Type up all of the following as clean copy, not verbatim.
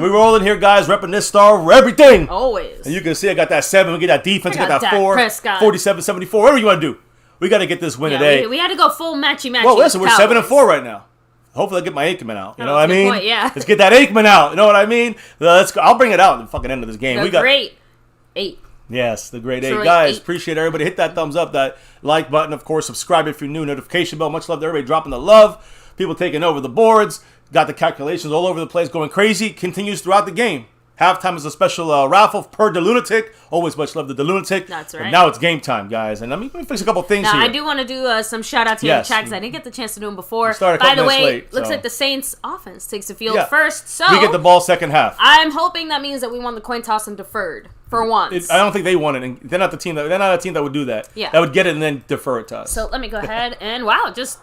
We rolling here, guys, repping this star for everything. Always. And you can see I got that 7, we get that defense, we got that 4, Prescott. 47-74, whatever you want to do. We got to get this win today. We had to go full matchy. Well, listen, we're 7-4 right now. Hopefully I get my Aikman out. You know what I mean? Point, yeah. Let's get that Aikman out. You know what I mean? Let's go. I'll bring it out at the fucking end of this game. The great 8. Yes, the great 8. Detroit Guys, 8. appreciate everybody. Hit that thumbs up, that like button. Of course, subscribe if you're new. Notification bell. Much love to everybody dropping the love. People taking over the boards. Got the calculations all over the place going crazy. Continues throughout the game. Halftime is a special raffle per the Lunatic. Always much love to the Lunatic. That's right. But now it's game time, guys. And let me fix a couple things here. I do want to do some shout-outs here in the chat because I didn't get the chance to do them before. By the way, late, looks like the Saints offense takes the field first. So we get the ball second half. I'm hoping that means that we won the coin toss and deferred for once. I don't think they won it. And they're not the team. They're not a team that would do that. Yeah. That would get it and then defer it to us. So let me go ahead and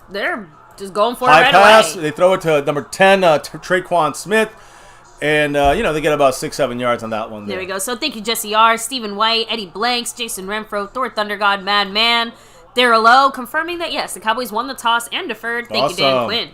they're just going for High it right pass. away. They throw it to number 10, Traquan Smith. And, they get about 6-7 yards on that one. There we go. So thank you, Jesse R., Stephen White, Eddie Blanks, Jason Renfro, Thor Thundergod, Madman, Daryl Lowe, confirming that, yes, the Cowboys won the toss and deferred. Thank you, Dan Quinn.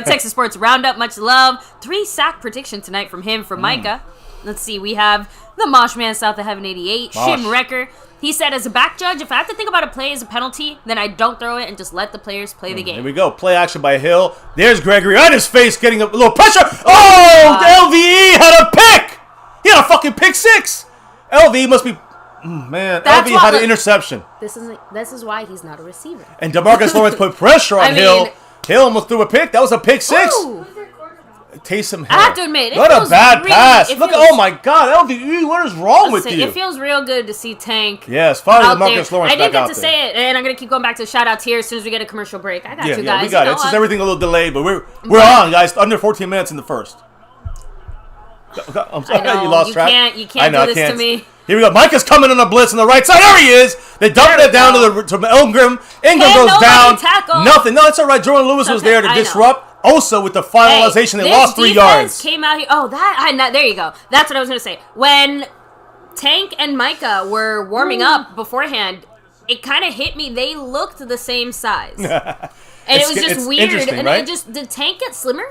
Texas Sports Roundup, much love. 3-sack prediction tonight from him, from Micah. Let's see. We have the Moshman South of Heaven 88, Shim Wrecker. He said, as a back judge, if I have to think about a play as a penalty, then I don't throw it and just let the players play the game. Here we go. Play action by Hill. There's Gregory on his face getting a little pressure. Oh, LVE had a pick. He had a fucking pick 6. LVE must be... Man, LVE had an interception. This is why he's not a receiver. And DeMarcus Lawrence put pressure on Hill. Hill almost threw a pick. That was a pick 6. Ooh. Taysom Hill. I have to admit, what a bad pass. Look, oh my God, LVE, what is wrong with you? It feels real good to see Tank. Yes, finally Marcus Lawrence back out there. I didn't get to say it, and I'm going to keep going back to the shout-outs here as soon as we get a commercial break. I got you guys. Yeah, we got it. It's just everything a little delayed, but we're on, guys. Under 14 minutes in the first. I'm sorry, you lost track. You can't do this to me. Here we go. Micah's coming on a blitz on the right side. There he is. They dumped it down to Ingram. Ingram goes down. Tackle. Nothing. No, it's all right. Jordan Lewis was there to disrupt. Also, with the finalization, they lost 3 yards. Came out here. Oh, there you go. That's what I was going to say. When Tank and Micah were warming up beforehand, it kind of hit me. They looked the same size. And it was just weird. And right? Did Tank get slimmer?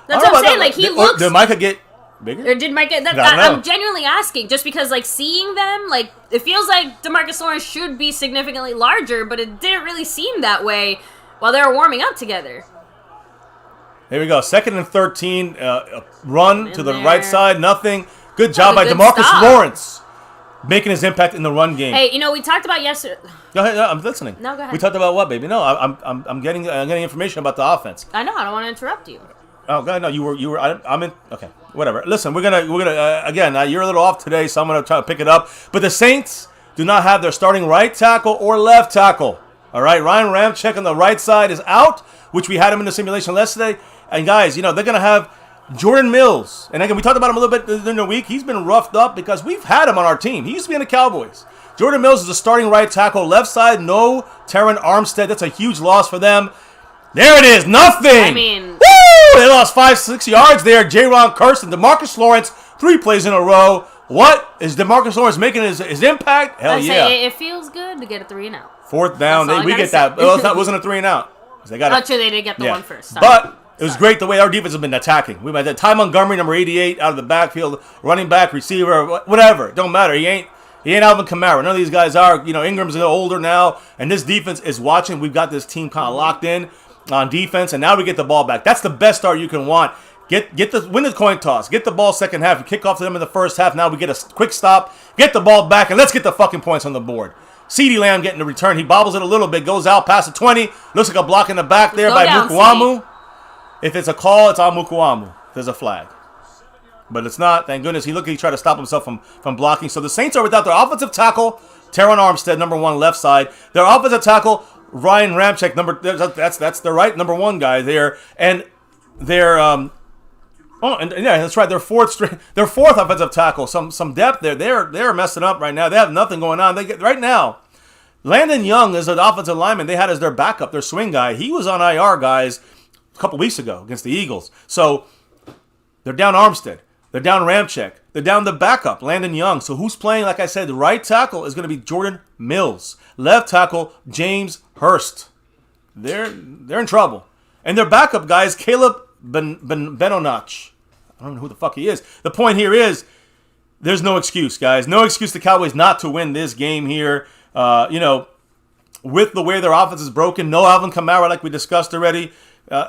That's what I'm saying. Like, he looks... Did Micah get bigger? Or did Micah... I'm genuinely asking. Just because, like, seeing them, like, it feels like DeMarcus Lawrence should be significantly larger, but it didn't really seem that way while they were warming up together. Here we go. 2nd and 13. Run to the right side. Nothing. Good job by DeMarcus Lawrence. Making his impact in the run game. Hey, we talked about yesterday. Go ahead. No, I'm listening. No, go ahead. We talked about what, baby? No, I'm getting information about the offense. I know. I don't want to interrupt you. Oh God, no. You were. I'm in. Okay, whatever. Listen, we're gonna again. You're a little off today, so I'm gonna try to pick it up. But the Saints do not have their starting right tackle or left tackle. All right, Ryan Ramczyk on the right side is out, which we had him in the simulation yesterday. And guys, they're going to have Jordan Mills. And again, we talked about him a little bit in the week. He's been roughed up because we've had him on our team. He used to be in the Cowboys. Jordan Mills is the starting right tackle. Left side, no Terran Armstead. That's a huge loss for them. There it is. Nothing. Woo! They lost 5-6 yards there. J-Ron Kirsten, DeMarcus Lawrence, 3 plays in a row. What? Is DeMarcus Lawrence making his impact? Hell yeah. It feels good to get a 3 and out. 4th down. We get that. Well, it wasn't a 3 and out. They did get the one first. Sorry. But it was great the way our defense has been attacking. We had Ty Montgomery, number 88, out of the backfield, running back, receiver, whatever. Don't matter. He ain't Alvin Kamara. None of these guys are. Ingram's older now, and this defense is watching. We've got this team kind of locked in on defense, and now we get the ball back. That's the best start you can want. Win the coin toss. Get the ball second half. You kick off to them in the first half. Now we get a quick stop. Get the ball back, and let's get the fucking points on the board. CeeDee Lamb getting the return. He bobbles it a little bit, goes out past the 20. Looks like a block in the back there by Mukuamu. If it's a call, it's on Mukuamu. There's a flag. But it's not. Thank goodness. He tried to stop himself from blocking. So the Saints are without their offensive tackle, Terran Armstead, number 1, left side. Their offensive tackle, Ryan Ramczyk, that's the right number 1 guy there. And their that's right. Their fourth offensive tackle. Some depth there. They're messing up right now. They have nothing going on. Right now. Landon Young is an offensive lineman they had as their backup, their swing guy. He was on IR, guys, a couple weeks ago against the Eagles. So they're down Armstead. They're down Ramczyk. They're down the backup, Landon Young. So who's playing? Like I said, the right tackle is going to be Jordan Mills. Left tackle, James Hurst. They're in trouble. And their backup guy is Caleb Benonach. I don't know who the fuck he is. The point here is there's no excuse, guys. No excuse to Cowboys not to win this game here. With the way their offense is broken, no Alvin Kamara like we discussed already.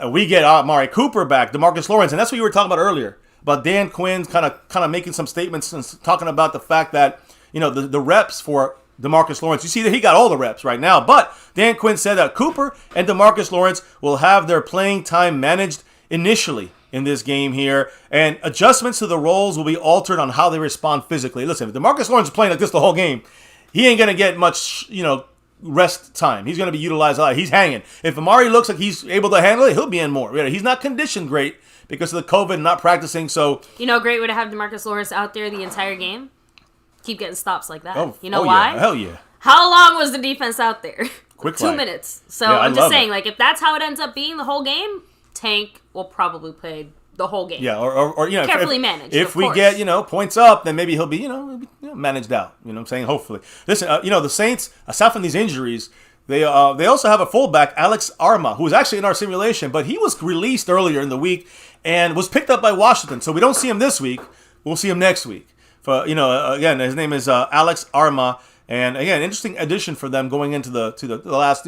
We get Amari Cooper back, DeMarcus Lawrence, and that's what you were talking about earlier about Dan Quinn kind of making some statements and talking about the fact that the reps for DeMarcus Lawrence. You see that he got all the reps right now, but Dan Quinn said that Cooper and DeMarcus Lawrence will have their playing time managed initially in this game here, and adjustments to the roles will be altered on how they respond physically. Listen, if DeMarcus Lawrence is playing like this the whole game, he ain't gonna get much, rest time. He's going to be utilized a lot. He's hanging. If Amari looks like he's able to handle it, he'll be in more. He's not conditioned great because of the COVID and not practicing. So great way to have DeMarcus Lawrence out there the entire game. Keep getting stops like that. Why? Yeah. Hell yeah. How long was the defense out there? Quick 2 minutes. So yeah, I'm just saying, if that's how it ends up being the whole game, Tank will probably play the whole game. Yeah, or carefully managed. If we get points up, then maybe he'll be managed out. You know what I'm saying? Hopefully. Listen, the Saints, aside from these injuries, they also have a fullback, Alex Arma, who was actually in our simulation, but he was released earlier in the week and was picked up by Washington. So we don't see him this week. We'll see him next week. Again, his name is Alex Arma. And again, interesting addition for them going into the last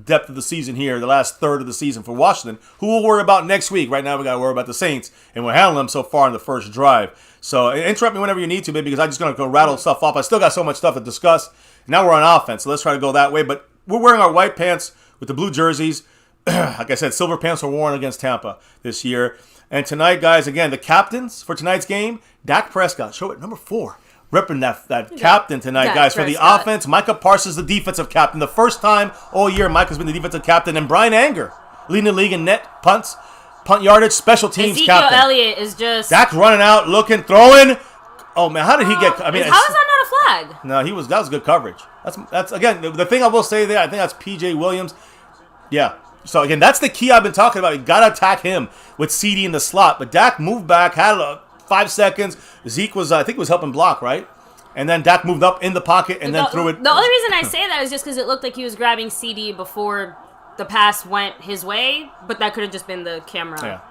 depth of the season here, the last third of the season for Washington, who we'll worry about next week. Right now, we got to worry about the Saints, and we're handling them so far in the first drive. So interrupt me whenever you need to, baby, because I'm just going to go rattle stuff off. I still got so much stuff to discuss. Now we're on offense, so let's try to go that way. But we're wearing our white pants with the blue jerseys. Like I said, silver pants were worn against Tampa this year. And tonight, guys, again, the captains for tonight's game, Dak Prescott, show it, number 4. Ripping that captain tonight, guys. For the offense, Micah Parsons, the defensive captain. The first time all year Micah's been the defensive captain. And Brian Anger leading the league in net punts, punt yardage, special teams captain. Ezekiel Elliott is just... Dak running out, looking, throwing. Oh, man, how did he get... how is that not a flag? No, that was good coverage. That's again, the thing I will say there, I think that's P.J. Williams. Yeah. So, again, that's the key I've been talking about. You got to attack him with CD in the slot. But Dak moved back, had 5 seconds. Zeke was, I think, was helping block, right? And then Dak moved up in the pocket and then threw it. The only reason I say that is just because it looked like he was grabbing CD before the pass went his way, but that could have just been the camera. Yeah.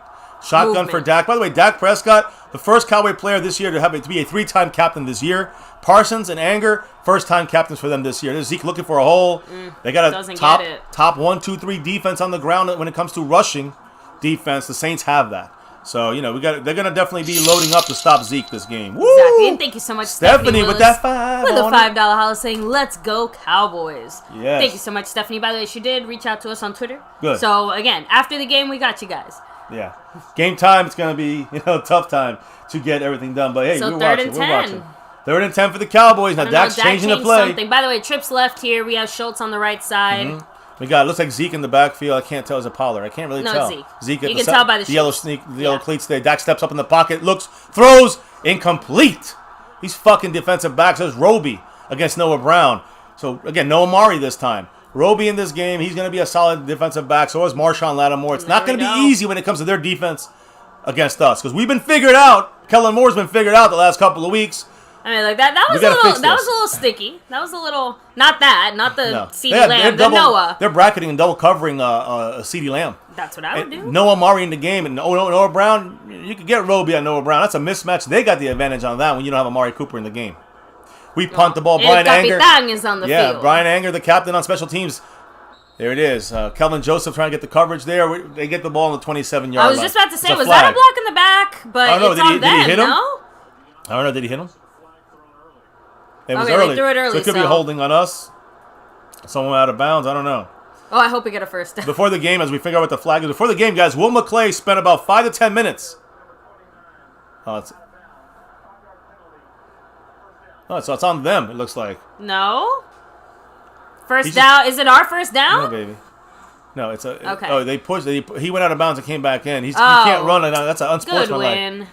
Shotgun movement for Dak. By the way, Dak Prescott, the first Cowboy player this year to be a 3-time captain this year. Parsons and Anger, first-time captains for them this year. There's Zeke looking for a hole. They got a top 1, 2, 3 defense on the ground when it comes to rushing defense. The Saints have that. So, they're going to definitely be loading up to stop Zeke this game. Woo! Exactly. And thank you so much, Stephanie with that 5 with a $5 holla saying, let's go Cowboys. Yes. Thank you so much, Stephanie. By the way, she did reach out to us on Twitter. Good. So, again, after the game, we got you guys. Yeah. Game time, it's going to be, tough time to get everything done. But, hey, we're watching. 3rd and 10 for the Cowboys. Now, Dak's changing the play. Something. By the way, Tripp's left here. We have Schultz on the right side. Mm-hmm. We got, looks like Zeke in the backfield. I can't tell. Is it Pollard? I can't really tell. Zeke. You can tell by the yellow yellow cleats there. Dak steps up in the pocket, looks, throws, incomplete. These fucking defensive backs. There's Roby against Noah Brown. So, again, no Amari this time. Roby in this game, he's going to be a solid defensive back. So is Marshawn Lattimore. It's not going to be easy when it comes to their defense against us because we've been figured out. Kellen Moore's been figured out the last couple of weeks. I mean, like that was a little sticky. That was a little not the CeeDee Lamb, the Noah. They're bracketing and double covering CeeDee Lamb. That's what I would do. Noah Murray in the game and Noah Brown. You could get Roby on Noah Brown. That's a mismatch. They got the advantage on that when you don't have Amari Cooper in the game. We punt the ball. Brian Anger is on the field. Brian Anger, the captain on special teams. There it is. Kelvin Joseph trying to get the coverage there. They get the ball on the 27-yard line. I was just about to say, was that a block in the back? But it's on them, did he hit him? No? I don't know. Did he hit him? It was early. They threw it early. So it could be holding on us. Someone out of bounds. I don't know. Oh, I hope we get a first down. Before the game, as we figure out what the flag is. Before the game, guys, Will McClay spent about 5 to 10 minutes. So it's on them, it looks like. No. First down. Is it our first down? No, baby. No, it's a... Okay. Oh, they pushed... He went out of bounds and came back in. He can't run. That's an unsportsmanlike. Good win.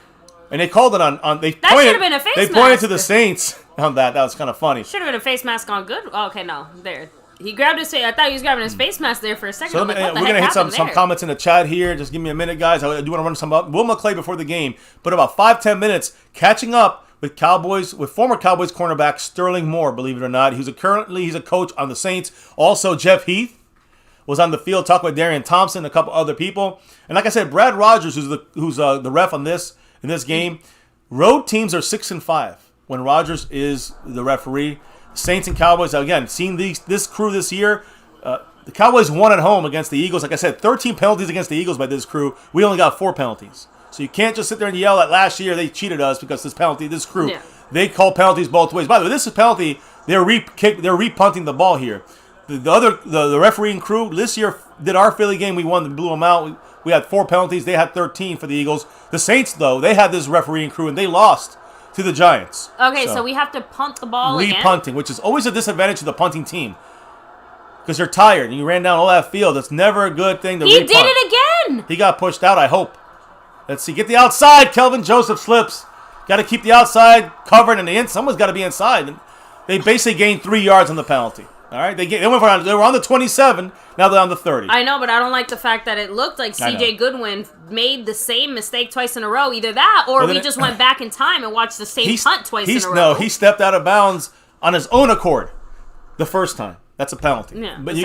And they called it on that should have been a face mask. They pointed to the Saints on that. That was kind of funny. Should have been a face mask on good. Oh, okay, no. There. He grabbed his face. I thought he was grabbing his face mask there for a second. So we're going to hit some comments in the chat here. Just give me a minute, guys. I do want to run some up. Will McClay before the game put about 5-10 minutes catching up with former Cowboys cornerback Sterling Moore, believe it or not. He's a coach on the Saints. Also, Jeff Heath was on the field talking with Darian Thompson, a couple other people. And like I said, Brad Rogers, who's the ref on this in this game, road teams are 6-5 when Rogers is the referee. Saints and Cowboys, again, seeing this crew this year, the Cowboys won at home against the Eagles. Like I said, 13 penalties against the Eagles by this crew. We only got 4 penalties. So you can't just sit there and yell at last year they cheated us because this crew, they call penalties both ways. By the way, this is penalty. They're re-punting the ball here. The refereeing crew this year did our Philly game. We won, blew them out. We had 4 penalties. They had 13 for the Eagles. The Saints, though, they had this refereeing crew and they lost to the Giants. Okay, so we have to punt the ball again? Re-punting, which is always a disadvantage to the punting team. Because you're tired and you ran down all that field. It's never a good thing to He re-punt. did it again! He got pushed out, I hope. Let's see. Get the outside. Kelvin Joseph slips. Got to keep the outside covered, and someone's got to be inside. And they basically gained 3 yards on the penalty. All right, they were on the 27. Now they're on the 30. I know, but I don't like the fact that it looked like C.J. Goodwin made the same mistake twice in a row. Either that, or we just went back in time and watched the same punt twice in a row. No, he stepped out of bounds on his own accord the first time. That's a penalty. Yeah, but the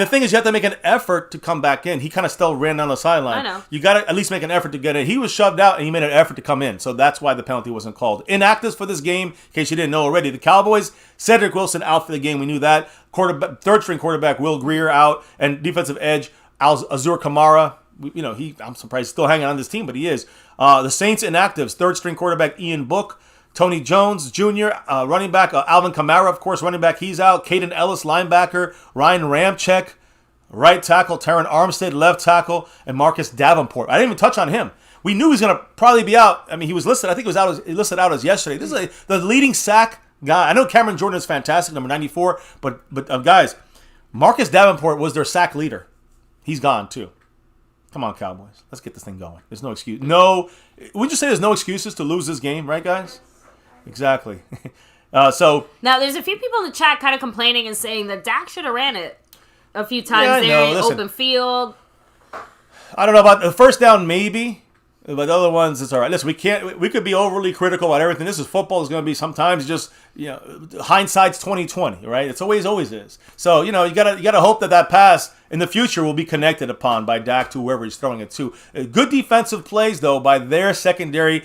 thing is, you have to make an effort to come back in. He kind of still ran down the sideline. I know. You got to at least make an effort to get in. He was shoved out, and he made an effort to come in. So that's why the penalty wasn't called. Inactives for this game, in case you didn't know already. The Cowboys, Cedric Wilson out for the game. We knew that. Third-string quarterback Will Greer out, and defensive edge Azur Kamara. I'm surprised he's still hanging on this team, but he is. The Saints inactives. Third-string quarterback Ian Book. Tony Jones Jr., running back, Alvin Kamara, of course, running back, he's out. Caden Ellis, linebacker. Ryan Ramczyk, right tackle. Taron Armstead, left tackle. And Marcus Davenport. I didn't even touch on him. We knew he was going to probably be out. I mean, he was listed. I think he listed out as yesterday. This is the leading sack guy. I know Cameron Jordan is fantastic, number 94. But guys, Marcus Davenport was their sack leader. He's gone, too. Come on, Cowboys. Let's get this thing going. There's no excuse. Would you say there's no excuses to lose this game, right, guys? Exactly. So now there's a few people in the chat kind of complaining and saying that Dak should have ran it a few times in open field. I don't know about the first down, maybe, but the other ones it's all right. Listen, we could be overly critical about everything. This is football. Is going to be sometimes just hindsight's 20/20, right? It's always is. So you gotta hope that pass in the future will be connected upon by Dak to whoever he's throwing it to. Good defensive plays, though, by their secondary.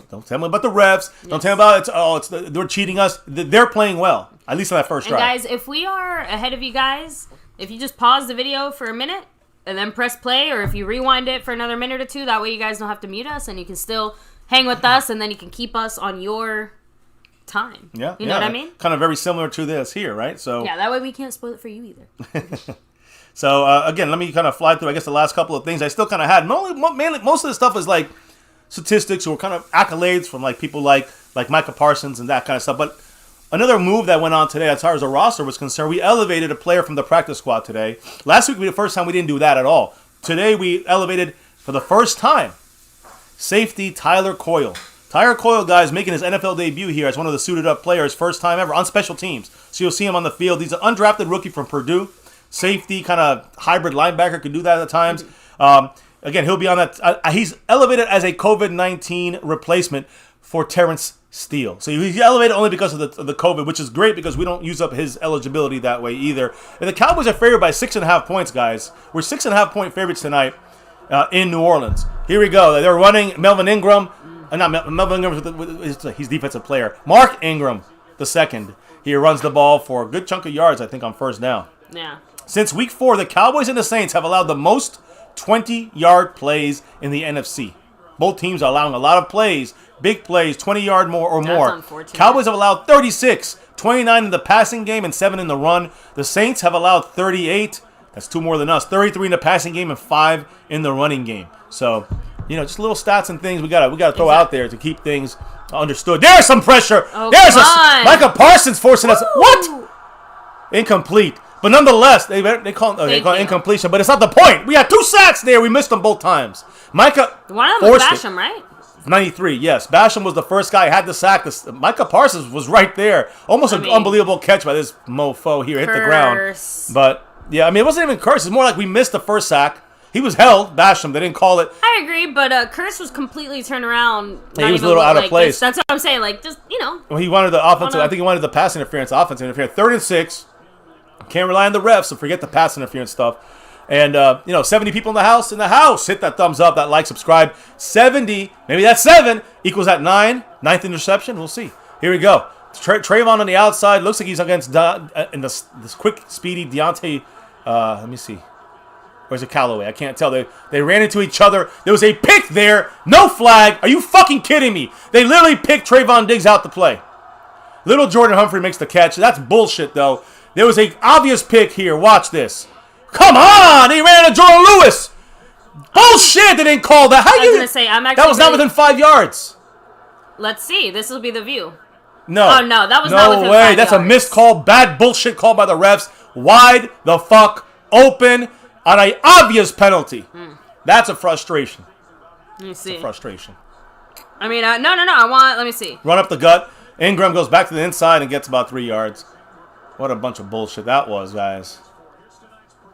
Don't tell me about the refs. Yes. Don't tell me about they're cheating us. They're playing well, at least on that first drive. And guys, if we are ahead of you guys, if you just pause the video for a minute and then press play, or if you rewind it for another minute or two, that way you guys don't have to mute us and you can still hang with us, and then you can keep us on your time. Yeah, you know what I mean? Kind of very similar to this here, right? So yeah, that way we can't spoil it for you either. So, again, let me kind of fly through, I guess, the last couple of things I still kind of had. Mainly, most of the stuff is, like, statistics or kind of accolades from, like, people like Micah Parsons and that kind of stuff. But another move that went on today, as far as the roster was concerned, we elevated a player from the practice squad today. Last week, the first time we didn't do that at all. Today, we elevated, for the first time, safety Tyler Coyle. Tyler Coyle, guys, making his NFL debut here as one of the suited-up players, first time ever, on special teams. So you'll see him on the field. He's an undrafted rookie from Purdue. Safety, kind of hybrid linebacker, could do that at times. Again, he'll be on that. He's elevated as a COVID-19 replacement for Terrence Steele. So he's elevated only because of the COVID, which is great because we don't use up his eligibility that way either. And the Cowboys are favored by 6.5 points, guys. We're 6.5-point favorites tonight in New Orleans. Here we go. They're running Melvin Ingram. Melvin Ingram, he's defensive player. Mark Ingram, the second. He runs the ball for a good chunk of yards, I think, on first down. Yeah. Since week 4, the Cowboys and the Saints have allowed the most 20-yard plays in the NFC. Both teams are allowing a lot of plays, big plays, 20-yard more. Unfortunate. Cowboys have allowed 36, 29 in the passing game and 7 in the run. The Saints have allowed 38. That's 2 more than us. 33 in the passing game and 5 in the running game. So, just little stats and things we gotta throw out there to keep things understood. There's some pressure. Oh, There's Micah Parsons forcing us. What? Incomplete. But nonetheless, they call it incompletion, but it's not the point. We had 2 sacks there. We missed them both times. Micah one of them was Basham, right? 93, yes. Basham was the first guy who had the sack. Micah Parsons was right there. Almost an unbelievable catch by this mofo here. Hit the ground. But, yeah, it wasn't even curse. It's more like we missed the first sack. He was held. Basham. They didn't call it. I agree, but Curse was completely turned around. Yeah, he was a little out of place. That's what I'm saying. Like, just, Well, he wanted the offensive. I think he wanted the pass interference, offensive interference. 3rd and 6. Can't rely on the refs, so forget the pass interference stuff. And, 70 people in the house. Hit that thumbs up, that like, subscribe. 70, maybe that's 7, equals that 9. 9th interception. We'll see. Here we go. Trayvon on the outside. Looks like he's against in this quick, speedy Deontay. Let me see. Where's the Callaway? I can't tell. They ran into each other. There was a pick there. No flag. Are you fucking kidding me? They literally picked Trayvon Diggs out to play. Little Jordan Humphrey makes the catch. That's bullshit, though. There was an obvious pick here. Watch this. Come on! He ran into Jordan Lewis. Bullshit! They didn't call that. I was gonna say that was not within 5 yards. Let's see. This will be the view. No. Oh no, that was not within 5 way. yards. That's a missed call. Bad bullshit call by the refs. Wide the fuck open on an obvious penalty. That's a frustration. Let me see. It's a frustration. I mean, no. Let me see. Run up the gut. Ingram goes back to the inside and gets about 3 yards. What a bunch of bullshit that was, guys.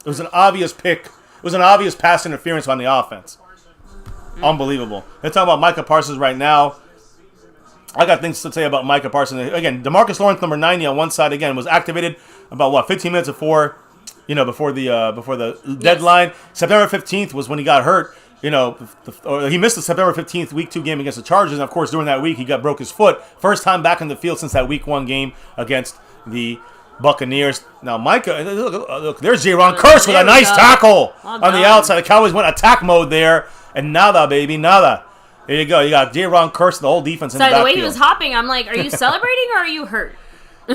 It was an obvious pick. It was an obvious pass interference on the offense. Unbelievable. They're talking about Micah Parsons right now. I got things to say about Micah Parsons. Again, DeMarcus Lawrence, number 90 on one side, again, was activated about, 15 minutes before the deadline. September 15th was when he got hurt. He missed the September 15th Week 2 game against the Chargers, and, of course, during that week, he broke his foot. First time back in the field since that Week 1 game against the Buccaneers. Now, Micah, look, there's Jaron Curse with a nice tackle on the outside. The Cowboys went attack mode there, and nada, baby, nada. There you go. You got Jaron Curse, the whole defense in the backfield. The way he was hopping, I'm like, are you celebrating or are you hurt?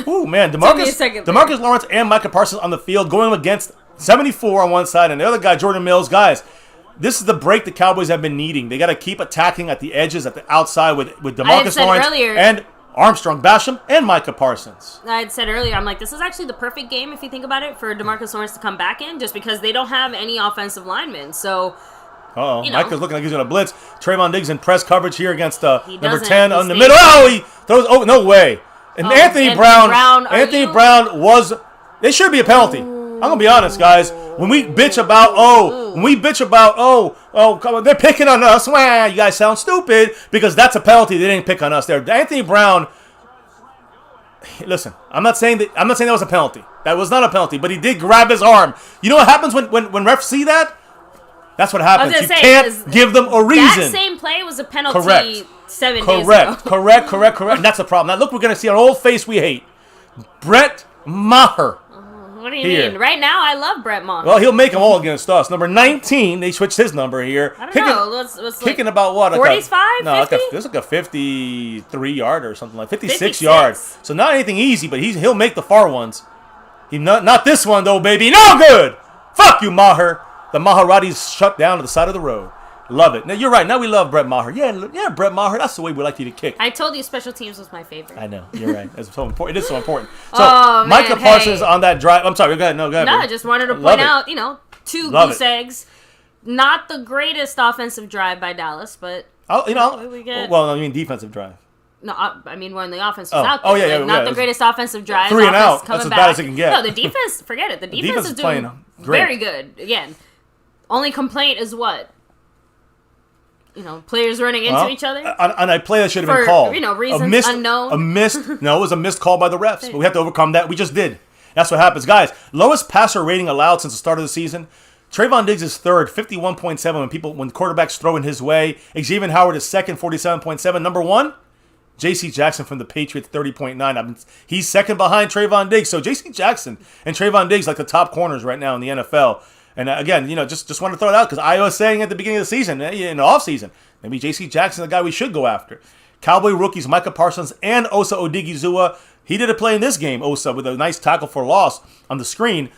Ooh, man. DeMarcus Lawrence and Micah Parsons on the field going against 74 on one side and the other guy, Jordan Mills. Guys, this is the break the Cowboys have been needing. They got to keep attacking at the edges, at the outside with DeMarcus Lawrence and Armstrong Basham and Micah Parsons. I had said earlier, I'm like, this is actually the perfect game, if you think about it, for DeMarcus Lawrence to come back in, just because they don't have any offensive linemen. So... Micah's looking like he's going to blitz. Trayvon Diggs in press coverage here against number 10 on the middle. He throws. Oh, no way. And Anthony Brown was. They should be a penalty. I'm going to be honest, guys. When we bitch about, come on, they're picking on us. Wah, you guys sound stupid because that's a penalty. They didn't pick on us there. Anthony Brown. Listen, I'm not saying that was a penalty. That was not a penalty, but he did grab his arm. You know what happens when refs see that? That's what happens. You can't give them a reason. That same play was a penalty 7 days ago. Correct. And that's the problem. Now, look, we're going to see an old face we hate. Brett Maher. What do you mean? Right now, I love Brett Maher. Well, he'll make them all against us. Number 19, they switched his number here. I don't know. Let's kicking about what? 45? No, there's like a 53-yard or something like 56 yards. So not anything easy, but he'll make the far ones. Not this one, though, baby. No good. Fuck you, Maher. The Maharatis shut down to the side of the road. Love it. Now, you're right. Now we love Brett Maher. Yeah, Brett Maher. That's the way we like you to kick. I told you special teams was my favorite. I know. You're right. It's so important. It is so important. So, Micah Parsons on that drive. I'm sorry. Go ahead. No, I just wanted to point out, 2 goose eggs. Not the greatest offensive drive by Dallas, but we get. Well, I mean defensive drive. No, I mean when the offense was out there. Not the greatest offensive drive. 3 and out. That's as bad as it can get. No, the defense, forget it. The defense is doing very good. Again, only complaint is what? Players running into each other? On a play that should have been called. Reasons unknown. It was a missed call by the refs. But we have to overcome that. We just did. That's what happens. Guys, lowest passer rating allowed since the start of the season. Trayvon Diggs is third, 51.7 when quarterbacks throw in his way. Xavier Howard is second, 47.7. Number 1, J.C. Jackson from the Patriots, 30.9. He's second behind Trayvon Diggs. So J.C. Jackson and Trayvon Diggs like the top corners right now in the NFL. And again, just want to throw it out because I was saying at the beginning of the season, in the offseason, maybe J.C. Jackson is the guy we should go after. Cowboy rookies Micah Parsons and Osa Odigizua. He did a play in this game, Osa, with a nice tackle for loss on the screen.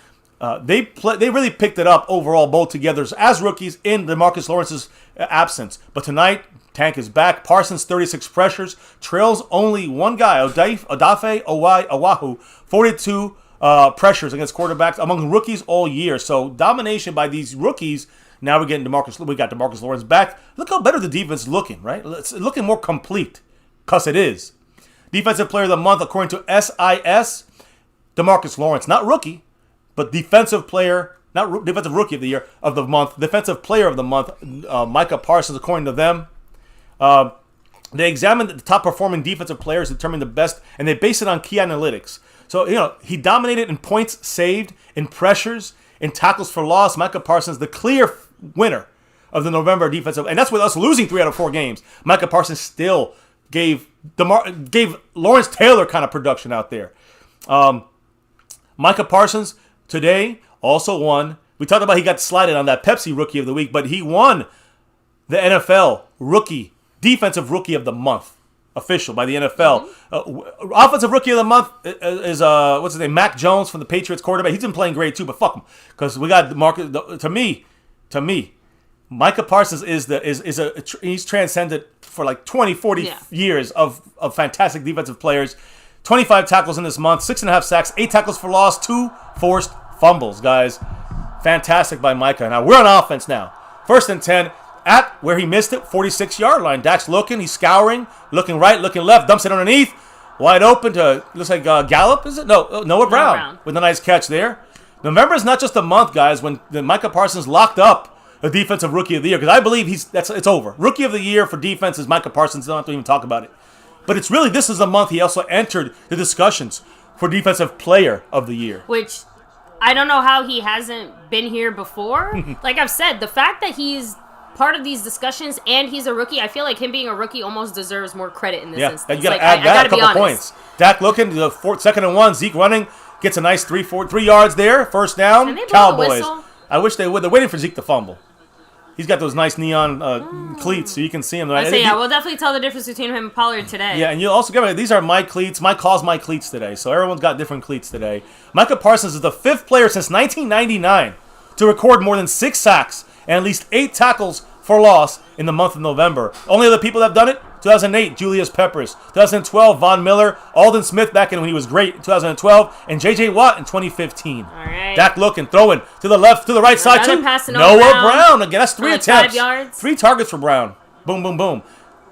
They really picked it up overall, both together as rookies in DeMarcus Lawrence's absence. But tonight, Tank is back. Parsons, 36 pressures, trails only one guy, Odafe Owahu, 42 pressures against quarterbacks among rookies all year. So domination by these rookies. Now we got DeMarcus Lawrence back. Look how better the defense is looking, right? It's looking more complete, because it is. Defensive Player of the Month, according to SIS, DeMarcus Lawrence, not rookie, but defensive player, not defensive rookie of the year of the month, defensive player of the month, Micah Parsons, according to them. They examined the top performing defensive players, determined the best, and they base it on key analytics. So, he dominated in points saved, in pressures, in tackles for loss. Micah Parsons, the clear winner of the November defensive. And that's with us losing 3 out of 4 games. Micah Parsons still gave Lawrence Taylor kind of production out there. Micah Parsons today also won. We talked about he got slided on that Pepsi Rookie of the Week, but he won the NFL Defensive Rookie of the Month, official by the NFL. Offensive Rookie of the Month is what's his name? Mac Jones from the Patriots quarterback. He's been playing great too, but fuck him, because we got the market. To me, Micah Parsons he's transcended for like 20, 40 years of fantastic defensive players. 25 tackles in this month, 6.5 sacks, 8 tackles for loss, 2 forced fumbles, guys. Fantastic by Micah. Now we're on offense now. 1st and 10 at where he missed it, 46-yard line. Dak's looking, he's scouring, looking right, looking left, dumps it underneath, wide open to, looks like Gallup, is it? No, Noah Brown with a nice catch there. November is not just a month, guys, when Micah Parsons locked up a defensive Rookie of the Year, because I believe it's over. Rookie of the Year for defense is Micah Parsons. Don't have to even talk about it. But it's really, this is a month he also entered the discussions for Defensive Player of the Year. Which, I don't know how he hasn't been here before. Like I've said, the fact that he's part of these discussions and he's a rookie, I feel like him being a rookie almost deserves more credit in this instance. You got to add that a couple points. Dak looking, the 2nd and 1, Zeke running, gets a nice 3 yards there, 1st down, Cowboys. I wish they would. They're waiting for Zeke to fumble. He's got those nice neon cleats, so you can see him. I say, we'll definitely tell the difference between him and Pollard today. Yeah, and you'll also get these are my cleats. My cleats today. So everyone's got different cleats today. Micah Parsons is the 5th player since 1999 to record more than 6 sacks and at least 8 tackles for loss in the month of November. Only other people that have done it, 2008, Julius Peppers. 2012, Von Miller. Alden Smith back in when he was great in 2012. And J.J. Watt in 2015. All right. Dak looking, throwing to the left, to the right side too. Noah Brown. Again, that's 3 attempts. 5 yards. 3 targets for Brown. Boom, boom, boom.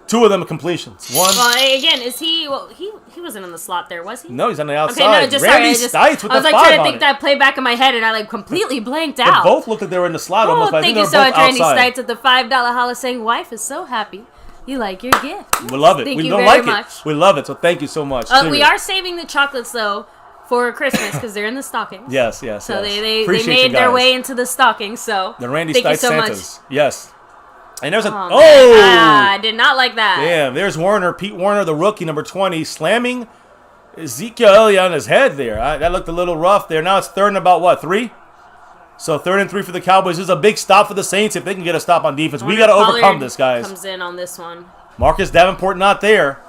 2 of them are completions. One. Well, again, is he? Well, he wasn't in the slot there, was he? No, he's on the outside. Okay, no, just Randy sorry. Stites with I was the like 5 trying to on think it. that play back in my head, and I completely blanked out. They both looked like they were in the slot almost. But thank I you think so much, Randy outside. Stites, at the $5 holla saying, "Wife is so happy. You like your gift." We love it. Thank we you don't very like much. it. We love it. So thank you so much. We are saving the chocolates though for Christmas because they're in the stockings. Yes. So they Appreciate made you their guys. way into the stockings. So the Randy thank Stites you so Santas. much. Yes. And there's I did not like that. Damn, there's Pete Warner, the rookie, number 20, slamming Ezekiel Elliott on his head there. That looked a little rough there. Now it's 3rd and about, 3? So 3rd and 3 for the Cowboys. This is a big stop for the Saints if they can get a stop on defense. We got to overcome this, guys. Comes in on this one. Marcus Davenport not there.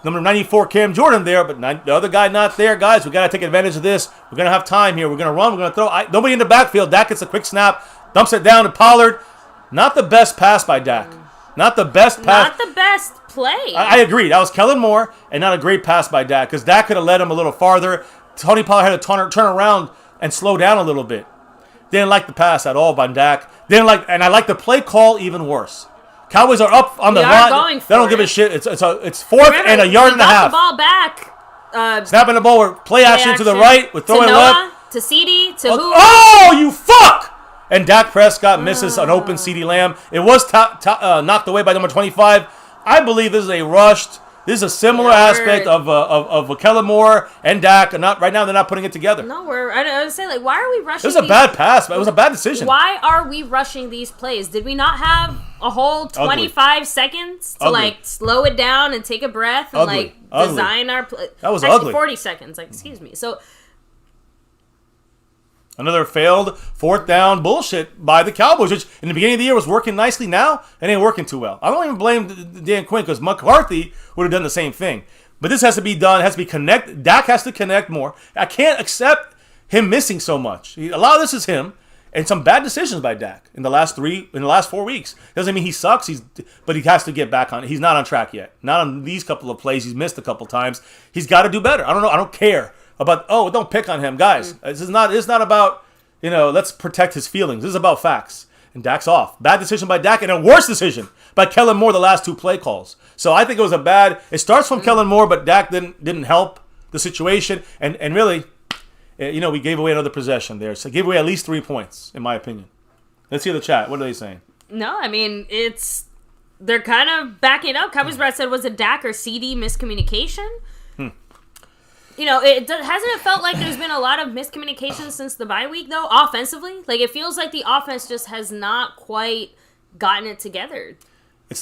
Number 94, Cam Jordan there, but the other guy not there. Guys, we got to take advantage of this. We're going to have time here. We're going to run. We're going to throw. Nobody in the backfield. Dak gets a quick snap, dumps it down to Pollard. Not the best pass by Dak. Not the best pass. Not the best play. I agree. That was Kellen Moore, and not a great pass by Dak, because Dak could have led him a little farther. Tony Pollard had to turn around and slow down a little bit. Didn't like the pass at all by Dak. And I like the play call even worse. Cowboys are up on the line. They don't give a shit. It's 4th and a yard and a half. The ball back. Snapping the ball with play action to the right. With throwing left. To CD. To who? Oh, you fuck! And Dak Prescott misses an open CeeDee Lamb. It was knocked away by number 25. I believe this is a rushed. This is a similar aspect of Kellen Moore and Dak. Right now, they're not putting it together. No, I would say, like, why are we rushing? It was a bad pass, but it was a bad decision. Why are we rushing these plays? Did we not have a whole 25 seconds to like slow it down and take a breath and design our play? That was ugly. 40 seconds. Like, excuse me. So. Another failed 4th down bullshit by the Cowboys, which in the beginning of the year was working nicely. Now it ain't working too well. I don't even blame Dan Quinn, because McCarthy would have done the same thing. But this has to be done. It has to be connect. Dak has to connect more. I can't accept him missing so much. A lot of this is him and some bad decisions by Dak in the last 4 weeks. Doesn't mean he sucks. But he has to get back on. He's not on track yet. Not on these couple of plays. He's missed a couple times. He's got to do better. I don't know. I don't care about, don't pick on him, guys. It's not about, let's protect his feelings. This is about facts. And Dak's off. Bad decision by Dak, and a worse decision by Kellen Moore the last 2 play calls. So I think it was it starts from Kellen Moore, but Dak didn't help the situation. And really, we gave away another possession there. So gave away at least 3 points, in my opinion. Let's hear the chat. What are they saying? No, I mean, they're kind of backing up. Cowboys Brad said, was it Dak or CD miscommunication? hasn't it felt like there's been a lot of miscommunication since the bye week, though, offensively? Like, it feels like the offense just has not quite gotten it together.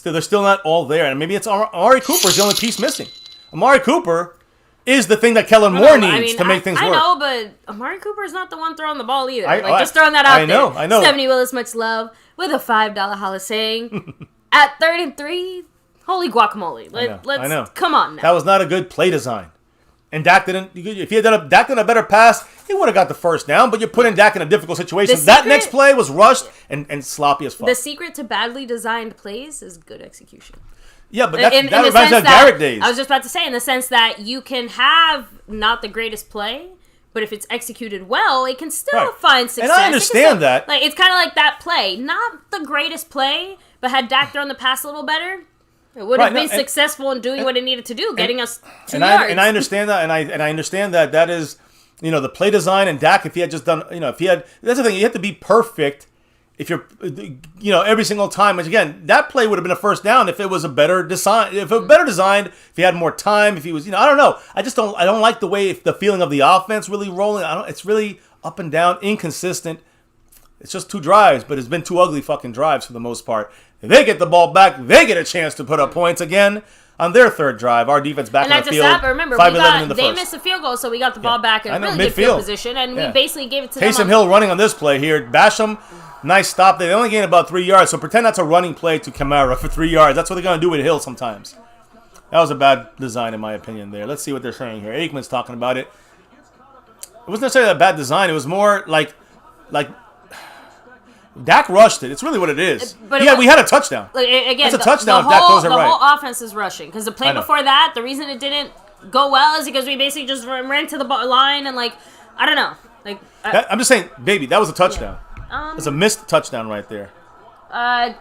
They're still not all there, and maybe it's Amari Cooper's the only piece missing. Amari Cooper is the thing that Kellen Moore needs to make things work. I know, but Amari Cooper's not the one throwing the ball either. Just throwing that out there. I know. Stephanie Willis, much love, with a $5 holla saying, at 3rd and 3, holy guacamole. I know. Come on now. That was not a good play design. And Dak didn't. If he had done a better pass, he would have got the first down. But you're putting Dak in a difficult situation. That next play was rushed and sloppy as fuck. The secret to badly designed plays is good execution. Yeah, but that reminds me of Garrett days. I was just about to say, in the sense that you can have not the greatest play, but if it's executed well, it can still find success. And I understand that. Like, it's kind of like that play. Not the greatest play, but had Dak thrown the pass a little better, it would have been successful in doing what it needed to do, getting us 2 yards. And I understand that, and I understand that is, the play design, and Dak, if he had just done, that's the thing, you have to be perfect if you're, every single time. And again, that play would have been a first down if it was a better design, if he had more time, if he was, I don't know. I don't like the way, the feeling of the offense really rolling. It's really up and down, inconsistent. It's just 2 drives, but it's been 2 ugly fucking drives for the most part. If they get the ball back, they get a chance to put up points again on their 3rd drive. Our defense back on the field. And remember, 5-11 in the first. They missed a field goal, so we got the ball back in a really good field position, and we basically gave it to them. Taysom Hill running on this play here. Basham, nice stop. They only gained about 3 yards, so pretend that's a running play to Kamara for 3 yards. That's what they're going to do with Hill sometimes. That was a bad design, in my opinion, there. Let's see what they're saying here. Aikman's talking about it. It wasn't necessarily a bad design. It was more like Dak rushed it. It's really what it is. But we had a touchdown. Again, it's a touchdown if Dak throws it right. The whole offense is rushing. Because the play before that, the reason it didn't go well is because we basically just ran to the line and, I don't know. I'm just saying, baby, that was a touchdown. It's a missed touchdown right there.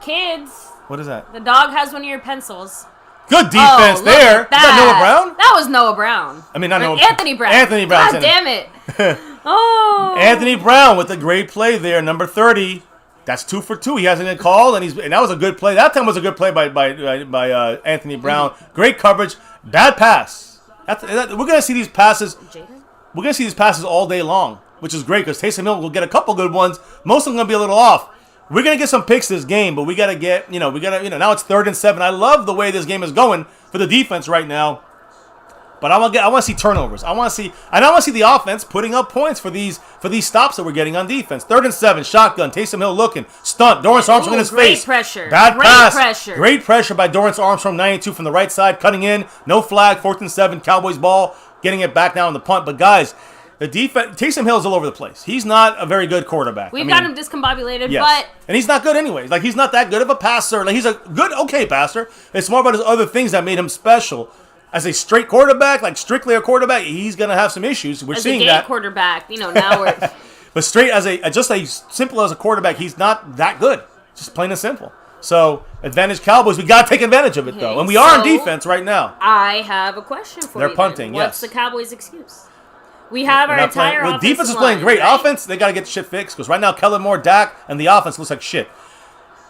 Kids. What is that? The dog has one of your pencils. Good defense there. Is that Noah Brown? That was Noah Brown. I mean, not Noah. Anthony Brown. Anthony Brown. God damn it. Anthony Brown with a great play there, number 30. That's 2 for 2. He hasn't been called, and that was a good play. That time was a good play by Anthony Brown. Great coverage. Bad pass. We're gonna see these passes. We're gonna see these passes all day long, which is great because Taysom Hill will get a couple good ones. Most of them gonna be a little off. We're gonna get some picks this game, but we gotta get now it's 3rd and 7. I love the way this game is going for the defense right now. But I want to see turnovers. I want to see the offense putting up points for these stops that we're getting on defense. 3rd and 7, shotgun. Taysom Hill looking, stunt. Dorrance Armstrong in his face. Great pressure. Bad pass. Great pressure by Dorrance Armstrong, 92 from the right side, cutting in. No flag. 4th and 7. Cowboys ball, getting it back now on the punt. But guys, the defense. Taysom Hill's all over the place. He's not a very good quarterback. We've got him discombobulated, yes. And he's not good anyways. He's not that good of a passer. He's a good, okay passer. It's more about his other things that made him special. As a straight quarterback, strictly a quarterback, he's going to have some issues. We're seeing that. As a quarterback, now we're... But straight just as simple as a quarterback, he's not that good. Just plain and simple. So, advantage Cowboys. We got to take advantage of it, though. And we are on defense right now. I have a question for you. They're punting, yes. What's the Cowboys' excuse? We have our entire offensive line. Defense is playing great. Right? Offense, they got to get shit fixed. Because right now, Kellen Moore, Dak, and the offense looks like shit.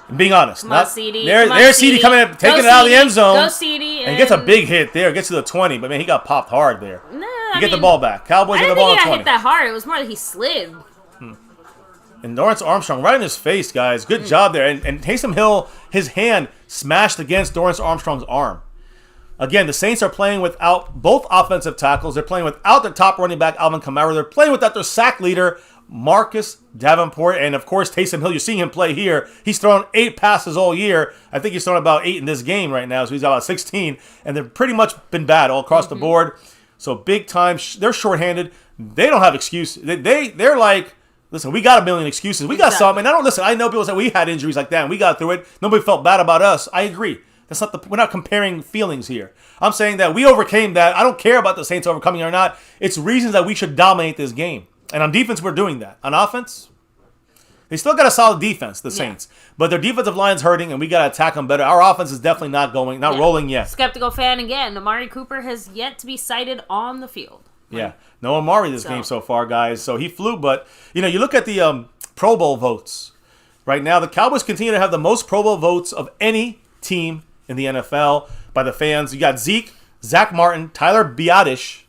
I'm being honest. There's CD coming in, taking it out of the end zone. Go CD. And he gets a big hit there. Gets to the 20. But, man, he got popped hard there. You get the ball back. Cowboys get the ball at 20. I didn't think he got hit that hard. It was more that he slid. And Dorrance Armstrong right in his face, guys. Good job there. And Taysom Hill, his hand smashed against Dorrance Armstrong's arm. Again, the Saints are playing without both offensive tackles. They're playing without their top running back, Alvin Kamara. They're playing without their sack leader, Marcus Davenport, and of course Taysom Hill. You're seeing him play here. He's thrown 8 passes all year. I think he's thrown about 8 in this game right now, so he's about 16. And they've pretty much been bad all across the board. So big time. They're shorthanded. They don't have excuses. They're like, listen, we got a million excuses. We got some. And I know people say we had injuries like that and we got through it. Nobody felt bad about us. I agree. We're not comparing feelings here. I'm saying that we overcame that. I don't care about the Saints overcoming or not. It's reasons that we should dominate this game. And on defense, we're doing that. On offense, they still got a solid defense, the Saints. But their defensive line's hurting, and we got to attack them better. Our offense is definitely not rolling yet. Skeptical fan again. Amari Cooper has yet to be sighted on the field. Yeah. No Amari this game so far, guys. So he flew, but, you look at the Pro Bowl votes. Right now, the Cowboys continue to have the most Pro Bowl votes of any team in the NFL by the fans. You got Zeke, Zach Martin, Tyler Biadasz,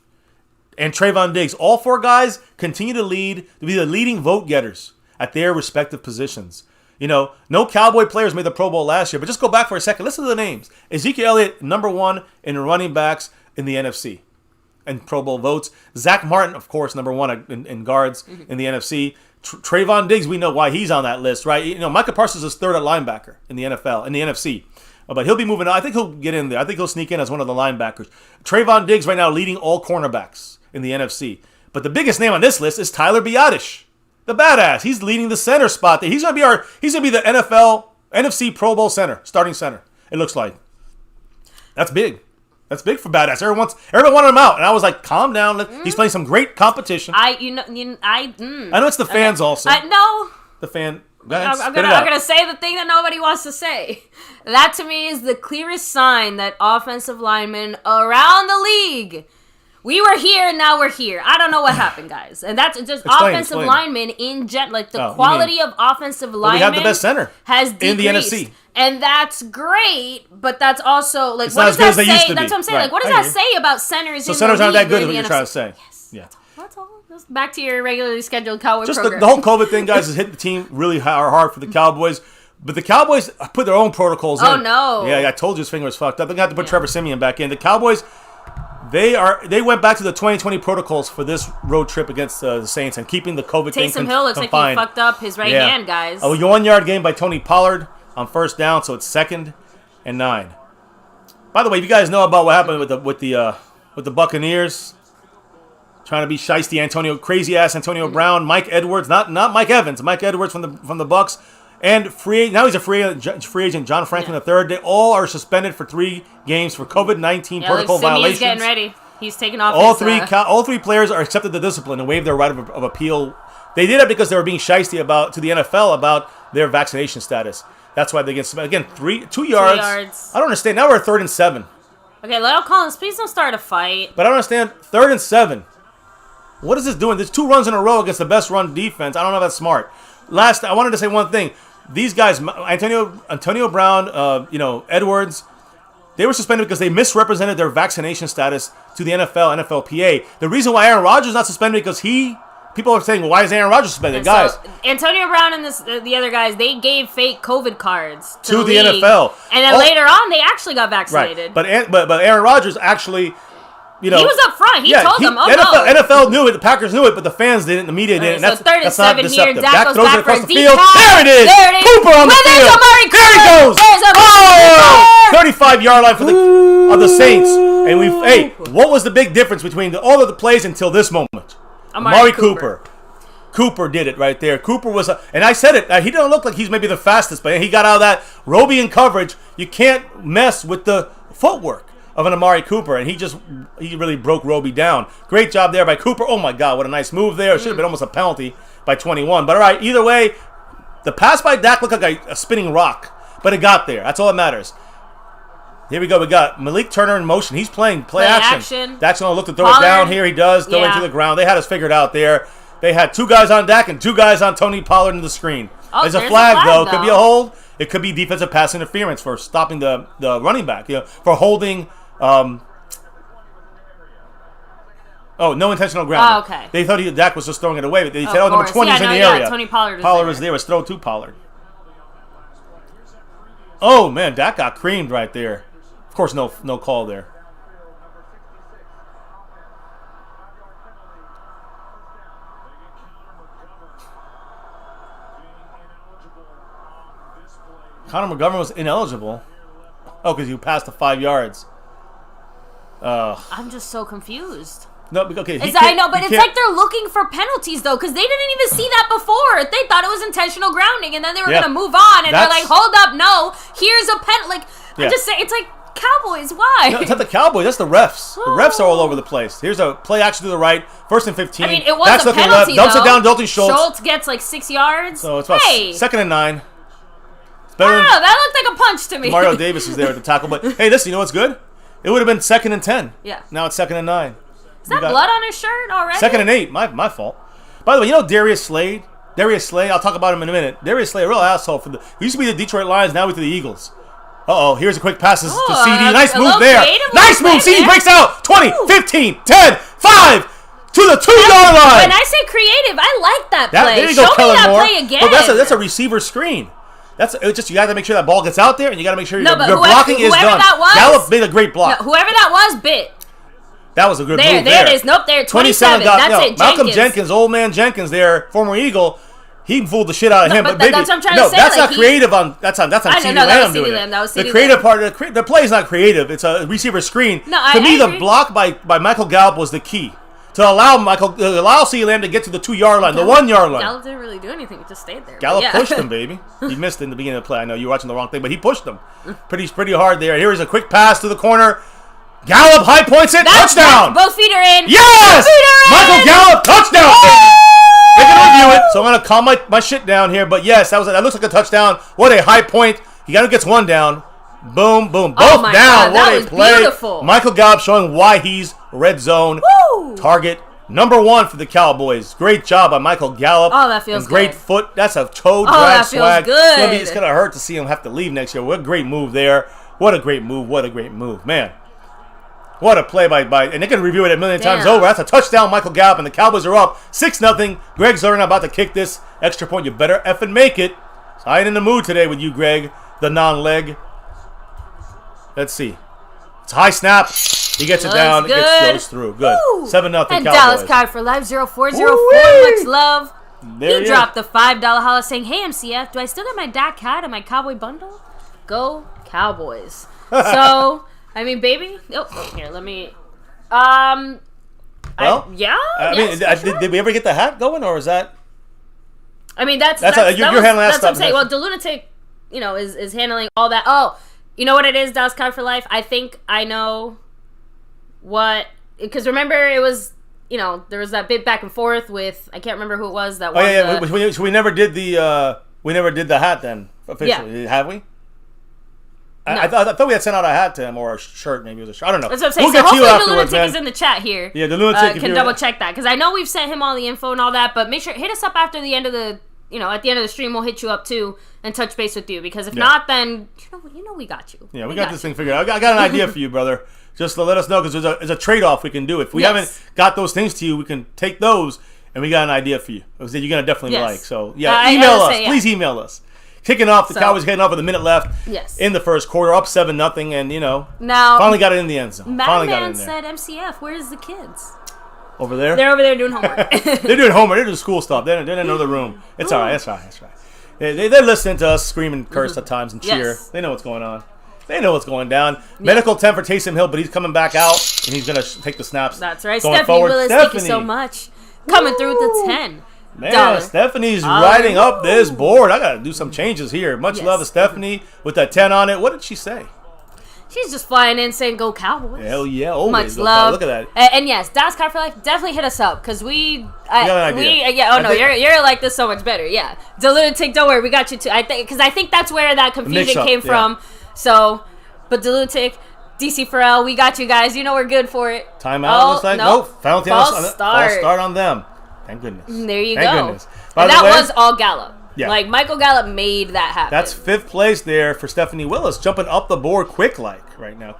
and Trayvon Diggs. All 4 guys continue to be the leading vote getters at their respective positions. You know, no Cowboy players made the Pro Bowl last year, but just go back for a second. Listen to the names. Ezekiel Elliott, #1 in running backs in the NFC and Pro Bowl votes. Zach Martin, of course, #1 in guards in the NFC. Trayvon Diggs, we know why he's on that list, right? You know, Micah Parsons is 3rd at linebacker in the NFL, in the NFC. But he'll be moving on. I think he'll get in there. I think he'll sneak in as one of the linebackers. Trayvon Diggs right now leading all cornerbacks in the NFC. But the biggest name on this list is Tyler Biadasz, the badass. He's leading the center spot there. He's gonna be the NFC Pro Bowl center, starting center. It looks like. That's big. That's big for badass. Everyone wanted him out, and I was like, "Calm down. He's playing some great competition." I know it's the fans also. No. The fan. I'm gonna say the thing that nobody wants to say. That to me is the clearest sign that offensive linemen around the league. We were here, now we're here. I don't know what happened, guys. And that's just offensive linemen in general. Like, the quality of offensive linemen we have the best center has decreased. In the NFC. And that's great, but that's also, like, it's what does that say? That's what I'm saying. Right. Like, what does that say about centers in the league? So centers aren't that good, is what you're trying to say. Yes. Yeah. That's all. Just back to your regularly scheduled Cowboy program. The whole COVID thing, guys, has hit the team really hard for the Cowboys. But the Cowboys put their own protocols in. Oh, no. Yeah, I told you his finger was fucked up. They're going to have to put Trevor Siemian back in. The Cowboys, they went back to the 2020 protocols for this road trip against the Saints and keeping the COVID thing confined. Taysom Hill looks like he fucked up his right hand, guys. A 1-yard gain by Tony Pollard on first down, so it's 2nd and 9. By the way, if you guys know about what happened with the Buccaneers trying to be shiesty, crazy ass Antonio Brown, Mike Edwards, not Mike Evans, Mike Edwards from the Bucs, and now he's a free agent, John Franklin III. They all are suspended for 3 games for COVID-19 protocol violations. He's getting ready. He's taking off. All three players are accepted the discipline and waived their right of appeal. They did it because they were being shiesty to the NFL about their vaccination status. That's why they get suspended. Again, 2 yards. 2 yards. I don't understand. Now we're at 3rd and 7. Okay, Lyle Collins, please don't start a fight. But I don't understand. 3rd and 7. What is this doing? There's 2 runs in a row against the best run defense. I don't know if that's smart. Last, I wanted to say one thing. These guys, Antonio Brown, Edwards, they were suspended because they misrepresented their vaccination status to the NFL, NFLPA. The reason why Aaron Rodgers is not suspended because people are saying, well, why is Aaron Rodgers suspended? Guys. So, Antonio Brown and the other guys, they gave fake COVID cards to the NFL. And then later on, they actually got vaccinated. Right. But Aaron Rodgers actually... he was up front. He told them, NFL knew it. The Packers knew it, but the fans didn't. The media didn't. So 3rd and 7 here. Dak goes throws back it across for the a field. deep There it is. Cooper on the field. There he goes. 35-yard line for the Saints. And what was the big difference between all of the plays until this moment? Amari Cooper. Cooper did it right there. Cooper was, and I said it. He didn't look like he's maybe the fastest, but he got out of that Roby in coverage. You can't mess with the footwork of an Amari Cooper, and he really broke Roby down. Great job there by Cooper. Oh my God, what a nice move there. It should have been almost a penalty by 21. But all right, either way, the pass by Dak looked like a spinning rock, but it got there. That's all that matters. Here we go. We got Malik Turner in motion. He's playing play action. Dak's going to look to throw it down here. He does. Throw it to the ground. They had us figured out there. They had 2 guys on Dak and 2 guys on Tony Pollard in the screen. There's a flag, though. It could be a hold. It could be defensive pass interference for stopping the running back, for holding... no intentional grounding. Oh, okay. They thought Dak was just throwing it away, but they said, number 20 is in the area. Tony Pollard was there. It was thrown to Pollard. Oh, man, Dak got creamed right there. Of course, no call there. Connor McGovern was ineligible. Oh, because you passed the 5 yards. I'm just so confused. No, okay. I know, but it's like they're looking for penalties, though, because they didn't even see that before. They thought it was intentional grounding, and then they were going to move on, and they're like, hold up, no, here's a penalty. I'm just saying, it's like, Cowboys, why? No, it's not the Cowboys, that's the refs. The refs are all over the place. Here's a play action to the right, 1st and 15. I mean, it was a penalty, dumps it down, Dalton Schultz. Schultz gets like 6 yards. So it's about 2nd and 9. I don't know, that looked like a punch to me. Mario Davis was there at the tackle, but hey, listen, you know what's good? It would have been 2nd and 10. Yeah. Now it's 2nd and 9. Is that blood on his shirt already? 2nd and 8. My fault. By the way, you know Darius Slade? I'll talk about him in a minute. Darius Slade, a real asshole. He used to be the Detroit Lions, now with the Eagles. Here's a quick pass to CD. Nice move there. Nice move. CD breaks out. 20, 15, 10, 5. to the 2-yard line. When I say creative, I like that play. There you Show go, me Kellen that Moore. play again. But that's a receiver screen. It's just you got to make sure that ball gets out there, and you got to make sure your blocking is done. Gallup made a great block. No, whoever that was, bit. That was a good move there. There it is. Nope, there. 27. That's it. Malcolm Jenkins, old man Jenkins, there, former Eagle. He fooled the shit out of him, but that's what I'm trying to say. That's not creative. That's on CeeDee Lamb doing it. That was the creative part. The play is not creative. It's a receiver screen. To me, the block by Michael Gallup was the key to allow CeeDee Lamb to get to the 2-yard line, the 1-yard line. Gallup didn't really do anything; he just stayed there. Gallup pushed him, baby. He missed in the beginning of the play. I know you're watching the wrong thing, but he pushed him pretty hard there. Here is a quick pass to the corner. Gallup high points it, touchdown! Both feet are in. Yes! Michael Gallup, touchdown! They can review it, so I'm gonna calm my shit down here. But yes, that looks like a touchdown. What a high point! He gets one down. Boom, boom, both down. God, what a play! Beautiful. Michael Gallup showing why he's red zone target number 1 for the Cowboys. Great job by Michael Gallup. Oh, that feels good. Great foot. That's a toe drag swag. It's gonna hurt to see him have to leave next year. What a great move there. What a great move. What a great move, man. What a play by and they can review it a million times over. That's a touchdown, Michael Gallup, and the Cowboys are up 6-0. Greg Zerna about to kick this extra point. You better effing make it. So I ain't in the mood today with you, Greg, the non-leg. Let's see. It's a high snap. He gets it down. It goes through. Good. 7-0 Cowboys. And Dallas Card for Life 0404. Much love. He dropped the $5 holla saying, "Hey MCF, do I still get my Dak hat and my Cowboy bundle? Go Cowboys." So. I mean, baby. Oh, here, let me. Well, did we ever get the hat going, or is that? I mean, you're handling that stuff. That's what I'm saying. Well, the lunatic, is handling all that. Oh, you know what it is, Dallas Card for Life. I think I know what, because remember it was, there was that bit back and forth with, I can't remember who it was that. So we never did the hat then officially, have we? No. I thought we had sent out a hat to him, or a shirt. Maybe it was a shirt. I don't know. That's what I'm saying. We'll so get to you hopefully afterwards, the lunatic is in the chat here. Yeah, the lunatic can double check that, because I know we've sent him all the info and all that. But make sure hit us up after the end of the, at the end of the stream, we'll hit you up too and touch base with you. Because if not, then we got you. Yeah, we got this thing figured out. I got an idea for you, brother. Just to let us know, because there's a trade-off we can do. If we haven't got those things to you, we can take those, and we got an idea for you. That you're gonna definitely like. So email us. Please email us. Kicking off, the Cowboys heading off with a minute left in the first quarter, up 7-0, and now finally got it in the end zone. Madman said, "MCF, where's the kids?" Over there? They're over there doing homework. They're doing homework. They're doing school stuff. They're in another room. It's all right. That's right. They're listening to us scream and curse at times and cheer. Yes. They know what's going on. They know what's going down. Medical 10 for Taysom Hill, but he's coming back out, and he's going to take the snaps. That's right. Stephanie Willis, thank you so much. Coming through with the 10. Man, Stephanie's riding up this board. I got to do some changes here. Much love to Stephanie with that 10 on it. What did she say? She's just flying in saying, "Go Cowboys." Hell yeah. Always. Much love. Look at that. And yes, Dallas Card for Life, definitely hit us up, because you're like this so much better. Yeah. The lunatic, don't worry, we got you too. I think that's where that confusion came from. So, but the lunatic, DC Pharrell, we got you guys. We're good for it. Timeout, looks like. Nope. False start on them. Thank goodness. There you Thank go. Goodness. And that was all Gallup. Yeah. Like, Michael Gallup made that happen. That's 5th place there for Stephanie Willis, jumping up the board quick right now.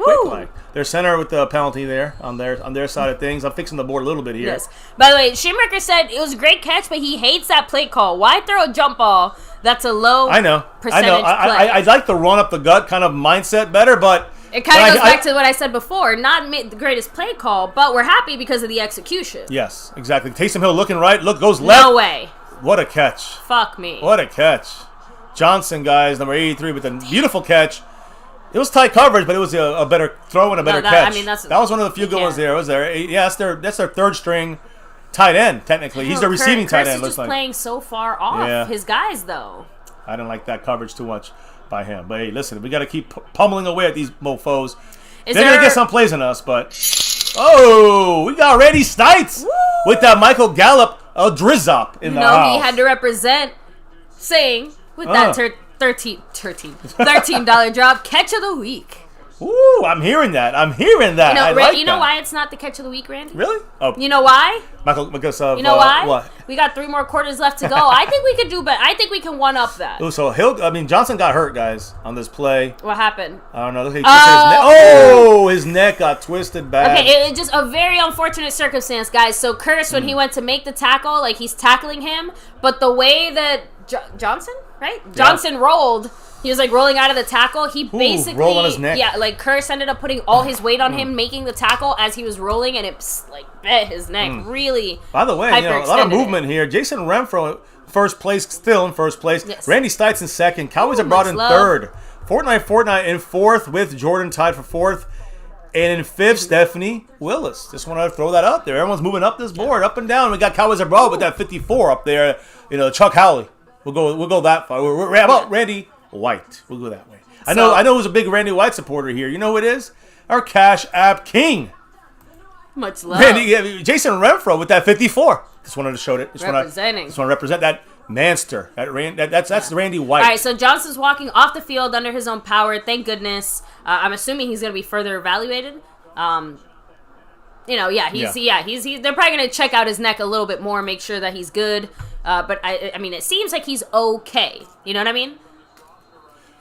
Their center with the penalty there on their side of things. I'm fixing the board a little bit here. Yes. By the way, Shimmerker said it was a great catch, but he hates that play call. Why throw a jump ball that's a low percentage play? I like the run up the gut kind of mindset better, but it kind of goes back to what I said before. Not the greatest play call, but we're happy because of the execution. Yes, exactly. Taysom Hill looking right. Goes left. No way. What a catch. Fuck me. What a catch. Johnson, guys, number 83 with a beautiful catch. It was tight coverage, but it was a better throw and a better catch. That was one of the few good ones there. Yeah, that's their third string tight end, technically. He's the receiving tight end. He's just playing so far off his guys, though. I didn't like that coverage too much by him. But hey, listen, we got to keep pummeling away at these mofos. They're going to get some plays on us, but... Oh, we got Randy Stites with that Michael Gallup drizzop in the house. He had to represent, saying, with that $13 drop, catch of the week. Ooh, I'm hearing that. You know, you know why it's not the catch of the week, Randy? Really? Oh, you know why? Because of, you know why? What? We got 3 more quarters left to go. I think we could do better. I think we can one up that. Ooh, so Johnson got hurt, guys, on this play. What happened? I don't know. Look how his neck got twisted bad. Okay, it's just a very unfortunate circumstance, guys. So Curse, when he went to make the tackle, like he's tackling him, but the way that Johnson rolled. He was like rolling out of the tackle. He basically rolled on his neck. Yeah, like Curse ended up putting all his weight on him, making the tackle as he was rolling, and it like bent his neck. Really. By the way, a lot of movement here. Jason Renfro, still in first place. Yes. Randy Stites in second. Cowboys are brought in third. Fortnite in fourth with Jordan tied for fourth. And in fifth, Stephanie Willis. Just want to throw that up there. Everyone's moving up this board, up and down. We got Cowboys abroad with that 54 up there. You know, Chuck Howley. We'll go that far. We're about Randy White. We'll go that way. I know who's a big Randy White supporter here. You know who it is? Our Cash App King. Much love. Jason Renfro with that 54. Just wanted to show it. Just want to represent that manster. That's Randy White. All right, so Johnson's walking off the field under his own power. Thank goodness. I'm assuming he's going to be further evaluated. They're probably going to check out his neck a little bit more, make sure that he's good. But I mean, it seems like he's okay. You know what I mean?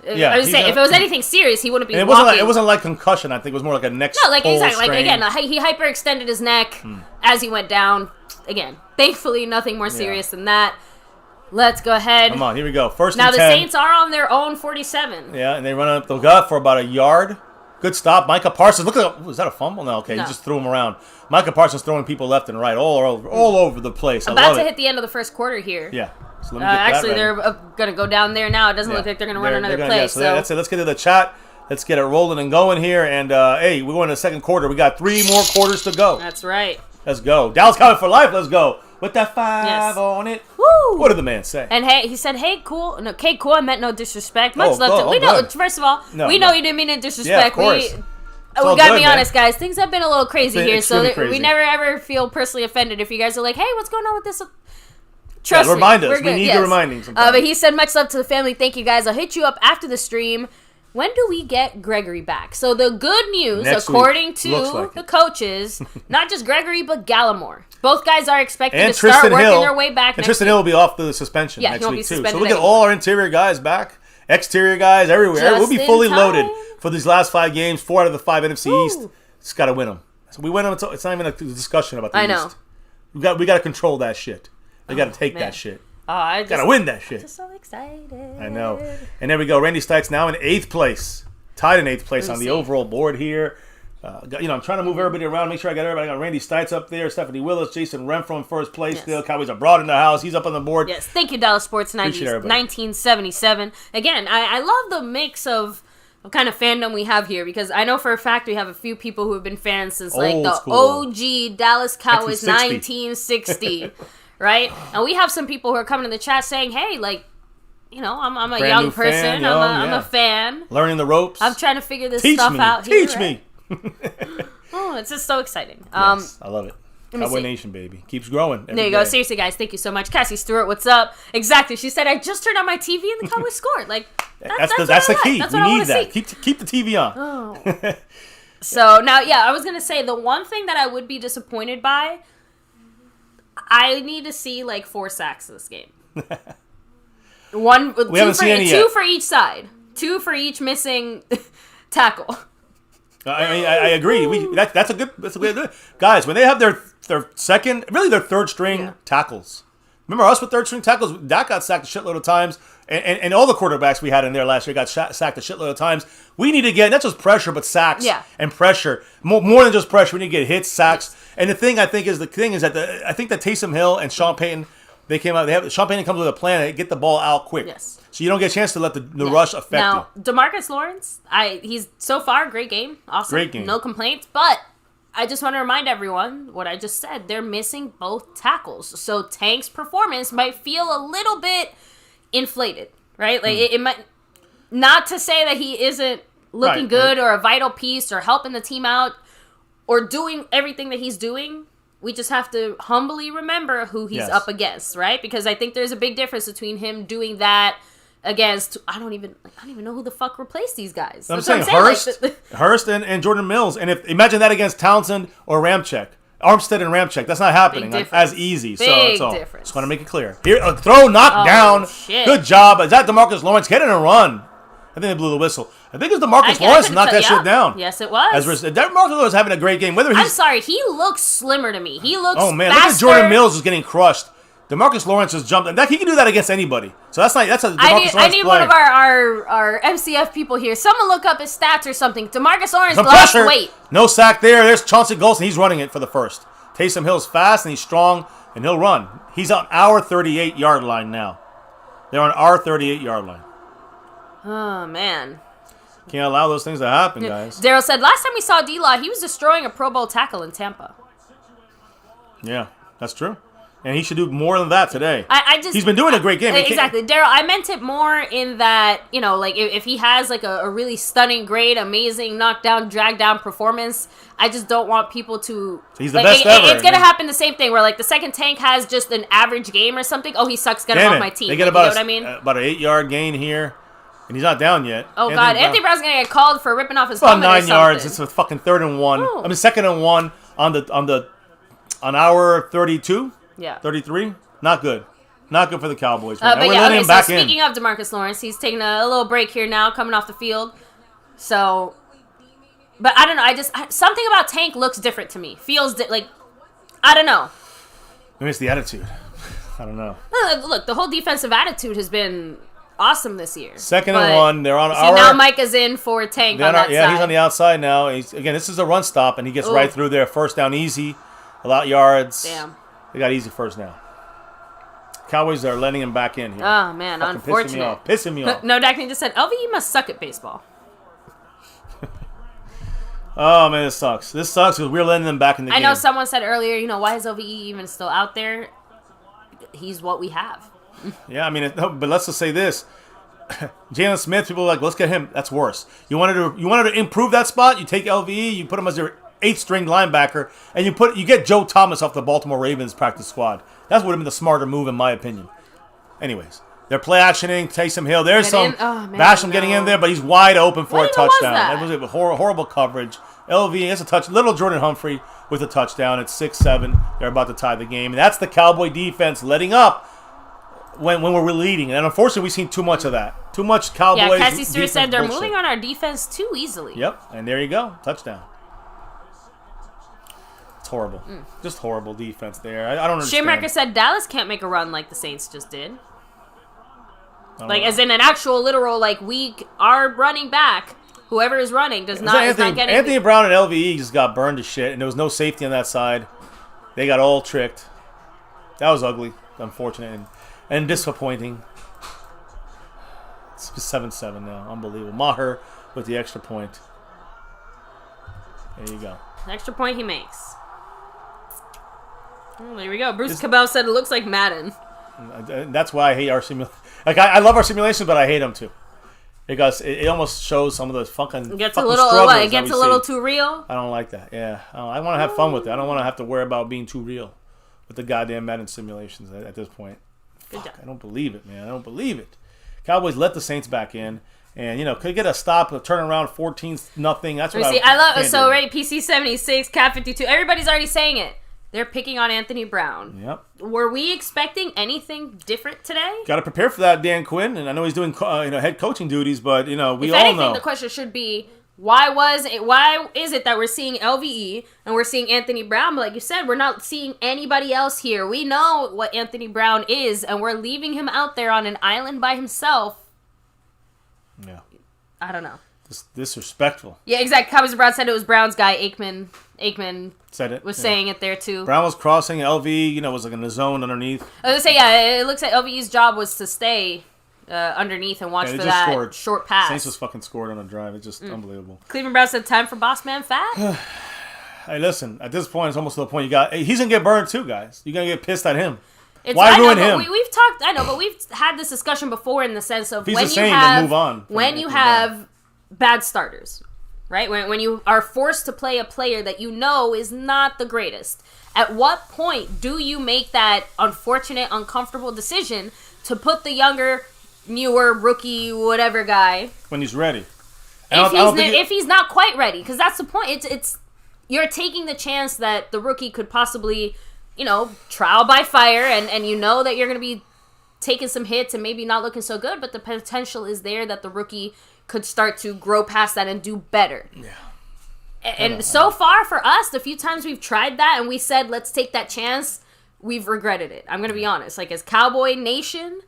Yeah, I was saying, if it was anything serious, he wouldn't be. It wasn't like concussion. I think it was more like a neck. No, like exactly. Like again, he hyperextended his neck as he went down. Again, thankfully, nothing more serious than that. Let's go ahead. Come on, here we go. First now and 10. Now the Saints are on their own 47. Yeah, and they run up the gut for about a yard. Good stop, Micah Parsons. Look at was that a fumble? No, okay, no. He just threw him around. Micah Parsons throwing people left and right, all over the place. About to hit the end of the first quarter here. Yeah. So actually, they're going to go down there now. It doesn't look like they're going to run another play. Yeah, so that's it. Let's get to the chat. Let's get it rolling and going here. And, hey, we're going to the second quarter. We got 3 more quarters to go. That's right. Let's go. Dallas Cowboys for life. Let's go. With that 5 on it. Woo! What did the man say? And he said, hey, cool. No, okay, cool. I meant no disrespect. Much love to. We know, first of all, we know you didn't mean it disrespect. Yeah, of course. We gotta be honest, guys. Things have been a little crazy here, so crazy. We never ever feel personally offended if you guys are like, "Hey, what's going on with this?" Trust me, remind us. We need the reminding sometimes. But he said, "Much love to the family. Thank you, guys. I'll hit you up after the stream." When do we get Gregory back? So the good news, according to the coaches, not just Gregory but Gallimore. Both guys are expected to start working their way back. And Tristan Hill will be off the suspension next week too. So we'll get anymore. all our interior guys back, exterior guys everywhere. We'll be fully loaded for these last 5 games. 4 out of the 5 NFC East. Just got to win them. So we win them. It's not even a discussion about the East. We got to control that shit. We got to take that shit. Got to win that shit. I'm just so excited. I know. And there we go. Randy Stites now in 8th place. Tied in 8th place on the overall board here. I'm trying to move everybody around, make sure I got everybody. I got Randy Stites up there, Stephanie Willis, Jason Renfro in first place still. Cowboys are brought in the house. He's up on the board. Yes, thank you, Dallas Sports 1977. Again, I love the mix of kind of fandom we have here, because I know for a fact we have a few people who have been fans since like the OG Dallas Cowboys 1960. Right? And we have some people who are coming in the chat saying, hey, like, you know, I'm a young person. I'm a fan. Learning the ropes. I'm trying to figure this stuff out here. Teach me. Oh, it's just so exciting. Yes, I love it. Cowboy Nation, baby. Keeps growing. There you go. Seriously, guys, thank you so much. Cassie Stewart, what's up? Exactly. She said, I just turned on my TV and the Cowboys scored. Like, that's the key. We need that. Keep the TV on. Oh. So, now, I was going to say, the one thing that I would be disappointed by, I need to see, like, 4 sacks in this game. Two for each side. 2 for each missing tackle. I agree. That's a good guys. When they have their second, really their third string tackles. Remember us with third string tackles? Dak got sacked a shitload of times, and all the quarterbacks we had in there last year got sacked a shitload of times. We need to get not just pressure, but sacks and pressure. More than just pressure. We need to get hits, sacks. And the thing I think is that I think that Taysom Hill and Sean Payton, they came out. Sean Payton comes with a plan to get the ball out quick. Yes. So you don't get a chance to let the rush affect you. Now, DeMarcus Lawrence, he's so far great game, awesome, great game, no complaints. But I just want to remind everyone what I just said. They're missing both tackles, so Tank's performance might feel a little bit inflated, right? Like it might, not to say that he isn't looking good or a vital piece or helping the team out or doing everything that he's doing. We just have to humbly remember who he's up against, right? Because I think there's a big difference between him doing that against I don't even know who the fuck replaced these guys. I'm saying Hurst and Jordan Mills, and if imagine that against Townsend or Ramczyk. Armstead and Ramczyk. That's not happening as easy. Big difference. Just want to make it clear. Here, throw, knock down. Shit. Good job. Is that DeMarcus Lawrence? Get in a run. I think they blew the whistle. I think it was DeMarcus Lawrence who knocked that shit down. Yes, it was. DeMarcus Lawrence was having a great game. I'm sorry. He looks slimmer to me. He looks Oh, man. faster. Look at Jordan Mills is getting crushed. DeMarcus Lawrence just jumped. He can do that against anybody. So that's a DeMarcus Lawrence I need play. one of our MCF people here. Someone look up his stats or something. DeMarcus Lawrence Some lost pressure. weight. No sack there. There's Chauncey Golston. He's running it for the first. Taysom Hill's fast and he's strong and he'll run. He's on our 38-yard line now. They're on our 38-yard line. Oh, man. Can't allow those things to happen, guys. Daryl said, last time we saw D-Law, he was destroying a Pro Bowl tackle in Tampa. Yeah, that's true. And he should do more than that today. He's been doing a great game. Exactly. Daryl, I meant it more in that, like if he has like a really stunning, great, amazing, knockdown, drag down performance, I just don't want people to... He's the best ever. It's going to happen the same thing where like the second tank has just an average game or something. Oh, he sucks. Get him off my team. They get you know what I mean? About an 8-yard gain here. And he's not down yet. Oh, God. Anthony Brown's going to get called for ripping off his helmet about 9 or yards. something. It's a fucking 3rd and 1. Ooh. I mean, 2nd and 1 on our 32. Yeah. 33. Not good. Not good for the Cowboys. But yeah, okay, so speaking of DeMarcus Lawrence, he's taking a little break here now, coming off the field. So, but I don't know. Something about Tank looks different to me. Feels like, I don't know. Maybe it's the attitude. I don't know. Look, the whole defensive attitude has been awesome this year. 2nd and 1. They're on our... now Micah's in for Tank on that side. Yeah, he's on the outside now. Again, this is a run stop, and he gets right through there. First down easy. A lot of yards. Damn. They got easy first down. Cowboys are letting him back in here. Oh, man, fucking unfortunate. Pissing me off. No, Dackney just said, LVE must suck at baseball. Oh, man, this sucks. This sucks because we're letting them back in the game. I know someone said earlier, why is LVE even still out there? He's what we have. Yeah, I mean, but let's just say this. Jalen Smith, people are like, let's get him. That's worse. You wanted to improve that spot, you take LVE, you put him as your 8th-string linebacker, and you get Joe Thomas off the Baltimore Ravens practice squad. That would have been the smarter move, in my opinion. Anyways, they're play actioning. Taysom Hill. There's some Basham getting in there, but he's wide open for a touchdown. That was a horrible coverage. LV has a touch. Little Jordan Humphrey with a touchdown. It's 6-7. They're about to tie the game. And that's the Cowboy defense letting up when we're leading. And unfortunately, we've seen too much of that. Too much Cowboys. Yeah, Cassie Stewart said they're moving on our defense too easily. Yep, and there you go. Touchdown. Horrible. Just horrible defense there. I don't understand. Schumacher said Dallas can't make a run like the Saints just did. Like, as in an actual literal, our running back, whoever is running, is not getting... Anthony Brown and LVE just got burned to shit, and there was no safety on that side. They got all tricked. That was ugly, unfortunate, and disappointing. It's 7-7 now. Unbelievable. Maher with the extra point. There you go. Extra point he makes. Oh, there we go. Bruce Cabell said it looks like Madden. That's why I hate our simulation. I love our simulations, but I hate them too. Because it almost shows some of the fucking. It gets a little too real. I don't like that. Yeah, I want to have fun with it. I don't want to have to worry about being too real with the goddamn Madden simulations at this point. Good job. I don't believe it, man. I don't believe it. Cowboys let the Saints back in. And, could get a stop, a turnaround, 14-0. That's what I love it. So, right, PC76, Cat52. Everybody's already saying it. They're picking on Anthony Brown. Yep. Were we expecting anything different today? Got to prepare for that, Dan Quinn. And I know he's doing head coaching duties, but, we all know. If anything, the question should be, why is it that we're seeing LVE and we're seeing Anthony Brown? But like you said, we're not seeing anybody else here. We know what Anthony Brown is, and we're leaving him out there on an island by himself. Yeah. I don't know. Disrespectful. Yeah, exactly. Cowboys Brown said it was Brown's guy. Aikman said it. Was saying it there too. Brown was crossing. LV, was like in the zone underneath. I was gonna say, it looks like LVE's job was to stay underneath and watch for that short pass. Saints was fucking scored on a drive. It's just unbelievable. Cleveland Brown said, "Time for Boss Man Fat." Hey, listen. At this point, it's almost to the point he's gonna get burned too, guys. You're gonna get pissed at him. Why ruin him? We've talked. I know, but we've had this discussion before in the sense of move on. When you have bad starters, right? When you are forced to play a player that is not the greatest, at what point do you make that unfortunate, uncomfortable decision to put the younger newer rookie whatever guy when he's ready. If he's not quite ready, because that's the point. It's you're taking the chance that the rookie could possibly, trial by fire, and you know that you're going to be taking some hits and maybe not looking so good, but the potential is there that the rookie could start to grow past that and do better. Yeah. And so far for us, the few times we've tried that and we said, let's take that chance, we've regretted it. I'm going to be honest. Like, as Cowboy Nation,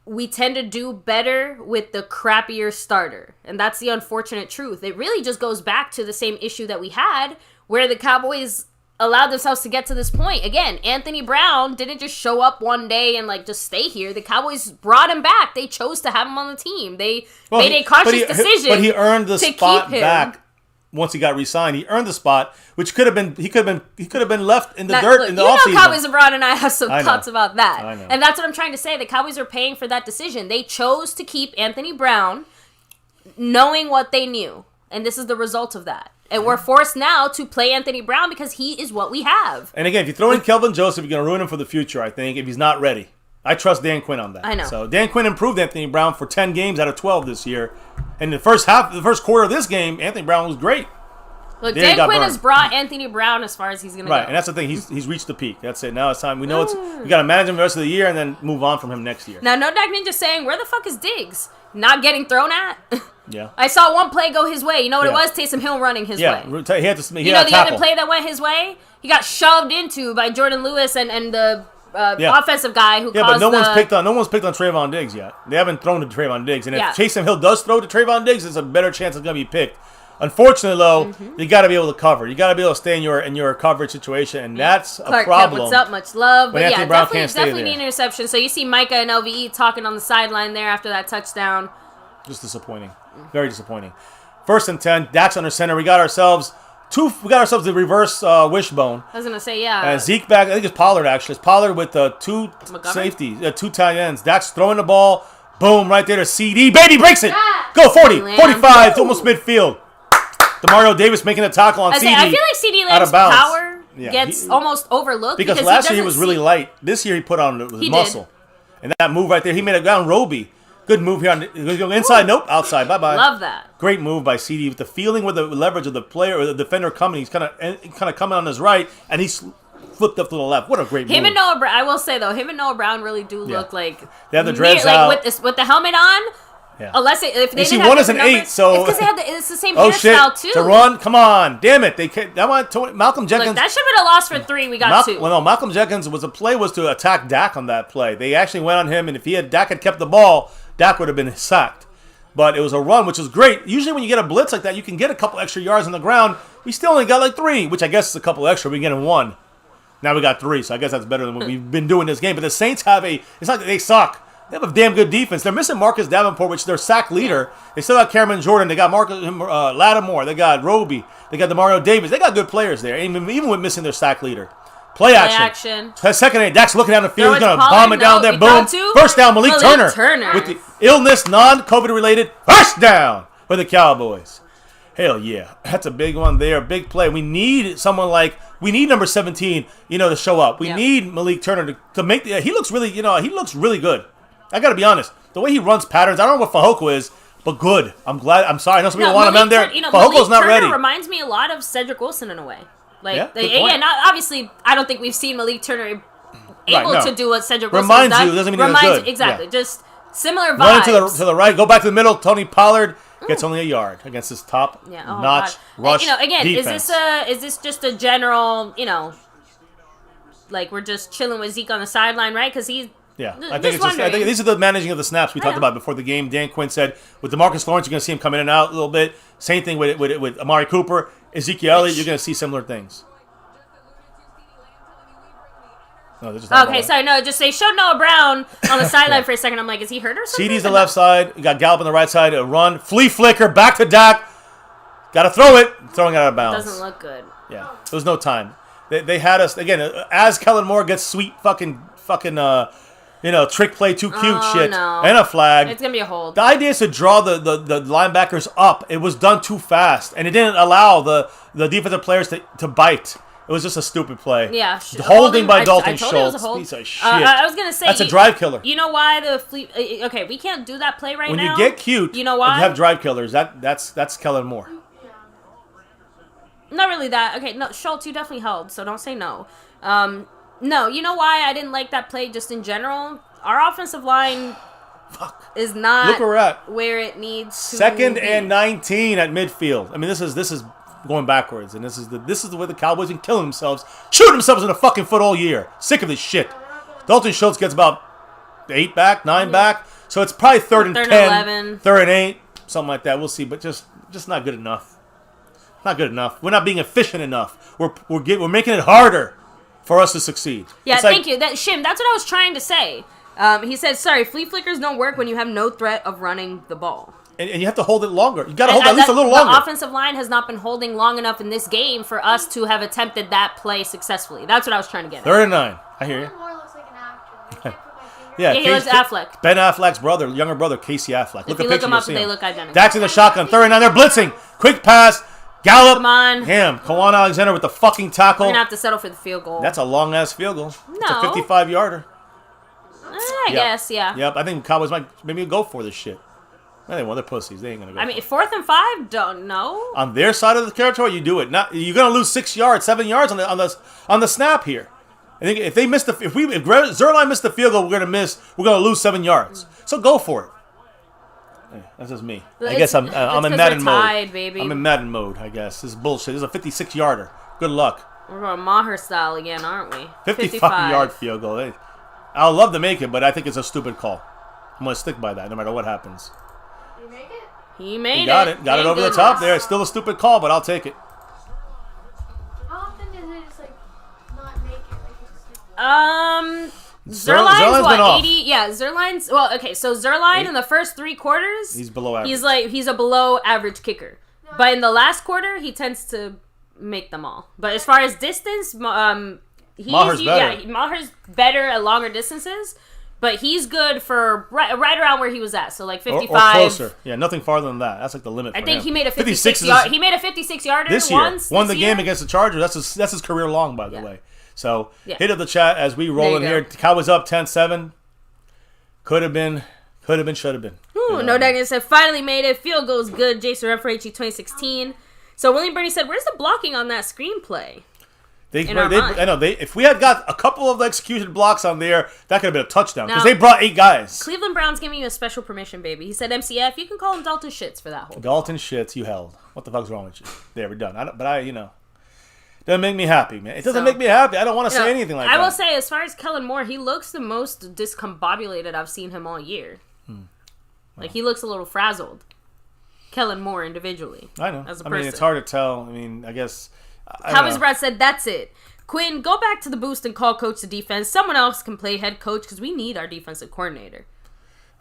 we tend to do better with the crappier starter. And that's the unfortunate truth. It really just goes back to the same issue that we had where the Cowboys allowed themselves to get to this point. Again, Anthony Brown didn't just show up one day and just stay here. The Cowboys brought him back. They chose to have him on the team. They made a conscious decision. But he earned the spot back once he got re-signed. He earned the spot, which could have been left in the dirt in the offseason. Cowboys abroad, and I have some thoughts about that. I know. And that's what I'm trying to say. The Cowboys are paying for that decision. They chose to keep Anthony Brown knowing what they knew. And this is the result of that. And we're forced now to play Anthony Brown because he is what we have. And again, if you throw in Kelvin Joseph, you're going to ruin him for the future, I think, if he's not ready. I trust Dan Quinn on that. I know. So Dan Quinn improved Anthony Brown for 10 games out of 12 this year. And the first quarter of this game, Anthony Brown was great. Look, Dan Quinn has brought Anthony Brown as far as he's going to go. Right, and that's the thing. He's reached the peak. That's it. Now it's time. We know we got to manage him the rest of the year and then move on from him next year. Now, No Dak Ninja's saying, where the fuck is Diggs? Not getting thrown at? Yeah. I saw one play go his way. You know what it was? Taysom Hill running his way. He had to. You know the other play that went his way? He got shoved into by Jordan Lewis and the offensive guy who caused but no one's picked on Trayvon Diggs yet. They haven't thrown to Trayvon Diggs. And if Taysom Hill does throw to Trayvon Diggs, there's a better chance it's going to be picked. Unfortunately, though, you got to be able to cover. You got to be able to stay in your coverage situation, and that's a problem. What's up? Much love. But Anthony Brown definitely need an interception. So you see Micah and LVE talking on the sideline there after that touchdown. Just disappointing. Very disappointing. 1st and 10. Dak's under center. We got ourselves the reverse wishbone. I was gonna say yeah. Zeke back. I think it's Pollard actually. It's Pollard with two safeties, 2 tight ends. Dak's throwing the ball. Boom! Right there to CD. Baby breaks it. Go 40, 45. It's almost midfield. Demario Davis making a tackle on CD. I feel like CD Lamb's power gets almost overlooked because last year he was really light. This year he put on his muscle. And that move right there, he made a down Roby. Good move here on the inside. Nope, outside. Bye-bye. Love that. Great move by CD with the feeling with the leverage of the player or the defender coming. He's kind of coming on his right, and he's flipped up to the left. What a great move. Him and Noah Brown, I will say, though, him and Noah Brown really do look like... They have the dreads out. With the helmet on... Yeah. Unless if they didn't have one is an numbers, 8, so it's because it's the same hairstyle too. To run, come on, damn it! Malcolm Jenkins. Look, that should have been a loss for 3. We got 2. Well, no, Malcolm Jenkins was to attack Dak on that play. They actually went on him, and if Dak had kept the ball, Dak would have been sacked. But it was a run, which is great. Usually, when you get a blitz like that, you can get a couple extra yards on the ground. We still only got 3, which I guess is a couple extra. We get 1. Now we got 3, so I guess that's better than what we've been doing this game. But the Saints it's not that they suck. They have a damn good defense. They're missing Marcus Davenport, which is their sack leader. They still got Cameron Jordan. They got Lattimore. They got Roby. They got Demario Davis. They got good players there, even with missing their sack leader. Play action. Second and 8. Dak's looking down the field. He's going to bomb it down there. Boom. First down, Malik Turner. With the illness, non-COVID related. First down for the Cowboys. Hell yeah. That's a big one there. Big play. We need someone we need number 17, to show up. We need Malik Turner to make he looks really good. I got to be honest. The way he runs patterns, I don't know what Fahoko is, but good. I'm glad. I'm sorry. I know some people want him in there. Fahoko's not ready. Reminds me a lot of Cedric Wilson in a way. Obviously, I don't think we've seen Malik Turner able to do what Cedric Wilson has done. Reminds you. Doesn't mean he's good. Exactly. Yeah. Just similar vibes. Running to the right. Go back to the middle. Tony Pollard gets only a yard against this top-notch rush again, defense. is this just a general, we're just chilling with Zeke on the sideline, right? Because he's... Yeah, I think these are the managing of the snaps we talked about before the game. Dan Quinn said with DeMarcus Lawrence, you're going to see him come in and out a little bit. Same thing with Amari Cooper, Ezekiel Elliott. You're going to see similar things. No, just they showed Noah Brown on the sideline for a second. I'm like, is he hurt or something? CD's the left side. You got Gallup on the right side. A run, flea flicker, back to Dak. Got to throw it. Throwing it out of bounds. Doesn't look good. Yeah, there was no time. They had us again as Kellen Moore gets sweet fucking. Trick play too cute shit. No. And a flag. It's going to be a hold. The idea is to draw the linebackers up. It was done too fast. And it didn't allow the defensive players to bite. It was just a stupid play. Yeah. Holding by Dalton I told you it was a Schultz. hold. Piece of shit. I was going to say. That's a drive killer. You know why the fleet... Okay, we can't do that play right when now. When you get cute, you know why? and you have drive killers. That's Kellen Moore. Not really that. Okay, no, Schultz, you definitely held, so don't say no. No, you know why I didn't like that play just in general? Our offensive line is not Look where we're at. Where it needs to Second be. and 19 at midfield. I mean, this is going backwards, and this is the way the Cowboys been killing themselves, shooting themselves in the fucking foot all year. Sick of this shit. Dalton Schultz gets about 8 back, 9 back, so it's probably third and 10, 11. third and 8, something like that. We'll see, but just not good enough. Not good enough. We're not being efficient enough. We're making it harder for us to succeed. Yeah, thank you. Shim, that's what I was trying to say. He said, sorry, flea flickers don't work when you have no threat of running the ball. And you have to hold it longer. You got to hold it at least a little longer. The offensive line has not been holding long enough in this game for us to have attempted that play successfully. That's what I was trying to get at. Third and 9. I hear you. Looks like an actor. Yeah, he looks Affleck. Ben Affleck's younger brother, Casey Affleck. If you look him up, they look identical. Dax in the shotgun. Third and 9. They're blitzing. Quick pass. Gallop. Come on. Him. Kawan Alexander with the fucking tackle. We're going to have to settle for the field goal. That's a long-ass field goal. No. It's a 55-yarder. I guess, yeah. Yep, I think Cowboys might maybe go for this shit. They want their pussies. They ain't going to go. I mean, 4th and 5, don't know. On their side of the territory, you do it. You're going to lose 6 yards, 7 yards on the snap here. I think if Zerline missed the field goal, we're going to lose 7 yards. So go for it. That's just me. I guess I'm in Madden mode. Baby. I'm in Madden mode, I guess. This is bullshit. This is a 56-yarder. Good luck. We're going Maher style again, aren't we? 55-yard field goal. I'll love to make it, but I think it's a stupid call. I'm going to stick by that no matter what happens. You make it? He made it. Got it. Got it over the top there. It's still a stupid call, but I'll take it. How often does it just not make it? Zerline's been off. 80? Yeah, Zerline's so Zerline in the first 3 quarters, he's below average. He's a below average kicker. No. But in the last quarter, he tends to make them all. But as far as distance, Maher's better. Yeah, Maher's better at longer distances, but he's good for right around where he was at. So like 55 or closer. Yeah, nothing farther than that. That's like the limit. I for think him. he made a 56 yard. He made a 56-yarder this year. Once Won this the year. game against the Chargers. That's his career long, by the way. So hit up the chat as we roll in go. here. Cowboys up 10-7. Could have been, should have been. Ooh, no doubt said finally made it. Field goes good. Jason Renfro 2016. So William Bernie said, "Where's the blocking on that screenplay?" I know if we had got a couple of execution blocks on there, that could have been a touchdown because Now, they brought 8 guys. Cleveland Browns giving you a special permission, baby. He said, "MCF, you can call him Dalton Shits for that whole." Dalton Shits, you held. What the fuck's wrong with you? There, we're done. Doesn't make me happy, man. It doesn't make me happy. I don't want to say anything like that. I will say, as far as Kellen Moore, he looks the most discombobulated I've seen him all year. Like, he looks a little frazzled. Kellen Moore individually. I know. As a person. It's hard to tell. I mean, I guess. Cowboys Brad said, "That's it. Quinn, go back to the boost and call coach the defense. Someone else can play head coach because we need our defensive coordinator."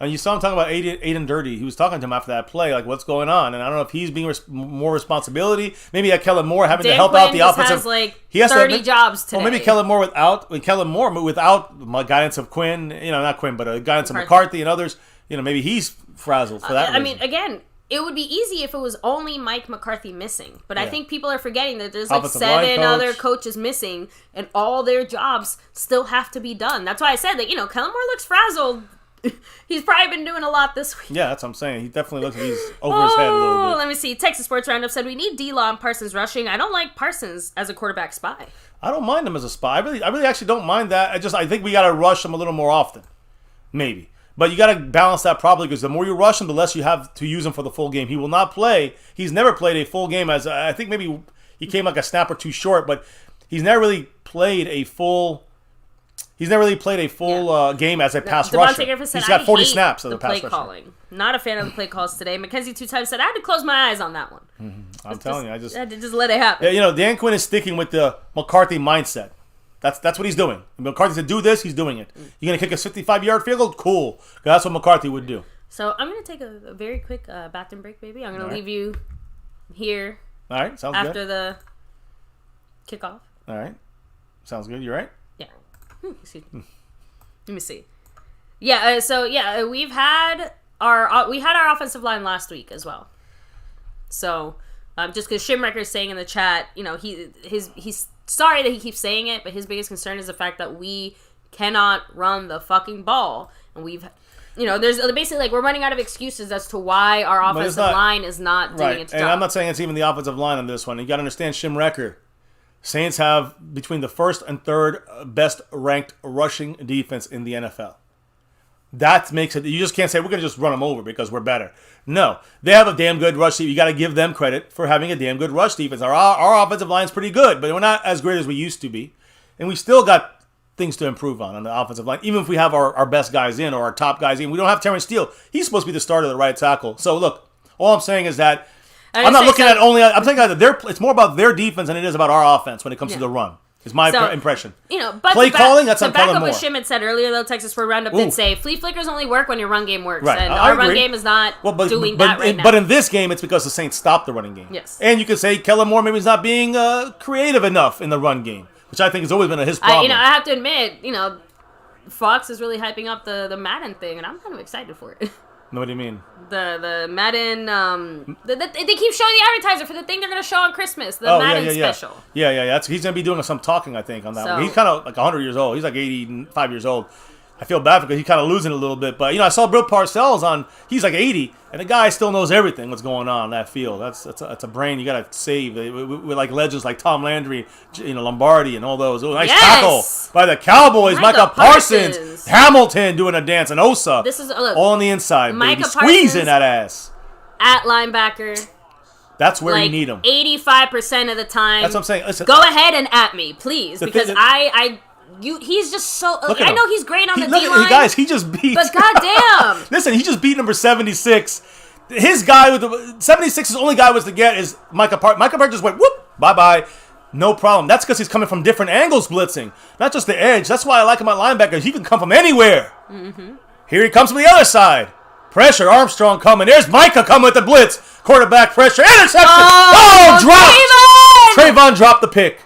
And you saw him talking about Aiden Dirty. He was talking to him after that play, like, what's going on? And I don't know if he's being more responsibility. Maybe Kellen Moore having to help Quinn out the offensive. Has like he has 30 jobs today. Well, maybe Kellen Moore without my guidance of Quinn. Not Quinn, but guidance of McCarthy and others. Maybe he's frazzled for that reason. I mean, again, it would be easy if it was only Mike McCarthy missing. But I think people are forgetting that there's like 7 other coaches missing, and all their jobs still have to be done. That's why I said that, Kellen Moore looks frazzled. He's probably been doing a lot this week. Yeah, that's what I'm saying. He definitely looks like he's over his head a little bit. Let me see. Texas Sports Roundup said, "We need D-Law and Parsons rushing. I don't like Parsons as a quarterback spy." I don't mind him as a spy. I really actually don't mind that. I think we got to rush him a little more often. Maybe. But you got to balance that properly because the more you rush him, the less you have to use him for the full game. He will not play. He's never played a full game. I think maybe he came like a snap or two short, but he's never really played a full... game as a pass rusher. He's got 40 snaps as a pass rusher. Calling. Not a fan of the play calls today. Mackenzie 2 times said, "I had to close my eyes on that one." Mm-hmm. I'm telling you, I had to just let it happen. Yeah, Dan Quinn is sticking with the McCarthy mindset. That's what he's doing. When McCarthy said do this, he's doing it. You're gonna kick a 55-yard field goal? Cool. That's what McCarthy would do. So I'm gonna take a very quick bathroom break, baby. I'm gonna leave you here. All right, sounds good. After the kickoff. All right, sounds good. You right? Yeah. Excuse me. Let me see. Yeah. We've had our offensive line last week as well. So, just because Shimwrecker is saying in the chat, he's sorry that he keeps saying it, but his biggest concern is the fact that we cannot run the fucking ball. And we've, there's basically like we're running out of excuses as to why our offensive line is not doing its job. And I'm not saying it's even the offensive line on this one. You got to understand Schmuck. Saints have between the first and third best ranked rushing defense in the NFL. That makes it, you just can't say we're going to just run them over because we're better. No, they have a damn good rush defense. You got to give them credit for having a damn good rush defense. Our offensive line's pretty good, but we're not as great as we used to be. And we still got things to improve on the offensive line. Even if we have our best guys in or our top guys in, we don't have Terrence Steele. He's supposed to be the starter of the right tackle. So look, all I'm saying is that I'm not looking at only. I'm saying that it's more about their defense than it is about our offense when it comes to the run. Is my impression. But play calling. That's on Kellen Moore. To back up what Shim had said earlier, though, Texas Sport Roundup did say flea flickers only work when your run game works, right. and I our run agree. game is not doing that right now. But in this game, it's because the Saints stopped the running game. Yes, and you could say Kellen Moore maybe is not being creative enough in the run game, which I think has always been his problem. I have to admit, Fox is really hyping up the Madden thing, and I'm kind of excited for it. What do you mean? The Madden, they keep showing the advertiser for the thing they're going to show on Christmas, the Madden special. Yeah. He's going to be doing some talking, I think, on that one. He's kind of like 100 years old. He's like 85 years old. I feel bad because he's kind of losing a little bit. But, I saw Bill Parcells on, he's like 80, and the guy still knows everything what's going on in that field. That's a brain you got to save. With like legends like Tom Landry, Lombardi, and all those. Nice tackle by the Cowboys. Micah Parsons. Hamilton doing a dance, and Osa. This is all on the inside, Micah baby. Squeezing that ass. At linebacker. That's where you need him. 85% of the time. That's what I'm saying. Listen, go ahead and at me, please, because he's just so. I know he's great on the D-line. Guys, he just beat. But goddamn, listen, he just beat number 76. His guy with the 76, his only guy was to get is Micah Park. Micah Park just went whoop, bye. No problem. That's because he's coming from different angles blitzing, not just the edge. That's why I like him at linebacker. He can come from anywhere. Mm-hmm. Here he comes from the other side. Pressure, Armstrong coming. There's Micah coming with the blitz. Quarterback pressure, interception. Dropped. Trayvon dropped the pick.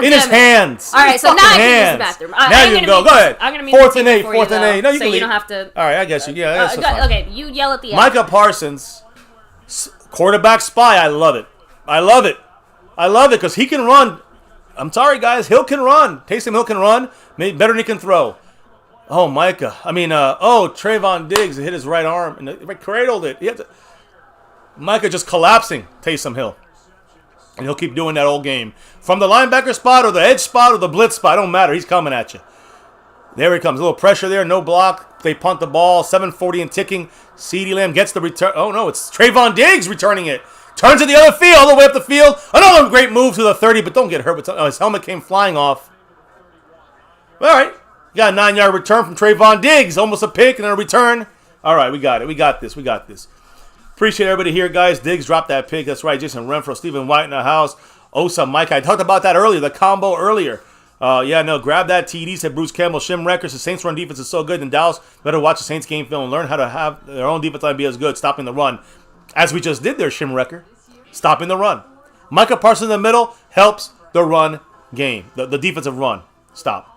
In his hands. All right, so now I can use the bathroom. Now you can go. Go ahead. I'm going to Fourth and 8. No, you can leave. You don't have to. All right, I guess you. Yeah, that's okay, you yell at the end. Micah Parsons, quarterback spy. I love it because he can run. I'm sorry, guys. Hill can run. Taysom Hill can run. Maybe better than he can throw. Oh, Micah. Trayvon Diggs hit his right arm and cradled it. Micah just collapsing Taysom Hill. And he'll keep doing that all game. From the linebacker spot or the edge spot or the blitz spot, don't matter. He's coming at you. There he comes. A little pressure there. No block. They punt the ball. 7:40 and ticking. CeeDee Lamb gets the return. Oh, no. It's Trayvon Diggs returning it. Turns to the other field. All the way up the field. Another great move to the 30, but don't get hurt. His helmet came flying off. All right. You got a 9-yard return from Trayvon Diggs. Almost a pick and then a return. All right. We got it. We got this. Appreciate everybody here, guys. Diggs dropped that pick. That's right. Jason Renfro, Stephen White in the house. Osa, Mike. I talked about that earlier, the combo earlier. Grab that TD, said Bruce Campbell. Shim Records, the Saints run defense is so good in Dallas. Better watch the Saints game film and learn how to have their own defense line be as good, stopping the run. As we just did there, Shim Record. Stopping the run. Micah Parsons in the middle helps the run game. The defensive run. Stop.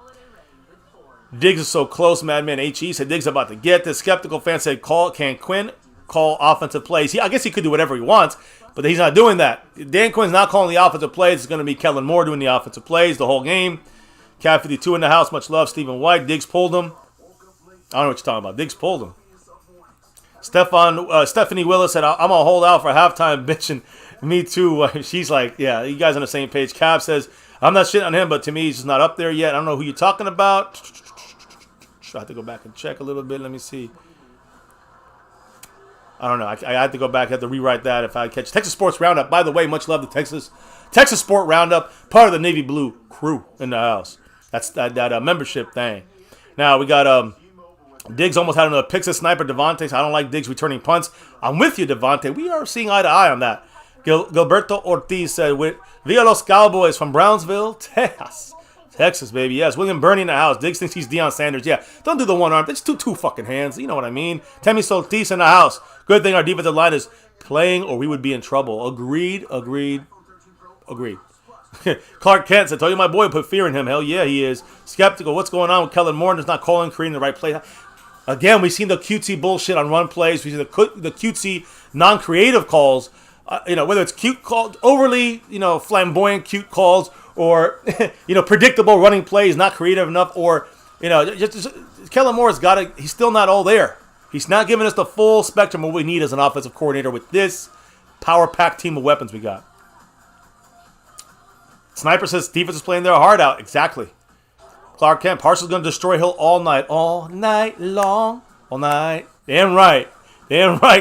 Diggs is so close, Madman HE said Diggs about to get this. Skeptical fan said, can Quinn call offensive plays? I guess he could do whatever he wants, but he's not doing that. Dan Quinn's not calling the offensive plays. It's going to be Kellen Moore doing the offensive plays the whole game. Cat 52 in the house. Much love. Stephen White. Diggs pulled him. I don't know what you're talking about. Diggs pulled him. Stephanie Willis said, I'm going to hold out for halftime, bitching. Me too. She's like, yeah, you guys on the same page. Cav says, I'm not shitting on him, but to me, he's just not up there yet. I don't know who you're talking about. I have to go back and check a little bit. Let me see. I don't know. I had to go back. I had to rewrite that if I catch. Texas Sports Roundup. By the way, much love to Texas Sport Roundup. Part of the Navy Blue crew in the house. That's that membership thing. Now, we got Diggs almost had another pick. Sniper Devontae. I don't like Diggs returning punts. I'm with you, Devontae. We are seeing eye to eye on that. Gilberto Ortiz said, Via Los Cowboys from Brownsville, Texas, baby. Yes, William Burney in the house. Diggs thinks he's Deion Sanders. Yeah, don't do the one arm. That's two fucking hands. You know what I mean? Temi Soltis in the house. Good thing our defensive line is playing or we would be in trouble. Agreed. Clark Kent said, told you my boy put fear in him. Hell yeah, he is. Skeptical. What's going on with Kellen Moore? There's not calling, creating the right play. Again, we've seen the cutesy bullshit on run plays. We've seen the cutesy, non-creative calls. Whether it's cute calls, overly, flamboyant cute calls, or predictable running plays, not creative enough, or just Kellen Moore's got to. He's still not all there. He's not giving us the full spectrum of what we need as an offensive coordinator with this power-packed team of weapons we got. Sniper says defense is playing their heart out. Exactly. Clark Kent, Parcel's going to destroy Hill all night long, all night. Damn right,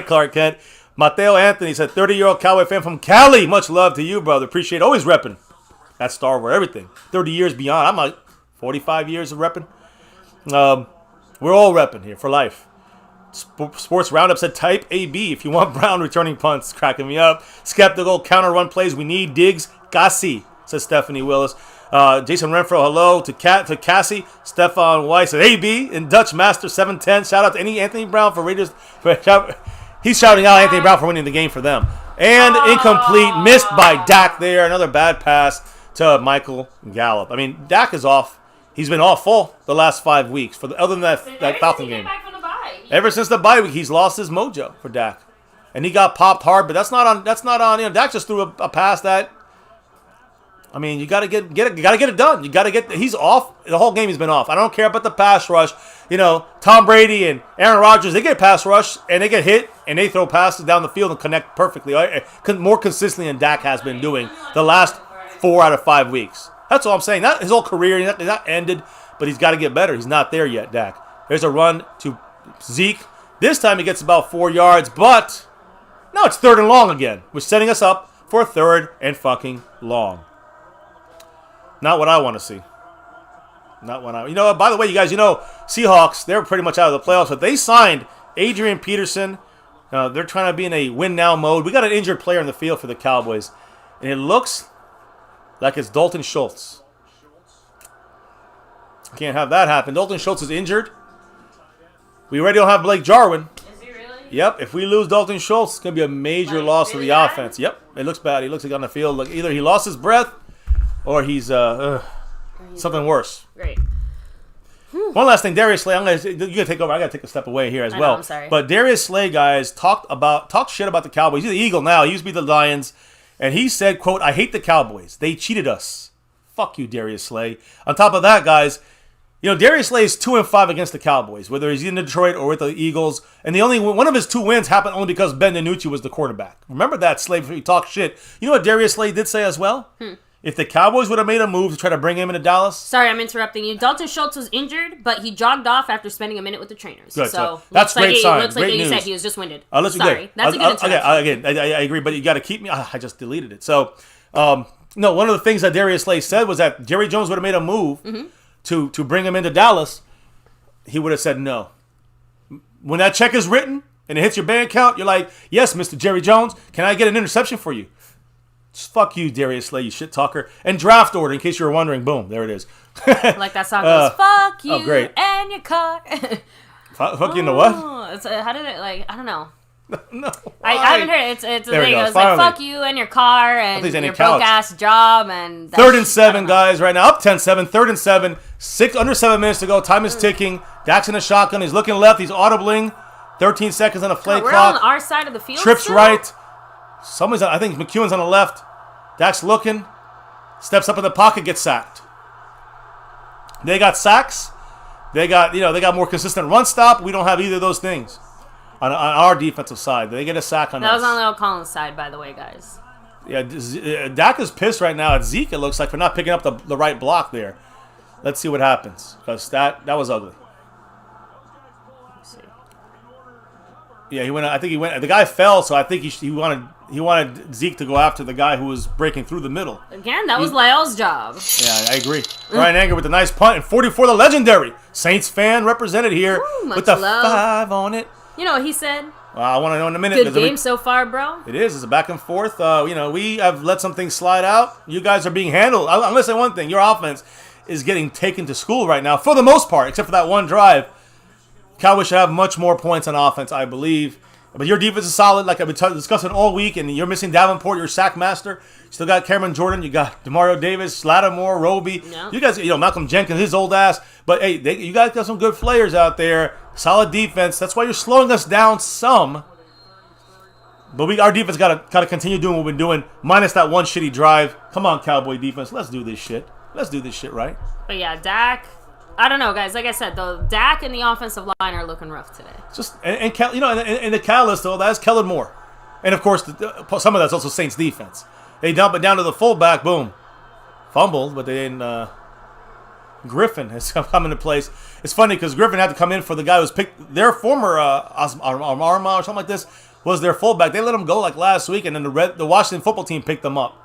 Clark Kent. Mateo Anthony said, 30-year-old Cowboy fan from Cali. Much love to you, brother. Appreciate it. Always repping. That's Star Wars, everything. 30 years beyond. I'm like 45 years of repping. We're all repping here for life. Sports Roundup said, type AB if you want Brown returning punts. Cracking me up. Skeptical counter run plays. We need Diggs. Gassi, says Stephanie Willis. Jason Renfro, hello to Cassie. Stefan Weiss said, AB in Dutch Master 710. Shout out to any Anthony Brown for Raiders. He's shouting out Anthony Brown for winning the game for them. And incomplete. Missed by Dak there. Another bad pass to Michael Gallup. I mean, Dak is off. He's been awful the last 5 weeks. Other than that Falcon game. Ever since the bye week, he's lost his mojo for Dak. And he got popped hard, but that's not on. Dak just threw a pass that. I mean, you gotta get it done. He's off. The whole game he's been off. I don't care about the pass rush. Tom Brady and Aaron Rodgers, they get pass rush and they get hit and they throw passes down the field and connect perfectly, more consistently than Dak has been doing the last 4 out of 5 weeks. That's all I'm saying. Not his whole career, he's not ended, but he's got to get better. He's not there yet, Dak. There's a run to Zeke. This time he gets about 4 yards, but now it's 3rd and long again. We're setting us up for 3rd and fucking long. Not what I want to see. Not what I... by the way, you guys, Seahawks, they're pretty much out of the playoffs, but they signed Adrian Peterson. They're trying to be in a win-now mode. We got an injured player in the field for the Cowboys, and it looks like it's Dalton Schultz. Can't have that happen. Dalton Schultz is injured. We already don't have Blake Jarwin. Is he really? Yep. If we lose Dalton Schultz, it's going to be a major loss to the offense. Yep. It looks bad. He looks like on the field. Like either he lost his breath or he's something worse. Great. One last thing, Darius Slay. You gotta take over. I gotta take a step away here as well. I'm sorry. But Darius Slay, guys, talked shit about the Cowboys. He's the Eagle now. He used to be the Lions, and he said, "quote I hate the Cowboys. They cheated us." Fuck you, Darius Slay. On top of that, guys, Darius Slay is 2-5 against the Cowboys, whether he's in Detroit or with the Eagles. And the only one of his 2 wins happened only because Ben DiNucci was the quarterback. Remember that, Slay? Before you talk shit. You know what Darius Slay did say as well? If the Cowboys would have made a move to try to bring him into Dallas. Sorry, I'm interrupting you. Dalton Schultz was injured, but he jogged off after spending a minute with the trainers. Good, so that's great sign. Looks like great he news. said he was just winded. Sorry, that's a good interruption. Again, I agree, but you got to keep me. I just deleted it. So, no, one of the things that Darius Slay said was that Jerry Jones would have made a move to bring him into Dallas. He would have said no. When that check is written and it hits your bank account, you're like, yes, Mr. Jerry Jones, can I get an interception for you? Fuck you, Darius Slay, you shit talker. And draft order, in case you were wondering. Boom, there it is. Like that song goes, fuck you great. and your car. Fuck you in the what? How did it, I don't know. No. I haven't heard it. It's a There we thing. go, It was finally. like, fuck you and your car and he's your any couch. broke-ass job. And 3rd and 7, guys, right now. Up 10-7. 3rd and 7. Under 7 minutes to go. Time is ticking. Dak's in a shotgun. He's looking left. He's audibling. 13 seconds on a play We're clock. on our side of the field. Trips still? right. I think McEwen's on the left. Dak's looking. Steps up in the pocket. Gets sacked. They got sacks. They got more consistent run stop. We don't have either of those things on our defensive side. They get a sack on us. That was on Lil Collins' side, by the way, guys. Yeah, Dak is pissed right now at Zeke, it looks like, for not picking up the right block there. Let's see what happens, because that was ugly. Yeah, the guy fell, so I think he wanted Zeke to go after the guy who was breaking through the middle. Again, that was Lyle's job. Yeah, I agree. Ryan Anger with a nice punt, and 44, the legendary Saints fan represented here with the love. 5 on it. You know what he said? I want to know in a minute. Good game so far, bro. It is. It's a back and forth. We have let some things slide out. You guys are being handled. I'm going to say one thing. Your offense is getting taken to school right now, for the most part, except for that one drive. Cowboys should have much more points on offense, I believe. But your defense is solid, like I've been discussing all week, and you're missing Davenport, your sack master. You still got Cameron Jordan, you got DeMario Davis, Lattimore, Roby. Yeah. You guys, Malcolm Jenkins, his old ass. But, hey, you guys got some good players out there. Solid defense. That's why you're slowing us down some. But our defense gotta continue doing what we've been doing, minus that one shitty drive. Come on, Cowboy defense, let's do this shit. Let's do this shit right. But yeah, Dak. I don't know, guys. Like I said, the Dak and the offensive line are looking rough today. Just and the catalyst though, that's Kellen Moore, and of course some of that's also Saints defense. They dump it down to the fullback, boom, fumbled, but they didn't. Griffin has come into place. It's funny because Griffin had to come in for the guy who was picked. Their former Arma or something like this was their fullback. They let him go like last week, and then the Washington football team picked them up.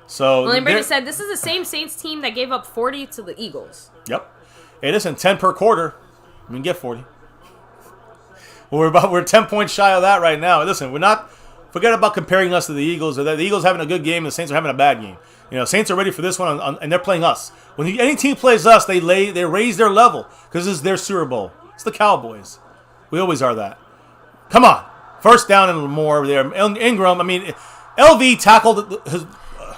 So William Brady said this is the same Saints team that gave up 40 to the Eagles. Yep. Hey, listen, 10 per quarter. We can get 40. We're 10 points shy of that right now. Listen, forget about comparing us to the Eagles. The Eagles having a good game, the Saints are having a bad game. Saints are ready for this one, and they're playing us. When any team plays us, they raise their level because this is their Super Bowl. It's the Cowboys. We always are that. Come on, first down and more over there. Ingram. I mean, LV tackled his.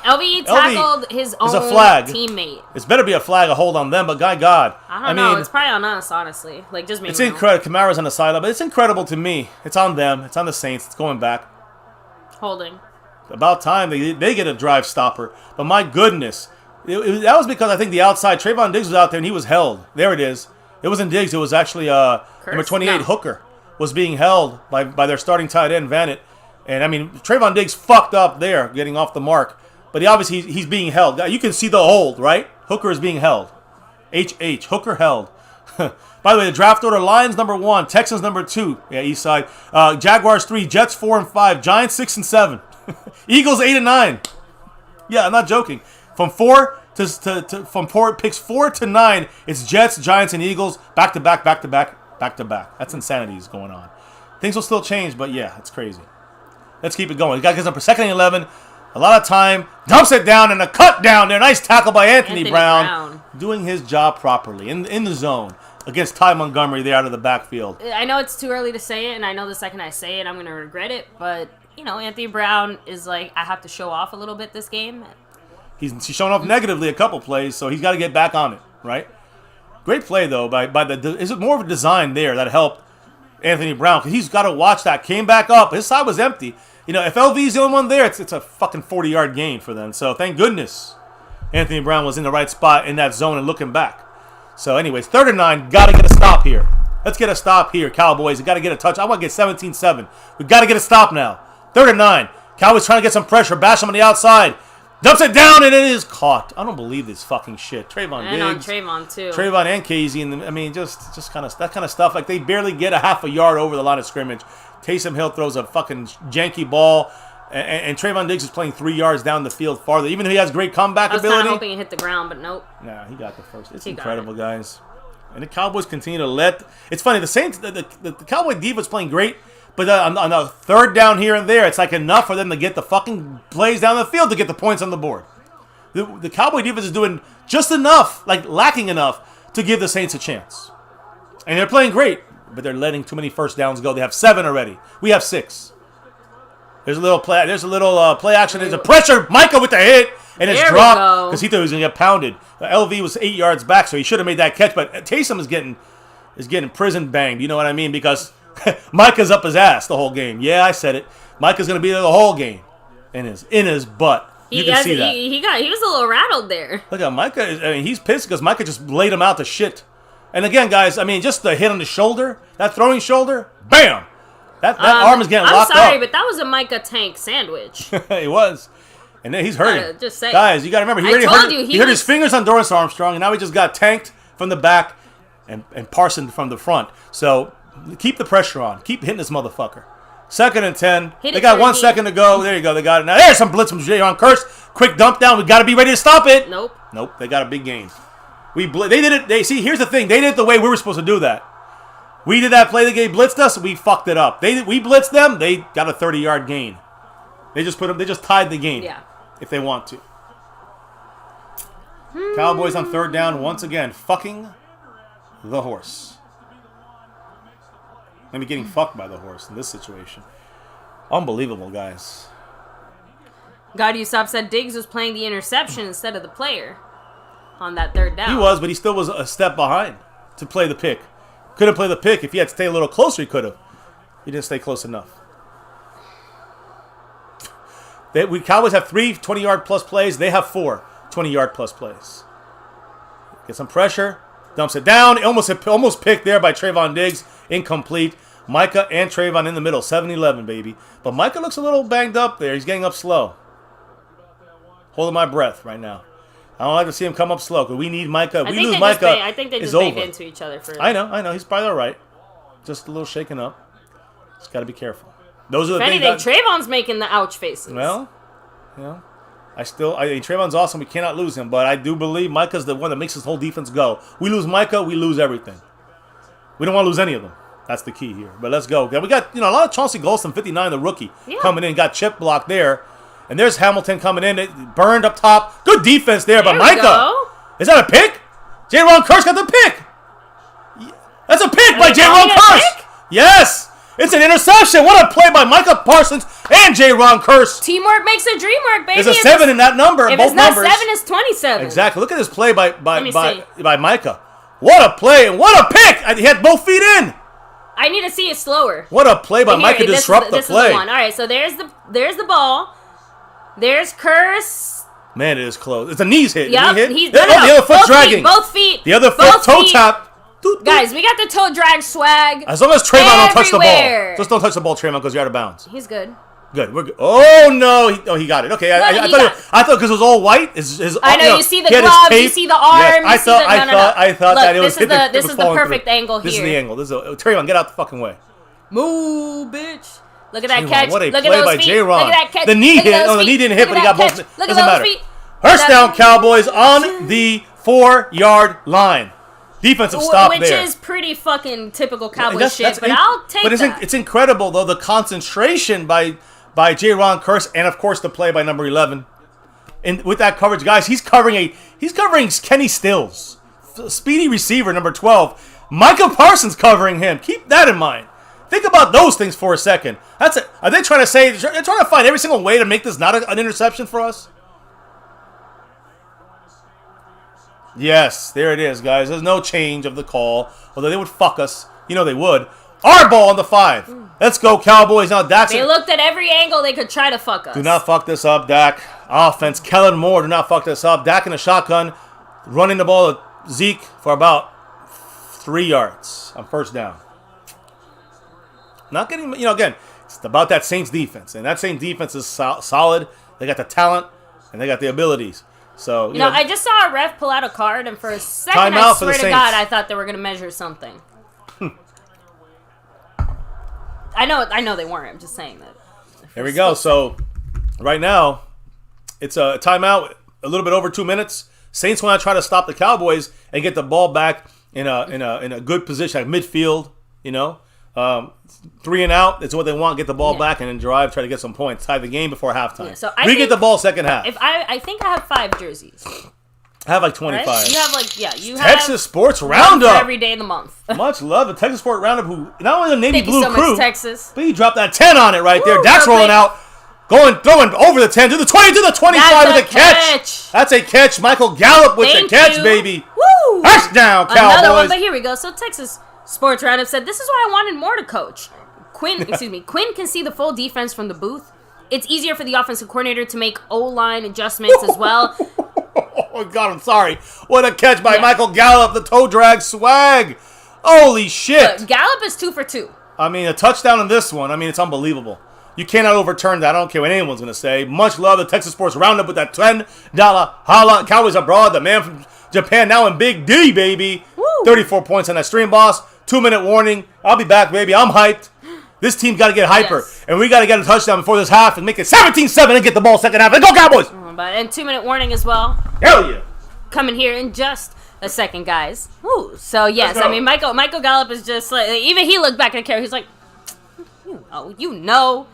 LV tackled his own teammate. It's better be a flag, a hold on them, but God. I don't know. It's probably on us, honestly. Like, just maybe. It's incredible. Kamara's on the sideline, but it's incredible to me. It's on them. It's on the Saints. It's going back. Holding. About time they get a drive stopper. But my goodness. That was because I think the outside, Trayvon Diggs was out there and he was held. There it is. It wasn't Diggs. It was actually number 28, Hooker, was being held by their starting tight end, Vanett. And, I mean, Trayvon Diggs fucked up there, getting off the mark. But he's being held. You can see the hold, right? Hooker is being held. HH. Hooker held. By the way, the draft order, Lions number 1, Texans number 2. Yeah, East Side. Jaguars 3, Jets 4 and 5, Giants 6 and 7. Eagles 8 and 9. Yeah, I'm not joking. From picks 4 to 9, it's Jets, Giants, and Eagles back to back. That's insanity is going on. Things will still change, but yeah, it's crazy. Let's keep it going. The guy gets up for 2nd and 11. A lot of time, dumps it down, and a cut down there. Nice tackle by Anthony Brown. Doing his job properly in the zone against Ty Montgomery there out of the backfield. I know it's too early to say it, and I know the second I say it, I'm going to regret it. But, Anthony Brown is like, I have to show off a little bit this game. He's shown off negatively a couple plays, so he's got to get back on it, right? Great play, though, is it more of a design there that helped Anthony Brown? Because he's got to watch that. Came back up. His side was empty. If LV's the only one there, it's a fucking 40-yard gain for them. So thank goodness Anthony Brown was in the right spot in that zone and looking back. So anyways, 3rd and 9, got to get a stop here. Let's get a stop here, Cowboys. We got to get a touch. I want to get 17-7. We got to get a stop now. 3rd and 9. Cowboys trying to get some pressure. Bash him on the outside. Dumps it down, and it is caught. I don't believe this fucking shit. Trayvon Diggs. And on Trayvon, too. Trayvon and Casey. And I mean, just kind of that kind of stuff. Like, they barely get a half a yard over the line of scrimmage. Taysom Hill throws a fucking janky ball, and Trayvon Diggs is playing 3 yards down the field farther. Even though he has great comeback ability. I was kind of hoping he hit the ground, but nope. Nah, he got the first. It's incredible, guys. And the Cowboys continue to let. It's funny. The Saints, the Cowboy defense playing great, but on a 3rd down here and there, it's like enough for them to get the fucking plays down the field to get the points on the board. The Cowboy defense is doing just enough, like lacking enough, to give the Saints a chance. And they're playing great. But they're letting too many first downs go. They have 7 already. We have 6. There's a little play. There's a little play action. There's a pressure. Micah with the hit, and it's dropped because he thought he was gonna get pounded. LV was 8 yards back, so he should have made that catch. But Taysom is getting prison banged. You know what I mean? Because Micah's up his ass the whole game. Yeah, I said it. Micah's gonna be there the whole game, in his butt. You can see that. He was a little rattled there. Look at Micah. I mean, he's pissed because Micah just laid him out to shit. And again, guys, I mean, just the hit on the shoulder, that throwing shoulder, bam! That arm is getting locked up. I'm sorry, but that was a Micah Tank sandwich. It was. And then he's hurting. Just say. Guys, you got to remember, he hurt his fingers on Dorrance Armstrong, and now he just got tanked from the back and Parson from the front. So keep the pressure on. Keep hitting this motherfucker. 2nd and 10. They got 1 second to go. There you go. They got it. Now there's some blitz from Jayon Curse. Quick dump down. We got to be ready to stop it. Nope. They got a big gain. They did it. See, here's the thing. They did it the way we were supposed to do that. We did that play. They blitzed us. We fucked it up. We blitzed them. They got a 30-yard gain. They just tied the game. Yeah. If they want to. Cowboys on 3rd down once again, fucking the horse. Maybe getting fucked by the horse in this situation. Unbelievable, guys. God Usop said Diggs was playing the interception instead of the player on that 3rd down. He was, but he still was a step behind to play the pick. Couldn't play the pick. If he had to stay a little closer, he could have. He didn't stay close enough. We Cowboys have 3 20-yard plus plays. They have 4 20-yard plus plays. Get some pressure. Dumps it down. Almost picked there by Trayvon Diggs. Incomplete. Micah and Trayvon in the middle. 7-11, baby. But Micah looks a little banged up there. He's getting up slow. Holding my breath right now. I don't like to see him come up slow because we need Micah. We lose Micah. I think they just banged into each other for. I know. He's probably all right. Just a little shaken up. Just got to be careful. Those are the things. If anything, Trayvon's making the ouch faces. Well, Trayvon's awesome. We cannot lose him, but I do believe Micah's the one that makes this whole defense go. We lose Micah, we lose everything. We don't want to lose any of them. That's the key here. But let's go. We got a lot of Chauncey Golston, 59, the rookie, coming in. Got chip blocked there. And there's Hamilton coming in. It burned up top. Good defense there by Micah. Is that a pick? J-Ron Curse got the pick. That's a pick by J-Ron Curse. Yes. It's an interception. What a play by Micah Parsons and J-Ron Curse. Teamwork makes the dream work, baby. There's a 7 in that number. If both it's not numbers. 7, it's 27. Exactly. Look at this play by Micah. What a play and what a pick. He had both feet in. I need to see it slower. What a play by Micah to disrupt the play. This is the one. All right, so there's the ball. There's Curse. Man, it is close. It's a knees hit. Yep. The other foot dragging. Both feet. The other foot toe tap. Guys, we got the toe drag swag. As long as Trayvon don't touch the ball. Just don't touch the ball, Trayvon, because you're out of bounds. He's good. Good. We're good. Oh, no. He got it. Okay. I thought because it was all white. I know. You see the gloves. You see the arm. Yes, I thought Look, that it was this is the perfect angle here. This is the angle. Trayvon, get out the fucking way. Move, bitch. Look at that catch. What a Look play at by those feet. J-Ron. Look at that catch. The knee hit. No, the knee didn't hit, but he got both. Doesn't matter. First down, Cowboys on the 4-yard line. Defensive stop there. Which is pretty fucking typical Cowboys shit, but I'll take that. But it's incredible, though, the concentration by J-Ron Curse and, of course, the play by number 11. And with that coverage, guys, he's covering Kenny Stills. Speedy receiver, number 12. Micah Parsons covering him. Keep that in mind. Think about those things for a second. Are they trying to say, they're trying to find every single way to make this not an interception for us? Yes, there it is, guys. There's no change of the call. Although they would fuck us. You know they would. Our ball on the 5. Let's go, Cowboys. Now, Dak. They looked at every angle they could try to fuck us. Do not fuck this up, Dak. Offense. Kellen Moore, do not fuck this up. Dak in a shotgun. Running the ball to Zeke for about 3 yards on first down. Not getting, again, it's about that Saints defense. And that Saints defense is solid. They got the talent, and they got the abilities. So, I just saw a ref pull out a card, and for a second, I swear to God, I thought they were going to measure something. I know they weren't. I'm just saying that. Here we go. So, right now, it's a timeout, a little bit over 2 minutes. Saints want to try to stop the Cowboys and get the ball back in a good position, like midfield, 3 and out. That's what they want. Get the ball back and then drive. Try to get some points. Tie the game before halftime. Yeah, so we get the ball second half. I think I have 5 jerseys. I have like 25. Right? You have you have Texas Sports Roundup every day of the month. Much love the Texas Sports Roundup. Who not only the Navy Blue so crew, much, Texas, but he dropped that 10 on it right there. Dak's rolling out, throwing over the 10 to the 20 to the 25 with a catch. That's a catch. Michael Gallup with the catch, baby. Woo! Touchdown, Cowboys. Another one, but here we go. So Texas Sports Roundup said, "This is why I wanted more to coach." Quinn can see the full defense from the booth. It's easier for the offensive coordinator to make O-line adjustments as well. Oh, God, I'm sorry. What a catch by Michael Gallup, the toe drag swag. Holy shit. Look, Gallup is 2 for 2. I mean, a touchdown in this one. I mean, it's unbelievable. You cannot overturn that. I don't care what anyone's going to say. Much love the Texas Sports Roundup with that $10 holla. Cowboys abroad, the man from Japan now in Big D, baby. Woo. 34 points on that stream, boss. 2-minute warning. I'll be back, baby. I'm hyped. This team's got to get hyper. Yes. And we got to get a touchdown before this half and make it 17-7 and get the ball second half. Let's go, Cowboys! And 2-minute warning as well. Hell yeah. Coming here in just a second, guys. Ooh, so, yes, I mean, Michael Gallup is just like, even he looked back at the camera. He's like, you know.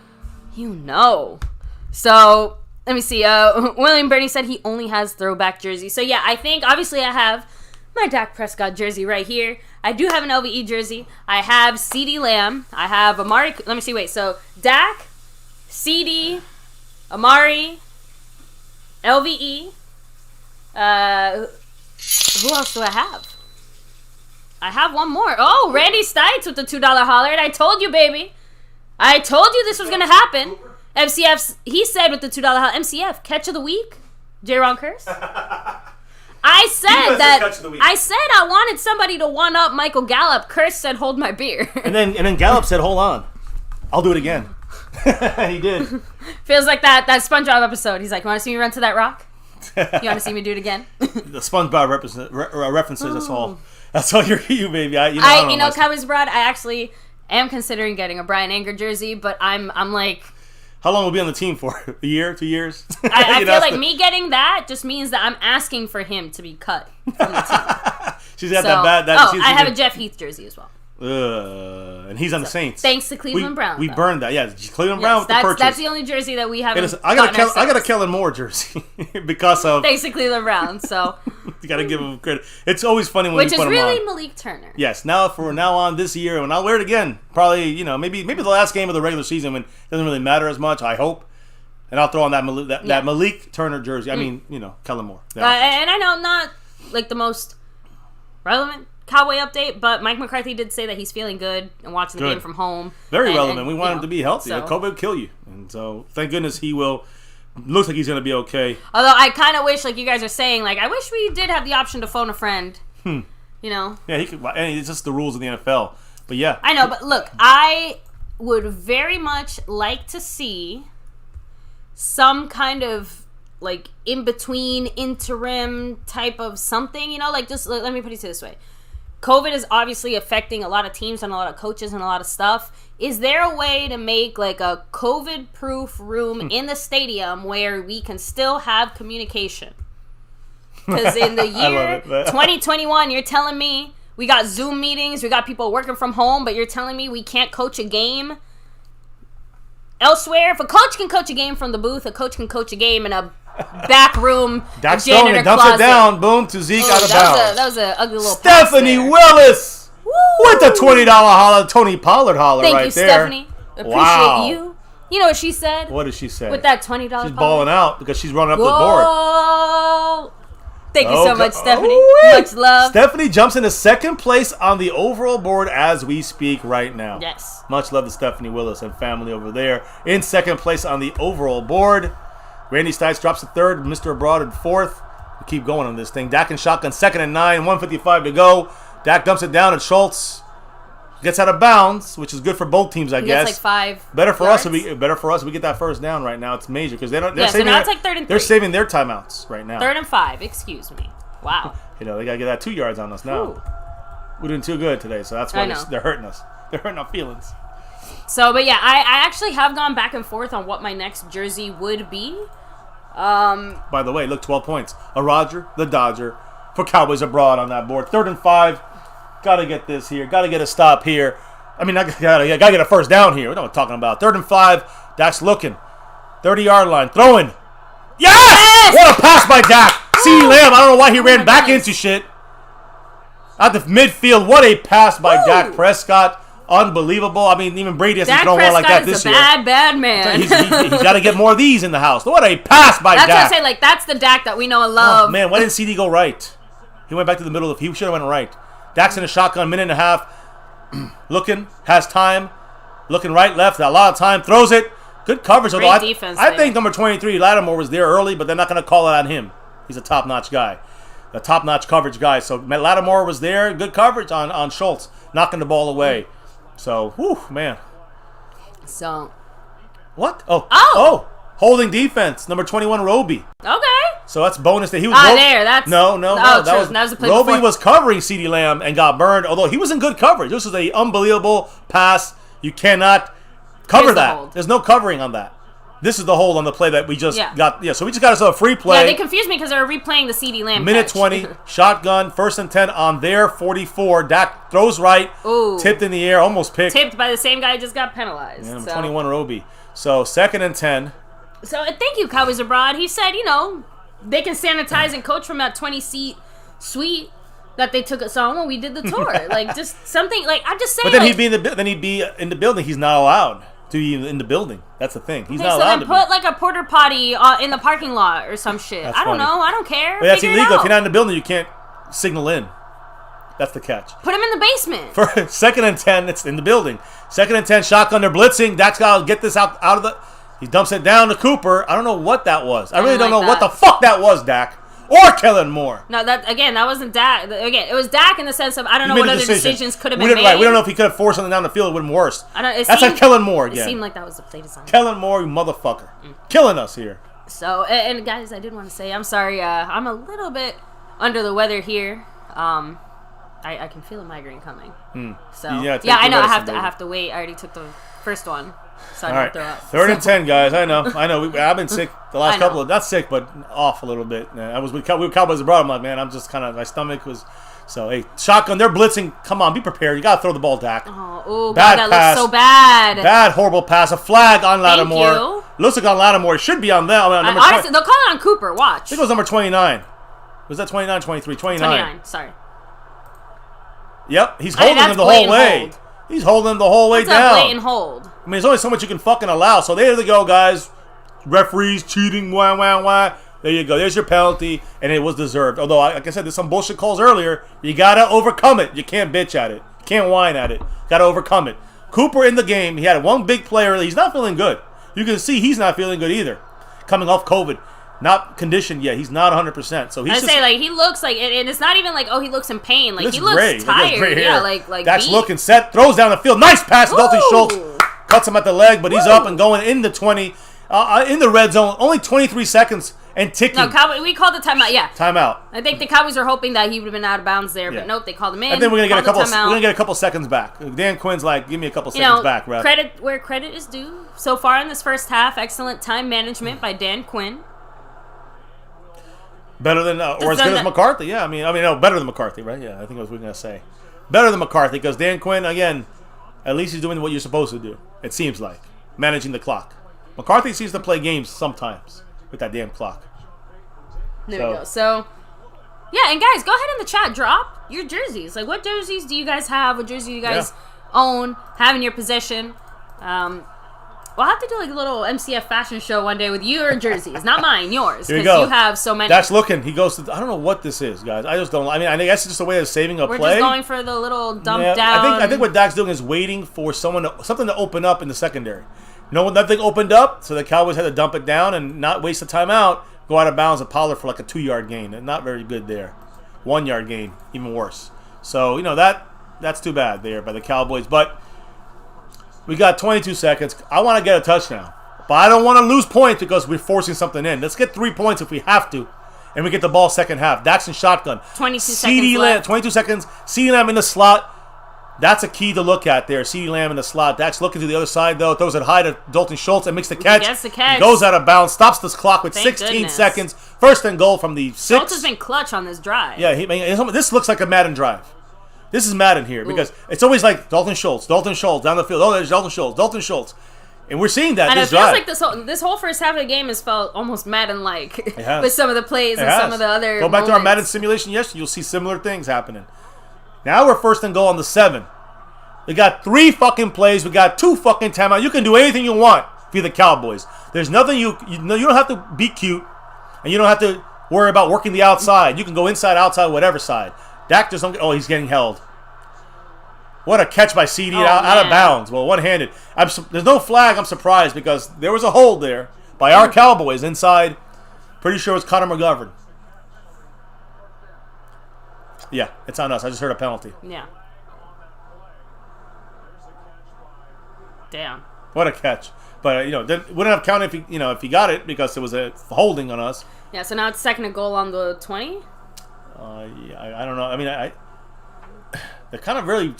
So, let me see. William Bernie said he only has throwback jersey. So, yeah, I think, obviously, I have my Dak Prescott jersey right here. I do have an LVE jersey. I have CeeDee Lamb. I have Amari. Let me see. Wait. So, Dak, CeeDee, Amari, LVE. Who else do I have? I have one more. Oh, Randy Stites with the $2 holler. And I told you, baby. I told you this was going to happen. MCF's, he said with the $2 house, MCF, catch of the week? J-Ron Curse? I said I wanted somebody to one-up Michael Gallup. Curse said, hold my beer. And then Gallup said, hold on. I'll do it again. He did. Feels like that SpongeBob episode. He's like, you want to see me run to that rock? You want to see me do it again? The SpongeBob references, that's all. That's all you baby. Cowboys Broad, I actually am considering getting a Brian Anger jersey, but I'm like... How long will be on the team for? A year? 2 years? I feel like me getting that just means that I'm asking for him to be cut from the team. She's got that bad... I have a Jeff Heath jersey as well. And he's on the Saints. Thanks to Cleveland Browns. We burned that. Yeah, Cleveland Brown with the purchase. That's the only jersey that we haven't. I got a Kellen Moore jersey because of. Thanks to Cleveland Browns. So you got to give him credit. It's always funny when you put him on. Which is really Malik Turner. Yes. Now on this year, and I'll wear it again. Probably maybe the last game of the regular season when it doesn't really matter as much. I hope. And I'll throw on that Malik Turner jersey. I mean, Kellen Moore. And I know not like the most relevant Cowboy update, but Mike McCarthy did say that he's feeling good and watching the game from home. Very relevant. We want him to be healthy. COVID will kill you. And so, thank goodness he will. Looks like he's going to be okay. Although, I kind of wish, like you guys are saying, like, I wish we did have the option to phone a friend. Yeah, he could. And it's just the rules of the NFL. But yeah. I know, but look, I would very much like to see some kind of, like, in-between, interim type of something, like, just, let me put it this way. COVID is obviously affecting a lot of teams and a lot of coaches and a lot of stuff. Is there a way to make like a COVID-proof room in the stadium where we can still have communication? Because in the year 2021, you're telling me we got Zoom meetings, we got people working from home, but you're telling me we can't coach a game elsewhere? If a coach can coach a game from the booth, a coach can coach a game in a back room, Dak Stone dumps it down, boom, to Zeke out of bounds. That was an ugly little Stephanie Willis with the $20 holler, Tony Pollard holler Thank right you, there. Stephanie. Appreciate you. You know what she said? What did she say? With that $20 She's balling out because she's running up the board. Thank you so much, Stephanie. Much love. Stephanie jumps into second place on the overall board as we speak right now. Yes. Much love to Stephanie Willis and family over there. In second place on the overall board. Randy Stites drops to third. Mr. Abroad in fourth. We keep going on this thing. Dak and shotgun, 2nd and 9. 1:55 to go. Dak dumps it down, and Schultz gets out of bounds, which is good for both teams, I guess. Gets like 5 better for yards. us if we get that first down right now. It's major because they don't. So now it's like 3rd and 3. They're saving their timeouts right now. 3rd and 5. Excuse me. Wow. They gotta get that 2 yards on us now. Ooh. We're doing too good today, so that's why they're hurting us. They're hurting our feelings. So, but yeah, I actually have gone back and forth on what my next jersey would be. By the way, look, 12 points. A Roger, the Dodger, for Cowboys Abroad on that board. 3rd and 5. Gotta get this here. Gotta get a stop here. I mean, gotta get a first down here. We know what I'm talking about. 3rd and 5. Dak's looking. 30-yard line. Throwing. Yes! What a pass by Dak. CeeDee Lamb, I don't know why he ran back into shit. Out the midfield. What a pass by Dak Prescott. Unbelievable. I mean, even Brady hasn't thrown one like that this year. Bad man. He's got to get more of these in the house. What a pass by Dak. That's what I'm saying. Like, that's the Dak that we know and love. Oh, man, why didn't CD go right? He went back to the middle. He should have went right. Dak's in a shotgun, minute and a half. Looking, has time. Looking right, left, a lot of time. Throws it. Good coverage. Great defense. I think number 23, Lattimore, was there early, but they're not going to call it on him. He's a top-notch guy. A top-notch coverage guy. So Lattimore was there. Good coverage on Schultz. Knocking the ball away. So, whew, man. So. What? Oh. Holding defense. Number 21, Roby. Okay. So that's bonus that he was. There. That's no. That was the play Roby before. was covering CeeDee Lamb and got burned. Although he was in good coverage. This was an unbelievable pass. You cannot cover that. There's no covering on that. This is the hold on the play that we just got. Yeah, so we just got ourselves a free play. Yeah, they confused me because they were replaying the CeeDee Lamb Minute catch. 20, shotgun, 1st and 10 on their 44. Dak throws right, tipped in the air, almost picked. Tipped by the same guy who just got penalized. Yeah, 21, Roby. So 2nd and 10. So thank you, Cowboys Abroad. He said, they can sanitize and coach from that 20-seat suite that they took us on when we did the tour. Like, just something, like, I'm just saying. But then he'd be in the building. He's not allowed to be in the building. That's the thing. He's not allowed to be. Put like a porter potty in the parking lot or some shit. I don't know. I don't care. But that's illegal. If you're not in the building, you can't signal in. That's the catch. Put him in the basement. For 2nd and 10, it's in the building. 2nd and 10, shotgun. They're blitzing. Dak's got to get this out of the. He dumps it down to Cooper. I don't know what that was. I really don't know what that. the fuck that was, Dak. Or Kellen Moore. No, that wasn't Dak. Again, it was Dak in the sense of I don't know what other decisions could have been made. Right. We don't know if he could have forced something down the field. It would have been worse. That's like Kellen Moore again. It seemed like that was the play design. Kellen Moore, you motherfucker. Killing us here. So, and guys, I did want to say, I'm sorry. I'm a little bit under the weather here. I can feel a migraine coming. So, yeah, I know. I have to wait. I already took the first one. So I don't throw up. 3rd and 10, guys. I know. I've been sick the last couple of, not sick, but off a little bit. I was with Cowboys abroad. I'm like, man, I'm just kind of, my stomach was, so, hey, shotgun, they're blitzing. Come on, be prepared. You got to throw the ball, Dak. Oh, God, that looks so bad. Bad, horrible pass. A flag on Lattimore. Thank you. Looks like on Lattimore. It should be on them. Honestly, they'll call it on Cooper. Watch. I think it was number 29. Was that 29, 23? 29. Sorry. Yep, he's holding him the whole way. He's holding him the whole way down. That's a blatant hold. I mean, there's only so much you can fucking allow. So there they go, guys. Referees cheating, wah, wah, wah. There you go. There's your penalty, and it was deserved. Although, like I said, there's some bullshit calls earlier. You got to overcome it. You can't bitch at it. You can't whine at it. Got to overcome it. Cooper in the game, he had one big play early. He's not feeling good. You can see he's not feeling good either. Coming off COVID. Not conditioned yet. He's not 100%. So he's he looks like, and it's not even like, oh, he looks in pain. Like, he looks gray. tired. Yeah, like That's looking set. Throws down the field. Nice pass. Dalton Schultz cuts him at the leg, but he's up and going in the 20. In the red zone. Only 23 seconds and ticking. No, we called the timeout. Yeah. Timeout. I think the Cowboys are hoping that he would have been out of bounds there, but nope, they called him in. I think we're gonna get a couple seconds back. Dan Quinn's like, give me a couple seconds back, ref. Credit where credit is due. So far in this first half, excellent time management by Dan Quinn. Better than or as good as McCarthy. Yeah, I mean, no, better than McCarthy, right? Yeah, I think that's what we're gonna say. Better than McCarthy because Dan Quinn, again, at least he's doing what you're supposed to do. It seems like managing the clock. McCarthy seems to play games sometimes with that damn clock. There we go. So, yeah, and guys, go ahead in the chat. Drop your jerseys. Like, what jerseys do you guys have? What jersey do you guys own, have in your possession? We'll have to do like a little MCF fashion show one day with your jerseys, not mine, yours, because you have so many. That's looking. He goes to. I don't know what this is, guys. I just don't. I mean, I guess it's just a way of saving a play. We're just going for the little dump down. I think what Dak's doing is waiting for something to open up in the secondary. Nothing opened up, so the Cowboys had to dump it down and not waste the timeout. Go out of bounds and Pollard for like a 2-yard gain. And not very good there. 1-yard gain, even worse. So that's too bad there by the Cowboys, but. We got 22 seconds. I want to get a touchdown. But I don't want to lose points because we're forcing something in. Let's get 3 points if we have to. And we get the ball second half. Dax and shotgun. 22 seconds left. 22 seconds. CeeDee Lamb in the slot. That's a key to look at there. CeeDee Lamb in the slot. Dax looking to the other side, though. Throws it high to Dalton Schultz and makes the catch. He gets the catch. He goes out of bounds. Stops this clock with 16 seconds. First and goal from the 6. Schultz has been clutch on this drive. Yeah, this looks like a Madden drive. This is Madden here because it's always like Dalton Schultz down the field. Oh, there's Dalton Schultz. And we're seeing that and this it feels drive. like this whole first half of the game has felt almost Madden-like with some of the plays and some of the other Go back to our Madden simulation yesterday. You'll see similar things happening. Now we're first and goal on the 7. We got 3 fucking plays. We got 2 fucking timeouts. You can do anything you want if you're the Cowboys. There's nothing you don't have to be cute, and you don't have to worry about working the outside. You can go inside, outside, whatever side. Dak just don't get... Oh, he's getting held. What a catch by CeeDee out of bounds. Well, one-handed. There's no flag. I'm surprised because there was a hold there by our Cowboys inside. Pretty sure it was Connor McGovern. Yeah, it's on us. I just heard a penalty. Yeah. Damn. What a catch. But, wouldn't have counted if he got it because it was a holding on us. Yeah, so now it's second and goal on the 20? Yeah, I don't know. I mean, they're kind of really,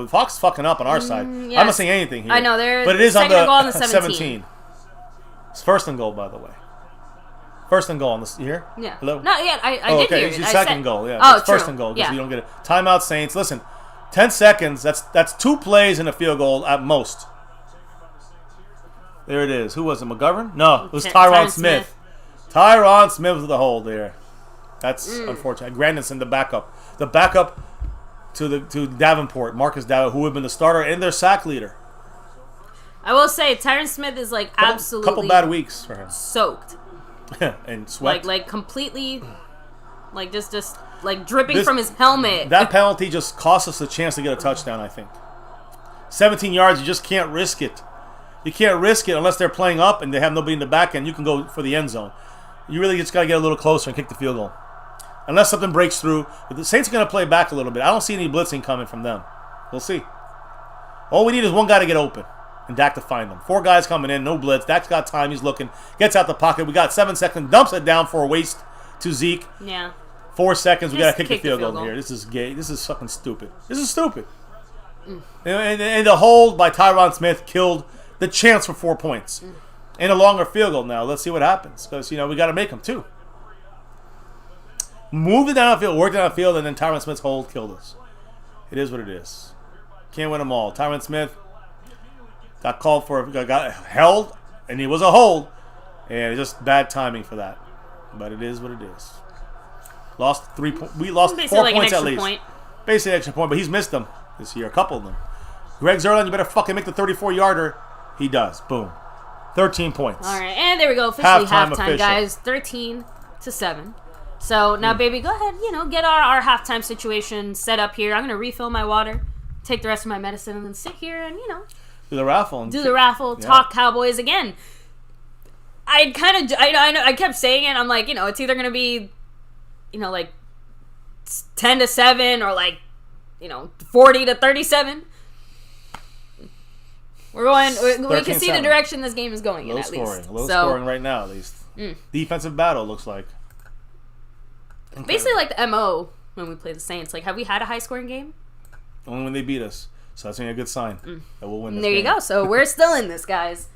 Fox fucking up on our side. Yes. I'm not saying anything here. I know, they're but it is second on the, goal on the 17. It's first and goal, by the way. First and goal on this. You hear? Yeah. Hello? No, yeah, I did hear it's it. your second goal. Yeah. Oh, it's first true. and goal because Yeah. we don't get it. Timeout, Saints. Listen, 10 seconds. That's 2 plays and a field goal at most. There it is. Who was it? McGovern? No, it was Tyron Smith. Tyron Smith with the hold there. That's unfortunate. Grandison, the backup. The backup to Davenport, Marcus Davenport, who would have been the starter and their sack leader. I will say, Tyron Smith is absolutely couple bad weeks for him. Soaked. And sweat. Like completely, just dripping from his helmet. That penalty just cost us a chance to get a touchdown, I think. 17 yards, you just can't risk it. You can't risk it unless they're playing up and they have nobody in the back end. You can go for the end zone. You really just got to get a little closer and kick the field goal. Unless something breaks through. But the Saints are going to play back a little bit. I don't see any blitzing coming from them. We'll see. All we need is one guy to get open and Dak to find them. 4 guys coming in, no blitz. Dak's got time. He's looking. Gets out the pocket. We got 7 seconds. Dumps it down for a waste to Zeke. Yeah. 4 seconds. We got to Just kick the field goal here. This is gay. This is fucking stupid. This is stupid. And the hold by Tyron Smith killed the chance for 4 points. And a longer field goal now. Let's see what happens. Because, we got to make them too. Moved it downfield, worked it downfield, and then Tyron Smith's hold killed us. It is what it is. Can't win them all. Tyron Smith got called for, got held, and he was a hold. And it's just bad timing for that. But it is what it is. Lost 3 points. We lost basically 4 like points an at extra least. point. Basically an extra point, but he's missed them this year. A couple of them. Greg Zerline, you better fucking make the 34-yarder. He does. Boom. 13 points. All right, and there we go. Officially halftime, official. guys. 13-7. So now, baby, go ahead. Get our halftime situation set up here. I'm gonna refill my water, take the rest of my medicine, and then sit here and Do the raffle. Talk Cowboys again. I kept saying it. I'm like, it's either gonna be, like 10-7 or like, 40-37. We're going. We can see the direction this game is going in. At least low scoring right now. At least defensive battle looks like. Okay. Basically like the MO when we play the Saints. Like, have we had a high scoring game? Only when they beat us. So that's a good sign that we'll win this There you game. go. So we're still in this, guys.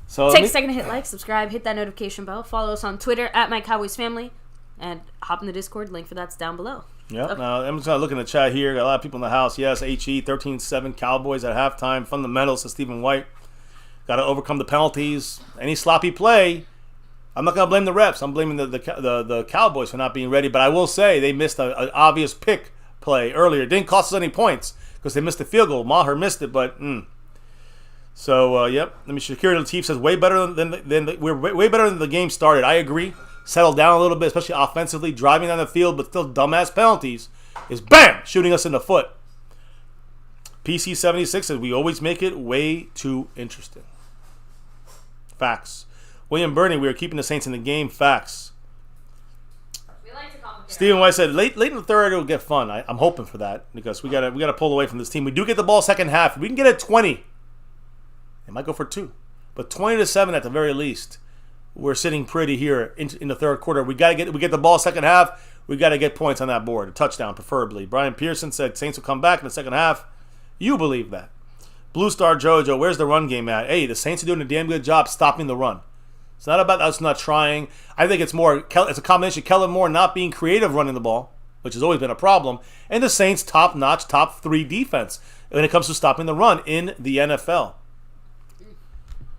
So take a second to hit like, subscribe, hit that notification bell, follow us on Twitter at MyCowboysFamily, and hop in the Discord. Link for that's down below. Yep. Okay. Now I'm just gonna look in the chat here. Got a lot of people in the house. Yes, HE 13-7 Cowboys at halftime. Fundamentals to Stephen White. Got to overcome the penalties. Any sloppy play. I'm not gonna blame the refs. I'm blaming the Cowboys for not being ready. But I will say they missed an obvious pick play earlier. It didn't cost us any points because they missed the field goal. Maher missed it, but So yep. Let me. Shakir Latif says way better than we're way better than the game started. I agree. Settled down a little bit, especially offensively, driving down the field, but still dumbass penalties. Is bam shooting us in the foot. PC76 says we always make it way too interesting. Facts. William Burney, we are keeping the Saints in the game. Facts. We like to complicate. Stephen White said late in the third it'll get fun. I'm hoping for that because we gotta pull away from this team. We do get the ball second half. If we can get it 20. It might go for 2, but 20-7 at the very least. We're sitting pretty here in the third quarter. We get the ball second half. We got to get points on that board, a touchdown preferably. Brian Pearson said Saints will come back in the second half. You believe that? Blue Star Jojo, where's the run game at? Hey, the Saints are doing a damn good job stopping the run. It's not about us not trying. I think it's a combination of Kellen Moore not being creative running the ball, which has always been a problem, and the Saints top-notch, top 3 defense when it comes to stopping the run in the NFL.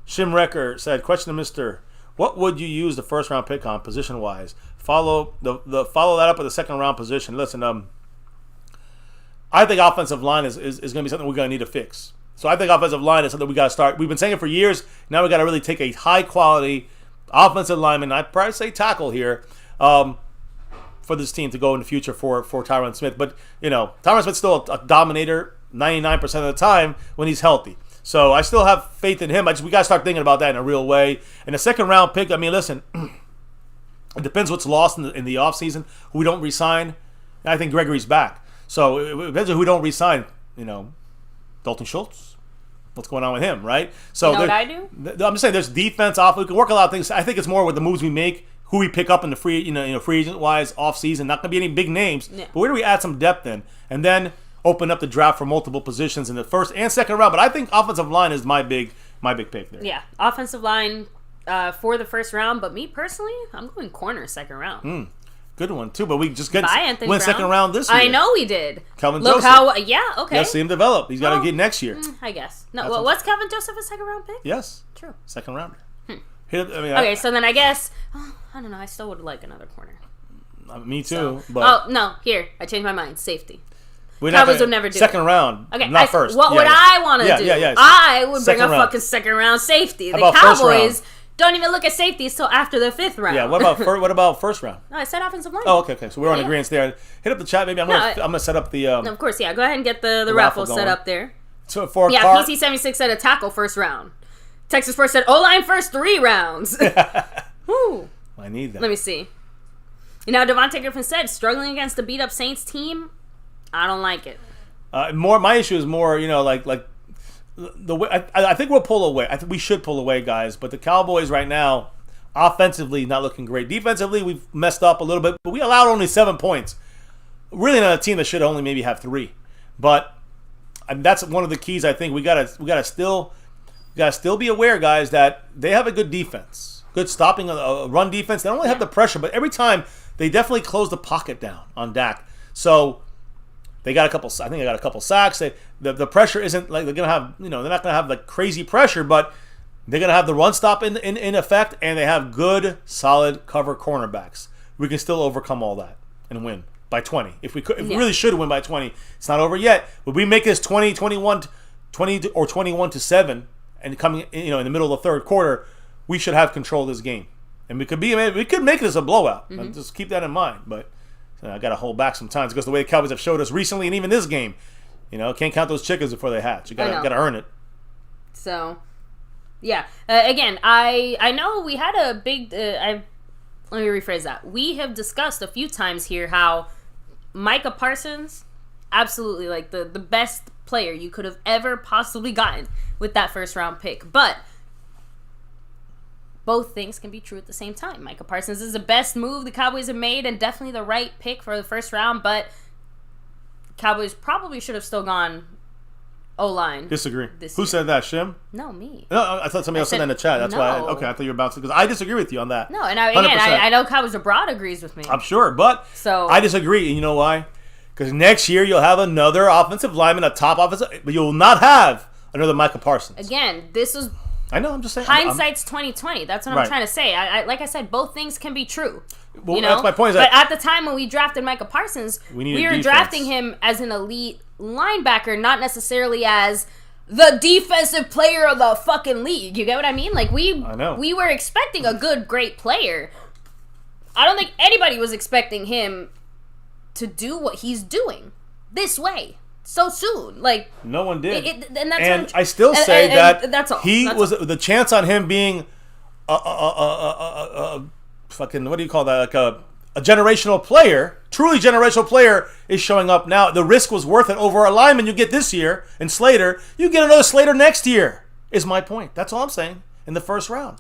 Shimwrecker said, question to Mr. What would you use the first round pick on position wise? Follow that up with the second round position. Listen, I think offensive line is going to be something we're going to need to fix. So I think offensive line is something we got to start. We've been saying it for years. Now we got to really take a high quality offensive lineman. I'd probably say tackle here for this team to go in the future for Tyron Smith. But Tyron Smith's still a dominator 99% of the time when he's healthy. So I still have faith in him. We got to start thinking about that in a real way. And the second round pick, I mean, listen, it depends what's lost in the offseason, who we don't re-sign. And I think Gregory's back. So it depends on who we don't re-sign. Dalton Schultz. What's going on with him, right? So what I do? I'm just saying there's defense, off. We can work a lot of things. I think it's more with the moves we make, who we pick up in the free agent-wise, off-season. Not going to be any big names. Yeah. But where do we add some depth in? And then open up the draft for multiple positions in the first and second round. But I think offensive line is my big pick there. Yeah, offensive line for the first round. But me personally, I'm going corner second round. Good one too. But we just went Brown. second round this year. I know we did. Kelvin Look Joseph. Okay. Let's see him develop. He's got to get next year. I guess. No, was Kelvin Joseph a second round pick? Yes. True. Second rounder. So then I guess I don't know. I still would like another corner. Me too. But no. Here, I changed my mind. Safety. Cowboys would never do second round. Okay, not first. What would I want to do? Yeah. I would bring Second a round. fucking second round safety. How The about first Cowboys round? don't even look at safeties till after the 5th round. Yeah. What about first round? No, I said offensive line. Oh, okay. So we're on agreement there. Hit up the chat, maybe. I'm gonna set up the. No, of course, yeah. Go ahead and get the raffle set up there. So for PC76 said a tackle first round. Texas Sports said O-line first 3 rounds. Woo. I need that. Let me see. Now, Devontae Griffin said, struggling against a beat-up Saints team, I don't like it. My issue is more, like the way I think we'll pull away. I think we should pull away, guys. But the Cowboys right now, offensively, not looking great. Defensively, we've messed up a little bit, but we allowed only 7 points. Really, not a team that should only maybe have 3. But that's one of the keys. I think we gotta still be aware, guys, that they have a good defense, good stopping a run defense. They don't only have the pressure, but every time they definitely close the pocket down on Dak. So they got a couple. I think they got a couple sacks. The pressure isn't like they're gonna have. They're not gonna have like crazy pressure, but they're gonna have the run stop in effect, and they have good, solid cover cornerbacks. We can still overcome all that and win by 20. If we really should win by 20, it's not over yet. But we make this 20 or 21-7, and coming in the middle of the third quarter, we should have control of this game, and we could make this a blowout. Just keep that in mind. But I got to hold back sometimes because the way the Cowboys have showed us recently, and even this game, can't count those chickens before they hatch. You got to earn it. So, yeah. Again, I know we had a big. Let me rephrase that. We have discussed a few times here how Micah Parsons, absolutely like the best player you could have ever possibly gotten with that first round pick, but both things can be true at the same time. Micah Parsons is the best move the Cowboys have made and definitely the right pick for the first round, but Cowboys probably should have still gone O-line. Disagree. Who said that, Shim? No, me. No, I thought somebody else said that in the chat. That's why. I thought you were about to, because I disagree with you on that. No, and I know Cowboys Abroad agrees with me. I'm sure, but I disagree. And you know why? Because next year you'll have another offensive lineman, a top offensive, but you'll not have another Micah Parsons. Again, this is. I know. I'm just saying. Hindsight's 2020. That's what I'm trying to say. Like I said, both things can be true. Well, that's my point. But at the time when we drafted Micah Parsons, we were drafting him as an elite linebacker, not necessarily as the defensive player of the fucking league. You get what I mean? Like we were expecting a good, great player. I don't think anybody was expecting him to do what he's doing this way. So soon, like no one did, and that's I still say that that's all. The chance on him being a fucking, what do you call that? Like a generational player, truly generational player, is showing up now. The risk was worth it over a lineman you get this year and Slater. You get another Slater next year. Is my point. That's all I'm saying. In the first round.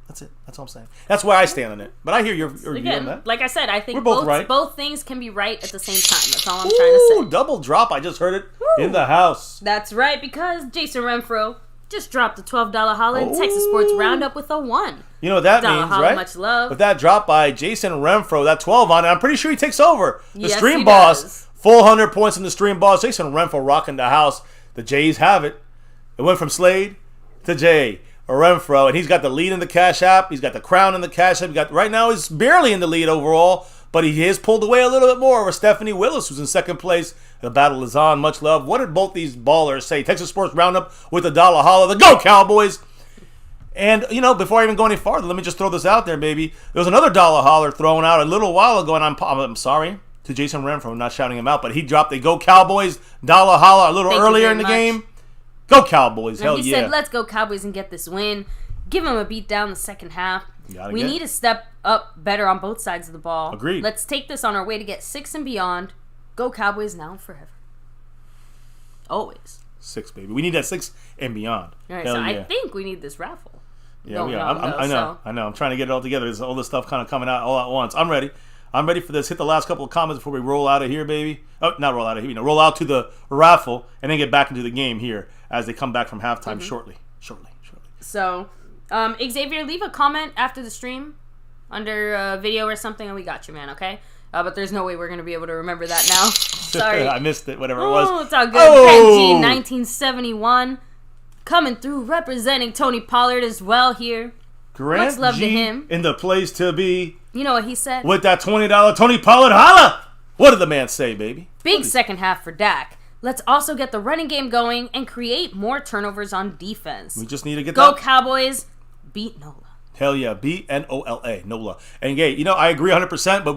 That's it. That's all I'm saying. That's where I stand on it. But I hear your view on that. Like I said, I think we're both right. Both things can be right at the same time. That's all I'm trying to say. Double drop. I just heard it in the house. That's right, because Jason Renfro just dropped a $12 holla in Texas Sports Roundup with a 1. You know what that means, right? Much love. With that drop by Jason Renfro, that 12 on it, I'm pretty sure he takes over. The yes, Stream Boss. Full 100 points in the Stream Boss. Jason Renfro rocking the house. The Jays have it. It went from Slade to Jay. Renfro, and he's got the lead in the Cash App. He's got the crown in the Cash App. Right now he's barely in the lead overall, but he has pulled away a little bit more over Stephanie Willis, who's in second place. The battle is on. Much love. What did both these ballers say? Texas Sports Roundup with a dollar holla. The Go Cowboys! And, before I even go any farther, let me just throw this out there, baby. There was another dollar holler thrown out a little while ago, and I'm sorry to Jason Renfro, I'm not shouting him out, but he dropped the Go Cowboys dollar holla a little earlier in the game. Go Cowboys, hell yeah. He said, let's go Cowboys and get this win. Give them a beat down the second half. We need to step up better on both sides of the ball. Agreed. Let's take this on our way to get 6 and beyond. Go Cowboys now and forever. Always. 6, baby. We need that 6 and beyond. All right, I think we need this raffle. Yeah, we are. I know. I'm trying to get it all together. There's all this stuff kind of coming out all at once. I'm ready. I'm ready for this. Hit the last couple of comments before we roll out of here, baby. Oh, not roll out of here. Roll out to the raffle and then get back into the game here as they come back from halftime shortly. So, Xavier, leave a comment after the stream under a video or something, and we got you, man, okay? But there's no way we're going to be able to remember that now. Sorry. I missed it, whatever it was. Oh, it's all good. Benji, 1971, coming through, representing Tony Pollard as well here. Grant Much love G to him. In the place to be. You know what he said? With that $20 Tony Pollard holla! What did the man say, baby? Big second half for Dak. Let's also get the running game going and create more turnovers on defense. We just need to get Go Cowboys. Beat NOLA. Hell yeah. B-N-O-L-A. NOLA. And, I agree 100%, but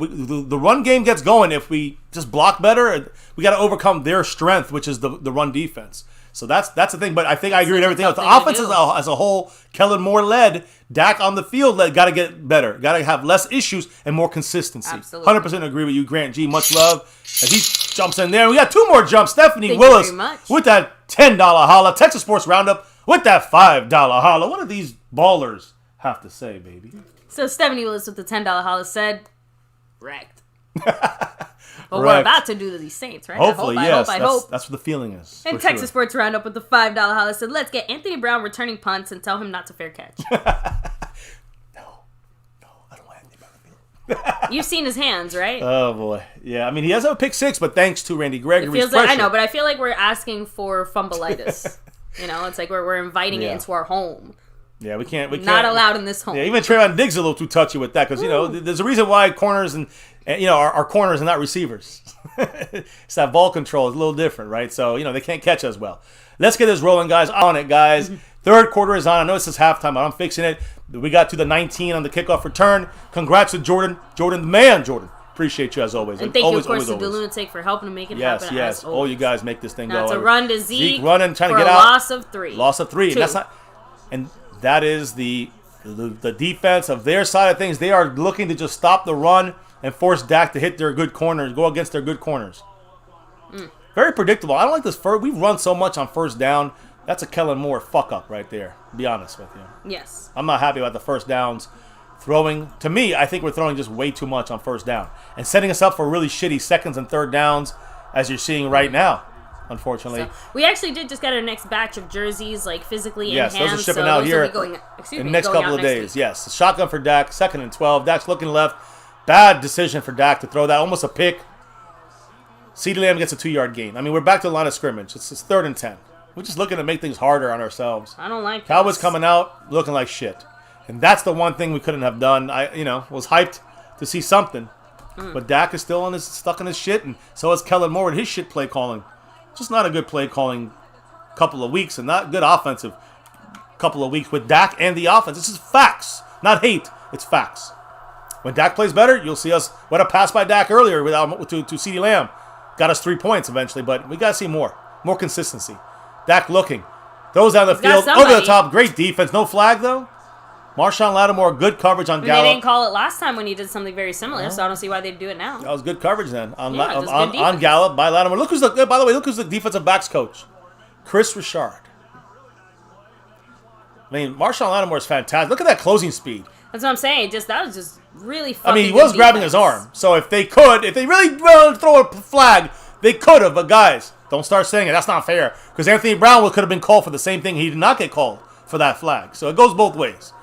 the run game gets going if we just block better. We got to overcome their strength, which is the run defense. So that's the thing. But I think I agree with everything else. The tough thing offense to do. as a whole, Kellen Moore led. Dak on the field got to get better. Got to have less issues and more consistency. Absolutely. 100% agree with you, Grant G. Much love. As he jumps in there. We got 2 more jumps. Stephanie Thank Willis you very much. with that $10 holla. Texas Sports Roundup with that $5 holla. What do these ballers have to say, baby? So Stephanie Willis with the $10 holla said, wrecked. But we're about to do to these Saints, right? Hopefully, yes. I hope. That's what the feeling is. And Texas Sports Roundup with the $5 holla said, let's get Anthony Brown returning punts and tell him not to fair catch. No, I don't want Anthony Brown. You've seen his hands, right? Oh, boy. Yeah, I mean, he has a pick 6, but thanks to Randy Gregory's It feels like, pressure. I know, but I feel like we're asking for fumbleitis. It's like we're inviting it into our home. Yeah, we can't. Not allowed in this home. Yeah, even Trayvon Diggs is a little too touchy with that because, there's a reason why corners and our corners and not receivers. It's that ball control is a little different, right? So, they can't catch us well. Let's get this rolling, guys. On it, guys. Third quarter is on. I know this is halftime, but I'm fixing it. We got to the 19 on the kickoff return. Congrats to Jordan. Jordan, the man, Jordan. Appreciate you as always. And thank always, you, of course, always, to the always. Lunatic for helping to make it Yes, happen. yes. All you guys make this thing now go. It's a run to Zeke running, trying for to get a out. loss of 3. Loss of 3. 2. And that is the defense of their side of things. They are looking to just stop the run and force Dak to hit their good corners, go against their good corners. Very predictable. I don't like this. We've run so much on first down. That's a Kellen Moore fuck up right there, to be honest with you. Yes. I'm not happy about the first downs. Throwing, to me, I think we're throwing just way too much on first down. And setting us up for really shitty seconds and third downs, as you're seeing right now, unfortunately. So, we actually did just get our next batch of jerseys, physically in hand. Yes, those are shipping out here in the next couple of days. Week. Yes, shotgun for Dak, 2nd and 12. Dak's looking left. Bad decision for Dak to throw that. Almost a pick. CeeDee Lamb gets a 2-yard gain. I mean, we're back to the line of scrimmage. It's 3rd and 10. We're just looking to make things harder on ourselves. I don't like Cowboys this. coming out looking like shit. And that's the one thing we couldn't have done. I was hyped to see something. But Dak is still stuck in his shit, and so is Kellen Moore with his shit play calling. Just not a good play calling couple of weeks, and not good offensive couple of weeks with Dak and the offense. This is facts, not hate. It's facts. When Dak plays better, you'll see us. What a pass by Dak earlier to CeeDee Lamb. Got us 3 points eventually, but we got to see more consistency. Dak looking. Throws down the field, over the top. Great defense. No flag, though. Marshawn Lattimore, good coverage on Gallup. They didn't call it last time when he did something very similar, so I don't see why they'd do it now. That was good coverage then on good Gallup by Lattimore. By the way, look who's the defensive backs coach. Chris Richard. I mean, Marshawn Lattimore is fantastic. Look at that closing speed. That's what I'm saying. That was just really fucking I mean, he was grabbing his arm. So if they really wanted to throw a flag, they could have. But guys, don't start saying it. That's not fair. Because Anthony Brown could have been called for the same thing. He did not get called for that flag. So it goes both ways.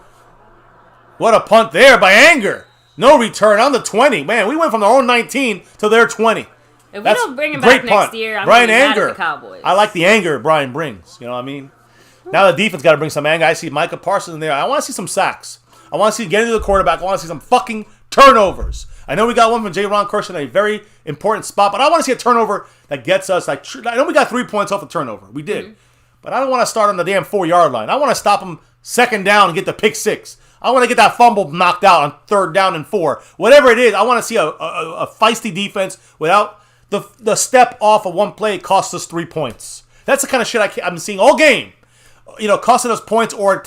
What a punt there by Anger. No return on the 20. Man, we went from their own 19 to their 20. If we That's don't bring him great back punt. next year, I'm Brian going to be mad Anger. at the Cowboys. I like the anger Brian brings. You know what I mean? Now the defense got to bring some anger. I see Micah Parsons in there. I want to see some sacks. I want to see getting to the quarterback. I want to see some fucking turnovers. I know we got one from J. Ron Kershaw in a very important spot, but I want to see a turnover that gets us. I know we got 3 points off the turnover. We did. Mm-hmm. But I don't want to start on the damn 4-yard line. I want to stop them 2nd down and get the pick 6. I want to get that fumble knocked out on 3rd down and 4. Whatever it is, I want to see a feisty defense without the step off of one play costs us 3 points. That's the kind of shit I'm seeing all game. Costing us points or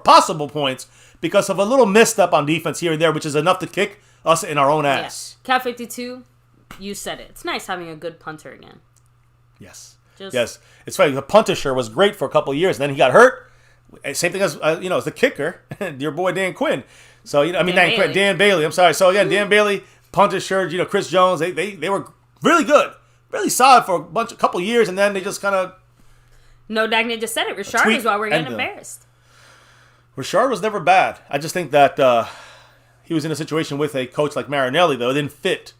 possible points because of a little misstep on defense here and there, which is enough to kick us in our own ass. Yeah. Cat 52, you said it. It's nice having a good punter again. Yes. Yes. It's funny. The punter was great for a couple of years, and then he got hurt. Same thing as as the kicker, your boy Dan Quinn. So Dan Bailey. I'm sorry. So again, Dan Bailey, punter shirt. Chris Jones. They were really good, really solid for a couple of years, and then they just kind of. No, Dagny just said it. Richard is why we're getting embarrassed. Richard was never bad. I just think that he was in a situation with a coach like Marinelli, though. It didn't fit.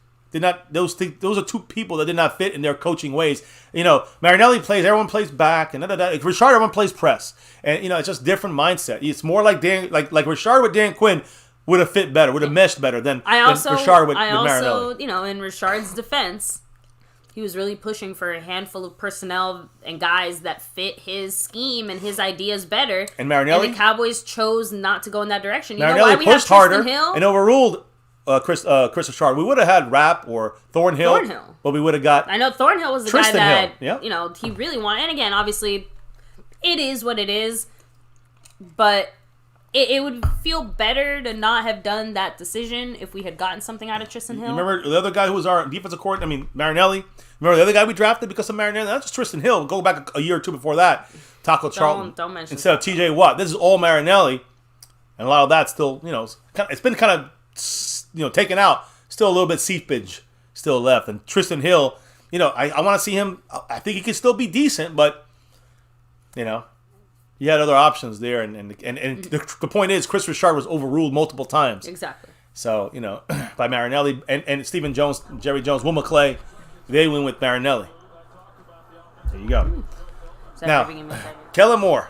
Those are two people that did not fit in their coaching ways. Marinelli plays, everyone plays back, and Richard, everyone plays press, and it's just different mindset. It's more like like Richard with Dan Quinn would have fit better, would have meshed better than Richard with Marinelli. In Richard's defense, he was really pushing for a handful of personnel and guys that fit his scheme and his ideas better. And Marinelli, and the Cowboys chose not to go in that direction. Marinelli pushed harder and overruled Chris Richard. We would have had Rapp or Thornhill. But we would have got. I know Thornhill was the Tristan guy that Hill. Yeah. he really wanted. And again, obviously, it is what it is. But it would feel better to not have done that decision if we had gotten something out of Tristan Hill. You remember the other guy who was our defensive coordinator? I mean, Marinelli. Remember the other guy we drafted because of Marinelli? That's just Tristan Hill. Go back a year or two before that. Taco Charlton. Don't mention instead of TJ Watt. This is all Marinelli. And a lot of that still, it's been kind of, taken out. Still a little bit seepage still left. And Tristan Hill, I want to see him. I think he can still be decent, but, you had other options there. And the point is, Chris Richard was overruled multiple times. Exactly. So, by Marinelli and Stephen Jones, Jerry Jones, Will McClay, they win with Marinelli. There you go. Now, Kellen Moore,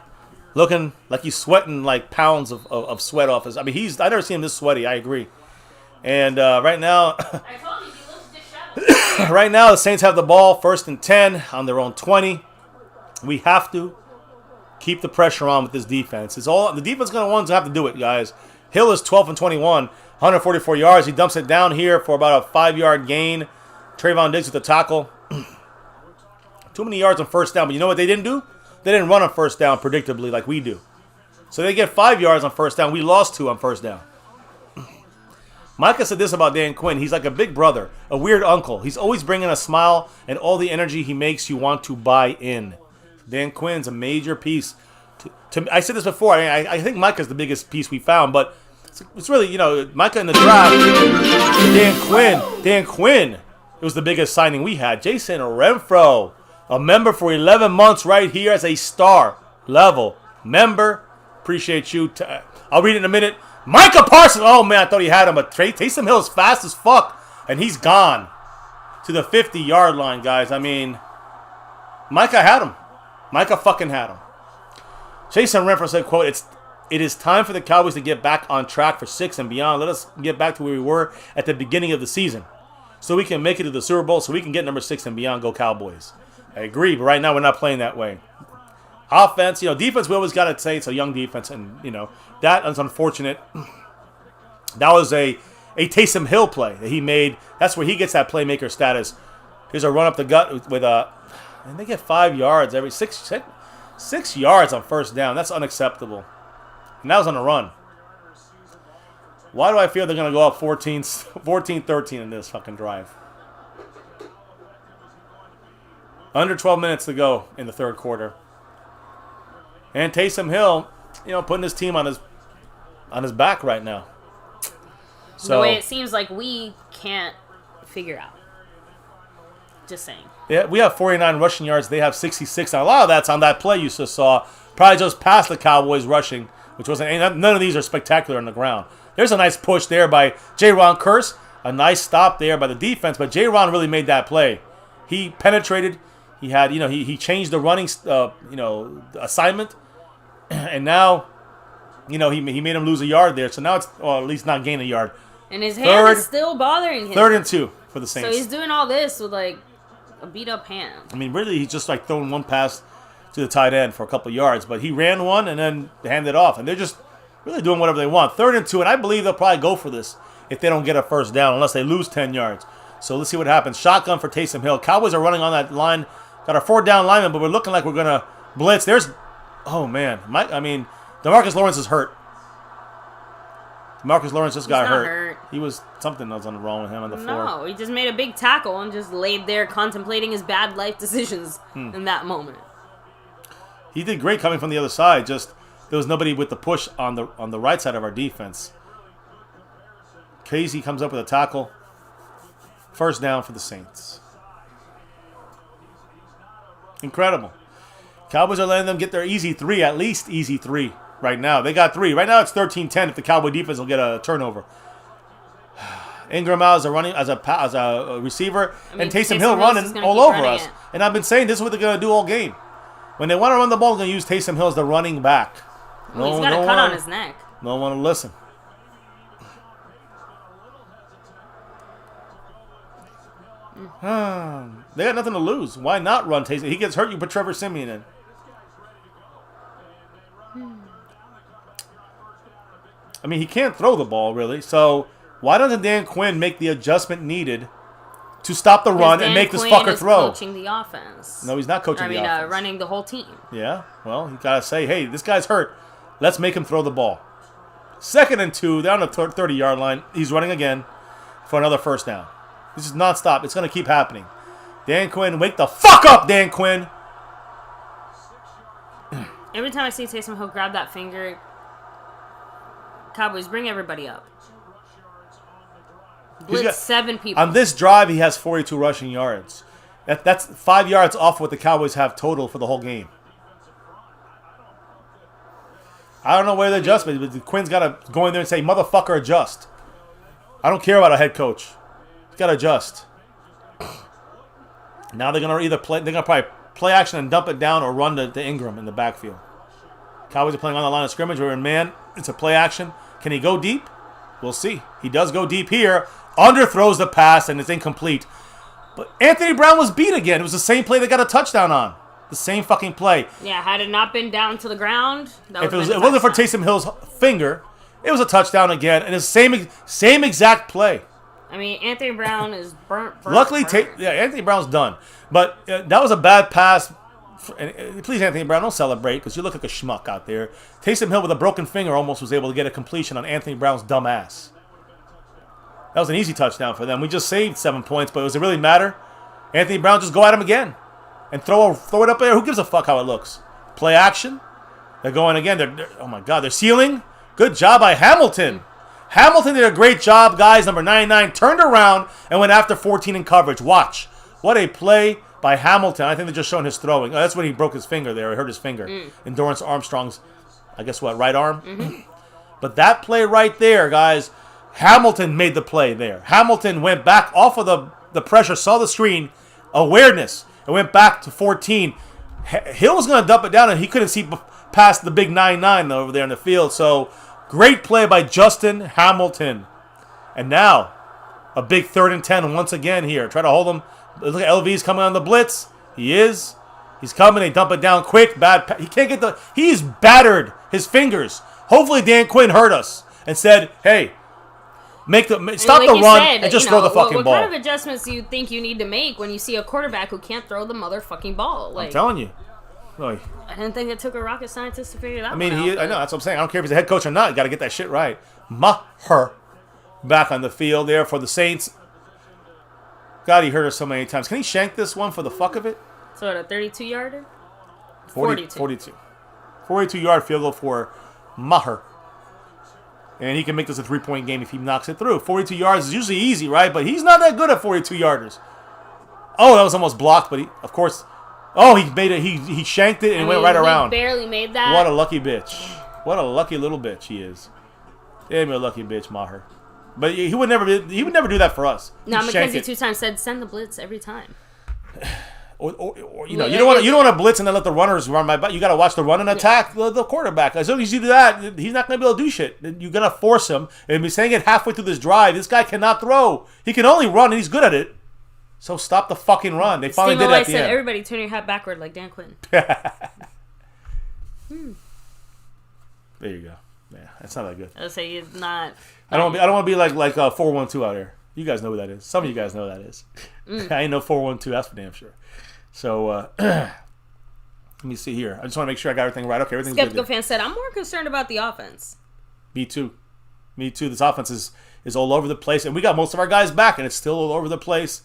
looking like he's sweating like pounds of sweat off his. I mean, I never seen him this sweaty. I agree. And right now, I told you, he looks disheveled. right now the Saints have the ball, 1st and 10 on their own 20. We have to keep the pressure on with this defense. The defense going to want to have to do it, guys. Hill is 12 and 21, 144 yards. He dumps it down here for about a 5-yard gain. Trayvon Diggs with the tackle. Too many yards on first down, but you know what they didn't do? They didn't run on first down predictably like we do. So they get 5 yards on first down. We lost 2 on first down. Micah said this about Dan Quinn. He's like a big brother, a weird uncle. He's always bringing a smile, and all the energy he makes you want to buy in. Dan Quinn's a major piece. I said this before. I think Micah's the biggest piece we found, but it's really, Micah in the draft. Dan Quinn, it was the biggest signing we had. Jason Renfro, a member for 11 months right here as a star level member. Appreciate you. I'll read it in a minute. Micah Parsons. Oh, man, I thought he had him. But Taysom Hill is fast as fuck, and he's gone to the 50-yard line, guys. I mean, Micah had him. Micah fucking had him. Jason Renfro said, quote, it is time for the Cowboys to get back on track for 6 and beyond. Let us get back to where we were at the beginning of the season so we can make it to the Super Bowl, so we can get number 6 and beyond. Go Cowboys. I agree, but right now we're not playing that way. Offense, defense, we always got to say it's a young defense, and, that is unfortunate. That was a Taysom Hill play that he made. That's where he gets that playmaker status. Here's a run up the gut with and they get 5 yards every 6 yards on first down. That's unacceptable. And that was on a run. Why do I feel they're going to go up 14-13 in this fucking drive? Under 12 minutes to go in the third quarter. And Taysom Hill, putting his team on his back right now. So, the way it seems like we can't figure out. Just saying. Yeah, we have 49 rushing yards. They have 66. Now, a lot of that's on that play you just saw. Probably just past the Cowboys rushing, which wasn't. None of these are spectacular on the ground. There's a nice push there by J-Ron Curse. A nice stop there by the defense, but J-Ron really made that play. He penetrated. He had, he changed the running, assignment, and now, he made him lose a yard there. So now it's, at least not gain a yard. And his hand is still bothering him. 3rd and 2 for the Saints. So he's doing all this with a beat up hand. I mean, really, he's just throwing one pass to the tight end for a couple of yards, but he ran one and then handed it off, and they're just really doing whatever they want. 3rd and 2, and I believe they'll probably go for this if they don't get a first down, unless they lose 10 yards. So let's see what happens. Shotgun for Taysom Hill. Cowboys are running on that line. Got our 4th down lineman, but we're looking like we're going to blitz. DeMarcus Lawrence is hurt. DeMarcus Lawrence just got hurt. He was something else wrong with him on the floor. No, he just made a big tackle and just laid there contemplating his bad life decisions in that moment. He did great coming from the other side. Just there was nobody with the push on the right side of our defense. Casey comes up with a tackle. First down for the Saints. Incredible. Cowboys are letting them get their easy 3, at least easy 3 right now. They got 3. Right now it's 13-10 if the Cowboy defense will get a turnover. Ingram out as a receiver, and Taysom Hill running all over us. And I've been saying this is what they're going to do all game. When they want to run the ball, they're going to use Taysom Hill as the running back. He's got a cut on his neck. No one to listen. They got nothing to lose. Why not run Taysom? He gets hurt, you put Trevor Siemian in. I mean, he can't throw the ball, really. So Why doesn't Dan Quinn make the adjustment needed to stop the run and make this Quinn fucker is throw? Coaching the offense. No, he's not coaching the offense. Running the whole team. Yeah, well, you gotta say, hey, this guy's hurt. Let's make him throw the ball. 2nd and 2, down the 30-yard line. He's running again for another first down. This is nonstop. It's gonna keep happening. Dan Quinn, wake the fuck up, Dan Quinn. Every time I see Taysom Hill grab that finger, Cowboys, bring everybody up. Blitz 7 people. On this drive, he has 42 rushing yards. That's 5 yards off what the Cowboys have total for the whole game. I don't know where the adjustment is, but Quinn's got to go in there and say, motherfucker, adjust. I don't care about a head coach. He's got to adjust. Now they're going to either play, they're going to probably play action and dump it down or run to Ingram in the backfield. Cowboys are playing on the line of scrimmage. We're in man. It's a play action. Can he go deep? We'll see. He does go deep here. Underthrows the pass, and it's incomplete. But Anthony Brown was beat again. It was the same play they got a touchdown on. The same fucking play. Yeah, had it not been down to the ground, if it wasn't for Taysom Hill's finger, it was a touchdown again, and it's the same exact play. I mean, Anthony Brown is burnt. Luckily, Anthony Brown's done. But that was a bad pass. Please, Anthony Brown, don't celebrate because you look like a schmuck out there. Taysom Hill with a broken finger almost was able to get a completion on Anthony Brown's dumb ass. That was an easy touchdown for them. We just saved 7 points, but does it really matter? Anthony Brown, just go at him again and throw it up there. Who gives a fuck how it looks? Play action. They're going again. Oh, my God. They're sealing. Good job by Hamilton. Hamilton did a great job, guys. Number 99 turned around and went after 14 in coverage. Watch. What a play by Hamilton. I think they're just showing his throwing. Oh, that's when he broke his finger there. He hurt his finger. Endurance Armstrong's, I guess what, right arm? But that play right there, guys, Hamilton made the play there. Hamilton went back off of the pressure, saw the screen, awareness, and went back to 14. Hill was going to dump it down, and he couldn't see past the big 9-9 over there in the field. So, great play by Justin Hamilton. And now, a big 3rd and 10 once again here. Try to hold him. Look at LV's coming on the blitz. He is. He's coming. They dump it down quick. He can't get the... He's battered his fingers. Hopefully Dan Quinn heard us and said, hey, stop the run and just throw the fucking ball. What kind of adjustments do you think you need to make when you see a quarterback who can't throw the motherfucking ball? I'm telling you. I didn't think it took a rocket scientist to figure that out. I know, that's what I'm saying. I don't care if he's a head coach or not. You got to get that shit right. Maher back on the field there for the Saints. God, he hurt us so many times. Can he shank this one for the fuck of it? So, a 32-yarder? 42. 42-yard field goal for Maher. And he can make this a 3-point game if he knocks it through. 42 yards is usually easy, right? But he's not that good at 42-yarders. Oh, that was almost blocked, but of course... Oh, he made it. He shanked it and went right around. He barely made that. What a lucky bitch. What a lucky little bitch he is. Damn, you're a lucky bitch, Maher. But he would never do that for us. No, Mackenzie 2 times said send the blitz every time. Or you don't want to blitz and then let the runners run by. But you got to watch the run and attack the quarterback. As soon as you do that, he's not going to be able to do shit. You're going to force him. And he's saying it halfway through this drive. This guy cannot throw. He can only run, and he's good at it. So stop the fucking run. They finally did it at the end. Everybody turn your hat backward like Dan Quinn. There you go. Yeah, that's not that good. I'll say it's not. I don't want to be like 412 out here. You guys know who that is. Some of you guys know who that is. I ain't no 412. That's for damn sure. So let me see here. I just want to make sure I got everything right. Okay, everything's good. Skeptical fan said, "I'm more concerned about the offense." Me too. This offense is all over the place, and we got most of our guys back, and it's still all over the place.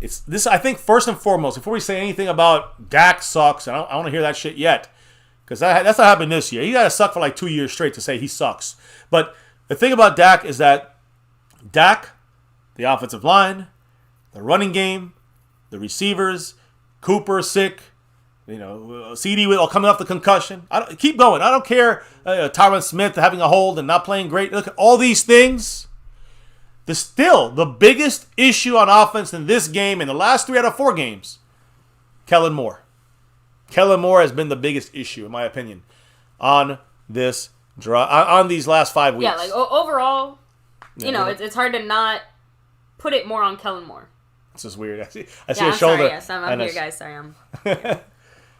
It's this. I think first and foremost, before we say anything about Dak sucks, and I don't want to hear that shit yet, because that's not happened this year. You got to suck for like 2 years straight to say he sucks. But the thing about Dak is that Dak, the offensive line, the running game, the receivers, Cooper sick, CD coming off the concussion. Keep going. I don't care. Tyron Smith having a hold and not playing great. Look at all these things. Still, the biggest issue on offense in this game, in the last 3 out of 4 games, Kellen Moore. Kellen Moore has been the biggest issue, in my opinion, on this on these last 5 weeks. Yeah, like overall, it's hard to not put it more on Kellen Moore. This is weird. I see a shoulder. Sorry, yes, I'm here, guys. Sorry, I'm. Yeah.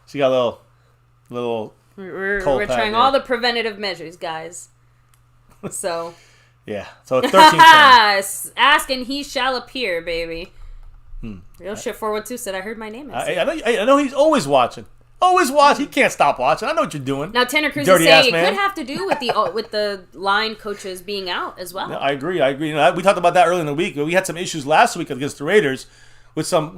She got a little. We're trying all the preventative measures, guys. So. Yeah, so it's 13-10. Ask and he shall appear, baby. Real shit 412 said I heard my name. I know he's always watching. Always watch. He can't stop watching. I know what you're doing. Now Tanner Cruz is saying it could have to do with the line coaches being out as well. No, I agree. You know, we talked about that earlier in the week. We had some issues last week against the Raiders with some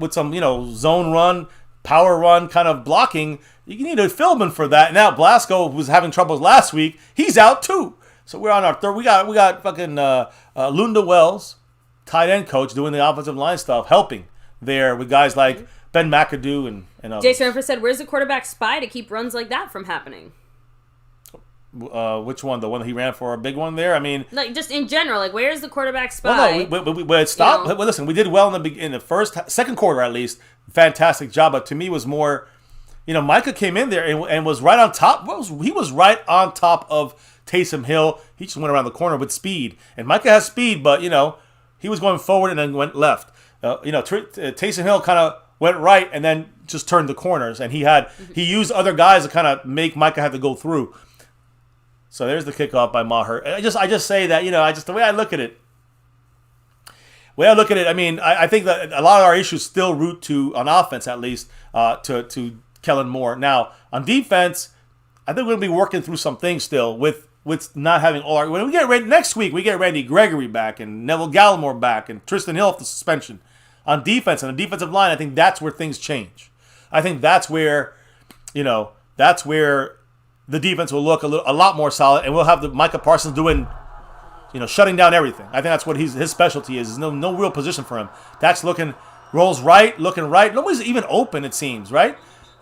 zone run, power run kind of blocking. You need a Philbin for that. Now Blasco, who was having troubles last week, he's out too. So we're on our third. We got fucking Lunda Wells, tight end coach, doing the offensive line stuff, helping there with guys like Ben McAdoo and others. Jason Renfrew said, "Where's the quarterback spy to keep runs like that from happening?" Which one? The one that he ran for a big one there? I mean, like just in general, like where's the quarterback spy? Well, no, we stopped. Well, listen, we did well in the second quarter at least. Fantastic job, but to me was more. Micah came in there and was right on top. He was right on top of Taysom Hill. He just went around the corner with speed, and Micah has speed, but he was going forward and then went left. Taysom Hill kind of went right and then just turned the corners, and he used other guys to kind of make Micah have to go through. So there's the kickoff by Maher. I just say that the way I look at it. I mean, I think that a lot of our issues still root to on offense at least to Kellen Moore. Now on defense, I think we're gonna be working through some things still with not having all our. When we get next week, we get Randy Gregory back and Neville Gallimore back and Tristan Hill off the suspension. On defense and the defensive line, I think that's where things change. I think that's where, that's where the defense will look a lot more solid, and we'll have the Micah Parsons doing, shutting down everything. I think that's what his specialty is. There's no real position for him. That's rolls right, looking right. Nobody's even open, it seems, right?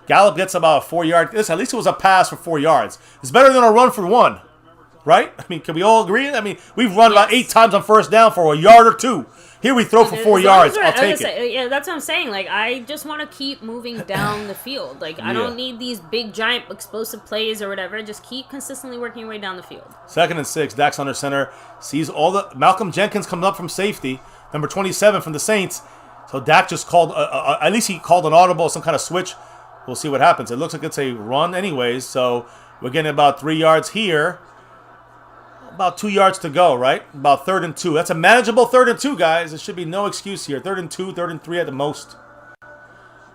Gallup gets about a 4-yard. At least it was a pass for 4 yards. It's better than a run for 1, right? I mean, can we all agree? I mean, we've run about 8 times on first down for a yard or 2. Here we throw for 4 yards. I'll take it. Yeah, that's what I'm saying. Like, I just want to keep moving down the field. Like, I don't need these big, giant, explosive plays or whatever. Just keep consistently working your way down the field. 2nd and 6. Dak's under center. Sees all the... Malcolm Jenkins comes up from safety. Number 27 from the Saints. So Dak just called... at least he called an audible, some kind of switch. We'll see what happens. It looks like it's a run anyways. So we're getting about 3 yards here. About 2 yards to go, right? About 3rd and 2. That's a manageable 3rd and 2, guys. There should be no excuse here. 3rd and 2, 3rd and 3 at the most.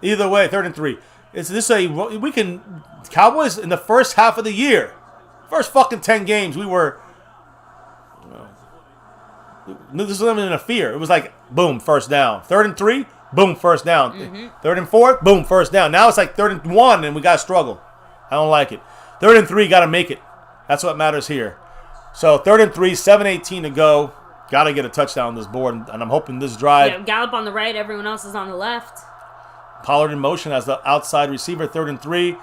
Either way, 3rd and 3. We can Cowboys in the first half of the year, first fucking 10 games, we were. This wasn't even a fear. It was like boom, first down. 3rd and 3, boom, first down. 3rd and 4, boom, first down. Now it's like 3rd and 1, and we got to struggle. I don't like it. 3rd and 3, got to make it. That's what matters here. So 3rd and 3, 7:18 to go. Got to get a touchdown on this board, and I'm hoping this drive. Yeah, Gallup on the right, everyone else is on the left. Pollard in motion as the outside receiver, 3rd and 3.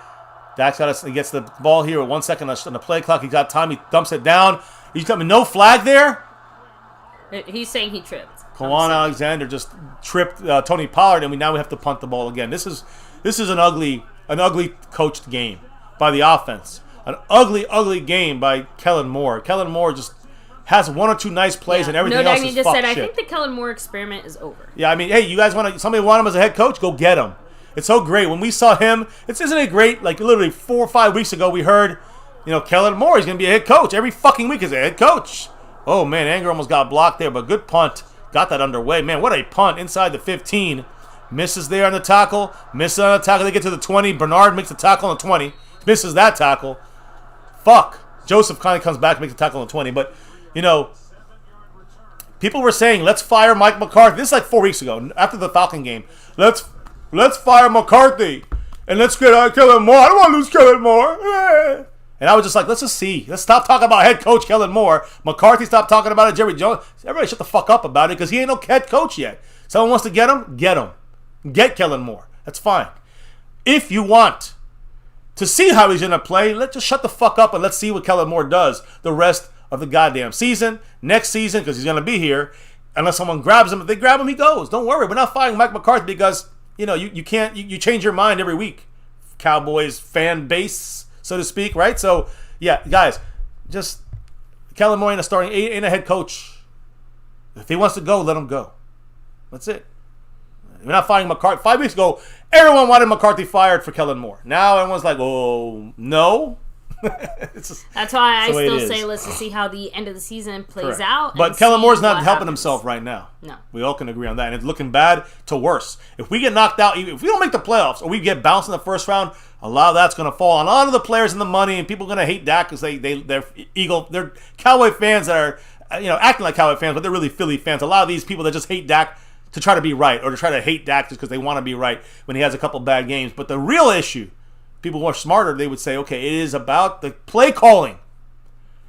Dax gets the ball here with 1 second on the play clock. He got time. He dumps it down. He's coming. No flag there. He's saying he tripped. Kawan Alexander just tripped Tony Pollard, and we have to punt the ball again. This is an ugly coached game by the offense. An ugly game by Kellen Moore. Kellen Moore just has 1 or 2 nice plays, and everything else is fuck shit. I think the Kellen Moore experiment is over. Yeah, I mean, hey, you guys somebody want him as a head coach? Go get him. It's so great. When we saw him, isn't it great? Like literally 4 or 5 weeks ago, we heard, Kellen Moore, he's going to be a head coach. Every fucking week is a head coach. Oh, man, Anger almost got blocked there, but good punt. Got that underway. Man, what a punt inside the 15. Misses there on the tackle. Misses on the tackle. They get to the 20. Bernard makes the tackle on the 20. Misses that tackle. Fuck. Joseph kind of comes back and makes the tackle on the 20. But, people were saying, let's fire Mike McCarthy. This is like 4 weeks ago, after the Falcon game. Let's fire McCarthy. And let's get Kellen Moore. I don't want to lose Kellen Moore. And I was just like, let's just see. Let's stop talking about head coach Kellen Moore. McCarthy, stop talking about it. Jerry Jones. Everybody shut the fuck up about it because he ain't no head coach yet. Someone wants to get him? Get him. Get Kellen Moore. That's fine. If you want to see how he's going to play, let's just shut the fuck up and let's see what Kellen Moore does the rest of the goddamn season. Next season, because he's going to be here. Unless someone grabs him. If they grab him, he goes. Don't worry. We're not firing Mike McCarthy because, you can't, you change your mind every week. Cowboys fan base, so to speak, right? So, yeah, guys, just Kellen Moore ain't a head coach. If he wants to go, let him go. That's it. We're not firing McCarthy. 5 weeks ago, everyone wanted McCarthy fired for Kellen Moore. Now everyone's like, oh, no. That's why I still say let's just see how the end of the season plays out. But Kellen Moore's not helping himself right now. No. We all can agree on that. And it's looking bad to worse. If we get knocked out, if we don't make the playoffs or we get bounced in the first round, a lot of that's going to fall on all of the players and the money, and people are going to hate Dak because they're Cowboy fans that are acting like Cowboy fans, but they're really Philly fans. A lot of these people that just hate Dak to try to be right or to try to hate Dak just because they want to be right when he has a couple bad games. But the real issue, people who are smarter, they would say, okay, it is about the play calling.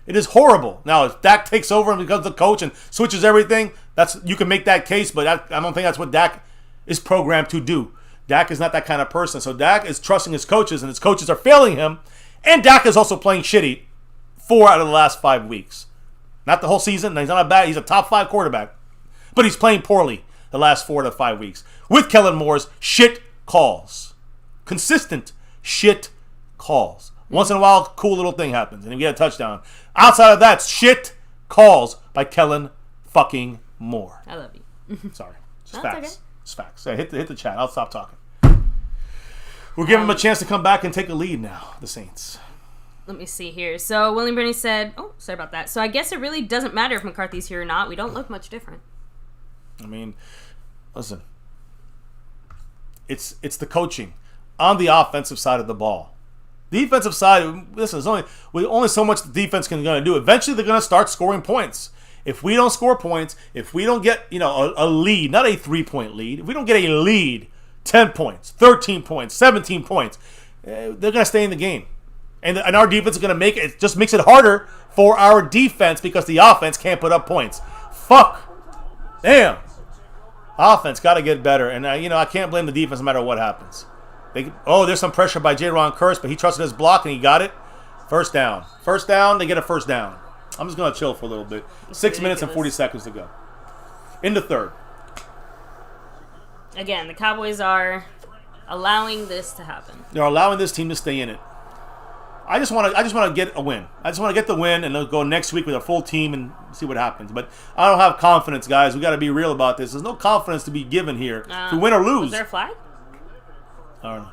It is horrible. Now, if Dak takes over and becomes the coach and switches everything, you can make that case, but I don't think that's what Dak is programmed to do. Dak is not that kind of person. So Dak is trusting his coaches, and his coaches are failing him. And Dak is also playing shitty 4 out of the last 5 weeks. Not the whole season. He's not bad. He's a top 5 quarterback. But he's playing poorly the last 4 to 5 weeks. With Kellen Moore's shit calls. Consistent shit calls. Once in a while, cool little thing happens, and you get a touchdown. Outside of that, shit calls by Kellen fucking Moore. I love you. Sorry. Just That's facts. okay. Just facts. So hit the chat. I'll stop talking. We'll give him a chance to come back and take a lead now, the Saints. Let me see here. So William Burney said, oh, sorry about that. So I guess it really doesn't matter if McCarthy's here or not. We don't look much different. I mean, listen. It's the coaching on the offensive side of the ball. Defensive side, listen, there's only so much the defense can going to do. Eventually, they're going to start scoring points. If we don't score points, if we don't get a lead, not a 3-point lead, if we don't get a lead, 10 points, 13 points, 17 points, they're going to stay in the game. And our defense is going to make it just makes it harder for our defense because the offense can't put up points. Fuck. Damn. Offense got to get better. And, I can't blame the defense no matter what happens. There's some pressure by J-Ron Curse, but he trusted his block and he got it. First down. First down, they get a first down. I'm just going to chill for a little bit. 6 minutes and 40 seconds to go. In the third. Again, the Cowboys are allowing this to happen. They're allowing this team to stay in it. I just want to get a win. I just want to get the win and they'll go next week with a full team and see what happens. But I don't have confidence, guys. We got to be real about this. There's no confidence to be given here to win or lose. Was there a flag? I don't know.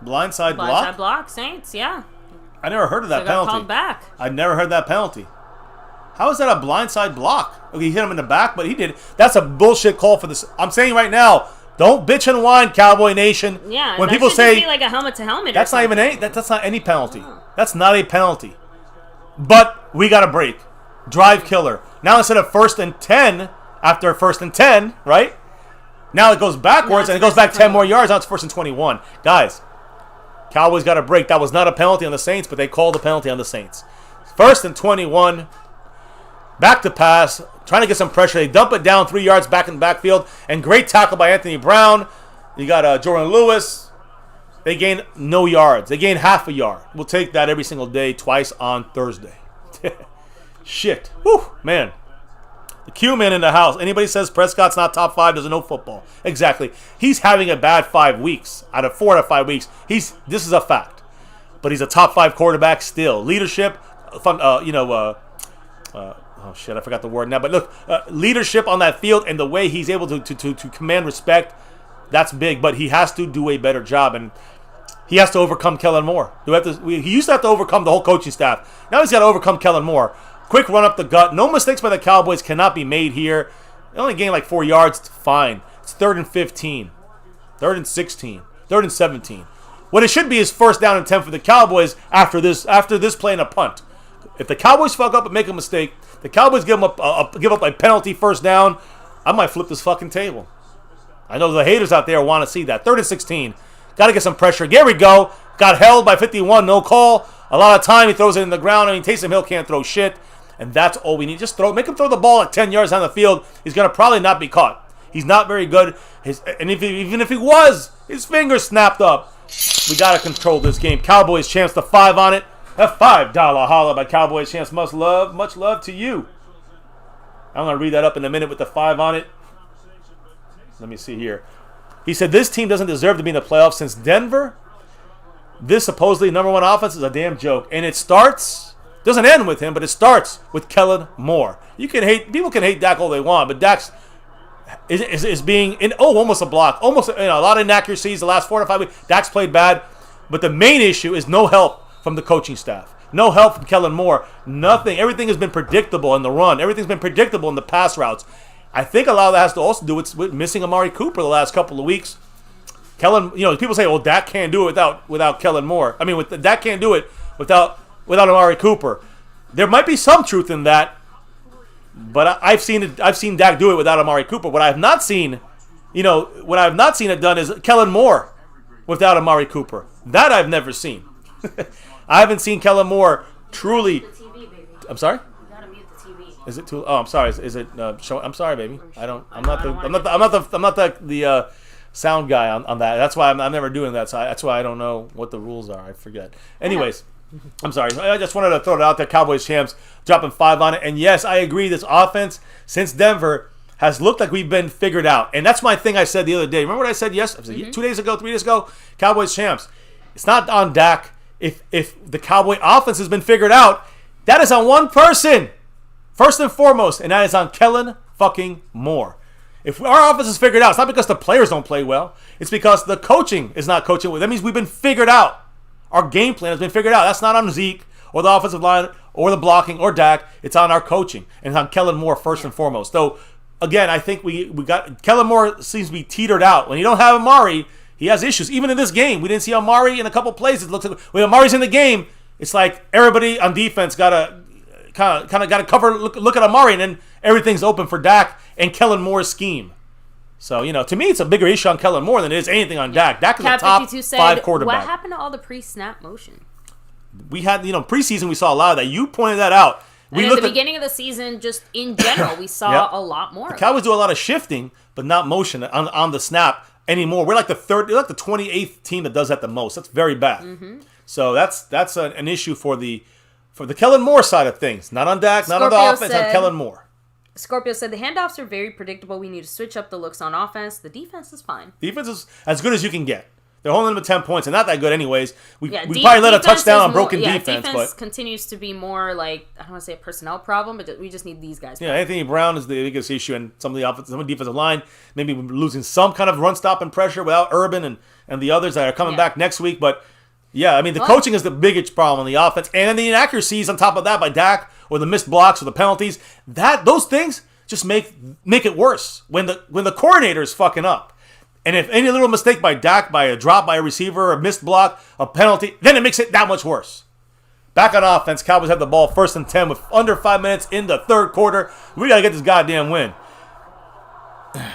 Blindside block? Blindside block, Saints, yeah. I never heard of that penalty. Called back. I never heard that penalty. How is that a blindside block? Okay, he hit him in the back, but he did. That's a bullshit call for this. I'm saying right now, don't bitch and whine, Cowboy Nation. Yeah, when that people should say just be like a helmet to helmet. That's not even that's not any penalty. Oh. That's not a penalty. But we got a break. Drive killer. Now instead of 1st and 10, after 1st and 10, right? Now it goes backwards and it goes back 10 more yards. Now it's 1st and 21. Guys, Cowboys got a break. That was not a penalty on the Saints, but they called the penalty on the Saints. 1st and 21. Back to pass. Trying to get some pressure. They dump it down 3 yards back in the backfield. And great tackle by Anthony Brown. You got Jordan Lewis. They gain no yards. They gain half a yard. We'll take that every single day, twice on Thursday. Shit. Whew, man. The Q-man in the house. Anybody says Prescott's not top 5 doesn't know football. Exactly. He's having a bad 5 weeks. Out of 4 out of 5 weeks. This is a fact. But he's a top 5 quarterback still. Leadership, oh shit, I forgot the word now. But look, leadership on that field and the way he's able to command respect, that's big. But he has to do a better job. And he has to overcome Kellen Moore. He used to have to overcome the whole coaching staff. Now he's got to overcome Kellen Moore. Quick run up the gut. No mistakes by the Cowboys cannot be made here. They only gained like 4 yards. Fine. It's 3rd and 15. 3rd and 16. 3rd and 17. What it should be is 1st down and 10 for the Cowboys after this play and a punt. If the Cowboys fuck up and make a mistake, the Cowboys give up a penalty 1st down, I might flip this fucking table. I know the haters out there want to see that. 3rd and 16. Got to get some pressure. There we go. Got held by 51. No call. A lot of time he throws it in the ground. I mean, Taysom Hill can't throw shit. And that's all we need. Just make him throw the ball at 10 yards down the field. He's going to probably not be caught. He's not very good. Even if he was, his fingers snapped up. We got to control this game. Cowboys chance the 5 on it. A $5 holla by Cowboys chance. Much love to you. I'm going to read that up in a minute with the 5 on it. Let me see here. He said this team doesn't deserve to be in the playoffs since Denver. This supposedly number 1 offense is a damn joke. And it doesn't end with him, but it starts with Kellen Moore. People can hate Dak all they want, but Dak is being almost a block, almost a lot of inaccuracies the last 4 to 5 weeks. Dak's played bad. But the main issue is no help from the coaching staff. No help from Kellen Moore. Nothing. Everything has been predictable in the run. Everything's been predictable in the pass routes. I think a lot of that has to also do with missing Amari Cooper the last couple of weeks. Kellen, people say, well, Dak can't do it without Kellen Moore. I mean, Dak can't do it without Amari Cooper. There might be some truth in that, but I've seen Dak do it without Amari Cooper. What I have not seen it done is Kellen Moore without Amari Cooper. That I've never seen. I haven't seen Kellen Moore truly. The TV, baby. I'm sorry? You gotta mute the TV. Is it too? Oh, I'm sorry. Is it showing? I'm sorry, baby. I'm not the sound guy on that. That's why I'm never doing that. So that's why I don't know what the rules are. I forget. Anyways, I'm sorry. I just wanted to throw it out there. Cowboys champs dropping 5 on it. And yes, I agree. This offense since Denver has looked like we've been figured out. And that's my thing I said the other day. Remember what I said? Yes, 2 days ago, 3 days ago. Cowboys champs. It's not on Dak. If the Cowboy offense has been figured out, that is on one person, first and foremost, and that is on Kellen fucking Moore. If our offense is figured out, it's not because the players don't play well. It's because the coaching is not coaching well. That means we've been figured out. Our game plan has been figured out. That's not on Zeke or the offensive line or the blocking or Dak. It's on our coaching and it's on Kellen Moore first and foremost. So, again, I think we got Kellen Moore seems to be teetered out. When you don't have Amari, he has issues. Even in this game, we didn't see Amari in a couple plays. It looks like when Amari's in the game, it's like everybody on defense got to kind of got to cover, look at Amari, and then everything's open for Dak and Kellen Moore's scheme. So, to me, it's a bigger issue on Kellen Moore than it is anything on Dak. Dak is a top 5 quarterback. What happened to all the pre-snap motion? We had, preseason, we saw a lot of that. You pointed that out. And at the beginning of the season, just in general, we saw a lot more. The Cowboys do a lot of shifting, but not motion on the snap anymore. We're like the 28th team that does that the most. That's very bad. Mm-hmm. So that's an issue for the Kellen Moore side of things. Not on Dak, not on the offense, on Kellen Moore. Scorpio said the handoffs are very predictable. We need to switch up the looks on offense. The defense is fine. Defense is as good as you can get. They're holding them at 10 points and not that good anyways. We probably let a touchdown on broken defense. Defense but continues to be more like, I don't want to say a personnel problem, but we just need these guys. Yeah, Anthony Brown is the biggest issue, and some of the defensive line. Maybe we're losing some kind of run stop and pressure without Urban and the others that are coming back next week. But yeah, I mean, the coaching is the biggest problem on the offense. And then the inaccuracies on top of that by Dak, or the missed blocks or the penalties. Those things just make it worse when the coordinator is fucking up. And if any little mistake by Dak, by a drop by a receiver, a missed block, a penalty, then it makes it that much worse. Back on offense, Cowboys have the ball 1st and 10 with under 5 minutes in the third quarter. We got to get this goddamn win.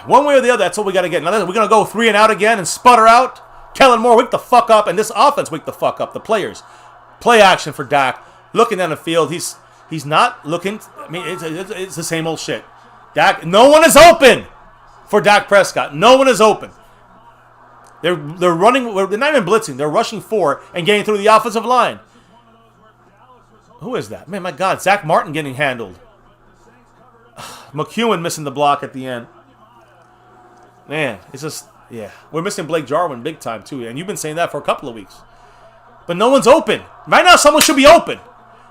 One way or the other, that's what we got to get. Now, we're going to go 3 and out again and sputter out. Kellen Moore, wake the fuck up. And this offense, wake the fuck up. The players. Play action for Dak. Looking down the field. He's not looking. I mean, it's the same old shit. Dak, no one is open for Dak Prescott. No one is open. They're running. They're not even blitzing. They're rushing 4 and getting through the offensive line. Who is that? Man, my God. Zach Martin getting handled. McEwen missing the block at the end. Man, it's just, yeah. We're missing Blake Jarwin big time, too. And you've been saying that for a couple of weeks. But no one's open. Right now, someone should be open.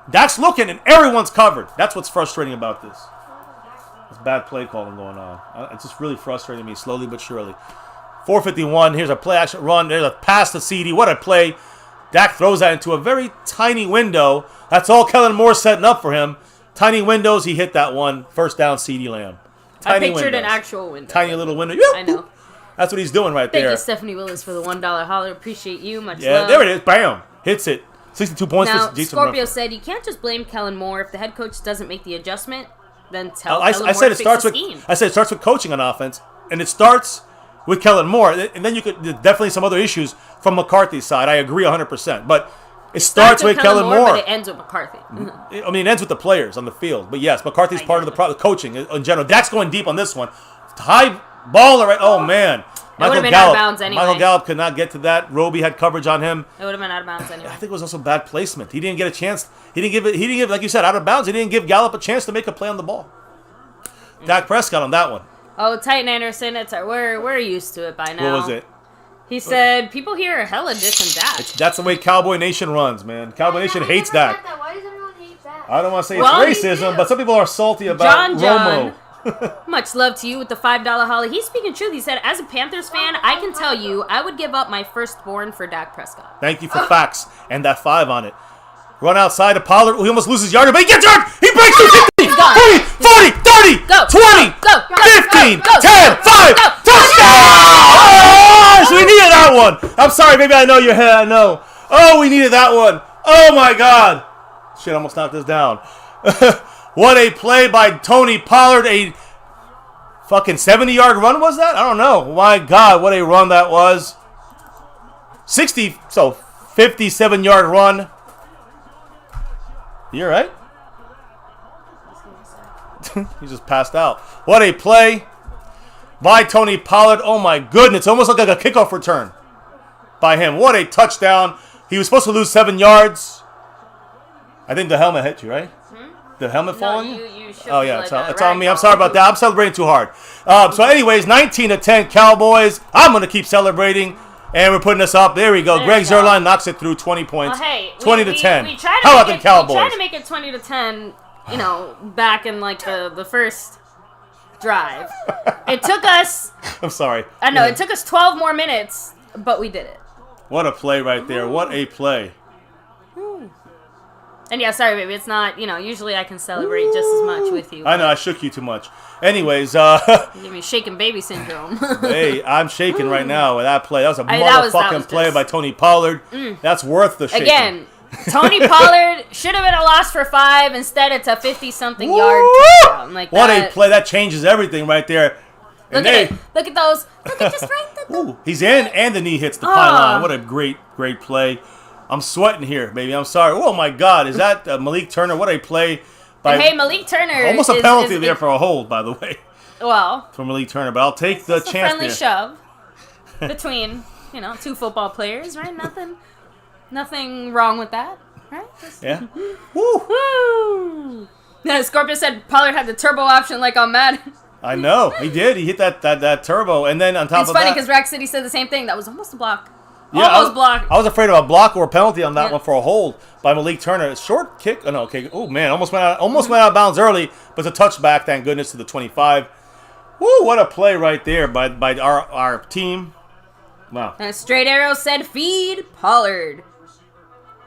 Dak's looking, and everyone's covered. That's what's frustrating about this. It's bad play calling going on. It's just really frustrating me, slowly but surely. 4:51. Here's a play action run. There's a pass to CD. What a play. Dak throws that into a very tiny window. That's all Kellen Moore setting up for him. Tiny windows. He hit that one. First down, CD Lamb. Tiny I pictured windows. An actual window. Tiny little window. I know. That's what he's doing right there. Thank you, Stephanie Willis, for the $1 holler. Appreciate you. Much love. Yeah, there it is. Bam. Hits it. 62 points now, for Jason Scorpio Ruffin. said you can't just blame Kellen Moore. If the head coach doesn't make the adjustment, then tell I Kellen Moore said to it starts fix with. the scheme. I said it starts with coaching on offense, and it starts with Kellen Moore, and then there's definitely some other issues from McCarthy's side. I agree 100%, but it starts with Kellen Moore. But it ends with McCarthy. I mean, it ends with the players on the field, but yes, McCarthy's part of the coaching in general. Dak's going deep on this one. High baller, right? Oh man, It would have been out of bounds anyway. Michael Gallup could not get to that. Roby had coverage on him. It would have been out of bounds anyway. I think it was also bad placement. He didn't get a chance. He didn't give, like you said, out of bounds. He didn't give Gallup a chance to make a play on the ball. Dak Prescott on that one. Oh, Titan Anderson, we're used to it by now. What was it? He said, people here are hella dissing Dak. That's the way Cowboy Nation runs, man. Cowboy Nation hates Dak. Why does everyone hate Dak? I don't want to say it's racism, but some people are salty about Romo. Much love to you with the $5 holly. He's speaking truth. He said, as a Panthers fan, I can tell you I would give up my firstborn for Dak Prescott. Thank you for facts and that 5 on it. Run outside to Pollard. He almost loses yard, but he gets hurt. He breaks through 50, 40, 30, Go. 20, Go. 15, Go. 10, 5, Go. touchdown! Oh, we needed that one. I'm sorry, maybe I know your head. I know. Oh, we needed that one. Oh, my God. Shit, almost knocked us down. What a play by Tony Pollard. A fucking 70-yard run was that? I don't know. My God, what a run that was. 57-yard run. You all right? He just passed out. What a play by Tony Pollard. Oh, my goodness. Almost looked like a kickoff return by him. What a touchdown. He was supposed to lose 7 yards. I think the helmet hit you, right? The helmet falling? You should. Oh, yeah. It's on me. I'm sorry about that. I'm celebrating too hard. So, anyways, 19-10 Cowboys. I'm going to keep celebrating. And we're putting this up. There we go. Greg Zuerlein knocks it through 20 points. Well, hey, 20-10. How about the Cowboys? We tried to make it 20-10, back in like the first drive. It took us. I'm sorry. I know, it took us 12 more minutes, but we did it. What a play right there. What a play. And yeah, sorry, baby. It's not, usually I can celebrate just as much with you. I know, I shook you too much. Anyways, You give me shaking baby syndrome. hey, I'm shaking right now with that play. That was a that was motherfucking play just- by Tony Pollard. That's worth the shaking. Again, Tony Pollard should have been a loss for 5. Instead, it's a 50-something yard touchdown. Like what that. a play. That changes everything right there. Look at it. Look at those. Look at just right there. Ooh, he's in, and the knee hits the pylon. What a great play. I'm sweating here, baby. I'm sorry. Oh, my God. Is that Malik Turner? What a play. Hey, Malik Turner. Almost a penalty there for a hold, by the way. Well. For Malik Turner, but I'll take the chance friendly there. shove between, two football players, right? Nothing wrong with that, right? Yeah. Woo. Woo. Yeah, Scorpio said Pollard had the turbo option like on Madden. I know. He did. He hit that turbo, and then on top It's of funny that... because Rack City said the same thing. That was almost a block. Yeah, Almost blocked. I was afraid of a block or a penalty on that one for a hold by Malik Turner. Short kick. Oh, no, okay. Oh, man. Almost went out of bounds early, but it's a touchback, thank goodness, to the 25. Woo, what a play right there by our team. Wow. And Straight Arrow said, feed Pollard.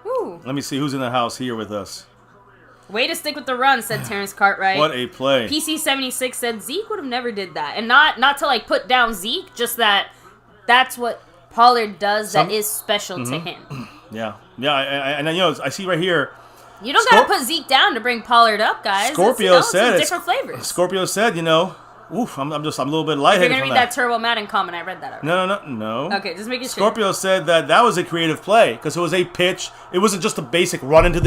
Woo. Let me see who's in the house here with us. Way to stick with the run, said Terrence Cartwright. What a play. PC76 said Zeke would have never did that. And not to like put down Zeke, just that's what Pollard does that is special to him. Yeah. And I see right here. You don't gotta put Zeke down to bring Pollard up, guys. Scorpio said it's different flavors. Scorpio said, oof, I'm a little bit If lightheaded you're gonna from read that Turbo Madden comment, I read that already. No. Okay, just making sure. Scorpio said that was a creative play because it was a pitch. It wasn't just a basic run into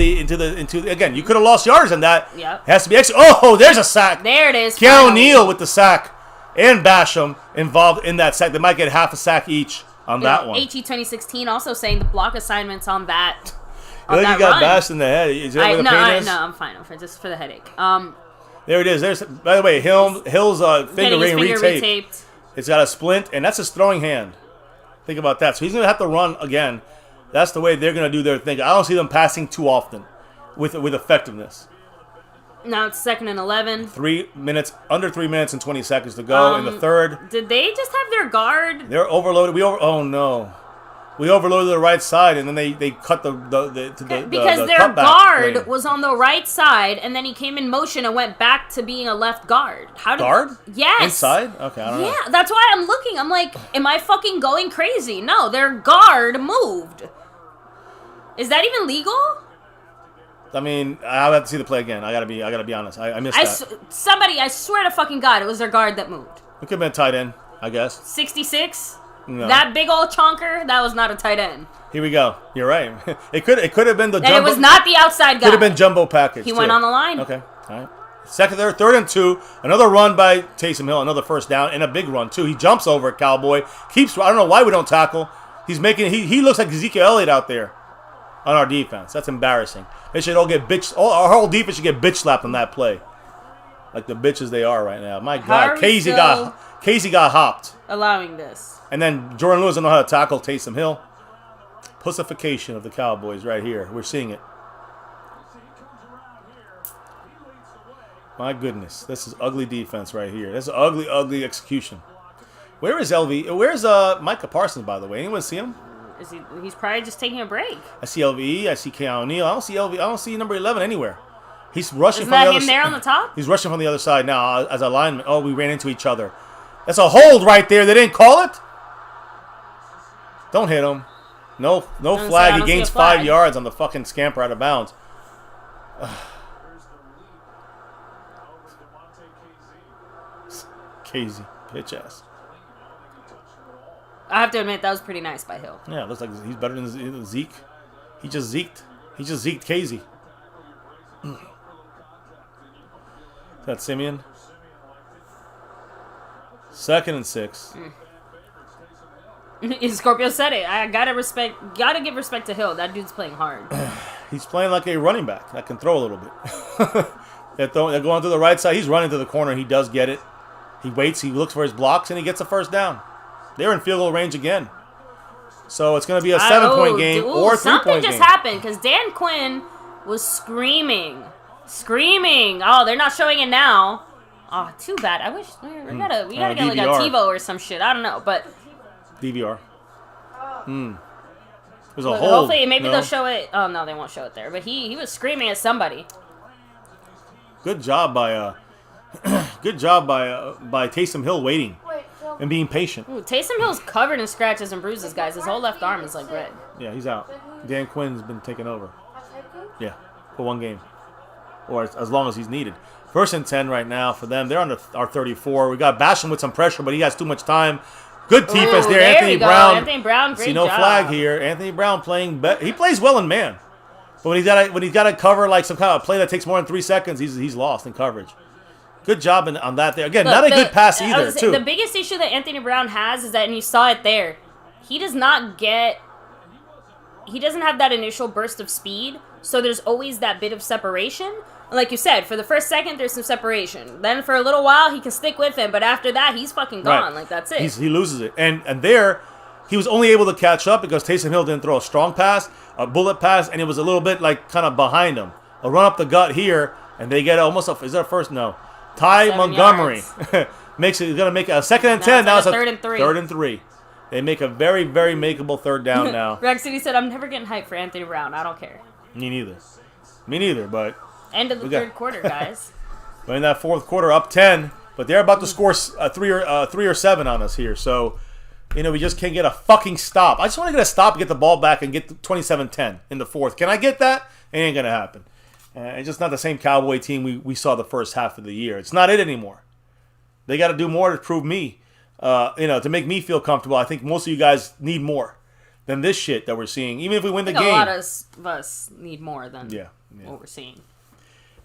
again. You could have lost yards in that. Yep. It has to be extra. Oh, there's a sack. There it is. Keanu O'Neal with the sack and Basham involved in that sack. They might get half a sack each on that one. HE 2016 also saying the block assignments on that. You got bashed in the head. Is that where the pain is? No, I'm fine. Just for the headache. There it is. There's, by the way, Hill's finger ring finger retaped. It's got a splint, and that's his throwing hand. Think about that. So he's going to have to run again. That's the way they're going to do their thing. I don't see them passing too often with effectiveness. Now it's 2nd and 11. Under 3 minutes and 20 seconds to go in the third. Did they just have their guard? They're overloaded. Oh, no. We overloaded the right side, and then they cut the because their guard was on the right side, and then he came in motion and went back to being a left guard. Guard? Yes. Inside? Okay, I don't know. Yeah, that's why I'm looking. I'm like, am I fucking going crazy? No, their guard moved. Is that even legal? I mean, I'll have to see the play again. I gotta be honest. I missed that. I swear to fucking God, it was their guard that moved. It could have been a tight end, I guess. 66? No. That big old chonker, that was not a tight end. Here we go. You're right. It could have been the jumbo. And it was not the outside guy. Could have been jumbo package. He went on the line. Okay. All right. Third and 2. Another run by Taysom Hill. Another first down and a big run too. He jumps over Cowboy. I don't know why we don't tackle. He's making. He looks like Ezekiel Elliott out there on our defense. That's embarrassing. They should all get bitch. Our whole defense should get bitch slapped on that play. Like the bitches they are right now. My God, Casey got hopped. Allowing this. And then Jordan Lewis doesn't know how to tackle Taysom Hill. Pussification of the Cowboys right here. We're seeing it. My goodness. This is ugly defense right here. This is ugly, ugly execution. Where is LV? Where's Micah Parsons, by the way? Anyone see him? Is he? He's probably just taking a break. I see LVE. I see K. O'Neal. I don't see LV. I don't see number 11 anywhere. He's rushing Isn't from the that other him there on the top? He's rushing from the other side now as a lineman. Oh, we ran into each other. That's a hold right there. They didn't call it. Don't hit him. No flag. He gains 5 yards on the fucking scamper out of bounds. KZ, bitch ass. I have to admit, that was pretty nice by Hill. Yeah, it looks like he's better than Zeke. He just zeked. He just zeked KZ. Is that Simeon? 2nd and 6. Scorpio said it. I gotta give respect to Hill. That dude's playing hard. He's playing like a running back that can throw a little bit. They're going to the right side. He's running to the corner. He does get it. He waits. He looks for his blocks, and he gets a first down. They're in field goal range again. So it's going to be a 7-point game or a 3-point game. Something just happened because Dan Quinn was screaming. Oh, they're not showing it now. Oh, too bad. I wish we gotta get like a TiVo or some shit. I don't know, but DVR. There's a but hole. hopefully, maybe they'll show it. Oh no, they won't show it there. But he was screaming at somebody. Good job by Taysom Hill waiting and being patient. Ooh, Taysom Hill's covered in scratches and bruises, guys. His whole left arm is like red. Yeah, he's out. Dan Quinn's been taken over. Yeah, for 1 game. Or as long as he's needed. 1st and 10 right now for them. They're on our 34. We got Basham with some pressure, but he has too much time. Good defense there. Anthony Brown. Anthony Brown, great See no job. flag here. Anthony Brown playing. He plays well in man. But when he's got to cover like some kind of play that takes more than 3 seconds, he's lost in coverage. Good job on that there. Again, not a good pass either, too. The biggest issue that Anthony Brown has is that, and you saw it there, he doesn't have that initial burst of speed, so there's always that bit of separation. Like you said, for the first second, there's some separation. Then for a little while, he can stick with him, but after that, he's fucking gone. Right. Like, that's it. He loses it. And there, he was only able to catch up because Taysom Hill didn't throw a strong pass, a bullet pass, and it was a little bit like kind of behind him. A run up the gut here, and they get almost is that a first? No. Ty Montgomery makes it. He's going to make a 2nd and 10. Now it's a 3rd and 3. 3rd and 3. They make a very, very makeable 3rd down now. Rex City said, I'm never getting hyped for Anthony Brown. I don't care. Me neither, but... End of the 3rd quarter, guys. We're in that 4th quarter, up 10, but they're about to score 3 or 7 on us here. So, we just can't get a fucking stop. I just want to get a stop, get the ball back, and get 27-10 in the 4th. Can I get that? It ain't going to happen. It's just not the same Cowboy team we saw the first half of the year. It's not it anymore. They got to do more to prove me, to make me feel comfortable. I think most of you guys need more than this shit that we're seeing. Even if we win the game. A lot of us need more than what we're seeing.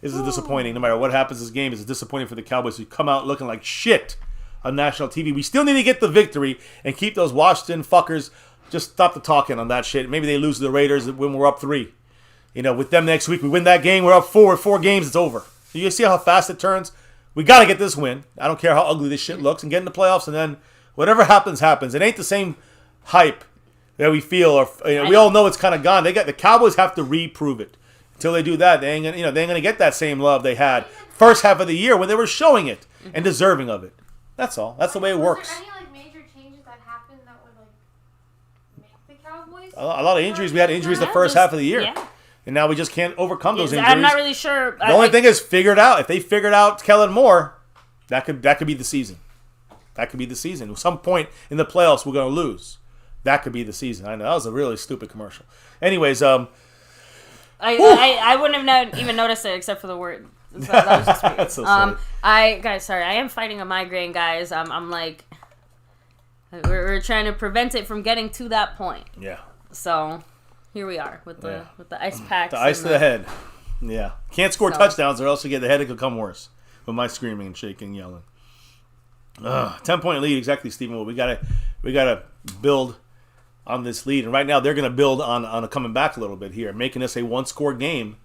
This is disappointing. No matter what happens this game, it's disappointing for the Cowboys who come out looking like shit on national TV. We still need to get the victory and keep those Washington fuckers. Just stop the talking on that shit. Maybe they lose to the Raiders when we're up 3. With them next week, we win that game. We're up 4. 4 games, it's over. You see how fast it turns? We got to get this win. I don't care how ugly this shit looks and get in the playoffs. And then whatever happens, happens. It ain't the same hype that we feel. Or we all know it's kind of gone. The Cowboys have to reprove it. Until they do that, they ain't gonna get that same love they had first half of the year when they were showing it and deserving of it. That's all. That's the way it works. Was there any major changes that happened that would make the Cowboys? A lot of injuries. We had injuries the first half of the year, and now we just can't overcome those injuries. I'm not really sure. The only thing is figure it out. If they figured out Kellen Moore, that could be the season. That could be the season. At some point in the playoffs, we're gonna lose. That could be the season. I know that was a really stupid commercial. Anyways, I wouldn't have even noticed it except for the word. That was just weird. That's so silly. I am fighting a migraine, guys. I'm like, we're trying to prevent it from getting to that point. Yeah. So, here we are with the ice packs. The ice to the head. Yeah. Can't score touchdowns or else you get the headache will come worse. With my screaming and shaking and yelling. 10-point lead, exactly, Stephen. Well, we gotta build on this lead, and right now they're going to build on coming back a little bit here, making this a 1-score game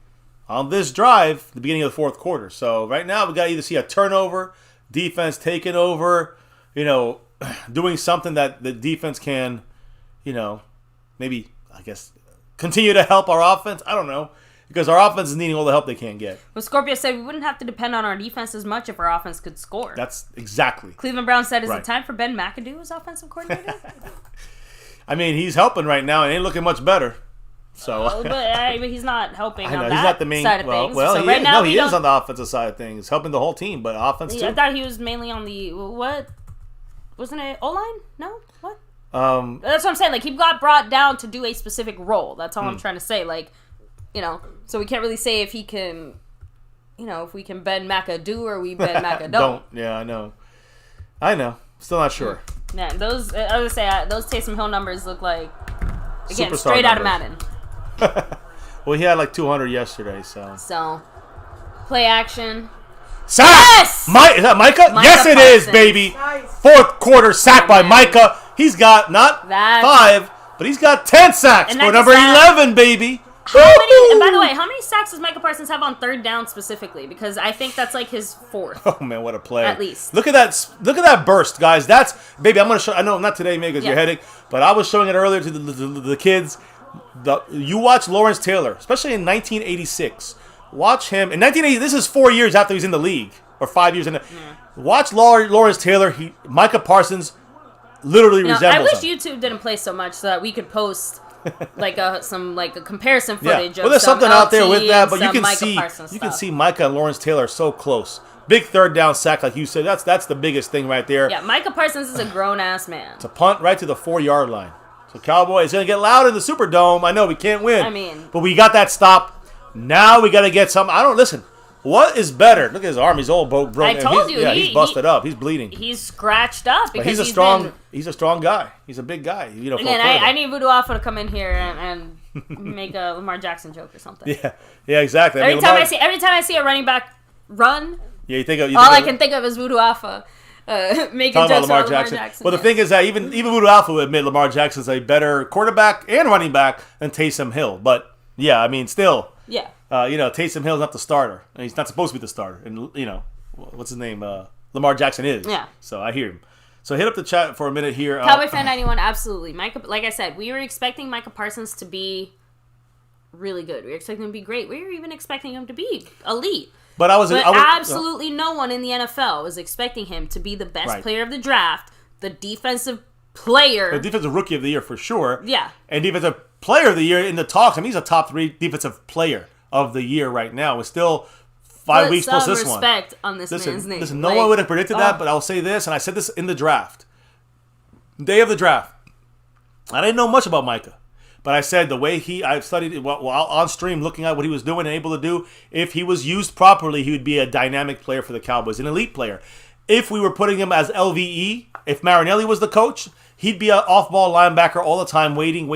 on this drive, the beginning of the 4th quarter. So right now we got to either see a turnover, defense taking over, doing something that the defense can, maybe continue to help our offense. I don't know. because our offense is needing all the help they can get. Well, Scorpio said we wouldn't have to depend on our defense as much if our offense could score. That's exactly. Cleveland Brown said, is it time for Ben McAdoo as offensive coordinator? I mean, he's helping right now and ain't looking much better. So, but he's not helping on that he's not the main side of things. Well, so he right is. now He is on the offensive side of things, helping the whole team, but offense too. I thought he was mainly on the what? Wasn't it O-line? No, what? That's what I'm saying. Like he got brought down to do a specific role. That's all I'm trying to say. Like, so we can't really say if he can, if we can Ben McAdoo or we Ben McAdoo. Don't. Yeah, I know. Still not sure. Yeah, those I would say those Taysom Hill numbers look like again Superstar straight out of numbers. Madden. Well, he had like 200 yesterday, So, play action. Sack! Yes! Is that Micah? Yes, it is, baby. Nice. Fourth quarter sack by Micah. He's got not That- 5, but he's got 10 sacks And for that's number a sack. 11, baby. How many? And by the way, how many sacks does Micah Parsons have on third down specifically? Because I think that's like his 4th. Oh man, what a play! At least. Look at that burst, guys. That's baby. I'm gonna show. I know not today, maybe because you're heading, but I was showing it earlier to the kids. You watch Lawrence Taylor, especially in 1986. Watch him in 1980. This is 4 years after he's in the league, or 5 years in. Watch Lawrence Taylor. Micah Parsons literally resembles I wish him. YouTube didn't play so much so that we could post like a comparison footage. Well, Of there's some something out there LT with that, and but you some can Micah see Parsons you can stuff. see Micah and Lawrence Taylor so close. Big third down sack, like you said. That's the biggest thing right there. Yeah, Micah Parsons is a grown ass man. It's a punt right to the 4-yard line. So Cowboys gonna get loud in the Superdome. I know we can't win. I mean, but we got that stop. Now we got to get some. Listen. What is better? Look at his arm. He's all broken. I told you. He's busted up. He's bleeding. He's scratched up because he's a strong guy. He's a big guy. Again, I need Voodoo Alpha to come in here and make a Lamar Jackson joke or something. Yeah, exactly. Every time I see a running back run, I can think of is Voodoo Alpha. Making jokes about Lamar Jackson. Well, the thing is that even Voodoo Alpha would admit Lamar Jackson's a better quarterback and running back than Taysom Hill. But yeah, I mean, still. Yeah. Taysom Hill's not the starter. And he's not supposed to be the starter. And, what's his name? Lamar Jackson is. Yeah. So I hear him. So hit up the chat for a minute here. Cowboy Fan 91, absolutely. Micah, like I said, we were expecting Micah Parsons to be really good. We were expecting him to be great. We were even expecting him to be elite. But absolutely no one in the NFL was expecting him to be the best player of the draft, the defensive player. The defensive rookie of the year for sure. Yeah. And defensive player of the year in the talks. I mean, he's a top 3 defensive player of the year right now. It's still 5 weeks plus this one. Respect on this man's name. Listen, no one would have predicted that, but I'll say this, and I said this in the draft. Day of the draft. I didn't know much about Micah. But I said the way I studied it while on stream, looking at what he was doing and able to do, if he was used properly, he would be a dynamic player for the Cowboys, an elite player. If we were putting him as LVE, if Marinelli was the coach, he'd be an off-ball linebacker all the time, waiting.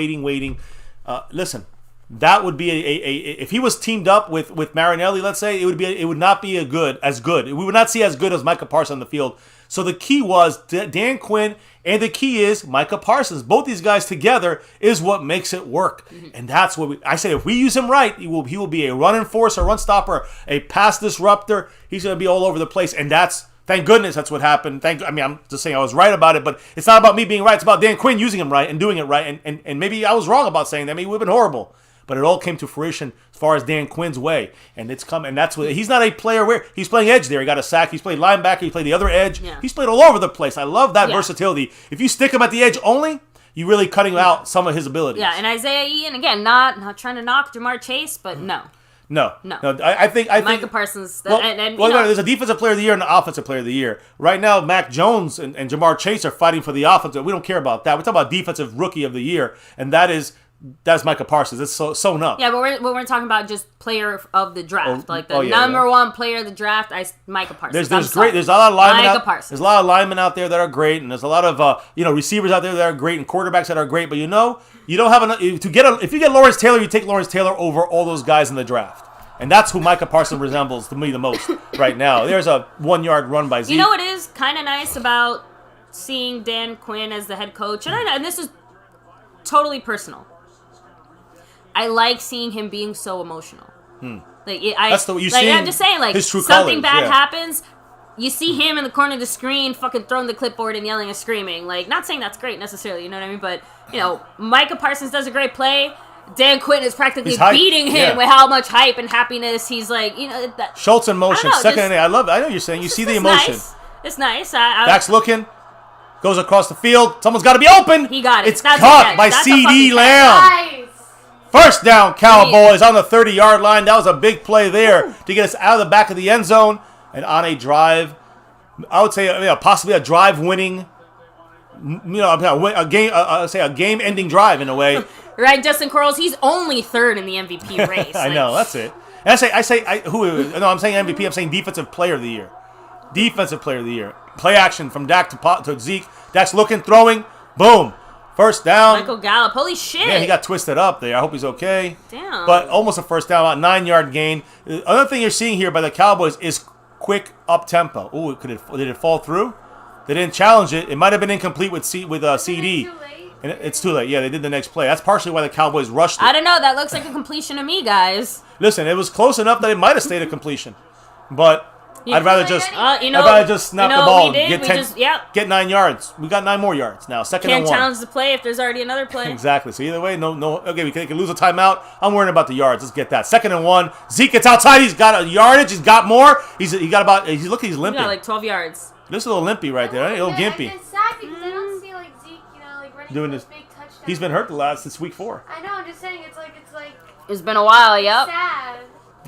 Listen, that would be if he was teamed up with Marinelli, let's say, it would not be as good. We would not see as good as Micah Parsons on the field. So the key was Dan Quinn, and the key is Micah Parsons. Both these guys together is what makes it work. Mm-hmm. And that's what I say. If we use him right, he will be a run enforcer, run stopper, a pass disruptor. He's going to be all over the place. And thank goodness that's what happened. I'm just saying I was right about it, but it's not about me being right. It's about Dan Quinn using him right and doing it right. And maybe I was wrong about saying that. Maybe it would have been horrible. But it all came to fruition as far as Dan Quinn's way. And it's come, and that's what he's not a player where he's playing edge there. He got a sack. He's played linebacker. He played the other edge. Yeah. He's played all over the place. I love that versatility. If you stick him at the edge only, you're really cutting out some of his abilities. Yeah, and Isaiah Ian, again, not trying to knock Jamar Chase, but no. I think Micah Parsons. There's a defensive player of the year and an offensive player of the year. Right now, Mac Jones and Jamar Chase are fighting for the offensive. We don't care about that. We're talking about defensive rookie of the year, and that's Micah Parsons. It's sewn up. Yeah, but we're talking about just player of the draft, number one player of the draft. Micah Parsons. There's a lot of linemen. There's a lot of linemen out there that are great, and there's a lot of receivers out there that are great, and quarterbacks that are great. But you don't have enough if you get Lawrence Taylor, you take Lawrence Taylor over all those guys in the draft. And that's who Micah Parsons resembles to me the most right now. There's a 1-yard run by Zeke. You know what is kind of nice about seeing Dan Quinn as the head coach, and this is totally personal. I like seeing him being so emotional. That's what you see. I'm just saying, his true something colors, bad happens, you see him in the corner of the screen, fucking throwing the clipboard and yelling and screaming. Not saying that's great necessarily, you know what I mean? But Micah Parsons does a great play. Dan Quinn is practically He's hyped. beating him Yeah. with how much hype and happiness he's like, that. Schultz in motion. I don't know, Second inning. I love it. I know you're saying. You see the emotion. Nice. It's nice. Dax looking. Goes across the field. Someone's got to be open. He got it. It's That's caught a by catch. That's a C.D. fucking Lamb. Nice. First down, Cowboys on the 30-yard line. That was a big play there to get us out of the back of the end zone and on a drive. I would say possibly a drive-winning, a game. Say a game-ending drive in a way. Right, Justin Quarles. He's only third in the MVP race. I know, that's it. And I'm saying MVP. I'm saying Defensive Player of the Year. Defensive Player of the Year. Play action from Dak to Zeke. Dak's looking, throwing, boom. First down. Michael Gallup. Holy shit. Yeah, he got twisted up there. I hope he's okay. Damn. But almost a first down, about 9-yard gain. Another thing you're seeing here by the Cowboys is quick up tempo. Ooh, did it fall through? They didn't challenge it. It might have been incomplete with CD. Too late. And it's too late. Yeah, they did the next play. That's partially why the Cowboys rushed it. I don't know. That looks like a completion to me, guys. Listen, it was close enough that it might have stayed a completion, but I'd rather just I'd rather just snap the ball we did. and get 9 yards. We got 9 more yards now. Second Can't and 1. challenge the play if there's already another play. Exactly. So either way, no. Okay, we can lose a timeout. I'm worrying about the yards. Let's get that. Second and 1. Zeke gets outside. He's got a yardage. He's got more. He's limping. He got like 12 yards. This is a little limpy right there. A little gimpy. It's sad because I don't see like Zeke, running Doing those this. big touchdowns. He's been hurt since week 4. I know. I'm just saying. It's like It's been a while. Yep. sad.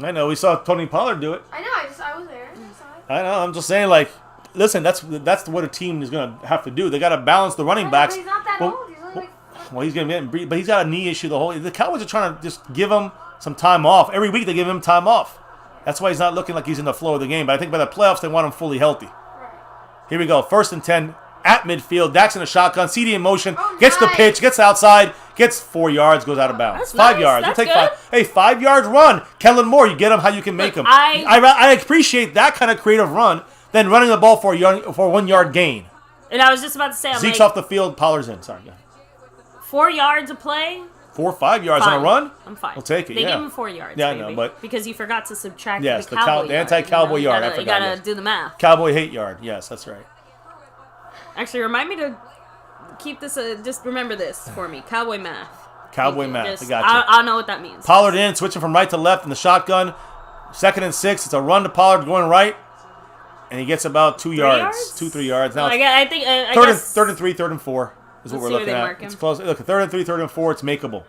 I know. We saw Tony Pollard do it. I know. I was there. I saw it. I know. I'm just saying, like, listen. That's what a team is going to have to do. They got to balance the running backs. But he's not that Well, old. He's only like. Well, he's going to get, but he's got a knee issue. The Cowboys are trying to just give him some time off. Every week they give him time off. That's why he's not looking like he's in the flow of the game. But I think by the playoffs they want him fully healthy. Right. Here we go. 1st and 10 at midfield. Dax in a shotgun. CD in motion. Oh, gets the nice. pitch. Gets outside. Gets 4 yards. Goes out of bounds. That's 5 nice. yards. That's We'll take good. 5. Hey, 5 yards run. Kellen Moore. You get him how you can make him. I appreciate that kind of creative run than running the ball for a 1 yard gain. And I was just about to say, Zeke's off the field. Pollard's in. Sorry. 4 yards a play. 4 or 5 yards Fine. on a run? I'm fine. We'll take it, They yeah. gave him 4 yards. Yeah, I baby, know, but- because you forgot to subtract Yes, the the cowboy the yard. anti-cowboy yard. I You forgot. gotta Yes. do the math. Cowboy hate yard. Yes, that's right. Actually, remind me to keep this. Just remember this for me. Cowboy math. Cowboy Thank you. math. Just- I got you. I'll know what that means. Pollard in, switching from right to left in the shotgun. 2nd and 6. It's a run to Pollard going right, and he gets about 2 yards, 2-3 yards. Now Well, I think. I third guess. and 3, 3rd and 4 is Let's what we're see where looking they at. mark him. It's close. Look, 3rd and 3, 3rd and 4. It's makeable.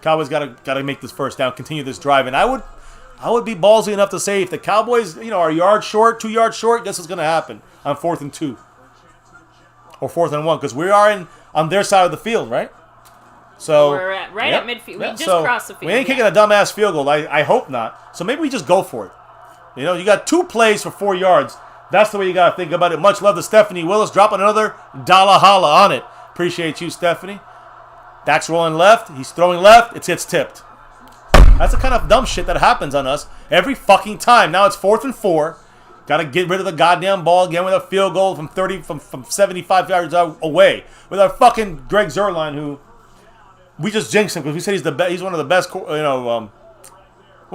Cowboys got to make this first down, continue this drive, and I would be ballsy enough to say if the Cowboys, are a yard short, 2 yards short, guess what's going to happen on 4th and 2 or 4th and 1 because we are on their side of the field, right? So We're at midfield. We just so crossed the field. We ain't kicking a dumbass field goal. I hope not. So maybe we just go for it. You got 2 plays for 4 yards. That's the way you got to think about it. Much love to Stephanie Willis. Dropping another dollar holla on it. Appreciate you, Stephanie. Dak's rolling left. He's throwing left. It gets tipped. That's the kind of dumb shit that happens on us every fucking time. Now it's 4th and 4. Got to get rid of the goddamn ball again with a field goal from 75 yards away with our fucking Greg Zuerlein, who we just jinxed him because we said he's one of the best, one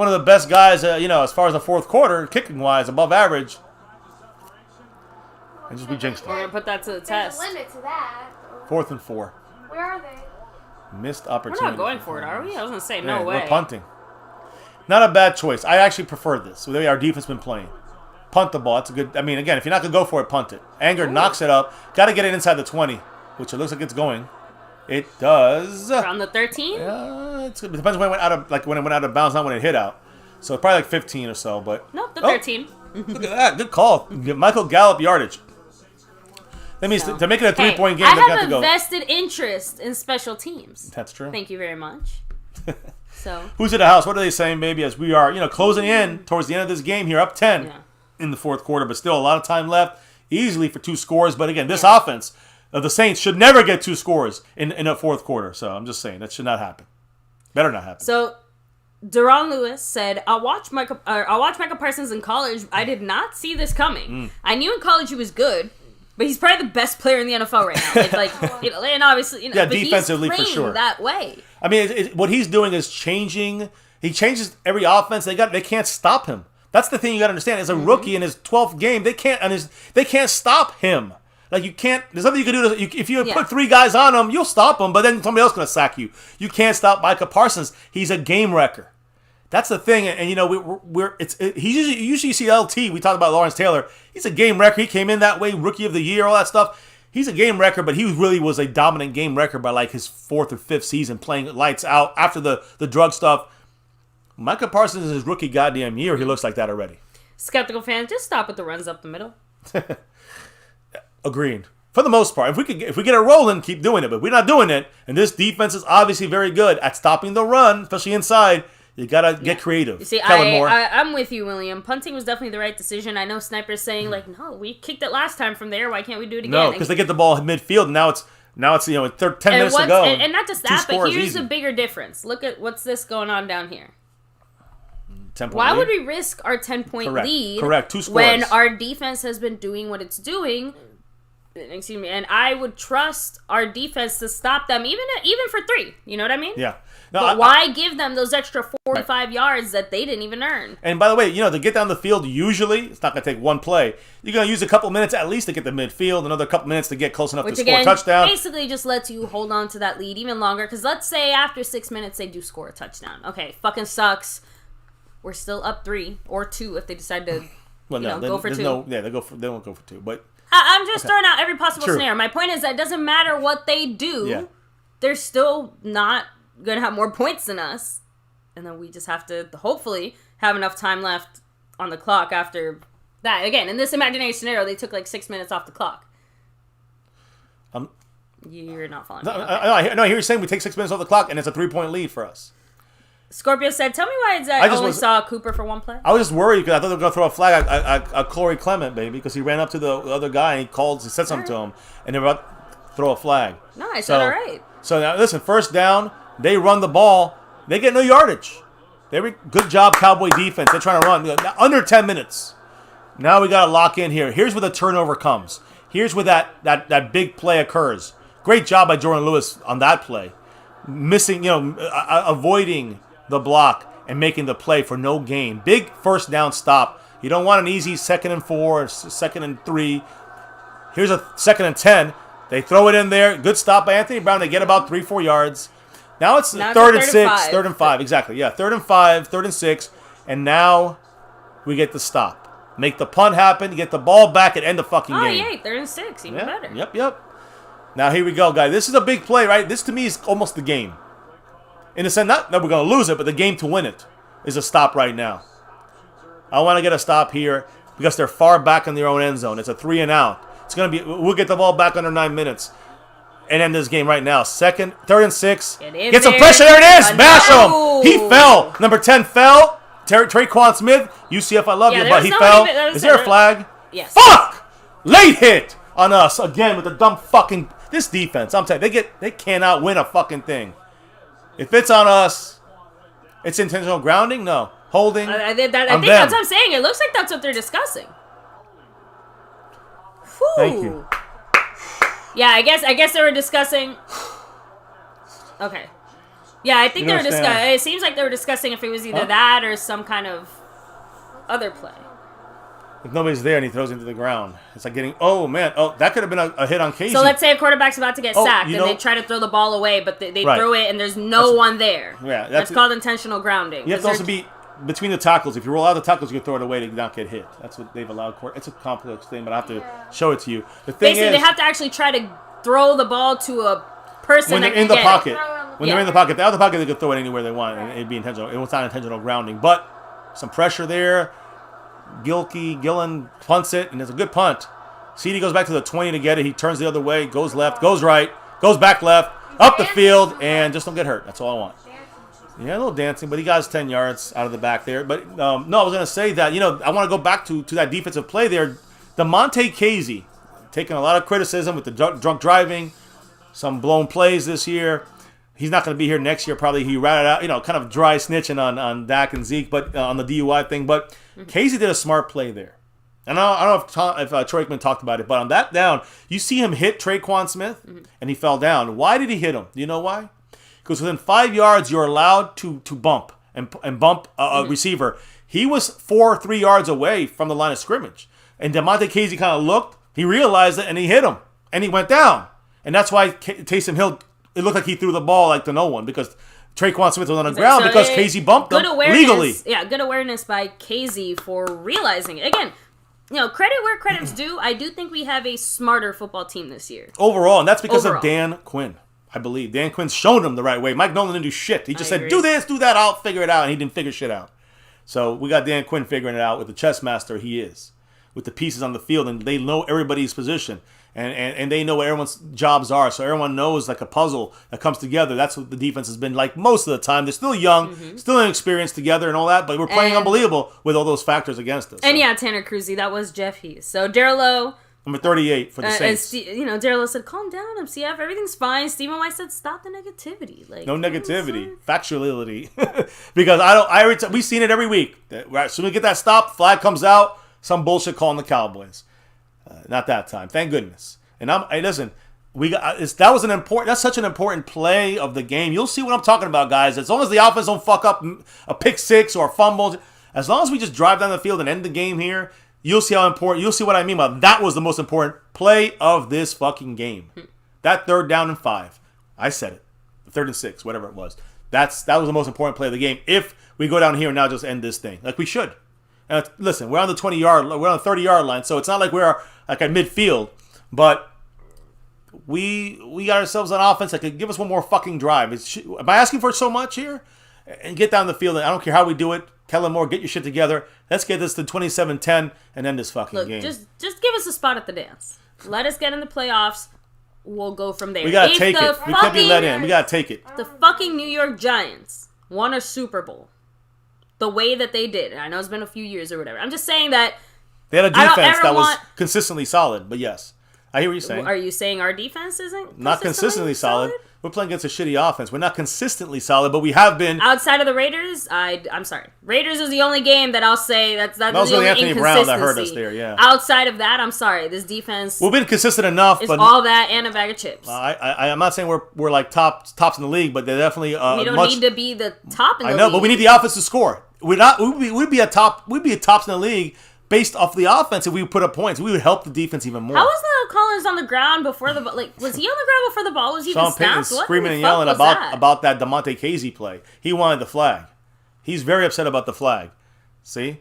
of the best guys, as far as the 4th quarter, kicking wise, above average. And just we jinxed We're him. gonna put that to the There's test. a limit to that. 4th and 4. Where are they? Missed We're opportunity. not going for it, are we? I was gonna say no Yeah, way. We're punting. Not a bad choice. I actually prefer this. The way our defense been playing. Punt the ball. It's a good. I mean, again, if you're not gonna go for it, punt it. Anger knocks it up. Got to get it inside the 20, which it looks like it's going. It does. Around the 13. It depends when it went out of when it went out of bounds, not when it hit out. So probably like 15 or so. But Nope, the 13. look at that. Good call. Michael Gallup yardage. That means to make it a 3-point game, I they got to have a go. vested interest in special teams. That's true. Thank you very much. So Who's at the house? What are they saying, baby? As we are, closing in towards the end of this game here, up 10 yeah. in the 4th quarter, but still a lot of time left, easily for 2 scores. But again, this offense of the Saints should never get 2 scores in a 4th quarter. So I'm just saying that should not happen. Better not happen. So Deron Lewis said, I'll watch Michael Parsons in college. I did not see this coming. I knew in college he was good, but he's probably the best player in the NFL right now. And obviously, Yeah, but defensively he's for playing sure. that way. I mean, what he's doing is changing. He changes every offense. They can't stop him. That's the thing you got to understand. As a rookie in his 12th game, they can't stop him. Like, you can't, there's nothing you can do. If you put 3 guys on him, you'll stop him, but then somebody else is going to sack you. You can't stop Micah Parsons. He's a game wrecker. That's the thing. And you know, usually you see LT, we talked about Lawrence Taylor. He's a game wrecker. He came in that way, rookie of the year, all that stuff. He's a game wrecker, but he really was a dominant game wrecker by like his 4th or 5th season, playing lights out after the drug stuff. Micah Parsons is his rookie goddamn year. He looks like that already. Skeptical fans, just stop with the runs up the middle. Agreed. For the most part, if we get it rolling, keep doing it. But we're not doing it, and this defense is obviously very good at stopping the run, especially inside. You gotta get creative. You see, I'm with you, William. Punting was definitely the right decision. I know Sniper's saying like, no, we kicked it last time from there. Why can't we do it again? No, because they get the ball in midfield, and now it's 10 minutes to go. And not just that, but here's the bigger difference. Look at what's this going on down here. 10-point Why lead? would we risk our 10-point lead? Correct. 2 scores. When our defense has been doing what it's doing. Excuse me, and I would trust our defense to stop them, even for 3. You know what I mean? Yeah. No, but why give them those extra 45 yards that they didn't even earn? And by the way, to get down the field, usually it's not going to take one play. You're going to use a couple minutes at least to get the midfield, another couple minutes to get close enough to score a touchdown. Basically just lets you hold on to that lead even longer. Because let's say after 6 minutes they do score a touchdown. Okay, fucking sucks. We're still up 3 or 2 if they decide to go for 2. They won't go for 2, but. I'm just throwing out every possible scenario. My point is that it doesn't matter what they do. Yeah. They're still not going to have more points than us. And then we just have to hopefully have enough time left on the clock after that. Again, in this imaginary scenario, they took like 6 minutes off the clock. You're not following me. I hear you saying we take 6 minutes off the clock and it's a 3-point lead for us. Scorpio said, tell me why I only saw Cooper for 1 play. I was just worried because I thought they were going to throw a flag at Corey Clement, baby, because he ran up to the other guy and he said something to him, and they were about to throw a flag. No, I said all right. So now, listen, first down, they run the ball. They get no yardage. Good job, Cowboy defense. They're trying to run. Under 10 minutes. Now we got to lock in here. Here's where the turnover comes. Here's where that big play occurs. Great job by Jordan Lewis on that play. Missing, avoiding the block and making the play for no gain. Big first down stop. You don't want an easy 2nd and 4 or 2nd and 3. Here's a 2nd and 10. They throw it in there. Good stop by Anthony Brown. They get about 3-4 yards. Now it's 3rd and 6. 3rd and 5. Exactly. Yeah. 3rd and 5. 3rd and 6. And now we get the stop. Make the punt happen. Get the ball back and end the fucking game. Oh, yeah. 3rd and 6. Even better. Yep. Now here we go, guys. This is a big play, right? This to me is almost the game. In a sense, not that we're going to lose it, but the game to win it is a stop right now. I want to get a stop here because they're far back in their own end zone. It's a 3 and out. It's going to be. We'll get the ball back under 9 minutes and end this game right now. 3rd and 6. Get some pressure. There it is. Smash him. He fell. Number 10 fell. Traquan Smith. UCF, I love you, but he fell. Is there a flag? Yes. Fuck! Late hit on us again with the dumb fucking. This defense. I'm telling you, they cannot win a fucking thing. If it's on us, it's intentional grounding? No. Holding? I think that's what I'm saying. It looks like that's what they're discussing. Whew. Thank you. Yeah, I guess they were discussing. Okay. Yeah, I think they were discussing. It seems like they were discussing if it was either that or some kind of other play. If nobody's there and he throws into the ground, it's like getting. Oh man! Oh, that could have been a hit on Casey. So let's say a quarterback's about to get sacked and they try to throw the ball away, but they throw it and there's no one there. Yeah, that's called intentional grounding. You have to also be between the tackles. If you roll out the tackles, you can throw it away to not get hit. That's what they've allowed. It's a complex thing, but I have to show it to you. The thing basically, they have to actually try to throw the ball to a person when they're in the pocket. When they're in the pocket, if they're out of the pocket, they can throw it anywhere they want, and it'd be intentional. It was not intentional grounding, but some pressure there. Gillen punts it, and it's a good punt. CD goes back to the 20 to get it. He turns the other way, goes left, goes right, goes back left, up the field, and just don't get hurt. That's all I want. Yeah, a little dancing, but he got his 10 yards out of the back there. But, no, I was going to say that, I want to go back to that defensive play there. DeMonte Casey, taking a lot of criticism with the drunk driving, some blown plays this year. He's not going to be here next year. Probably he ratted out, kind of dry snitching on Dak and Zeke, but on the DUI thing. But Casey did a smart play there. And I don't know if Troy Aikman talked about it, but on that down, you see him hit Traquan Smith, and he fell down. Why did he hit him? Do you know why? Because within 5 yards, you're allowed to bump and bump a receiver. He was 4 or 3 yards away from the line of scrimmage. And DeMonte Casey kind of looked, He realized it, and he hit him. And he went down. And that's why Taysom Hill, it looked like he threw the ball like to no one because Traquan Smith was on the ground because Casey bumped him legally. Yeah, good awareness by Casey for realizing it. Again, credit where credit's due. I do think we have a smarter football team this year. Overall, and that's because of Dan Quinn. I believe Dan Quinn's shown him the right way. Mike Nolan didn't do shit. He just said, do this, do that, I'll figure it out. And he didn't figure shit out. So we got Dan Quinn figuring it out with the chess master he is. With the pieces on the field, and they know everybody's position. And they know what everyone's jobs are. So everyone knows like a puzzle that comes together. That's what the defense has been like most of the time. They're still young, still inexperienced together and all that, but we're playing unbelievable with all those factors against us. And Tanner Cruzy, that was Jeff Heath. So Darrell Lowe, number 38 for the Saints. Darrell Lowe said, calm down, MCF. Everything's fine. Stephen White said, stop the negativity. Like, no negativity. Factuality. Because we've seen it every week. As soon as we get that stop, flag comes out, some bullshit calling the Cowboys. Not that time, thank goodness. And listen, that's such an important play of the game. You'll see what I'm talking about, guys. As long as the offense don't fuck up a pick six or a fumble, as long as we just drive down the field and end the game here, you'll see how important. You'll see what I mean by that was the most important play of this fucking game. That 3rd down and 5, I said it. 3rd and 6, whatever it was. That was the most important play of the game. If we go down here and now just end this thing like we should. Listen, we're on the 20-yard, we're on the 30-yard line, so it's not like we're like at midfield, but we got ourselves an offense that could give us one more fucking drive. Am I asking for so much here? And get down the field, and I don't care how we do it. Kellen Moore, get your shit together. Let's get this to 27-10 and end this fucking game. Just give us a spot at the dance. Let us get in the playoffs. We'll go from there. We gotta take it. We can't be let in. We gotta take it. The fucking New York Giants won a Super Bowl the way that they did. And I know it's been a few years or whatever. I'm just saying that they had a defense that was consistently solid, but yes. I hear what you're saying. Are you saying our defense isn't not consistently solid? We're playing against a shitty offense. We're not consistently solid, but we have been. Outside of the Raiders, I'm sorry. Raiders is the only game that I'll say that's the was only Anthony Brown that hurt us there, yeah. Outside of that, I'm sorry. This defense we've been consistent enough. It's but all that and a bag of chips. I'm not saying we're like tops in the league, but they're definitely we don't need to be the top in the league. I know, but we need the offense to score. We'd be a tops in the league. Based off the offense, if we put up points, we would help the defense even more. How was the Collins on the ground before the like? Was he on the ground before the ball was even snapped? Sean Payton screaming and yelling about that DeMonte Casey play. He wanted the flag. He's very upset about the flag. See,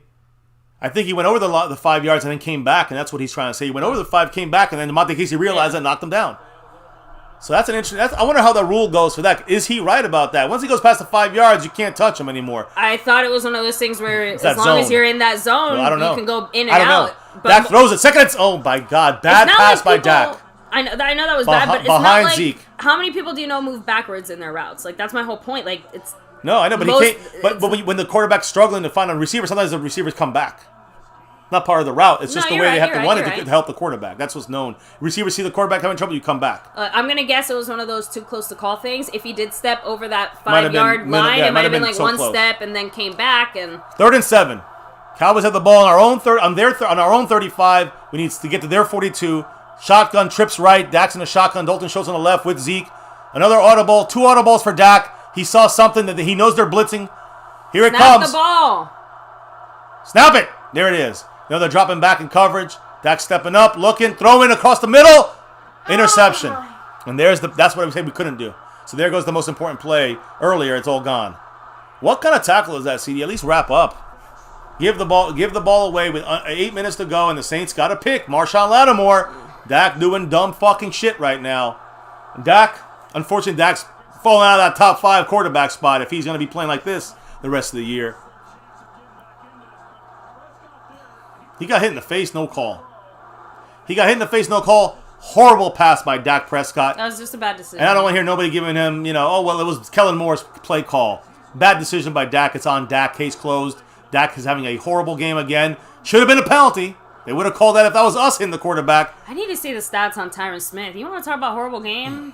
I think he went over the 5 yards and then came back, and that's what he's trying to say. He went over the 5, came back, and then DeMonte Casey realized and knocked him down. So that's an interesting. I wonder how the rule goes for that. Is he right about that? Once he goes past the 5 yards, you can't touch him anymore. I thought it was one of those things where as long as you're in that zone, I don't know. You can go in and out. But Dak throws it. Second, oh my God, bad pass by Dak. I know that was bad, but it's behind not like Zeke. How many people do you know move backwards in their routes? Like that's my whole point. Like it's no, I know, but he can't. But when the quarterback's struggling to find a receiver, sometimes the receivers come back. Not part of the route. It's just the way they have to want it to help the quarterback. That's what's known. Receivers see the quarterback having trouble, you come back. I'm going to guess it was one of those too close to call things. If he did step over that 5-yard line, it might have been like one step and then came back. And 3rd and 7. Cowboys have the ball on our own on our own 35. We need to get to their 42. Shotgun trips right. Dak's in a shotgun. Dalton Schultz on the left with Zeke. Another audible. 2 audibles for Dak. He saw something that he knows they're blitzing. Here it comes. Snap the ball. Snap it. There it is. Now they're dropping back in coverage. Dak stepping up, looking, throwing across the middle. Interception. And that's what I'm saying we couldn't do. So there goes the most important play earlier. It's all gone. What kind of tackle is that, CD? At least wrap up. Give the ball away with 8 minutes to go, and the Saints got a pick. Marshawn Lattimore. Dak doing dumb fucking shit right now. Unfortunately, Dak's falling out of that top 5 quarterback spot if he's going to be playing like this the rest of the year. He got hit in the face, no call. Horrible pass by Dak Prescott. That was just a bad decision. And I don't want to hear nobody giving him, it was Kellen Moore's play call. Bad decision by Dak. It's on Dak. Case closed. Dak is having a horrible game again. Should have been a penalty. They would have called that if that was us hitting the quarterback. I need to see the stats on Tyron Smith. You want to talk about horrible game?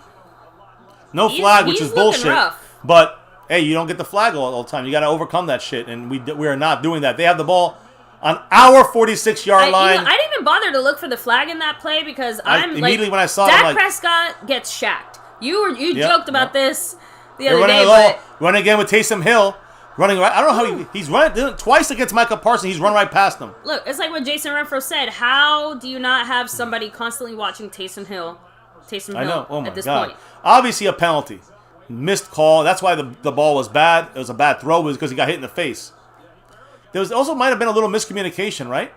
No flag, which is bullshit. Rough. But, hey, you don't get the flag all the time. You got to overcome that shit, and we are not doing that. They have the ball on our 46-yard line. I didn't even bother to look for the flag in that play because immediately when I saw Dak Prescott gets shacked. You joked about this the other day. Run again with Taysom Hill. running right. I don't know how he's running twice against Michael Parsons. He's run right past him. Look, it's like what Jason Renfro said. How do you not have somebody constantly watching Taysom Hill I know. Oh my at this God. point? Obviously a penalty. Missed call. That's why the ball was bad. It was a bad throw because he got hit in the face. There was also might have been a little miscommunication, right?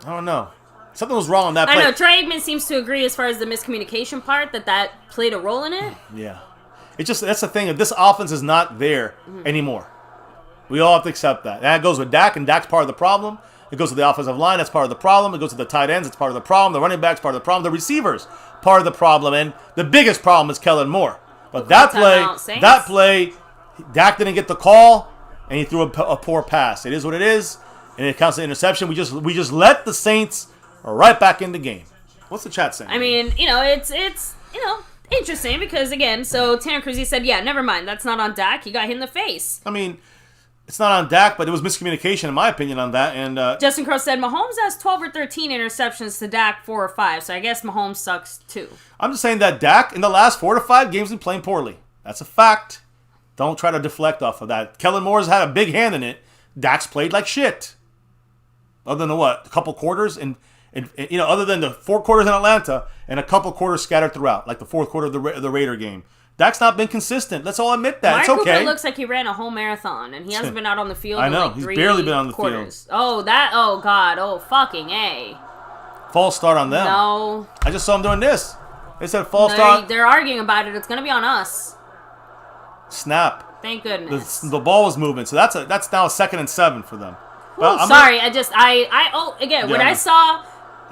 I don't know. Something was wrong on that play. I know. Troy Aikman seems to agree as far as the miscommunication part that played a role in it. Yeah. It's just, that's the thing. This offense is not there anymore. We all have to accept that. That goes with Dak, and Dak's part of the problem. It goes to the offensive line. That's part of the problem. It goes to the tight ends. It's part of the problem. The running backs, part of the problem. The receivers, part of the problem. And the biggest problem is Kellen Moore. But that play, Dak didn't get the call, and he threw a poor pass. It is what it is, and it counts as an interception. We just let the Saints right back in the game. What's the chat saying? I mean, it's interesting because, again, so Tanner Cruzy said, yeah, never mind. That's not on Dak. He got hit in the face. I mean, it's not on Dak, but it was miscommunication, in my opinion, on that. And Justin Crow said, Mahomes has 12 or 13 interceptions to Dak 4 or 5, so I guess Mahomes sucks too. I'm just saying that Dak, in the last 4 to 5 games, been playing poorly. That's a fact. Don't try to deflect off of that. Kellen Moore's had a big hand in it. Dak's played like shit. Other than a couple quarters and other than the 4 quarters in Atlanta and a couple quarters scattered throughout, like the 4th quarter of the Raider game. Dak's not been consistent. Let's all admit that. Mark it's okay. Cooper looks like he ran a whole marathon, and he hasn't been out on the field in like 3 he's barely been on the quarters. field. Oh, God. Oh, fucking A. False start on them. No. I just saw him doing this. They said false start. They're arguing about it. It's going to be on us. Snap. Thank goodness. The ball was moving, so that's now 2nd and 7 for them. Well, sorry, when I saw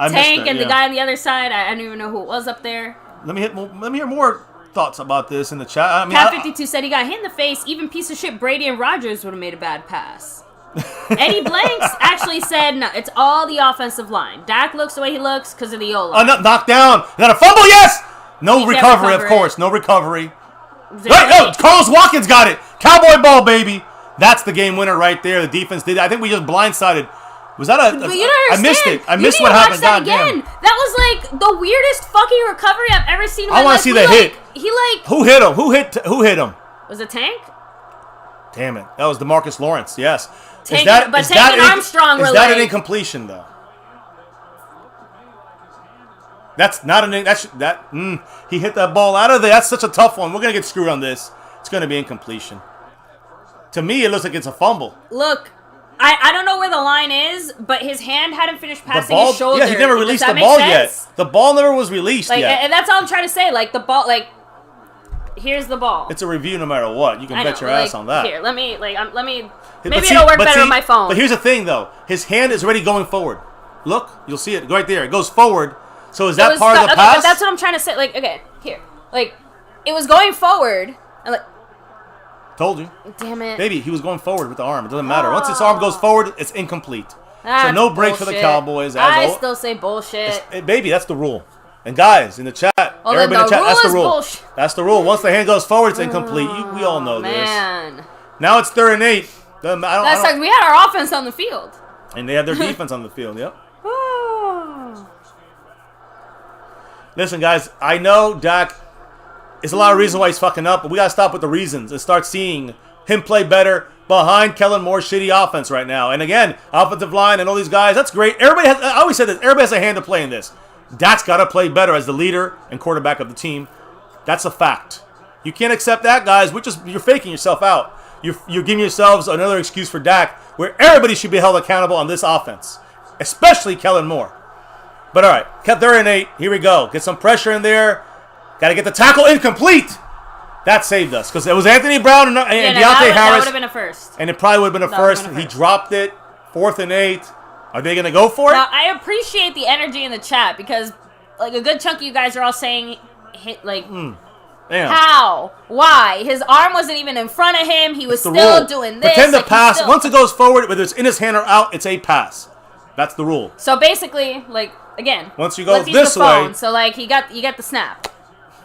Tank and the guy on the other side, I don't even know who it was up there. Let me hear more thoughts about this in the chat. I mean, Cat 52 said he got hit in the face. Even piece of shit Brady and Rodgers would have made a bad pass. Eddie Blanks actually said, no, it's all the offensive line. Dak looks the way he looks because of the O-line. Knocked down. Got a fumble, yes! No recovery, of course. No recovery. Right, no, Carlos Watkins got it. Cowboy ball, baby. That's the game winner right there. The defense did it. I think we just blindsided. Was that I missed it. I missed what happened. That again. That was like the weirdest fucking recovery I've ever seen in my life. I want to see the hit. Who hit him? Who hit him? Was it Tank? Damn it. That was DeMarcus Lawrence. Yes. Tank and Armstrong were Is that an incompletion though? That's not an he hit that ball out of there. That's such a tough one. We're gonna get screwed on this. It's gonna be incompletion. To me, it looks like it's a fumble. Look, I don't know where the line is, but his hand hadn't finished passing his shoulder. Yeah, he never released the ball yet. The ball never was released yet. And that's all I'm trying to say. Like, the ball, here's the ball. It's a review no matter what. You can bet your ass on that. Here, maybe it'll work better on my phone. But here's the thing, though. His hand is already going forward. Look, you'll see it right there. It goes forward. So is that part of the pass? But that's what I'm trying to say. Here. It was going forward. And told you. Damn it. Baby, he was going forward with the arm. It doesn't matter. Once his arm goes forward, it's incomplete. That's so no break for the Cowboys. I still say bullshit. Baby, that's the rule. And guys, in the chat, everybody in the chat, that's the rule. Bullshit. That's the rule. Once the hand goes forward, it's incomplete. We all know this. Now it's 3rd and 8. That sucks. We had our offense on the field. And they had their defense on the field, yep. Listen, guys, I know Dak is a lot of reasons why he's fucking up, but we got to stop with the reasons and start seeing him play better behind Kellen Moore's shitty offense right now. And again, offensive line and all these guys, that's great. I always said this, everybody has a hand to play in this. Dak's got to play better as the leader and quarterback of the team. That's a fact. You can't accept that, guys. You're faking yourself out. You're giving yourselves another excuse for Dak, where everybody should be held accountable on this offense, especially Kellen Moore. But all right, kept 3rd and 8. Here we go. Get some pressure in there. Got to get the tackle incomplete. That saved us because it was Anthony Brown and Deontay Harris. That would have been a first. And it probably would have been a first. He dropped it. 4th and 8. Are they going to go for it? Now, I appreciate the energy in the chat because a good chunk of you guys are all saying, how? Why? His arm wasn't even in front of him. He was still doing this. Pretend the pass. Once it goes forward, whether it's in his hand or out, it's a pass. That's the rule. So basically, again, once you go this way. So you got the snap.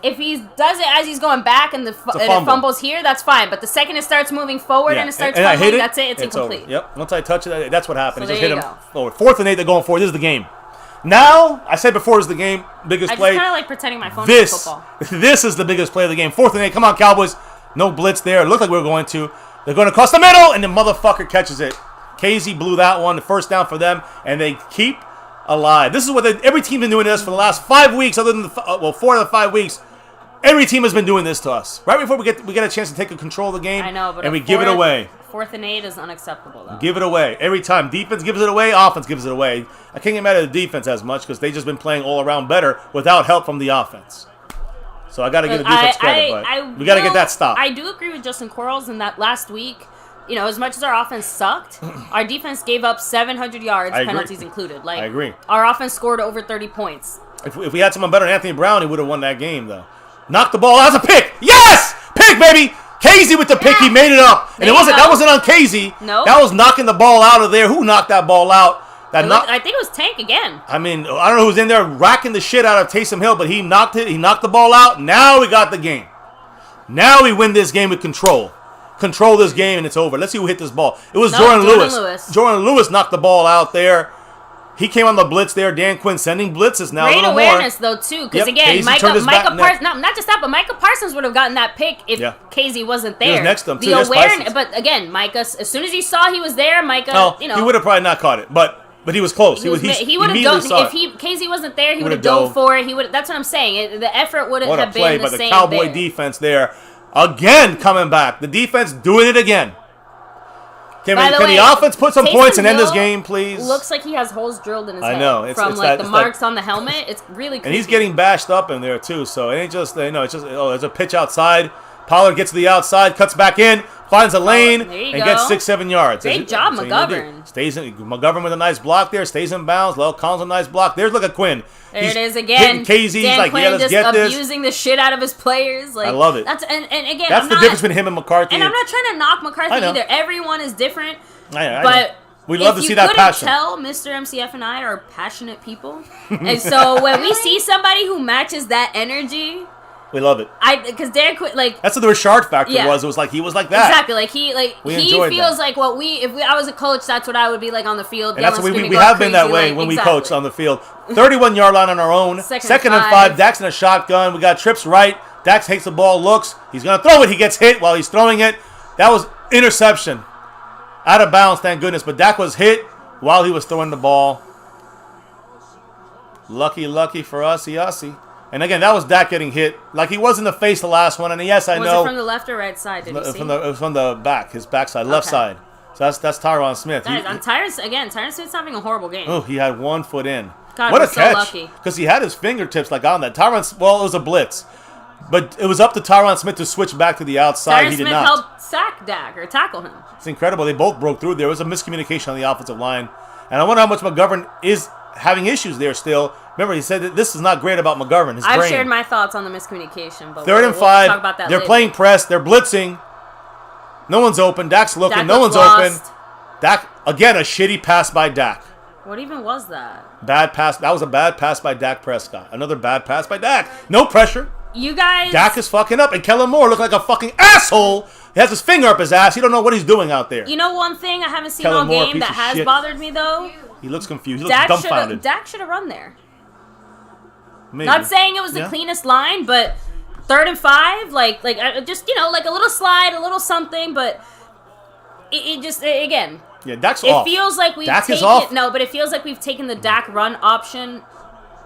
If he does it as he's going back and it fumbles here, that's fine. But the second it starts moving forward and it starts fumbling, that's it. It's incomplete. Over. Yep. Once I touch it, that's what happened. So just hit him forward. 4th and 8, they're going forward. This is the game. Now, I said before, is the game biggest play. I just kind of like pretending my phone is football. This is the biggest play of the game. 4th and 8. Come on, Cowboys. No blitz there. It looked like we were going to. They're going across the middle, and the motherfucker catches it. KZ blew that one, the first down for them, and they keep alive. This is what every team's been doing this for the last 5 weeks, other than 4 of the 5 weeks. Every team has been doing this to us. Right before we get a chance to take control of the game, I know, but and we give it away. 4th and 8 is unacceptable, though. Give it away. Every time. Defense gives it away, offense gives it away. I can't get mad at the defense as much because they've just been playing all around better without help from the offense. So I got to give the defense credit, but we got to get that stopped. I do agree with Justin Quarles in that last week. You know, as much as our offense sucked, our defense gave up 700 yards, penalties included. Like, I agree. Our offense scored over 30 points. If we had someone better than Anthony Brown, he would have won that game, though. Knocked the ball out. That's a pick. Yes! Pick, baby! KZ with the pick. He made it up. And that wasn't on KZ. No. That was knocking the ball out of there. Who knocked that ball out? I think it was Tank again. I mean, I don't know who's in there racking the shit out of Taysom Hill, but he knocked it. He knocked the ball out. Now we got the game. Now we win this game with control. Control this game, and it's over. Let's see who hit this ball. It was Jordan Lewis. Jordan Lewis knocked the ball out there. He came on the blitz there. Dan Quinn sending blitzes now. Great awareness, though, too. Because, again, Micah Parsons, not just that, but Micah Parsons would have gotten that pick if KZ wasn't there. He was next to him, too. The awareness, but, again, Micah, as soon as he saw he was there, Micah, he would have probably not caught it, but he was close. He would have done. If KZ wasn't there, he would have dove for it. That's what I'm saying. The effort wouldn't have been the same. What a play by the Cowboy defense there. Again, coming back. The defense doing it again. Can the offense put some points and end this game, please? Looks like he has holes drilled in his head. I know. From the marks on the helmet. It's really creepy. And he's getting bashed up in there, too. So it ain't just, it's just, there's a pitch outside. Pollard gets to the outside, cuts back in, finds a lane, and gets 6-7 yards. Great job, McGovern. McGovern with a nice block there, stays in bounds. Lel Collins with a nice block. There's look at Quinn. There it is again. KZ, Dan Quinn let's get this. Abusing the shit out of his players. I love it. And again, that's the difference between him and McCarthy. And I'm not trying to knock McCarthy either. Everyone is different. But we love to see that passion. Tell Mr. MCF and I are passionate people, and so when we see somebody who matches that energy, we love it. Because Dan Quinn, that's what the Richard factor was. It was like he was like that. Exactly. He feels like what I was a coach, that's what I would be like on the field. And that's what we have been that way when we coach on the field. 31-yard line on our own. Second and 5. Dak's in a shotgun. We got trips right. Dak takes the ball, looks. He's gonna throw it. He gets hit while he's throwing it. That was interception. Out of bounds, thank goodness. But Dak was hit while he was throwing the ball. Lucky for us, Yossi. And again, that was Dak getting hit. Like he was in the face the last one. And yes, I know. Was it from the left or right side? Did you see? It was from the back, his backside, left side. So that's Tyron Smith. Guys, Tyron Smith's having a horrible game. Oh, he had 1 foot in. God, what a catch. Lucky. Because he had his fingertips on that. It was a blitz. But it was up to Tyron Smith to switch back to the outside. He did not. Helped sack Dak or tackle him. It's incredible. They both broke through. There was a miscommunication on the offensive line. And I wonder how much McGovern is having issues there still. Remember, he said that this is not great about McGovern. I've shared my thoughts on the miscommunication. But 3rd and 5. Talk about that they're later. playing press. They're blitzing. No one's open. Dak's looking. No one's open. Dak, again, a shitty pass by Dak. What even was that? Bad pass. That was a bad pass by Dak Prescott. Another bad pass by Dak. No pressure. You guys. Dak is fucking up, and Kellen Moore looked like a fucking asshole. He has his finger up his ass. He don't know what he's doing out there. You know one thing I haven't seen all game that has bothered me, though? He looks confused. He looks dumbfounded. Dak should have run there. Maybe. Not saying it was the cleanest line, but 3rd and 5, just, like a little slide, a little something, but it just, again. Yeah, Dak's off. It feels like we've taken, no, but it feels like we've taken the Dak run option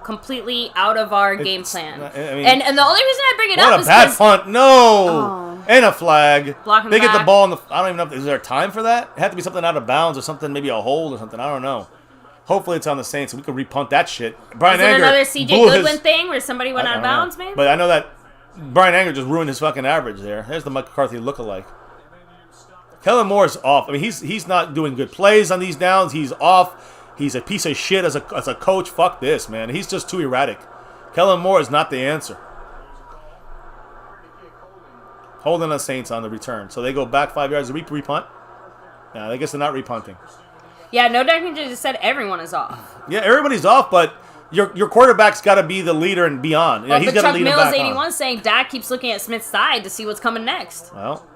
completely out of our game plan. And the only reason I bring it up is what a bad punt. No. And a flag. They get the ball in the... I don't even know. Is there time for that? It had to be something out of bounds or something, maybe a hold or something. I don't know. Hopefully it's on the Saints so we can repunt that shit. Brian Anger... Is it another CJ Goodwin thing where somebody went out of bounds, maybe? But I know that Brian Anger just ruined his fucking average there. There's the Mike McCarthy lookalike. Kellen Moore's off. I mean, he's not doing good plays on these downs. He's off. He's a piece of shit as a coach. Fuck this, man. He's just too erratic. Kellen Moore is not the answer. Holding the Saints on the return. So they go back 5 yards. Repunt? Yeah, I guess they're not repunting. Yeah, no Dak just said everyone is off. Yeah, everybody's off, but your quarterback's got to be the leader and beyond. Well, he's but got to lead Chuck him back Mills 81 on. saying Dak keeps looking at Smith's side to see what's coming next. Well,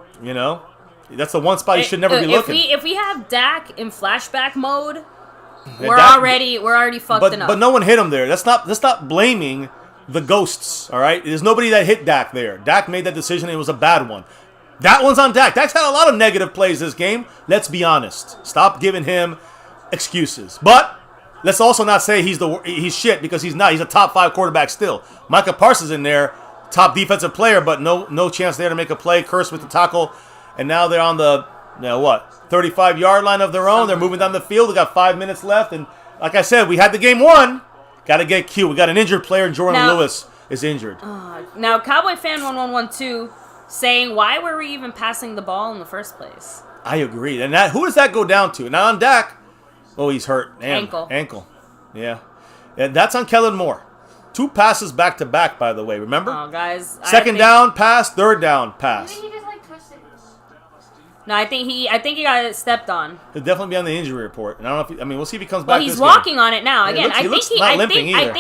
that's the one spot you should never be looking. If we have Dak in flashback mode, we're already fucked enough. But no one hit him there. Let's not blaming the ghosts. All right, there's nobody that hit Dak there. Dak made that decision. It was a bad one. That one's on Dak. Dak's had a lot of negative plays this game. Let's be honest. Stop giving him excuses. But let's also not say he's shit, because he's not. He's a top 5 quarterback still. Micah Parsons in there, top defensive player, but no chance there to make a play. Curse with the tackle. And now they're on the 35-yard line of their own. They're moving down the field. They got 5 minutes left. And like I said, we had the game won. Got to get cute. We got an injured player. Jordan Lewis is injured. Now, Cowboy fan 1112 saying, why were we even passing the ball in the first place? I agree. And who does that go down to? Not on Dak. Oh, he's hurt. Damn. Ankle. Yeah. And that's on Kellen Moore. 2 passes back to back, by the way. Remember? Oh, guys. Second down pass, third down pass. Maybe he just like twisted it. No, I think he got stepped on. He'll definitely be on the injury report. And I don't know if we'll see if he comes back. Well, he's walking on it now. Again, he looks not limping either.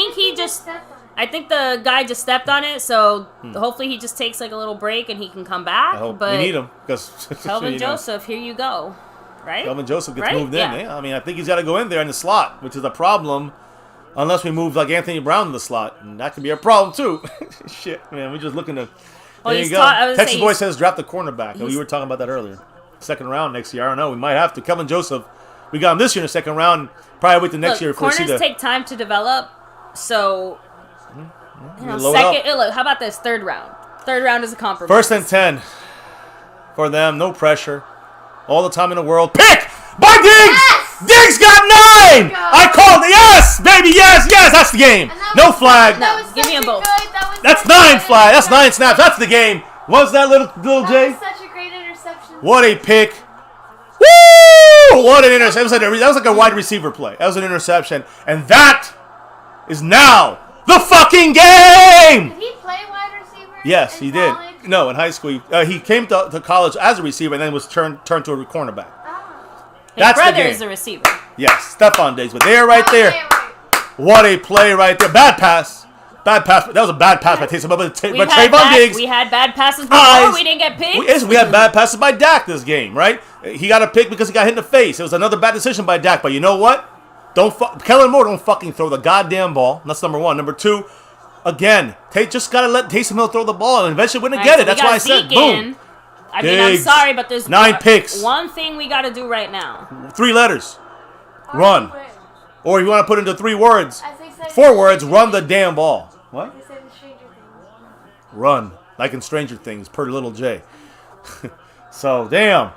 I think the guy just stepped on it, so hopefully he just takes like a little break and he can come back. I hope but we need him, because Kelvin Joseph, here you go. Right? Kelvin Joseph gets moved in. Yeah. I mean, I think he's got to go in there in the slot, which is a problem unless we move like Anthony Brown in the slot, and that could be a problem too. Shit, man, we're just looking to. There you go. Texas Boy says draft the cornerback. We were talking about that earlier. Second round next year. I don't know. We might have to. Kelvin Joseph, we got him this year in the second round. Probably wait the next year before we see corners take time to develop, so. Look, how about this third round? Third round is a compromise. First and 10 for them. No pressure. All the time in the world. Pick by Diggs. Yes! Diggs got 9. I called it. Yes, baby. Yes. That's the game. No flag. No, give me them both. That's 9 flag. That's 9 snaps. That's the game. What's that little Jay? That was such a great interception. What a pick. Woo! What an interception. That was like a wide receiver play. That was an interception. And that is now the fucking game! Did he play wide receiver? Yes, he did. College? No, in high school. He came to college as a receiver and then was turned to a cornerback. His brother is a receiver. Yes, Stephon Diggs. But they're right there. What a play right there. Bad pass. That was a bad pass by Taysom. But Trayvon Diggs. We had bad passes before. We didn't get picked. We had bad passes by Dak this game, right? He got a pick because he got hit in the face. It was another bad decision by Dak. But you know what? Kellen Moore don't fucking throw the goddamn ball. That's number 1. Number 2, again, just gotta let Taysom Hill throw the ball, and eventually we're gonna get it. That's why I said boom. I mean, I'm sorry, but there's 9 picks. One thing we gotta do right now. 3 letters. Run. Or if you want to put into 3 words, 4 words, run the damn ball. What? Run. Like in Stranger Things, per Little J. So, damn.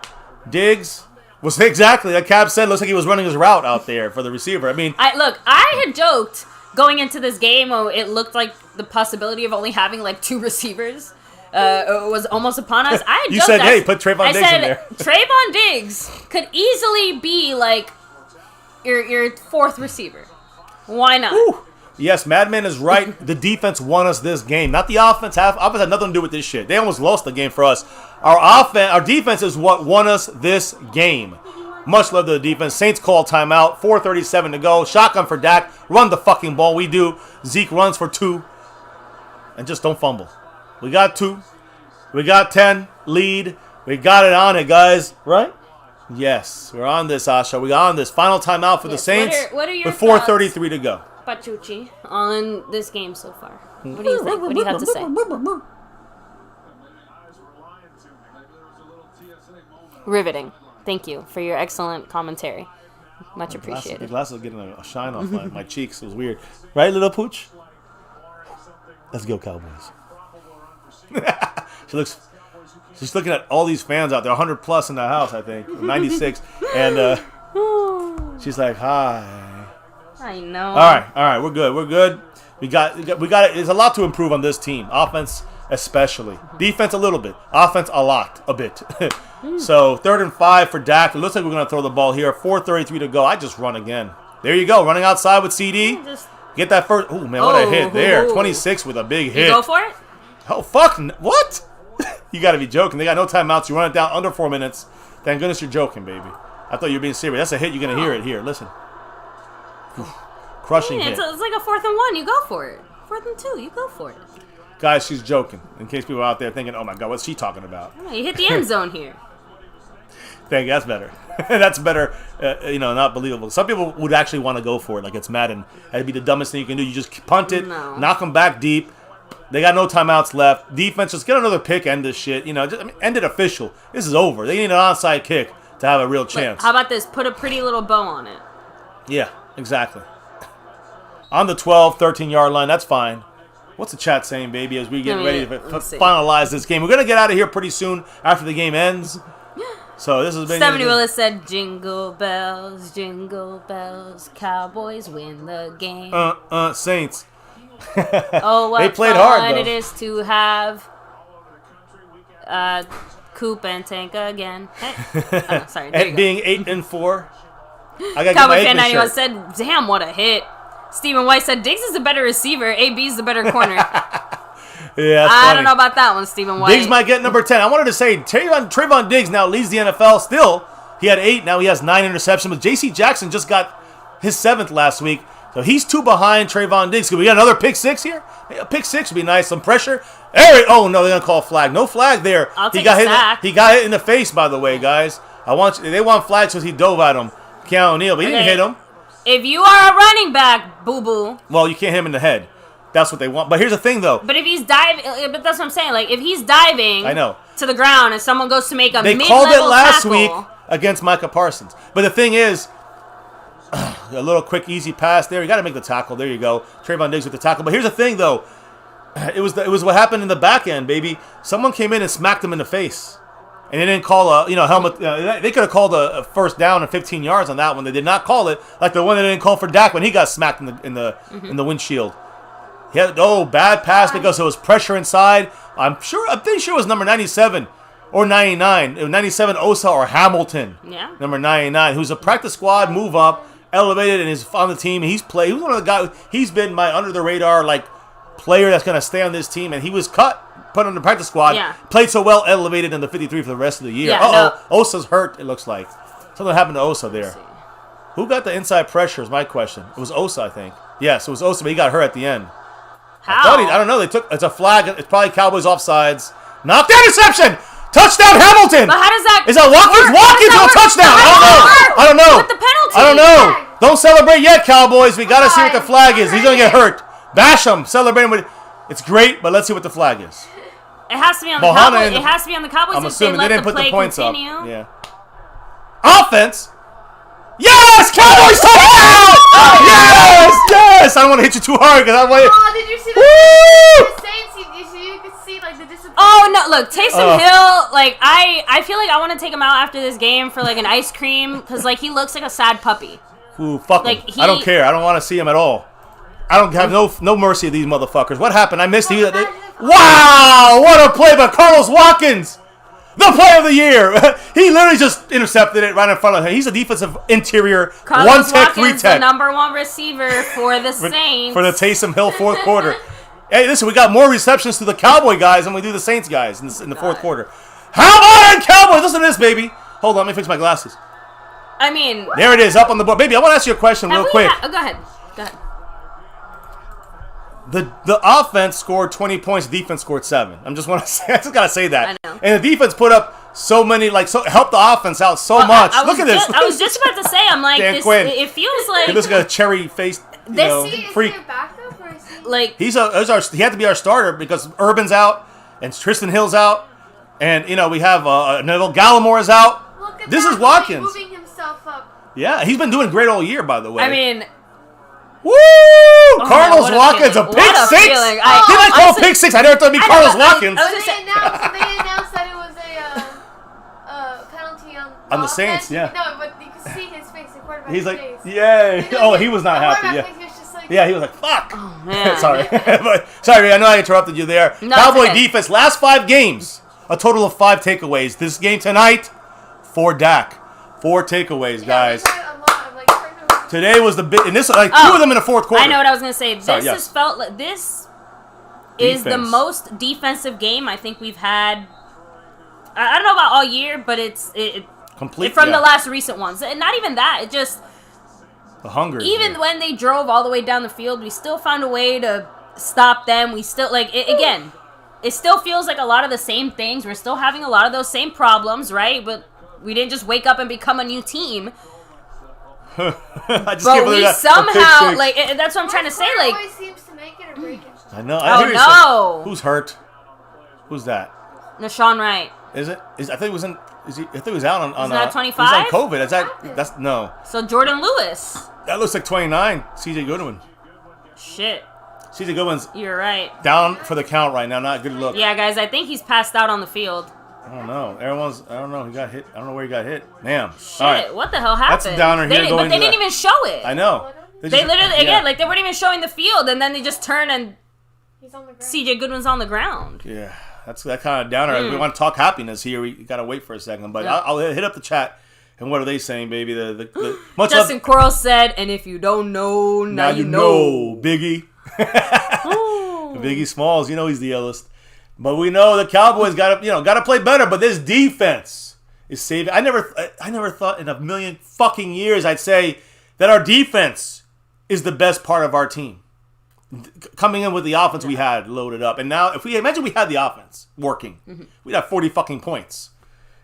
Diggs was exactly like Cab said. Looks like he was running his route out there for the receiver. I mean, I had joked going into this game. It looked like the possibility of only having like 2 receivers was almost upon us. I had you joked said, "Hey, put Trayvon Diggs in there." Trayvon Diggs could easily be like your 4th receiver. Why not? Ooh. Yes, Madman is right. The defense won us this game, not the offense. Offense had nothing to do with this shit. They almost lost the game for us. Our defense is what won us this game. Much love to the defense. Saints call timeout. 4:37 to go. Shotgun for Dak. Run the fucking ball. We do. Zeke runs for 2. And just don't fumble. We got 2. We got 10. Lead. We got it on it, guys. Right? Yes. We're on this, Asha. We got on this. Final timeout for the Saints. What are your with 4:33 to go. Pachucci, on this game so far? What do you think? What do you have to say? Riveting. Thank you for your excellent commentary. Much appreciated. The glasses are getting a shine off my cheeks. It was weird. Right, little pooch? Let's go, Cowboys. She's looking at all these fans out there. 100 plus in the house, I think. 96. And she's like, hi. I know. All right. We're good. We got it. There's a lot to improve on this team. Offense, especially. Defense, a little bit. Offense, a bit. So 3rd and 5 for Dak. It looks like we're gonna throw the ball here. 4:33 to go. I just run again. There you go. Running outside with CD. Get that first. Oh man, what a hit there. 26 with a big hit. You go for it. Oh fuck! What? You gotta be joking. They got no timeouts. You run it down under 4 minutes. Thank goodness you're joking, baby. I thought you were being serious. That's a hit. You're gonna hear it here. Listen. Crushing hit. It's like a 4th and 1. You go for it. 4th and 2. You go for it. Guys, she's joking. In case people are out there thinking, "Oh my God, what's she talking about?" Oh, you hit the end zone here. Thank you. That's better. That's better. Not believable. Some people would actually want to go for it, like it's Madden. That'd be the dumbest thing you can do. You just punt it, knock them back deep, They got no timeouts left. Defense, just get another pick, end this shit. You know, just end it official. This is over. They need an onside kick to have a real chance. How about this? Put a pretty little bow on it. Yeah, exactly. On the 12, 13-yard line, that's fine. What's the chat saying, baby, as we get ready to finalize this game? We're going to get out of here pretty soon after the game ends. So this has been... Stephanie Willis said, jingle bells, Cowboys win the game. Saints. Oh, what they played fun hard, though. It is to have Coop and Tank again. Hey. Oh, sorry. And being 8-4. I got Cowboy Fan 91 said, damn, what a hit. Stephen White said, Diggs is the better receiver. AB is the better corner. Yeah, I don't know about that one, Stephen White. Diggs might get number 10. I wanted to say, Trayvon Diggs now leads the NFL still. He had 8. Now he has 9 interceptions. But J.C. Jackson just got his 7th last week. So he's 2 behind Trayvon Diggs. Could we get another pick 6 here? A pick 6 would be nice. Some pressure. Oh, no, they're going to call a flag. No flag there. I'll take a sack. He got hit in the face, by the way, guys. They want flags because he dove at him. Keanu O'Neal, but he didn't hit him. If you are a running back, boo-boo. Well, you can't hit him in the head. That's what they want. But here's the thing, though. But if he's diving, but that's what I'm saying. Like, if he's diving I know. to the ground and someone goes to make a They mid-level called it last tackle, week against Micah Parsons. But the thing is, a little quick, easy pass there. You got to make the tackle. There you go. Trayvon Diggs with the tackle. But here's the thing, though. It was what happened in the back end, baby. Someone came in and smacked him in the face. And they didn't call a helmet. They could have called a first down and 15 yards on that one. They did not call it, like the one they didn't call for Dak when he got smacked in the windshield. He had bad pass because there was pressure inside. I'm pretty sure it was number 97 or 99. It was 97 Osa or Hamilton. Yeah. Number 99, who's a practice squad move up, elevated, and is on the team. He's one of the guys. He's been my under the radar player that's gonna stay on this team, and he was put on the practice squad. Yeah. Played so well, elevated in the 53 for the rest of the year. Yeah, Osa's hurt. It looks like something happened to Osa there. Who got the inside pressure? Is my question. It was Osa, I think. Yes, it was Osa, but he got hurt at the end. How? I don't know. It's a flag. It's probably Cowboys offsides. Knocked down interception. Touchdown Hamilton. But how does that? Is that Watkins? Watkins with a touchdown. I don't know. With the penalty. I don't know. Don't celebrate yet, Cowboys. We got to see what the flag is. He's going to get hurt. Bash him. Celebrate him with. It's great, but let's see what the flag is. It has to be on the Cowboys. It has to be on the Cowboys. I'm assuming they didn't put the points continue. up. Yeah. Offense. Yes, Cowboys touchdown! Yes! I don't want to hit you too hard because I'm like. Oh, did you see the Saints? You could see the disappointment. Oh no! Look, Taysom Hill. I feel like I want to take him out after this game for an ice cream because he looks like a sad puppy. Ooh, fuck him. I don't care. I don't want to see him at all. I don't have no mercy of these motherfuckers. What happened? I missed you. Wow! What a play by Carlos Watkins! The play of the year! He literally just intercepted it right in front of him. He's a defensive interior. Carlos 1-tech, Watkins, 3-tech. the #1 receiver for the Saints. For the Taysom Hill fourth quarter. Hey, listen, we got more receptions to the Cowboy guys than we do the Saints guys in the fourth quarter. How about it, Cowboys? Listen to this, baby. Hold on, let me fix my glasses. I mean... There it is, up on the board. Baby, I want to ask you a question real quick. Go ahead. The offense scored 20 points. Defense scored 7. I just gotta say that. I know. And the defense put up so many, helped the offense out so much. Look at this. I was just about to say, I'm like, it feels like he looks like a cherry faced freak. He had to be our starter because Urban's out and Tristan Hill's out, and we have Neville Gallimore is out. This is Watkins moving himself up. Yeah, he's been doing great all year, by the way. I mean. Woo! Carlos Watkins, a pick 6? Did I call pick 6? I never thought it'd be Carlos Watkins. They announced that it was a penalty on the Saints, yeah. No, but you could see his face, the quarterback's He's like, face. yay. Oh, he was not happy, yeah. He was just Yeah, he was like, fuck. Oh, man. Sorry. Sorry, I know I interrupted you there. No, Cowboy defense, last 5 games, a total of 5 takeaways. This game tonight, for Dak. 4 takeaways, guys. Today was the big, and this 2 of them in the fourth quarter. I know what I was gonna say. This felt like this is the most defensive game I think we've had. I don't know about all year, but it's complete from the last recent ones, and not even that. It just the hunger. Even when they drove all the way down the field, we still found a way to stop them. We still again. It still feels like a lot of the same things. We're still having a lot of those same problems, right? But we didn't just wake up and become a new team. But we somehow that's what I'm trying to say. Always seems to make it or break it. I know. Oh, no. Who's hurt? Who's that? Nashawn Wright. Is it? I think it was in. I think it was out on. Isn't that 25? He was on COVID. That's no. So Jordan Lewis. That looks like 29. CJ Goodwin. Shit. CJ Goodwin's You're right. down for the count right now. Not a good look. Yeah, guys, I think he's passed out on the field. I don't know. I don't know. He got hit. I don't know where he got hit. Damn. Shit, All right. what the hell happened? That's a downer here. But they didn't even show it. I know. They literally, again, like they weren't even showing the field, and then they just turn and He's on the ground. CJ Goodwin's on the ground. Yeah, that's that kind of downer. If we want to talk happiness here, we got to wait for a second. But I'll hit up the chat. And what are they saying, baby? Much Justin Coral said, and if you don't know, now you know. Biggie. Biggie Smalls, you know he's the illest. But we know the Cowboys got to play better. But this defense is saving. I never thought in a million fucking years I'd say that our defense is the best part of our team. Coming in with the offense we had loaded up, and now if we imagine we had the offense working, we'd have 40 fucking points.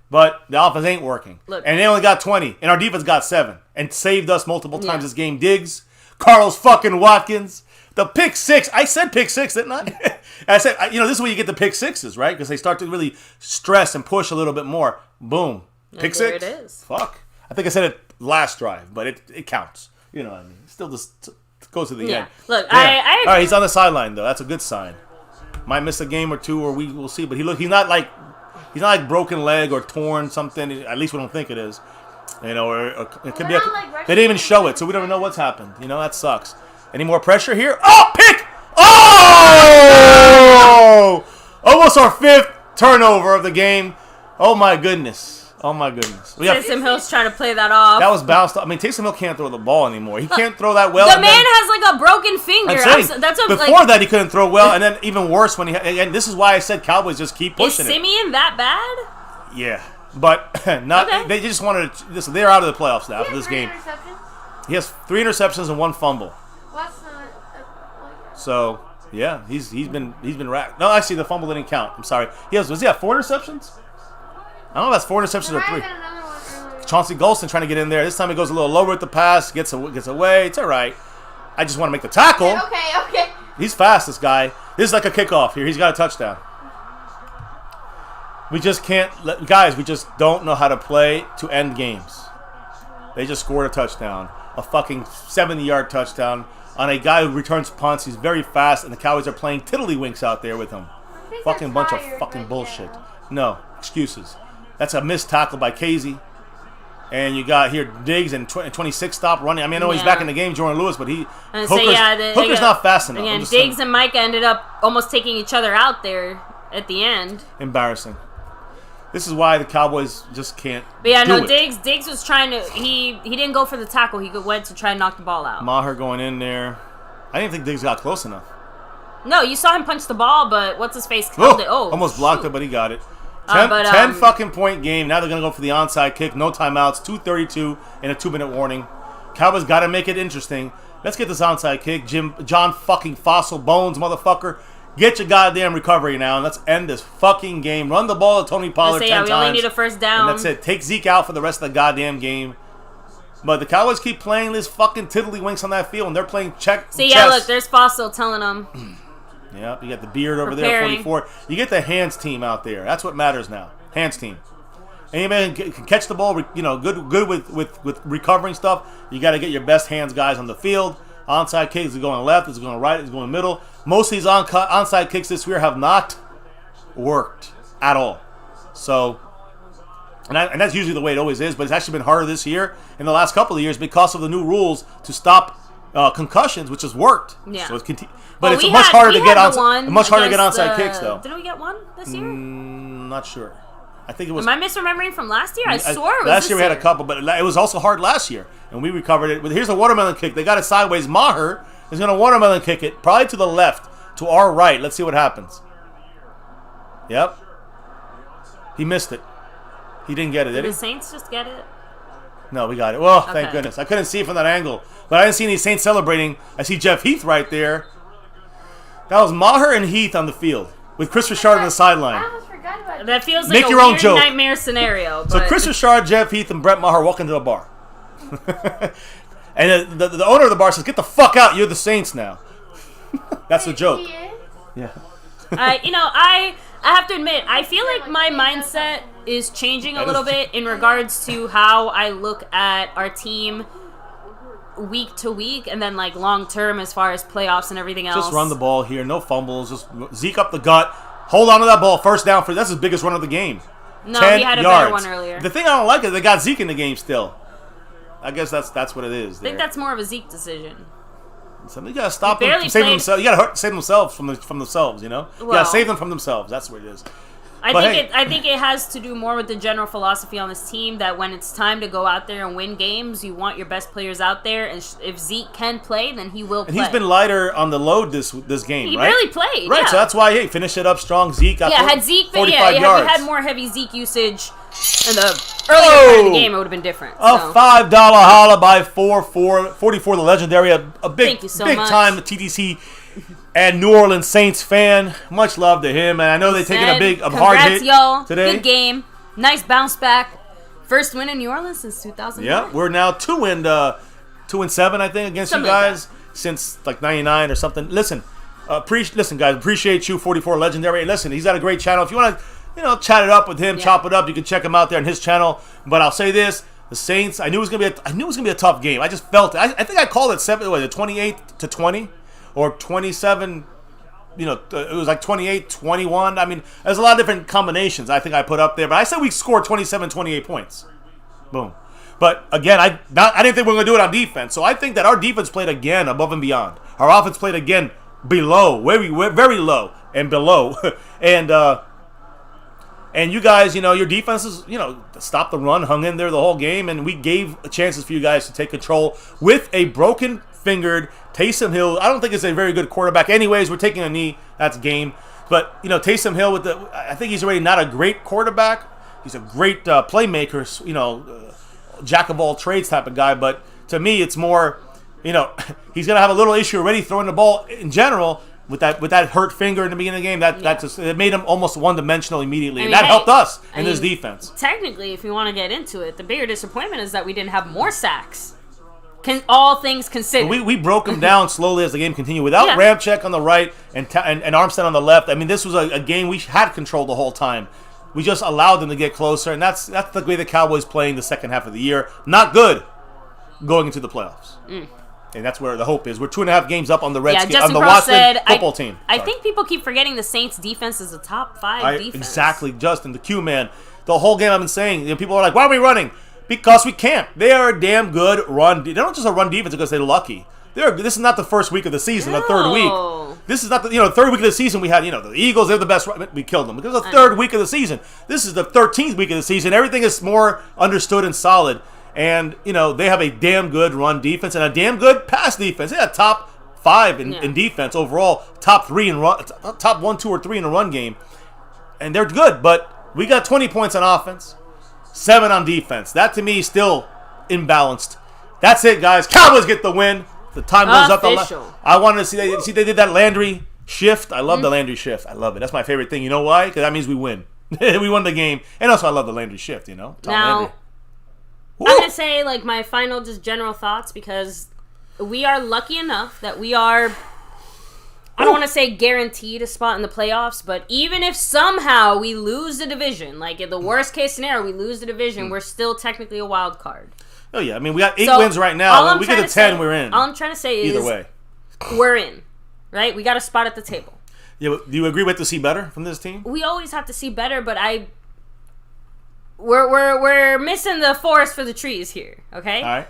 But the offense ain't working. Look. And they only got 20. And our defense got 7. And saved us multiple times this game. Diggs, Carlos fucking Watkins, the pick 6. I said pick 6, didn't I? I said, this is where you get the pick 6s, right? Because they start to really stress and push a little bit more. Boom. Pick 6? There it is. Fuck. I think I said it last drive, but it counts. You know what I mean? Still just goes to the end. Look, Yeah. I agree. All right, he's on the sideline, though. That's a good sign. Might miss a game or two, or we'll see. But he's not like broken leg or torn something. At least we don't think it is. Or it could be. They didn't even show it, so we don't even know what's happened. That sucks. Any more pressure here? Oh, pick! Oh! Almost our 5th turnover of the game. Oh my goodness. Taysom Hill's trying to play that off. That was bounced off. I mean, Taysom Hill can't throw the ball anymore. He can't throw that well. The man has like a broken finger. Before that, he couldn't throw well, and then even worse when and this is why I said Cowboys just keep pushing it. Is Simeon that bad? Yeah, but not. Okay. They just wanted to. Listen, they're out of the playoffs now for this game. He has 3 interceptions and 1 fumble. So yeah, he's been racked. No, actually, the fumble didn't count. I'm sorry. Was he have 4 interceptions? I don't know if that's 4 interceptions or 3. Chauncey Golston trying to get in there. This time he goes a little lower with the pass, gets away. It's all right. I just want to make the tackle. Okay. He's fast, this guy. This is like a kickoff here. He's got a touchdown. We just can't guys, we just don't know how to play to end games. They just scored a touchdown. A fucking 70-yard touchdown on a guy who returns punts. He's very fast, and the Cowboys are playing tiddlywinks out there with him. Fucking bunch of fucking bullshit. No, excuses. That's a missed tackle by Casey. And you got here Diggs and 26 stop running. I mean, I know he's back in the game, Jordan Lewis, but Hooker's not fast enough. Again, Diggs and Micah ended up almost taking each other out there at the end. Embarrassing. This is why the Cowboys just can't. But yeah, no, Diggs was trying to. He didn't go for the tackle. He went to try and knock the ball out. Maher going in there. I didn't think Diggs got close enough. No, you saw him punch the ball, but what's his face held it. Oh, almost blocked it, but he got it. 10 fucking point game. Now they're going to go for the onside kick. No timeouts. 2:32 and a 2-minute warning. Cowboys got to make it interesting. Let's get this onside kick. John fucking Fossil Bones, motherfucker. Get your goddamn recovery now, and let's end this fucking game. Run the ball to Tony Pollard 10 times. We only need a first down. And that's it. Take Zeke out for the rest of the goddamn game. But the Cowboys keep playing this fucking tiddlywinks on that field, and they're playing chess. Look, there's Fossil telling them. Yeah, you got the beard over there, 44. You get the hands team out there. That's what matters now. Hands team. Anybody can catch the ball, good with recovering stuff. You got to get your best hands guys on the field. Onside kicks is going left, it's going right, it's going middle. Most of these onside kicks this year have not worked at all. So, and that's usually the way it always is, but it's actually been harder this year in the last couple of years because of the new rules to stop concussions, which has worked. Yeah. So it's much harder to get onside kicks, though. Didn't we get one this year? Not sure. I think it was. Am I misremembering from last year? I swore it was last year. We had a couple, but it was also hard last year, and we recovered it. But here's a watermelon kick. They got it sideways. Maher is going to watermelon kick it, probably to the left, to our right. Let's see what happens. Yep. He missed it. He didn't get it, did he? The Saints just get it? No, we got it. Well, thank goodness. I couldn't see it from that angle, but I didn't see any Saints celebrating. I see Jeff Heath right there. That was Maher and Heath on the field with Chris Richard on the sideline. That feels like Make a your own weird joke. Nightmare scenario. So Chris Richard, Jeff Heath, and Brett Maher walk into the bar. And the owner of the bar says, "Get the fuck out. You're the Saints now." That's the joke. Yeah. I have to admit, I feel like my mindset is changing a little bit in regards to how I look at our team week to week, and then like long term as far as playoffs and everything else. Just run the ball here, no fumbles. Just Zeke up the gut, hold on to that ball, first down for that's his biggest run of the game. No, 10 he had a yards. better one earlier. The thing I don't like is they got Zeke in the game still. I guess that's what it is. I think that's more of a Zeke decision. So you gotta stop them barely from saving played- themselves. You gotta save themselves from themselves. You know, you Well- gotta save them from themselves. That's what it is. I But think it has to do more with the general philosophy on this team that when it's time to go out there and win games, you want your best players out there, and if Zeke can play, then he will play. And he's been lighter on the load this game, He right? barely played, right? yeah. So that's why finish it up strong. Zeke got had Zeke been, 45 had yards. we had more heavy Zeke usage in the earlier part of the game, it would have been different. A So. $5 holla by 44 the legendary, a big Thank you so big much. time TDC and New Orleans Saints fan. Much love to him, and I know they've taken a hard Congrats, hit y'all. today. Good game. Nice bounce back. First win in New Orleans since 2000. Yeah, we're now 2-7, I think, against Something you like guys since like '99 or something. Listen, guys, appreciate you, 44 legendary. And listen, he's got a great channel. If you want to, chat it up with him, chop it up, you can check him out there on his channel. But I'll say this: the Saints. I knew it was gonna be a tough game. I just felt it. I think I called it 28-20 or 27. It was like 28-21. I mean, there's a lot of different combinations I think I put up there. But I said we scored 27, 28 points. Boom. But again, I didn't think we were going to do it on defense. So I think that our defense played again above and beyond. Our offense played again below, very low and below. And you guys, your defenses, stopped the run, hung in there the whole game, and we gave chances for you guys to take control with a broken-fingered Taysom Hill. I don't think it's a very good quarterback. Anyways, we're taking a knee. That's game. But, Taysom Hill, I think he's already not a great quarterback. He's a great playmaker, jack of all trades type of guy. But to me, it's more, he's going to have a little issue already throwing the ball in general. With that hurt finger in the beginning of the game, that just it made him almost one-dimensional immediately, and that helped us in this defense. Technically, if you want to get into it, the bigger disappointment is that we didn't have more sacks. All things considered, we broke him down slowly as the game continued. Without Ramczyk on the right and Armstead on the left, I mean, this was a game we had control the whole time. We just allowed them to get closer, and that's the way the Cowboys playing the second half of the year. Not good going into the playoffs. And that's where the hope is. We're 2.5 games up on the Redskins, on the Washington football team. I think people keep forgetting the Saints' defense is a top 5 defense. Exactly, Justin, the Q man. The whole game I've been saying, people are like, "Why are we running?" Because we can't. They are a damn good run. They're not just a run defense because they're lucky. This is not the first week of the season, the third week. This is not the third week of the season. We had the Eagles. They're the best. We killed them because the third week of the season. This is the 13th week of the season. Everything is more understood and solid. And, they have a damn good run defense and a damn good pass defense. They have top 5 in defense overall, top 3 in run, top 1, 2, or 3 in a run game. And they're good, but we got 20 points on offense, 7 on defense. That, to me, is still imbalanced. That's it, guys. Cowboys get the win. The time goes up. I wanted to see they did that Landry shift. I love the Landry shift. I love it. That's my favorite thing. You know why? Because that means we win. We won the game. And also, I love the Landry shift, Tom Landry. I'm going to say, my final just general thoughts, because we are lucky enough that we are, I don't want to say guaranteed a spot in the playoffs, but even if somehow we lose the division, in the worst case scenario, we lose the division, we're still technically a wild card. Oh, yeah. I mean, we got 8 wins right now. When we get to 10, we're in. All I'm trying to say is, either way, we're in, right? We got a spot at the table. Yeah, do you agree with to see better from this team? We always have to see better, but We're missing the forest for the trees here, okay? All right.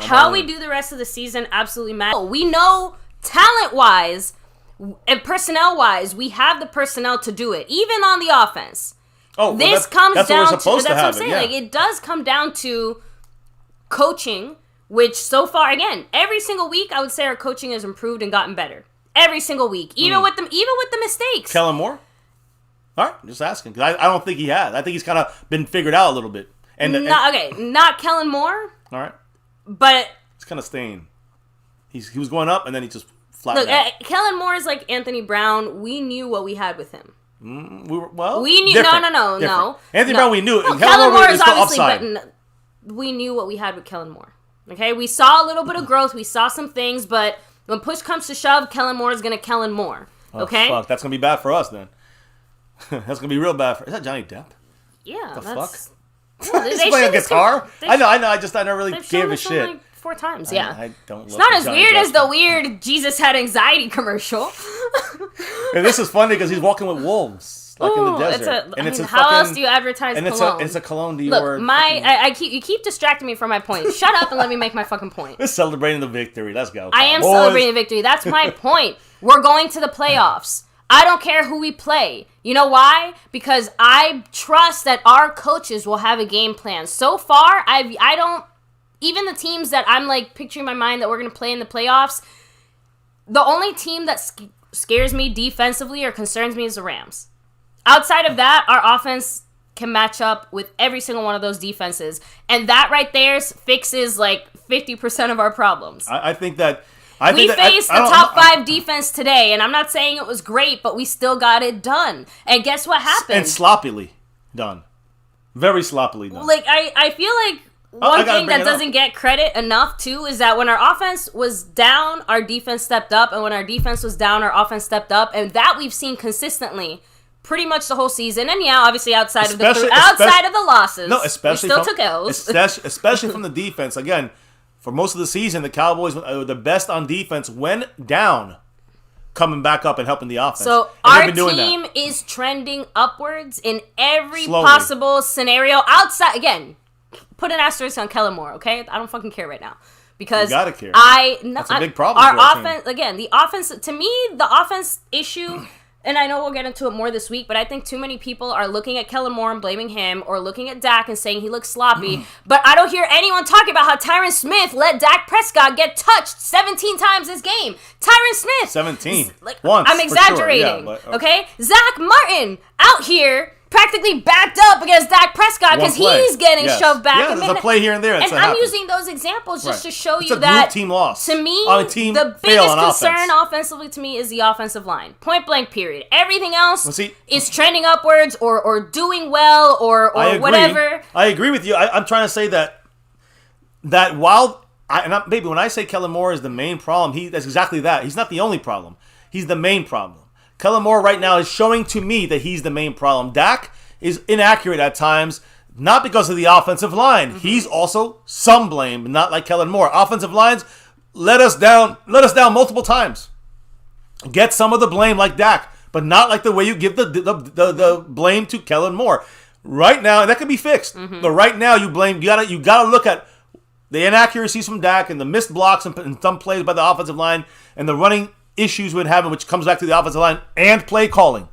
How we do the rest of the season absolutely matters. We know talent-wise and personnel-wise, we have the personnel to do it, even on the offense. Oh, this comes down to that's what I'm saying. It does come down to coaching, which so far, again, every single week, I would say our coaching has improved and gotten better. Every single week, even with the mistakes. Kellen Moore? All right, just asking, because I don't think he has. I think he's kind of been figured out a little bit. Not Kellen Moore. All right. But it's kind of staying. He was going up, and then he just flattened out. Kellen Moore is like Anthony Brown. We knew what we had with him. We knew. No. Anthony Brown, we knew. No, Kellen Moore is obviously, but we knew what we had with Kellen Moore. Okay, we saw a little bit of growth. We saw some things, but when push comes to shove, Kellen Moore is going to Kellen Moore. Okay? Fuck, that's gonna be bad for us then. That's gonna be real bad for. Is that Johnny Depp? Yeah, The that's. fuck? Yeah, He's playing a guitar. I know. I never really They've gave shown a this film, shit. like 4 times. Yeah, I don't. it's not as weird as the weird Jesus had anxiety commercial. And this is funny because he's walking with wolves, like in the desert. How else do you advertise cologne? It's a cologne Dior. Look, you keep distracting me from my point. Shut up and let me make my fucking point. We're celebrating the victory. Let's go. I am celebrating the victory. That's my point. We're going to the playoffs. I don't care who we play. You know why? Because I trust that our coaches will have a game plan. So far, I don't. Even the teams that I'm like picturing in my mind that we're going to play in the playoffs, the only team that scares me defensively or concerns me is the Rams. Outside of that, our offense can match up with every single one of those defenses. And that right there fixes like 50% of our problems. I think that... We faced the top 5 defense today, and I'm not saying it was great, but we still got it done. And guess what happened? And sloppily done. Very sloppily done. Like, I feel like one thing that doesn't get credit enough, too, is that when our offense was down, our defense stepped up, and when our defense was down, our offense stepped up, and that we've seen consistently pretty much the whole season. And yeah, obviously outside of the losses, especially we still took L's. Especially from the defense. Again, for most of the season, the Cowboys were the best on defense when down, coming back up and helping the offense. So our team is trending upwards in every possible scenario. Outside, again, put an asterisk on Kellen Moore, okay? I don't fucking care right now. Because you gotta care. That's a big problem. Our offense, again, the offense, to me, the offense issue... And I know we'll get into it more this week, but I think too many people are looking at Kellen Moore and blaming him, or looking at Dak and saying he looks sloppy. But I don't hear anyone talking about how Tyron Smith let Dak Prescott get touched 17 times this game. Tyron Smith. 17. Once. I'm exaggerating. Sure. Yeah, okay? Zach Martin out here practically backed up against Dak Prescott because he's getting shoved back. Yeah, there's a play here and there. And I'm using those examples just to show you a that team loss. To me, the biggest concern offensively to me is the offensive line. Point blank, period. Everything else is trending upwards or doing well or whatever. I agree with you. I'm trying to say that while maybe when I say Kellen Moore is the main problem, that's exactly that. He's not the only problem. He's the main problem. Kellen Moore right now is showing to me that he's the main problem. Dak is inaccurate at times, not because of the offensive line. Mm-hmm. He's also some blame, but not like Kellen Moore. Offensive lines let us down multiple times. Get some of the blame like Dak, but not like the way you give the blame to Kellen Moore. Right now, and that can be fixed. Mm-hmm. But right now, you gotta look at the inaccuracies from Dak and the missed blocks and some plays by the offensive line and the running issues we're having, which comes back to the offensive line and play calling,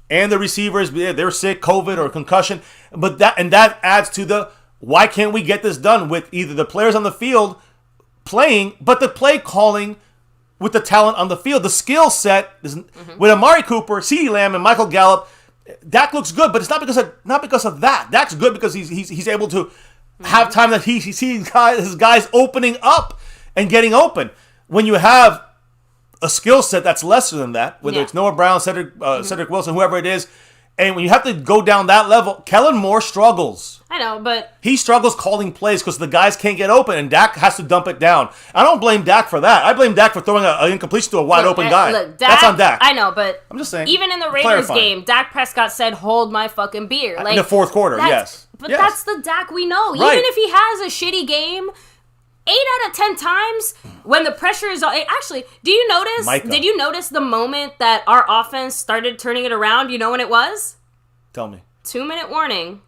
and the receivers, they're sick, COVID or concussion, but that adds to the why can't we get this done with either the players on the field playing, but the play calling with the talent on the field, the skill set with Amari Cooper, CeeDee Lamb, and Michael Gallup. Dak looks good, but it's not because of that. Dak's good because he's able to have time that he sees his guys opening up and getting open. When you have a skill set that's lesser than that, whether it's Noah Brown, Cedric Wilson, whoever it is, and when you have to go down that level, Kellen Moore struggles. I know, but... He struggles calling plays because the guys can't get open, and Dak has to dump it down. I don't blame Dak for that. I blame Dak for throwing an incompletion to a wide-open guy. Look, that's on Dak. I know, but... I'm just saying. Even in the Raiders game, Dak Prescott said, hold my fucking beer. In the fourth quarter, yes. But that's the Dak we know. Right. Even if he has a shitty game... 8 out of 10 times when the pressure is on. Actually, did you notice the moment that our offense started turning it around? You know when it was? Tell me. 2-minute warning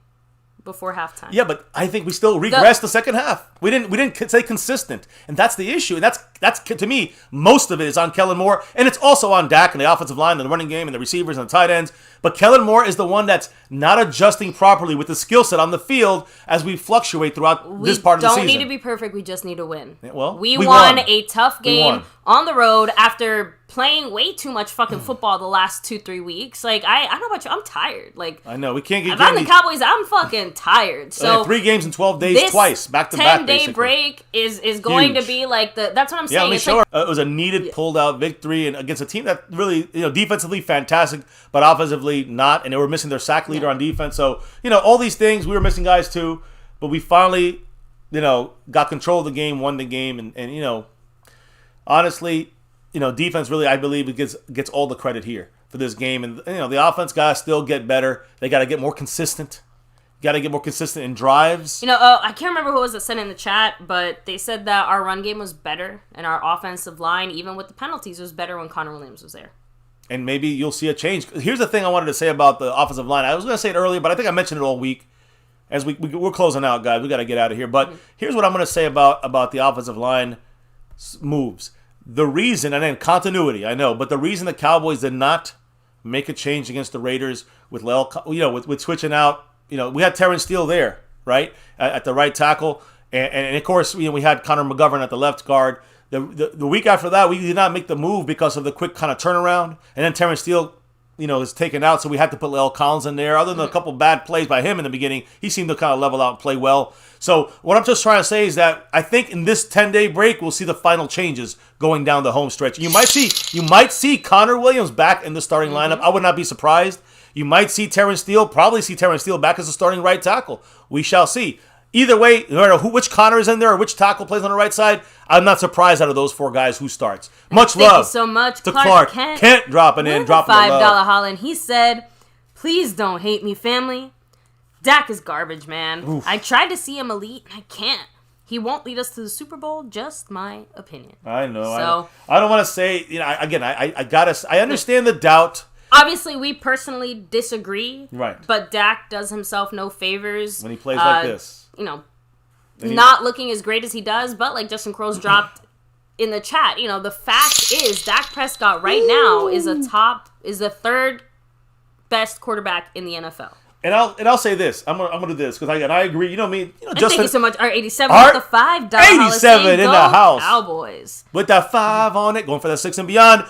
before halftime. Yeah, but I think we still regressed the second half. We didn't stay consistent, and that's the issue. And that's to me, most of it is on Kellen Moore, and it's also on Dak and the offensive line and the running game and the receivers and the tight ends. But Kellen Moore is the one that's not adjusting properly with the skill set on the field as we fluctuate throughout this part of the season. We don't need to be perfect. We just need to win. Yeah, well, we won a tough game on the road after playing way too much fucking football the last 2-3 weeks. Like, I don't know about you. I'm tired. Like, I know. We can't get... If I'm the Cowboys, I'm fucking tired. So 3 games in 12 days, twice, back-to-back, basically. 10-day break is going to be like the... That's what I'm saying. Yeah, let me show her. It was a needed, pulled-out victory and against a team that really, defensively fantastic, but offensively not, and they were missing their sack leader on defense. So, all these things, we were missing guys too, but we finally, got control of the game, won the game, and honestly, defense really, I believe, it gets all the credit here for this game. And, the offense got to still get better. They got to get more consistent. Got to get more consistent in drives. I can't remember who was it said in the chat, but they said that our run game was better and our offensive line, even with the penalties, was better when Connor Williams was there. And maybe you'll see a change. Here's the thing I wanted to say about the offensive line. I was going to say it earlier, but I think I mentioned it all week. As we're closing out, guys. We got to get out of here. But here's what I'm going to say about the offensive line moves. The reason, and then continuity, I know, but the reason the Cowboys did not make a change against the Raiders with with switching out. We had Terrence Steele there, right, at the right tackle, and of course, we had Connor McGovern at the left guard. The week after that, we did not make the move because of the quick kind of turnaround, and then Terrence Steele, is taken out, so we had to put La'el Collins in there. Other than a couple bad plays by him in the beginning, he seemed to kind of level out and play well. So what I'm just trying to say is that I think in this 10-day break, we'll see the final changes going down the home stretch. You might see Connor Williams back in the starting lineup. I would not be surprised. You might see probably see Terrence Steele back as a starting right tackle. We shall see. Either way, no matter which Connor is in there or which tackle plays on the right side, I'm not surprised out of those 4 guys who starts. Much love. Thank you so much, to Clark Kent dropping in, dropping the love. $5 Holland. He said, "Please don't hate me, family. Dak is garbage, man. Oof. I tried to see him elite, and I can't. He won't lead us to the Super Bowl. Just my opinion." I know. So I don't want to say. I understand the doubt. Obviously, we personally disagree. Right. But Dak does himself no favors when he plays like this. Not looking as great as he does, but like Justin Crow's dropped in the chat, the fact is Dak Prescott right now is the 3rd best quarterback in the NFL. And I'll say this. I'm gonna do this because I agree. You know me. Justin, thank you so much. R87 with the $5. 87 in the house. Cowboys with that 5 on it, going for that 6 and beyond.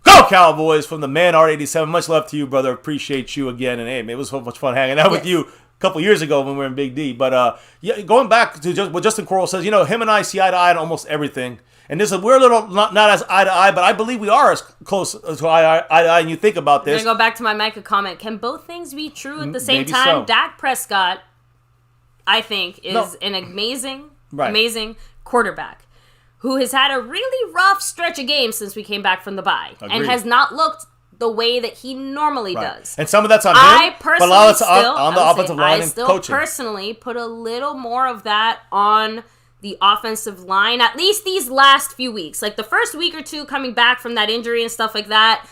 Go Cowboys from the man R87. Much love to you, brother. Appreciate you again. And hey, man, it was so much fun hanging out with you a couple years ago when we were in Big D. But going back to what Justin Quarles says, him and I see eye to eye on almost everything. And we're a little not as eye to eye, but I believe we are as close to eye to eye. And you think about this. I'm going to go back to my Micah comment. Can both things be true at the same Maybe time? so. Dak Prescott, I think, is an amazing quarterback who has had a really rough stretch of games since we came back from the bye. Agreed. And has not looked the way that he normally does. And some of that's on him, but a lot of it's on the offensive line and coaching. I still personally put a little more of that on the offensive line, at least these last few weeks. Like the first week or two coming back from that injury and stuff like that,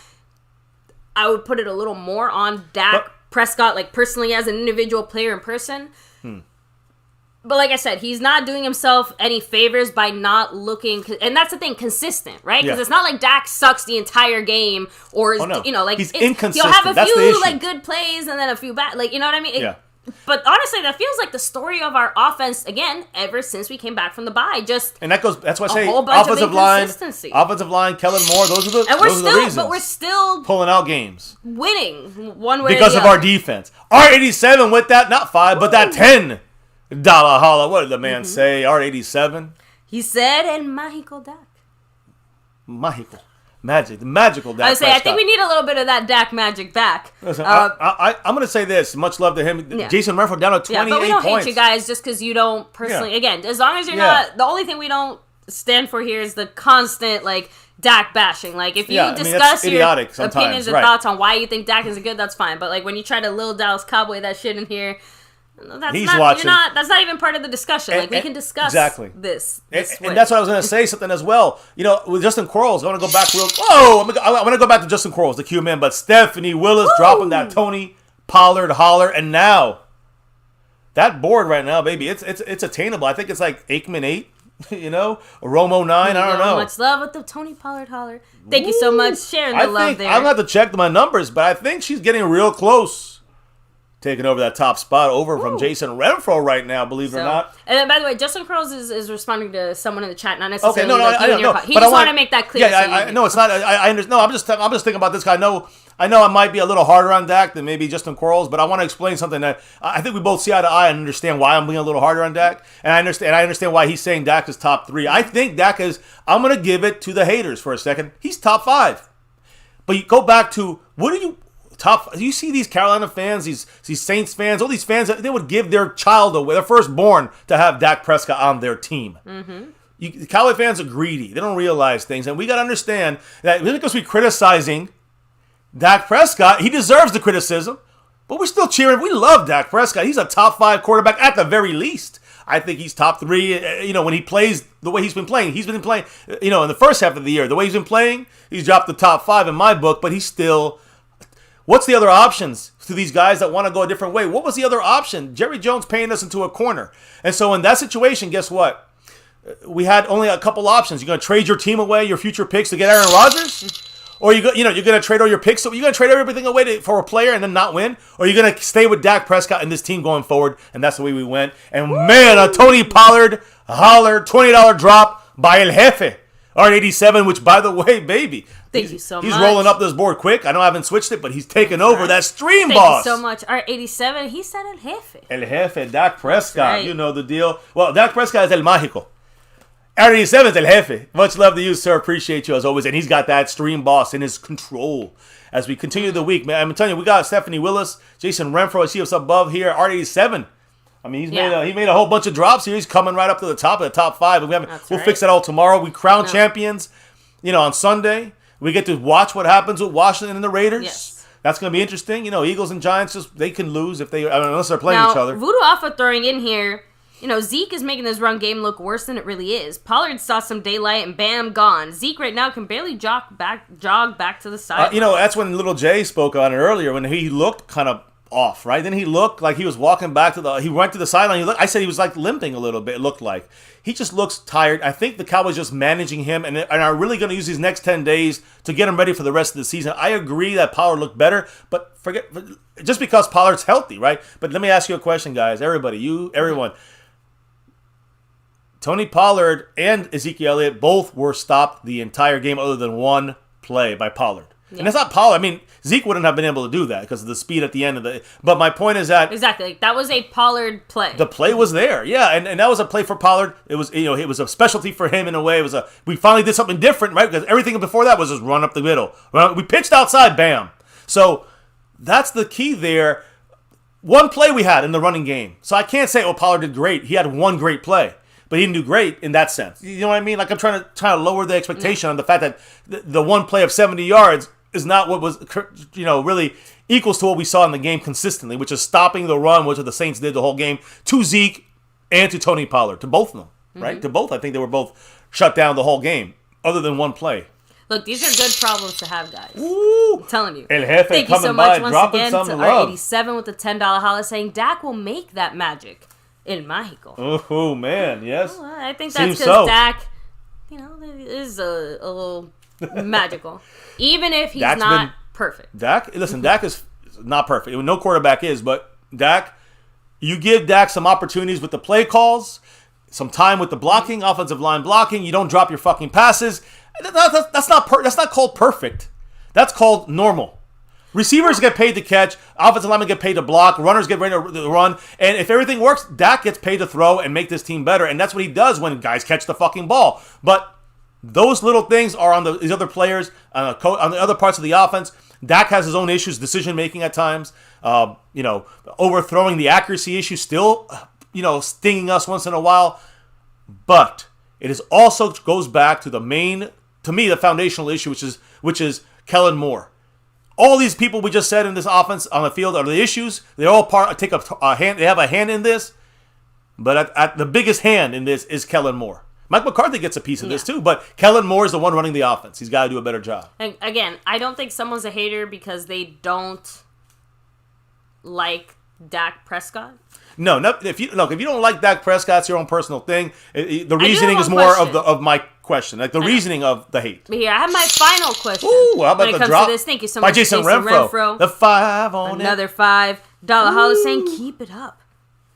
I would put it a little more on Dak Prescott, like personally as an individual player in person. But like I said, he's not doing himself any favors by not looking, and that's the thing, consistent, right? Because it's not like Dak sucks the entire game, or he's inconsistent. He'll have a that's few like good plays and then a few bad, like you know what I mean? But honestly, that feels like the story of our offense again ever since we came back from the bye. That's why I say offensive line, Kellen Moore. Those are the reasons. But we're still pulling out games, winning one way because of our defense. R87 with that, not 5, but that $10 holla. What did the man say? R87. He said, "And Mexico Dak." Mexico. Magic. The magical Dak. I think we need a little bit of that Dak magic back. Listen, I'm going to say this. Much love to him. Yeah. Jason Renfro down to 28 points. But we don't hate you guys just because you don't personally. Yeah. Again, as long as you're not. The only thing we don't stand for here is the constant, like, Dak bashing. Like, if you discuss your opinions and thoughts on why you think Dak is good, that's fine. But, like, when you try to Lil Dallas Cowboy that shit in here, that's not even part of the discussion. Like, we can discuss this and that's what I was going to say something as well. With Justin Quarles, I want to go back I want to go back to Justin Quarles, the Q-Man, but Stephanie Willis dropping that Tony Pollard holler, and now that board right now, baby, it's attainable. I think it's like Aikman 8, Romo 9, I don't know. Much love with the Tony Pollard holler. Thank you so much sharing the love there. I'm going to have to check my numbers, but I think she's getting real close. Taking over that top spot from Jason Renfro right now, believe it or not. And then, by the way, Justin Crowes is responding to someone in the chat, not necessarily. Okay, I don't know. He just wanted to make that clear. Yeah, no, it's not. I understand. No, I'm just thinking about this guy. I know I might be a little harder on Dak than maybe Justin Quarles, but I want to explain something that I think we both see eye to eye and understand why I'm being a little harder on Dak, and I understand why he's saying Dak is top 3. I think Dak is. I'm going to give it to the haters for a second. He's top 5, but you go back to you see these Carolina fans, these Saints fans, all these fans, they would give their child away, their firstborn, to have Dak Prescott on their team. The Cowboy fans are greedy. They don't realize things. And we got to understand that just because we're criticizing Dak Prescott, he deserves the criticism. But we're still cheering. We love Dak Prescott. He's a top 5 quarterback at the very least. I think he's top 3. When he plays the way he's been playing. He's been playing, in the first half of the year. The way he's been playing, he's dropped the top 5 in my book. But he's still... What's the other options to these guys that want to go a different way? What was the other option? Jerry Jones painted us into a corner. And so in that situation, guess what? We had only a couple options. You're going to trade your team away, your future picks to get Aaron Rodgers? Or you're going to trade all your picks? So you're going to trade everything away for a player and then not win? Or you're going to stay with Dak Prescott and this team going forward? And that's the way we went. And man, a Tony Pollard holler, $20 drop by El Jefe. R87, which by the way, baby. Thank you so much. He's rolling up this board quick. I know I haven't switched it, but he's taking over that stream boss. Thank you so much. R87, he said El Jefe. El Jefe, Dak Prescott. Right. You know the deal. Well, Dak Prescott is El Mágico. R87 is El Jefe. Much love to you, sir. Appreciate you as always. And he's got that stream boss in his control. As we continue the week, man, I'm telling you, we got Stephanie Willis, Jason Renfro. I see us above here. R87. I mean, he made a whole bunch of drops here. He's coming right up to the top of the top 5. And we'll fix that all tomorrow. We crown champions, on Sunday. We get to watch what happens with Washington and the Raiders. Yes. That's going to be interesting. Eagles and Giants, they can lose unless they're playing each other. Voodoo Alpha throwing in here, Zeke is making this run game look worse than it really is. Pollard saw some daylight and bam, gone. Zeke right now can barely jog back to the side. That's when Little Jay spoke on it earlier when he looked kind of off, right? Then he looked like he was walking back he went to the sideline. I said he was like limping a little bit, it looked like. He just looks tired. I think the Cowboys just managing him and are really going to use these next 10 days to get him ready for the rest of the season. I agree that Pollard looked better, but just because Pollard's healthy, right? But let me ask you a question, guys. Everybody, everyone. Tony Pollard and Ezekiel Elliott both were stopped the entire game other than one play by Pollard. Yeah. And it's not Pollard. I mean, Zeke wouldn't have been able to do that because of the speed at the end of the... But my point is that... Exactly. That was a Pollard play. The play was there. Yeah, and that was a play for Pollard. It was, it was a specialty for him in a way. We finally did something different, right? Because everything before that was just run up the middle. We pitched outside, bam. So that's the key there. One play we had in the running game. So I can't say, Pollard did great. He had one great play. But he didn't do great in that sense. You know what I mean? Like I'm trying to lower the expectation on the fact that the one play of 70 yards is not what was, really equals to what we saw in the game consistently, which is stopping the run, which the Saints did the whole game, to Zeke and to Tony Pollard, to both of them, right? To both. I think they were both shut down the whole game, other than one play. Look, these are good problems to have, guys. Ooh. I'm telling you. El Jefe Thank you so much once again to R87 with the $10 holla saying Dak will make that magic in Mexico. Oh, man, yes. Well, I think that's because Dak, is a little magical. Even if he's not perfect. Dak is not perfect. No quarterback is, but Dak, you give Dak some opportunities with the play calls, some time with the blocking, offensive line blocking. You don't drop your fucking passes. That's not called perfect. That's called normal. Receivers get paid to catch, offensive linemen get paid to block, runners get ready to run, and if everything works, Dak gets paid to throw and make this team better, and that's what he does when guys catch the fucking ball. But those little things are on these other players, on the other parts of the offense. Dak has his own issues, decision-making at times, overthrowing the accuracy issue still, stinging us once in a while. But it is also goes back to the foundational issue, which is Kellen Moore. All these people we just said in this offense on the field are the issues. They all take a hand. They have a hand in this, but at the biggest hand in this is Kellen Moore. Mike McCarthy gets a piece of this too, but Kellen Moore is the one running the offense. He's got to do a better job. And again, I don't think someone's a hater because they don't like Dak Prescott. No, if you don't like Dak Prescott, it's your own personal thing. The reasoning is more of my question, like the reasoning of the hate. But here, I have my final question. Ooh, how about the drop? To this. Thank you so much, by Jason Renfro. The $5 on another $5 holla saying keep it up.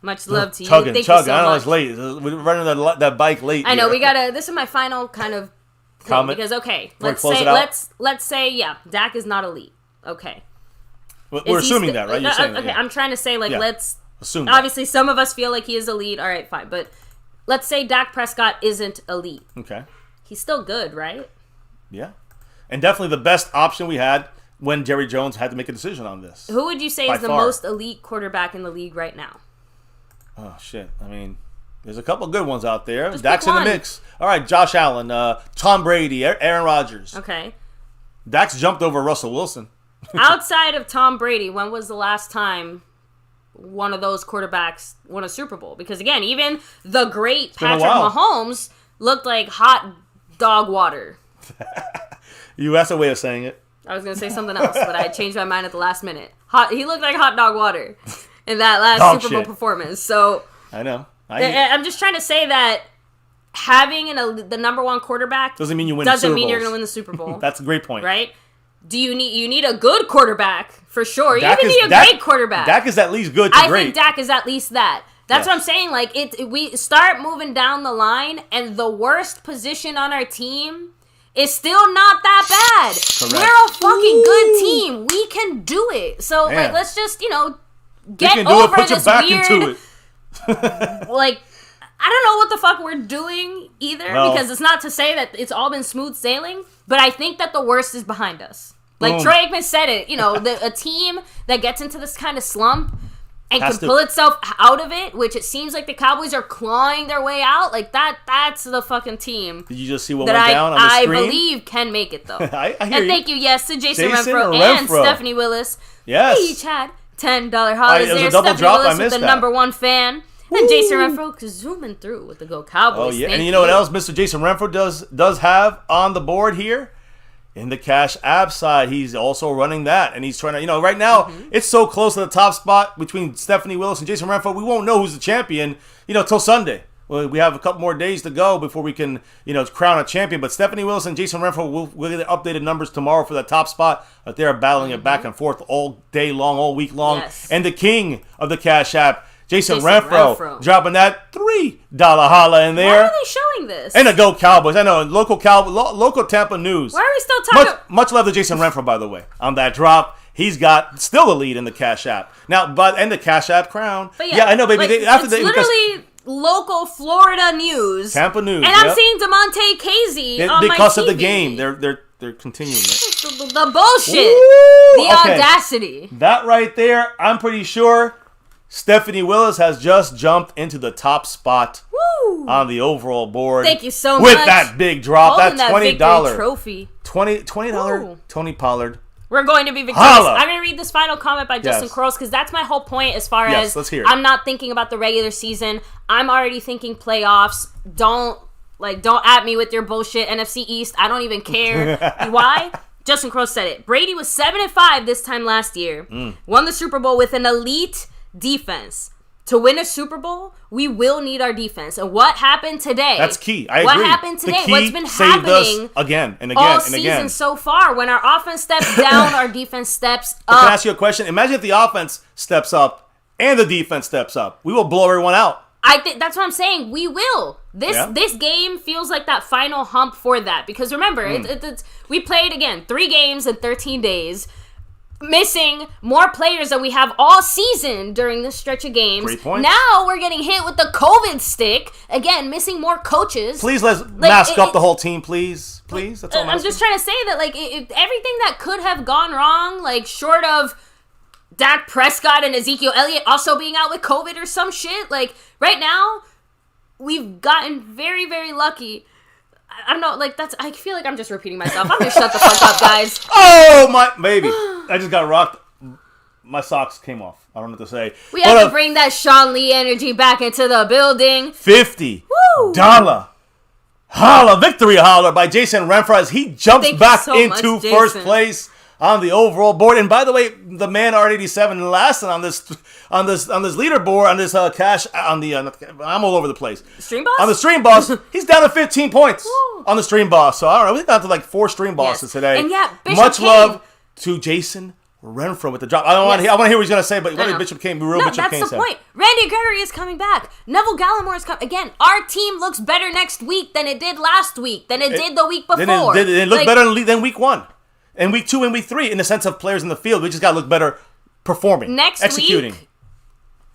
Much love to you. Thank you so much. I know it's late. We're running that bike late. I know we gotta. This is my final kind of thing comment because let's say Dak is not elite. Okay, we're assuming that, right? You're saying okay. I'm trying to say let's assume. Obviously, some of us feel like he is elite. All right, fine, but let's say Dak Prescott isn't elite. Okay, he's still good, right? Yeah, and definitely the best option we had when Jerry Jones had to make a decision on this. Who would you say is the most elite quarterback in the league right now? Oh, shit. I mean, There's a couple good ones out there. Just Dak's pick in the one. mix. All right, Josh Allen, Tom Brady, Aaron Rodgers. Okay. Dak's jumped over Russell Wilson. Outside of Tom Brady, when was the last time one of those quarterbacks won a Super Bowl? Because again, even the great been a Patrick while. Mahomes looked like hot dog water. That's a way of saying it. I was going to say something else, but I changed my mind at the last minute. He looked like hot dog water in that last Dog Super Bowl shit. performance. So I know. I'm just trying to say that having the number one quarterback Doesn't mean you win. doesn't Super mean you're Bowls. going to win the Super Bowl. That's a great point. Right? You need a good quarterback for sure. You Dak even is- need a Dak- great quarterback. Dak is at least good to I great. think Dak is at least that. That's Yes. what I'm saying. Like we start moving down the line, and the worst position on our team is still not that bad. Correct. We're a fucking good team. We can do it. So Man. like, let's just You get can do over it. Put your this back weird. into it. Like, I don't know what the fuck we're doing either, Well- because it's not to say that it's all been smooth sailing, but I think that the worst is behind us. Like Boom. Troy Aikman said it, a team that gets into this kind of slump and Has can to- pull itself out of it, which it seems like the Cowboys are clawing their way out. Like that's the fucking team Did you just see what that went down on the I screen? believe can make it though. I hear And you. thank you, yes, to Jason Jason Renfro and Renfro. Stephanie Willis. Yes. They each had $10 holidays it was a there. double Stephanie drop. I Willis with missed the that. number one fan. And Jason Renfro zooming through with the Go Cowboys. Oh yeah, Thank and you know what else Mr. Jason Renfro does have on the board here? In the Cash App side, he's also running that, and he's trying to, right now, Mm-hmm. it's so close to the top spot between Stephanie Willis and Jason Renfro, we won't know who's the champion, till Sunday. Well, we have a couple more days to go before we can, crown a champion, but Stephanie Willis and Jason Renfro will get updated numbers tomorrow for the top spot, but they're battling it back and forth all day long, all week long, Yes. and the king of the Cash App, Jason Jason Renfro, Renfro. dropping that $3 holla in Why there. are they showing this? And the Go Cowboys. I know, local Tampa news. Why are we still talking? Much love to Jason Renfro, by the way. On that drop, he's got still the lead in the Cash App. Now, and the Cash App crown. But I know, baby. like, it's literally local Florida news. Tampa news. And I'm yep. seeing DeMonte Casey on my because of the TV. game. They're continuing it. The bullshit. Ooh, The okay. audacity. That right there, I'm pretty sure Stephanie Willis has just jumped into the top spot Woo. on the overall board. Thank you so with much. that big drop. Holding That that victory $20 trophy. $20 Woo. Tony Pollard. We're going to be victorious. Holla. I'm going to read this final comment by Justin Yes. Cross because that's my whole point as far Yes, as let's hear it. I'm not thinking about the regular season. I'm already thinking playoffs. Don't at me with your bullshit NFC East. I don't even care. Why? Justin Cross said it. Brady was 7-5 this time last year. Won the Super Bowl with an elite defense. To win a Super Bowl, we will need our defense. And what happened today? That's key. I agree. What happened The today? key What's been saved happening us again and again all and season again. so far? When our offense steps down, our defense steps Can I up. ask you a question? Imagine if the offense steps up and the defense steps up. We will blow everyone out. I think that's what I'm saying. We will. Yeah. This game feels like that final hump for that because remember, it's we played again 3 games in 13 days. Missing more players than we have all season during this stretch of games. Great point. Now we're getting hit with the COVID stick. Again, missing more coaches. Please let's mask up the whole team, please. Please. That's all I'm I'm just trying to say that, like, if everything that could have gone wrong, like, short of Dak Prescott and Ezekiel Elliott also being out with COVID or some shit, like, right now, we've gotten very, very lucky. I don't know, like, I feel like I'm just repeating myself. I'm gonna shut the fuck up, guys. Oh, my baby. I just got rocked. My socks came off. I don't know what to say. We have to bring that Sean Lee energy back into the building. $50 Woo! holla, victory holler by Jason Renfro as he jumps Thank you back so much, into Jason. first place on the overall board. And by the way, the man R87 last on this leaderboard on this cash on the I'm all over the place. Stream boss? On the stream boss, he's down to 15 points Woo. on the stream boss. So I don't know, we're down to like 4 stream bosses Yes. today. And yeah, Bishop much King. love to Jason Renfro with the drop. I want to hear what he's gonna say, but what I did know. Bishop King? No, Bishop that's King the said. point. Randy Gregory is coming back. Neville Gallimore is coming. Again, our team looks better next week than it did last week, than it did the week before. Then it looked Like, better than week 1. And week 2 and week 3 in the sense of players in the field. We just got to look better performing. Executing. week,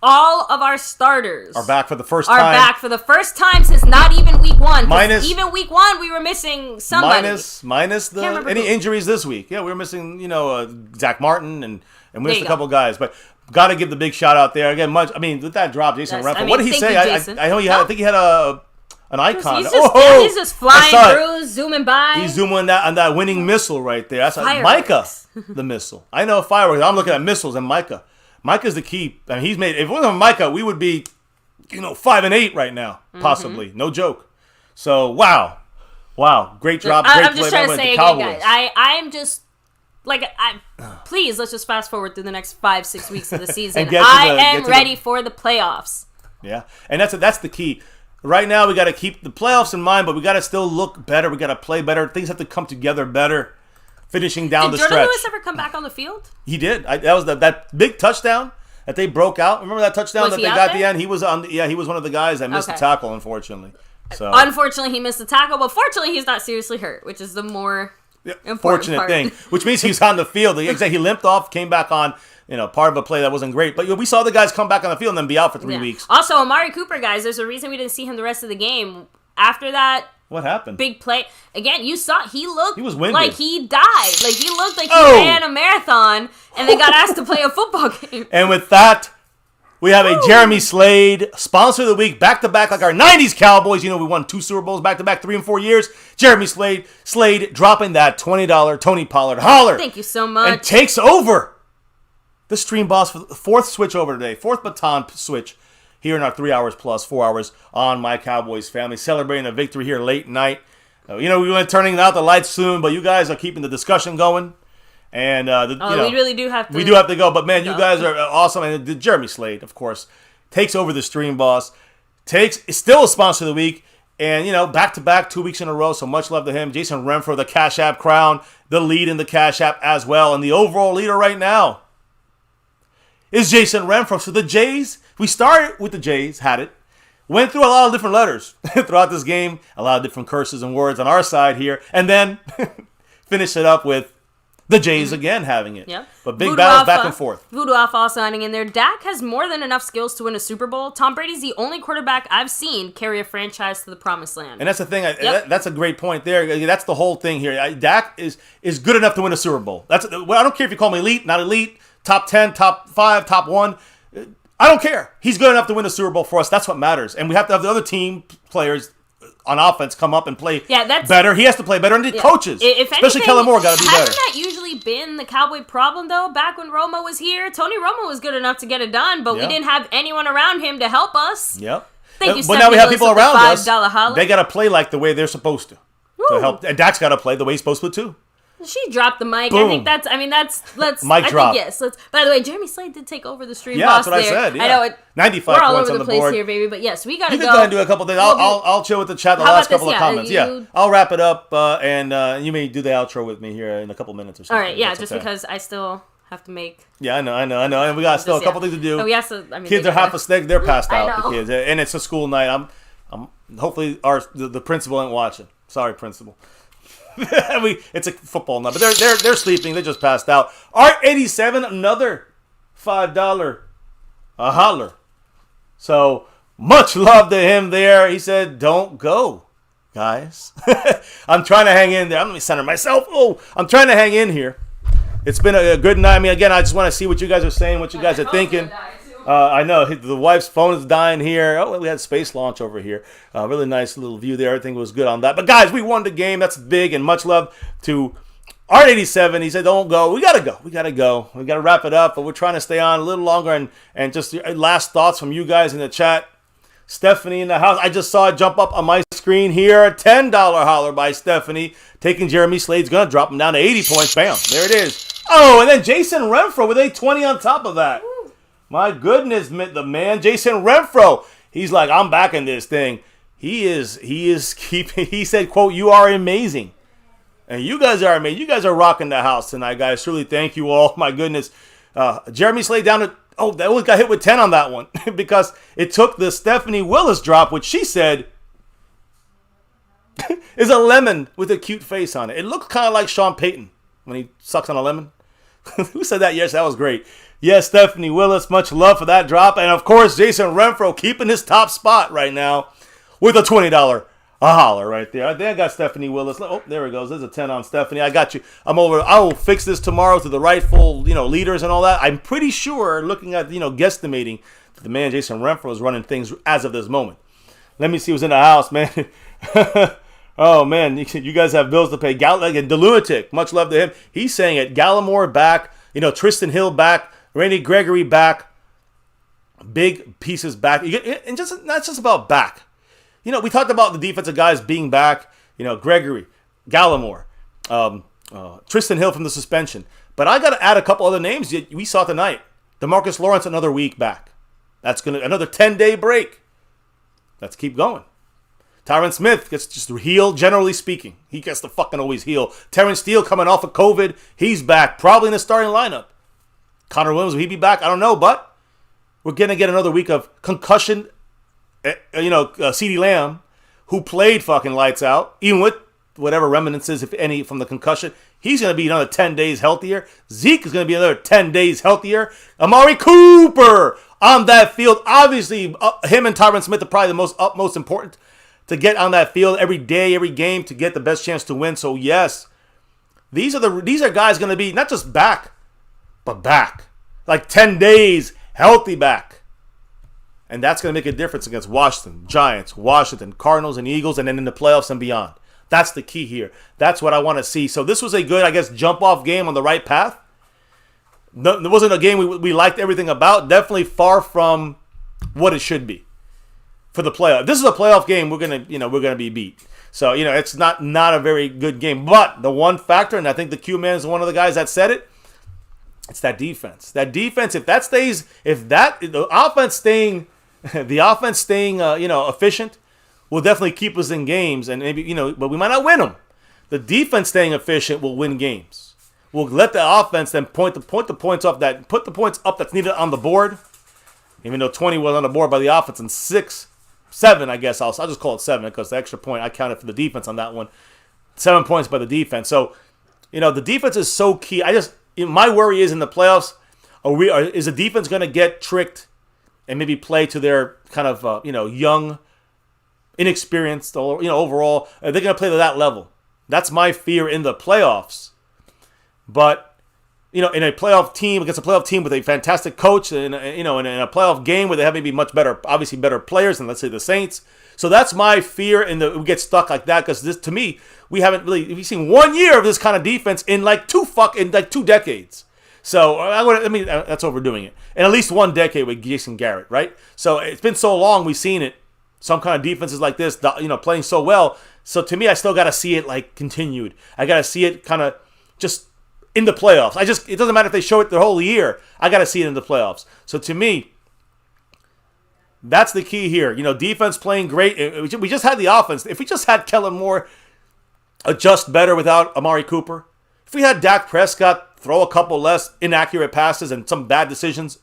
all of our starters Are back for the first are time. back for the first time since not even week 1. 'Cause Minus- even week 1, we were missing somebody. Minus Can't remember any who. injuries this week. Yeah, we were missing, Zach Martin and we There missed you a go. couple guys. But got to give the big shout out there again. With that drop, Jason Renfro. What did he say? I know I think he had an icon. He's just flying through, zooming by. He's zooming on that winning missile right there. That's Micah, the missile. I know fireworks. I'm looking at missiles and Micah. Micah's the key. I mean, if it wasn't Micah, we would be, 5-8 right now, possibly. No joke. So wow, great drop. Great I'm just trying to say again, guys. I'm just. Please, let's just fast forward through the next 5-6 weeks of the season. I am ready for the playoffs. Yeah, and that's the key. Right now, we got to keep the playoffs in mind, but we got to still look better. We got to play better. Things have to come together better. Finishing down the stretch. Did Jordan Lewis ever come back on the field? He did. That was that big touchdown that they broke out. Remember that touchdown that they got at the end? He was he was one of the guys that missed the tackle, unfortunately. So unfortunately, he missed the tackle, but fortunately, he's not seriously hurt, which is the more fortunate thing. Which means he's on the field. He limped off, came back on. Part of a play that wasn't great. But we saw the guys come back on the field and then be out for 3 weeks. Also, Amari Cooper, guys, there's a reason we didn't see him the rest of the game. After that, what happened? Big play. Again, you saw he was winded. Like he died. Like he looked like he ran a marathon and then got asked to play a football game. And with that, we have a Jeremy Slade, sponsor of the week, back-to-back like our 90s Cowboys. We won 2 Super Bowls back-to-back, 3 and 4 years. Jeremy Slade dropping that $20 Tony Pollard holler. Thank you so much. And takes over the stream boss for the 4th switch over today. 4th baton switch here in our 3 hours plus 4 hours on My Cowboys Family. Celebrating a victory here late night. We were turning out the lights soon, but you guys are keeping the discussion going. And we really do have to. We do have to go, but man, you guys are awesome. And Jeremy Slade, of course, takes over the stream boss. Is still a sponsor of the week, and back to back 2 weeks in a row. So much love to him. Jason Renfro, the Cash App crown, the lead in the Cash App as well, and the overall leader right now is Jason Renfro. So the Jays, we started with the Jays, had it. Went through a lot of different letters throughout this game, a lot of different curses and words on our side here, and then finish it up with the Jays again having it. Yeah. But big battles back and forth. Voodoo Alpha also adding in there. Dak has more than enough skills to win a Super Bowl. Tom Brady's the only quarterback I've seen carry a franchise to the promised land. And that's the thing. That's a great point there. That's the whole thing here. Dak is good enough to win a Super Bowl. I don't care if you call him elite, not elite, top 10, top 5, top 1. I don't care. He's good enough to win a Super Bowl for us. That's what matters. And we have to have the other team players on offense come up and play better. He has to play better. And the coaches, especially Kellen Moore, got to be better. Hasn't that usually been the Cowboy problem, though? Back when Romo was here, Tony Romo was good enough to get it done, but we didn't have anyone around him to help us. Yep. Thank you, but now we have people around us. Holla. They got to play like the way they're supposed to help. And Dak's got to play the way he's supposed to, too. She dropped the mic. Boom. I think let's mic drop. Yes. By the way, Jeremy Slade did take over the stream that's boss what there. I said. Yeah. I know 95 we're all points over on the the place board here, baby. But yes, we gotta You go. can go and do a couple things. I'll chill with the chat. The last couple of comments. I'll wrap it up, and you may do the outro with me here in a couple minutes or so. All right. Yeah, just because I still have to make. Yeah, I know, and we got still a couple things to do. Oh, yes. Kids are half asleep. They're passed out. The kids, and it's a school night. I'm hopefully the principal ain't watching. Sorry, principal. It's a football night, but they're sleeping. They just passed out. Art87, another $5 a holler. So much love to him there. He said, "Don't go, guys." I'm trying to hang in there. Let me center myself. I'm trying to hang in here. It's been a good night. I mean, again, I just want to see what you guys are saying, what you guys are thinking. I know the wife's phone is dying here. Oh, we had space launch over here. Really nice little view there. Everything was good on that. But guys, we won the game. That's big, and much love to Art87. He said, "Don't go. We gotta go. We gotta wrap it up." But we're trying to stay on a little longer, and just last thoughts from you guys in the chat. Stephanie in the house. I just saw it jump up on my screen here. A $10 holler by Stephanie, taking Jeremy Slade's gonna drop him down to 80 points. Bam, there it is. Oh, and then Jason Renfro with a 20 on top of that. My goodness, the man, Jason Renfro. He's like, I'm back in this thing. He is keeping, he said, quote, "You are amazing." And you guys are amazing. You guys are rocking the house tonight, guys. Truly thank you all. My goodness. Jeremy Slade down to, that one got hit with 10 on that one because it took the Stephanie Willis drop, which she said is a lemon with a cute face on it. It looked kind of like Sean Payton when he sucks on a lemon. Who said that? Yes, that was great. Yes, Stephanie Willis, much love for that drop. And, of course, Jason Renfro keeping his top spot right now with a $20 A holler right there. I think I got Stephanie Willis. Oh, there it goes. There's a 10 on Stephanie. I got you. I'm over. I will fix this tomorrow to the rightful, leaders and all that. I'm pretty sure, looking at, guesstimating, that the man Jason Renfro is running things as of this moment. Let me see who's in the house, man. Oh, man. You guys have bills to pay. And the Lunatic, much love to him. He's saying it. Gallimore back. Tristan Hill back. Randy Gregory back. Big pieces back. And not just about back. We talked about the defensive guys being back. Gregory, Gallimore, Tristan Hill from the suspension. But I got to add a couple other names we saw tonight. DeMarcus Lawrence, another week back. That's another 10-day break. Let's keep going. Tyron Smith gets just healed, generally speaking. He gets to fucking always heal. Terrence Steele coming off of COVID. He's back, probably in the starting lineup. Connor Williams, will he be back? I don't know, but we're going to get another week of concussion. CeeDee Lamb, who played fucking lights out, even with whatever reminiscences, if any, from the concussion, he's going to be another 10 days healthier. Zeke is going to be another 10 days healthier. Amari Cooper on that field. Obviously, him and Tyron Smith are probably the most important to get on that field every day, every game, to get the best chance to win. So, yes, these are guys going to be not just back, but back. Like 10 days healthy back. And that's going to make a difference against Washington, Giants, Washington, Cardinals, and Eagles, and then in the playoffs and beyond. That's the key here. That's what I want to see. So this was a good, jump-off game on the right path. No, it wasn't a game we liked everything about. Definitely far from what it should be for the playoff. This is a playoff game we're gonna be beat. So it's not a very good game. But the one factor, and I think the Q-Man is one of the guys that said it, it's that defense. That defense, if the offense staying efficient, will definitely keep us in games, and maybe but we might not win them. The defense staying efficient will win games. We'll let the offense then put the points up that's needed on the board. Even though 20 was on the board by the offense and 7, I guess I'll just call it 7 because the extra point I counted for the defense on that one. 7 points by the defense. So the defense is so key. My worry is in the playoffs, is the defense going to get tricked and maybe play to their kind of young, inexperienced, overall? Are they going to play to that level? That's my fear in the playoffs. But in a playoff team against a playoff team with a fantastic coach, and in a playoff game where they have maybe much better, obviously better players than let's say the Saints. So that's my fear, we get stuck like that because this, to me, we've seen 1 year of this kind of defense in like 2 decades. So that's overdoing it. In at least 1 decade with Jason Garrett, right? So it's been so long we've seen it. Some kind of defenses like this, playing so well. So to me, I still got to see it like continued. I got to see it kind of just in the playoffs. It doesn't matter if they show it the whole year. I got to see it in the playoffs. So to me, that's the key here. Defense playing great. We just had the offense. If we just had Kellen Moore adjust better without Amari Cooper, if we had Dak Prescott throw a couple less inaccurate passes and some bad decisions,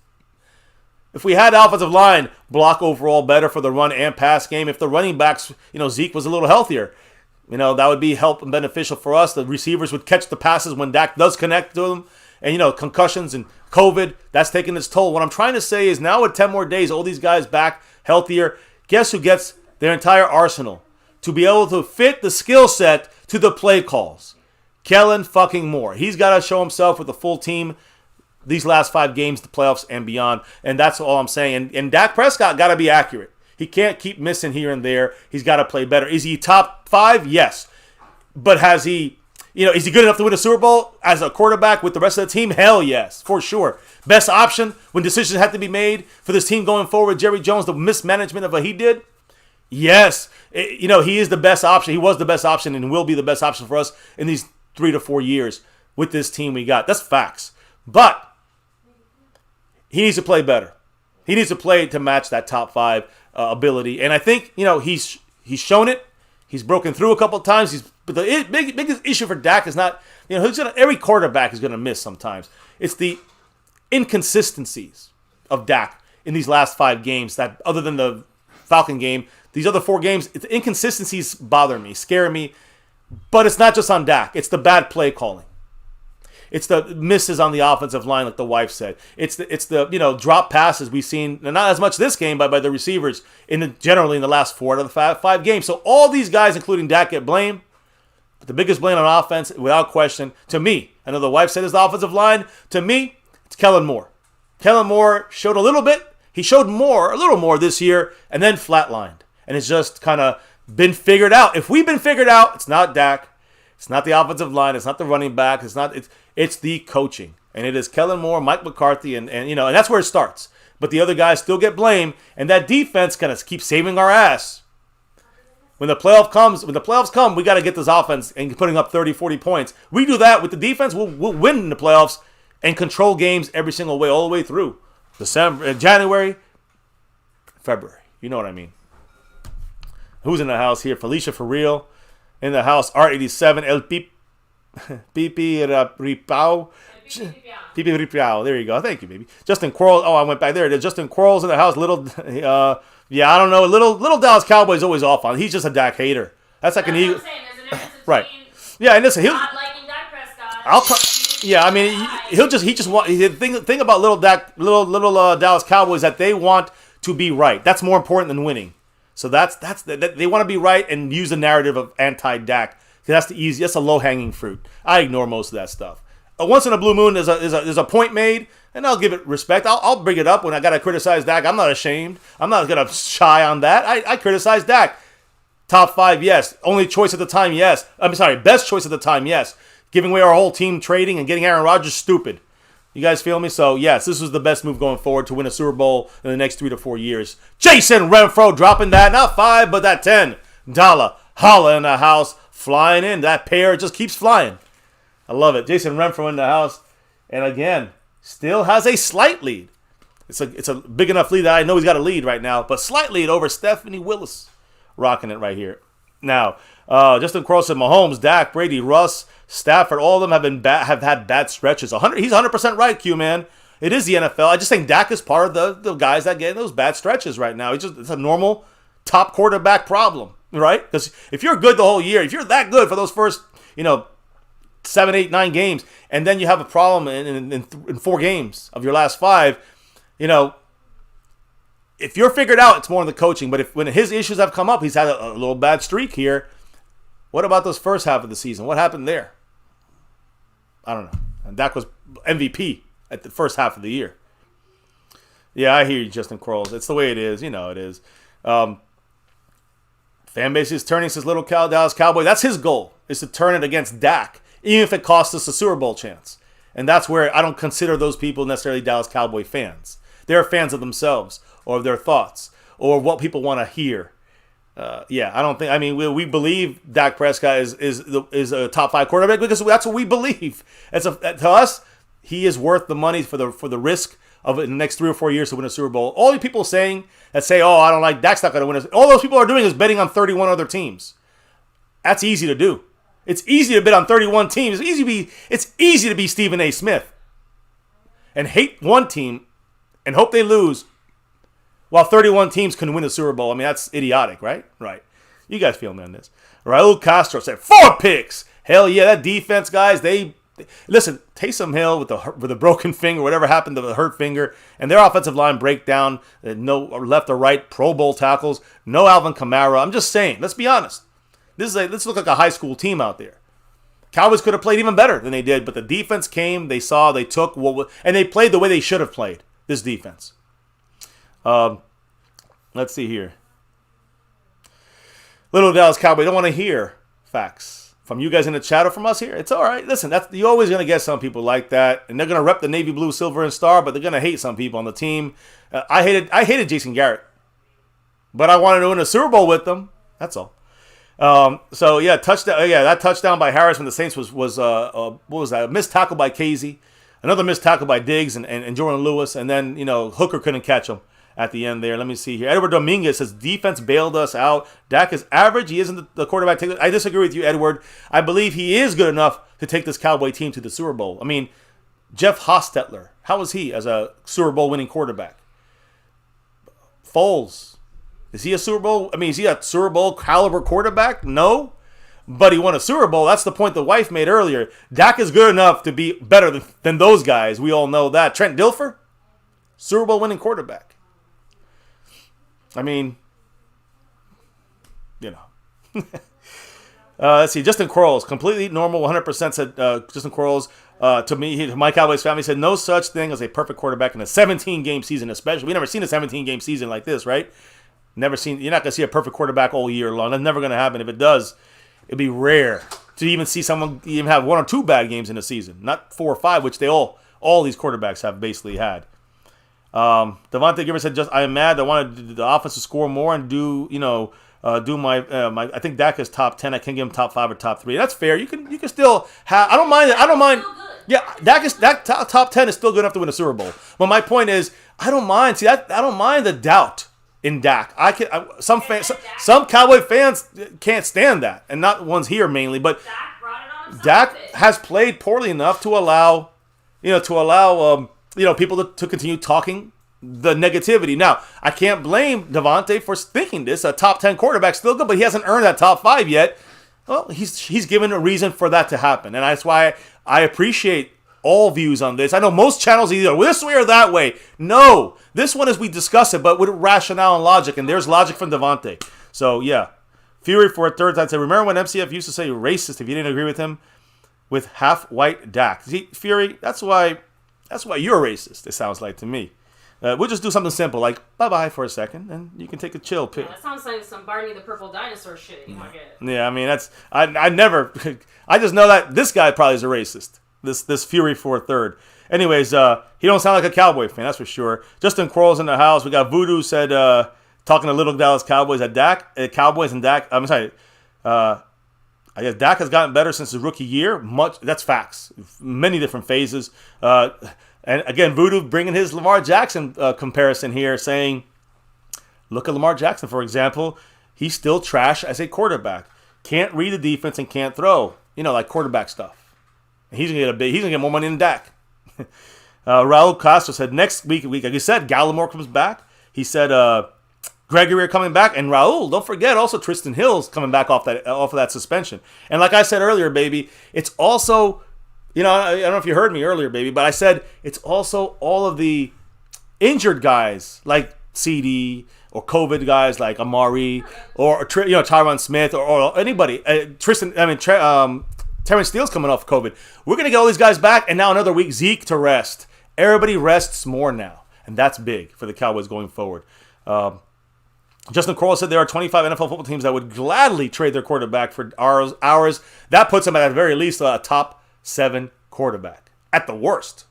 if we had the offensive line block overall better for the run and pass game, if the running backs, Zeke was a little healthier, that would be help and beneficial for us. The receivers would catch the passes when Dak does connect to them. And, concussions and COVID, that's taking its toll. What I'm trying to say is now with 10 more days, all these guys back healthier, guess who gets their entire arsenal to be able to fit the skill set to the play calls? Kellen fucking Moore. He's got to show himself with the full team these last 5 games, the playoffs and beyond. And that's all I'm saying. And Dak Prescott got to be accurate. He can't keep missing here and there. He's got to play better. Is he top 5? Yes. But has he, is he good enough to win a Super Bowl as a quarterback with the rest of the team? Hell yes, for sure. Best option when decisions have to be made for this team going forward, Jerry Jones, the mismanagement of what he did? Yes. He is the best option. He was the best option and will be the best option for us in these 3 to 4 years with this team we got. That's facts. But he needs to play better. He needs to play to match that top 5 ability. And I think, he's shown it. He's broken through a couple of times. But the biggest issue for Dak is not, every quarterback is going to miss sometimes. It's the inconsistencies of Dak in these last 5 games that, other than the Falcon game, these other 4 games, the inconsistencies bother me, scare me. But it's not just on Dak. It's the bad play calling. It's the misses on the offensive line, like the wife said. It's the drop passes we've seen, not as much this game, but by the receivers generally in the last 4 out of the 5 games. So all these guys, including Dak, get blamed. But the biggest blame on offense, without question, to me, I know the wife said it's the offensive line. To me, it's Kellen Moore. Kellen Moore showed a little bit. He showed a little more this year, and then flatlined. And it's just kind of been figured out. If we've been figured out, it's not Dak. It's not the offensive line. It's not the running back. It's the coaching. And it is Kellen Moore, Mike McCarthy, and that's where it starts. But the other guys still get blamed, and that defense kind of keeps saving our ass. When the playoffs come, we got to get this offense and putting up 30, 40 points. We do that with the defense, we'll win in the playoffs and control games every single way, all the way through December, January, February. You know what I mean. Who's in the house here? Felicia for real. In the house, R87, El Pipi Ripao. Pipi Ripao. There you go. Thank you, baby. Justin Quarles. Oh, I went back there. There's Justin Quarles in the house. I don't know. Little Dallas Cowboys always off on. He's just a Dak hater. That's like an Eagle. Right. Yeah, and listen, not liking Dak Prescott. The thing about little Dallas Cowboys that they want to be right. That's more important than winning. So they want to be right and use the narrative of anti-Dak. That's a low-hanging fruit. I ignore most of that stuff. Once in a blue moon, there's a point made, and I'll give it respect. I'll bring it up when I got to criticize Dak. I'm not ashamed. I'm not going to shy on that. I criticize Dak. Top 5, yes. Only choice at the time, yes. I'm sorry, best choice at the time, yes. Giving away our whole team trading and getting Aaron Rodgers, stupid. You guys feel me? So, yes, this was the best move going forward to win a Super Bowl in the next 3 to 4 years. Jason Renfro dropping that, not 5, but that $10 holla in the house, flying in. That pair just keeps flying. I love it. Jason Renfro in the house. And again, still has a slight lead. It's a big enough lead that I know he's got a lead right now, but slight lead over Stephanie Willis. Rocking it right here. Now, Justin Quarles said Mahomes, Dak, Brady, Russ, Stafford, all of them have had bad stretches. He's 100% right, Q-Man. It is the NFL. I just think Dak is part of the guys that get those bad stretches right now. It's a normal top quarterback problem, right? Because if you're good the whole year, if you're that good for those first, 7, 8, 9 games, and then you have a problem in 4 games of your last 5, if you're figured out, it's more in the coaching. But when his issues have come up, he's had a little bad streak here. What about those first half of the season? What happened there? I don't know. And Dak was MVP at the first half of the year. Yeah, I hear you, Justin Quarles. It's the way it is. It is. Fan base is turning, says Little Dallas Cowboy. That's his goal, is to turn it against Dak, even if it costs us a Super Bowl chance. And that's where I don't consider those people necessarily Dallas Cowboy fans. They're fans of themselves or of their thoughts or what people want to hear. I don't think. I mean, we believe Dak Prescott is a top 5 quarterback because that's what we believe. To us, he is worth the money for the risk of it in the next 3 or 4 years to win a Super Bowl. All the people say, "Oh, I don't like Dak's not going to win." All those people are doing is betting on 31 other teams. That's easy to do. It's easy to bet on 31 teams. It's easy to be Stephen A. Smith and hate one team and hope they lose, while 31 teams can win the Super Bowl. I mean, that's idiotic, right? Right. You guys feel me on this. Raul Castro said 4 picks. Hell yeah, that defense, guys. Listen. Taysom Hill with a broken finger, whatever happened to the hurt finger, and their offensive line breakdown. No left or right Pro Bowl tackles. No Alvin Kamara. I'm just saying. Let's be honest. This looks like a high school team out there. Cowboys could have played even better than they did, but the defense came. They saw. They took. And they played the way they should have played. This defense. Let's see here. Little Dallas Cowboy, don't want to hear facts from you guys in the chat or from us here. It's all right. Listen, you're always going to get some people like that, and they're going to rep the navy blue, silver, and star, but they're going to hate some people on the team. I hated Jason Garrett, but I wanted to win a Super Bowl with them. That's all. Touchdown. Yeah, that touchdown by Harris when the Saints was what was that? A missed tackle by Casey, another missed tackle by Diggs and Jordan Lewis, and then Hooker couldn't catch him at the end there. Let me see here. Edward Dominguez says defense bailed us out. Dak is average. He isn't the quarterback. I disagree with you, Edward. I believe he is good enough to take this Cowboy team to the Super Bowl. I mean, Jeff Hostetler, how was he as a Super Bowl winning quarterback? Foles, is he a Super Bowl? I mean, is he a Super Bowl caliber quarterback? No. but he won a Super Bowl. That's the point the wife made earlier. Dak is good enough to be better than those guys. We all know that. Trent Dilfer, Super Bowl winning quarterback. I mean, you know. Let's see. Justin Quarles, completely normal, 100% said Justin Quarles. To me, My Cowboys Family said no such thing as a perfect quarterback in a 17-game season, especially. We've never seen a 17-game season like this, right? Never seen. You're not going to see a perfect quarterback all year long. That's never going to happen. If it does, it'd be rare to even see someone even have 1 or 2 bad games in a season, not 4 or 5, which they all these quarterbacks have basically had. Devontae Giver said, "I am mad. I wanted the offense to score more and do my I think Dak is top 10. I can't give him top 5 or top 3. That's fair. You can still have. I don't mind. Yeah, Dak top 10 is still good enough to win a Super Bowl. But my point is, I don't mind. See, I don't mind the doubt in Dak. Some Cowboy fans can't stand that, and not ones here mainly. But Dak has played poorly enough to allow people to continue talking the negativity. Now, I can't blame Devontae for thinking this. A top 10 quarterback still good, but he hasn't earned that top 5 yet. Well, he's given a reason for that to happen, and that's why I appreciate all views on this. I know most channels either this way or that way. No, this one is we discuss it, but with rationale and logic, and there's logic from Devontae. So yeah, Fury for a third time said, remember when MCF used to say racist if you didn't agree with him with half-white Dak? See, Fury, that's why you're racist. It sounds like to me. We'll just do something simple, like bye-bye for a second, and you can take a chill pill. Yeah, that sounds like some Barney the Purple Dinosaur shit you might get. Yeah, I mean, I just know that this guy probably is a racist, this Fury for a third. Anyways, he don't sound like a Cowboy fan, that's for sure. Justin Quarles in the house. We got Voodoo said, talking to Little Dallas Cowboys at Cowboys and Dak. I'm sorry. I guess Dak has gotten better since his rookie year. That's facts. Many different phases. And again, Voodoo bringing his Lamar Jackson comparison here, saying, look at Lamar Jackson, for example. He's still trash as a quarterback. Can't read the defense and can't throw. Like quarterback stuff. He's gonna get more money than Dak. Raul Castro said next week, like you said, Gallimore comes back. He said Gregory are coming back, and Raul. Don't forget, also Tristan Hill's coming back off of that suspension. And like I said earlier, baby, it's also. I don't know if you heard me earlier, baby, but I said it's also all of the injured guys like CD or COVID guys like Amari or Tyron Smith or anybody. Terrence Steele's coming off COVID. We're gonna get all these guys back, and now another week Zeke to rest. Everybody rests more now, and that's big for the Cowboys going forward. Justin Quarles said there are 25 NFL football teams that would gladly trade their quarterback for ours. That puts them at the very least a top 7 quarterback at the worst.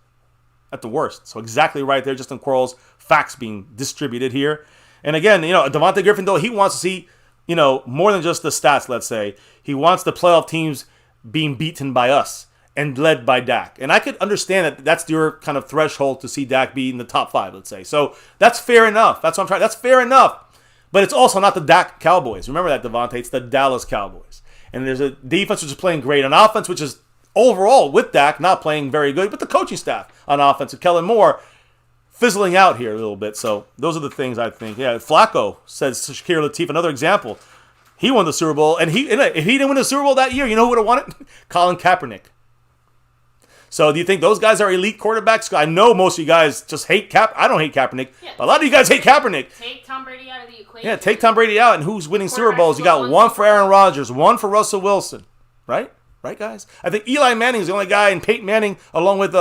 So exactly right there, Justin Quarles. Facts being distributed here. And again, Devontae Griffin, though, he wants to see, more than just the stats, let's say. He wants the playoff teams being beaten by us and led by Dak. And I could understand that that's your kind of threshold to see Dak be in the top 5, let's say. So that's fair enough. That's what I'm trying. That's fair enough. But it's also not the Dak Cowboys. Remember that, Devontae. It's the Dallas Cowboys. And there's a defense which is playing great, an offense which is overall, with Dak not playing very good, but the coaching staff on offense, Kellen Moore, fizzling out here a little bit. So those are the things I think. Yeah, Flacco says Shakir Latif, another example. He won the Super Bowl, and if he didn't win the Super Bowl that year, you know who would have won it? Colin Kaepernick. So do you think those guys are elite quarterbacks? I know most of you guys just hate I don't hate Kaepernick. Yeah, but a lot of you guys hate Kaepernick. Take Tom Brady out of the equation. Yeah, take Tom Brady out, and who's winning Super Bowls? You got one for Aaron Rodgers, one for Russell Wilson, right? Right, guys? I think Eli Manning is the only guy, and Peyton Manning, along with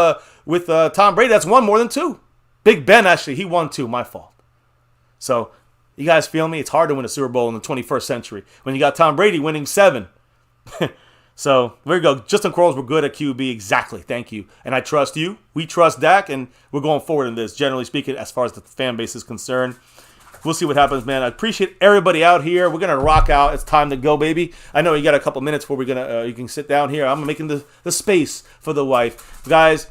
Tom Brady, that's won more than 2. Big Ben, actually, he won 2. My fault. So, you guys feel me? It's hard to win a Super Bowl in the 21st century when you got Tom Brady winning 7. So, there you go. Justin Quarles, we're good at QB. Exactly. Thank you. And I trust you. We trust Dak, and we're going forward in this, generally speaking, as far as the fan base is concerned. We'll see what happens, man. I appreciate everybody out here. We're going to rock out. It's time to go, baby. I know you got a couple minutes before we're going to, you can sit down here. I'm making the space for the wife. Guys,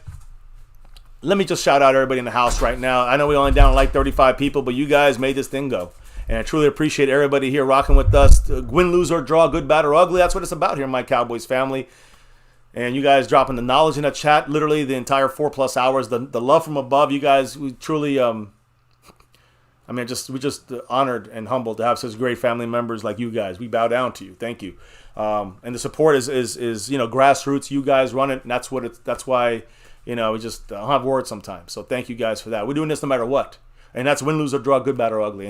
let me just shout out everybody in the house right now. I know we only down like 35 people, but you guys made this thing go. And I truly appreciate everybody here rocking with us. Win, lose, or draw, good, bad, or ugly. That's what it's about here in My Cowboys Family. And you guys dropping the knowledge in the chat, literally the entire 4+ hours. The love from above, you guys, we truly... I mean, we just honored and humbled to have such great family members like you guys. We bow down to you. Thank you. And the support is grassroots. You guys run it, and that's why we just don't have words sometimes. So thank you guys for that. We're doing this no matter what, and that's win, lose, or draw, good, bad, or ugly.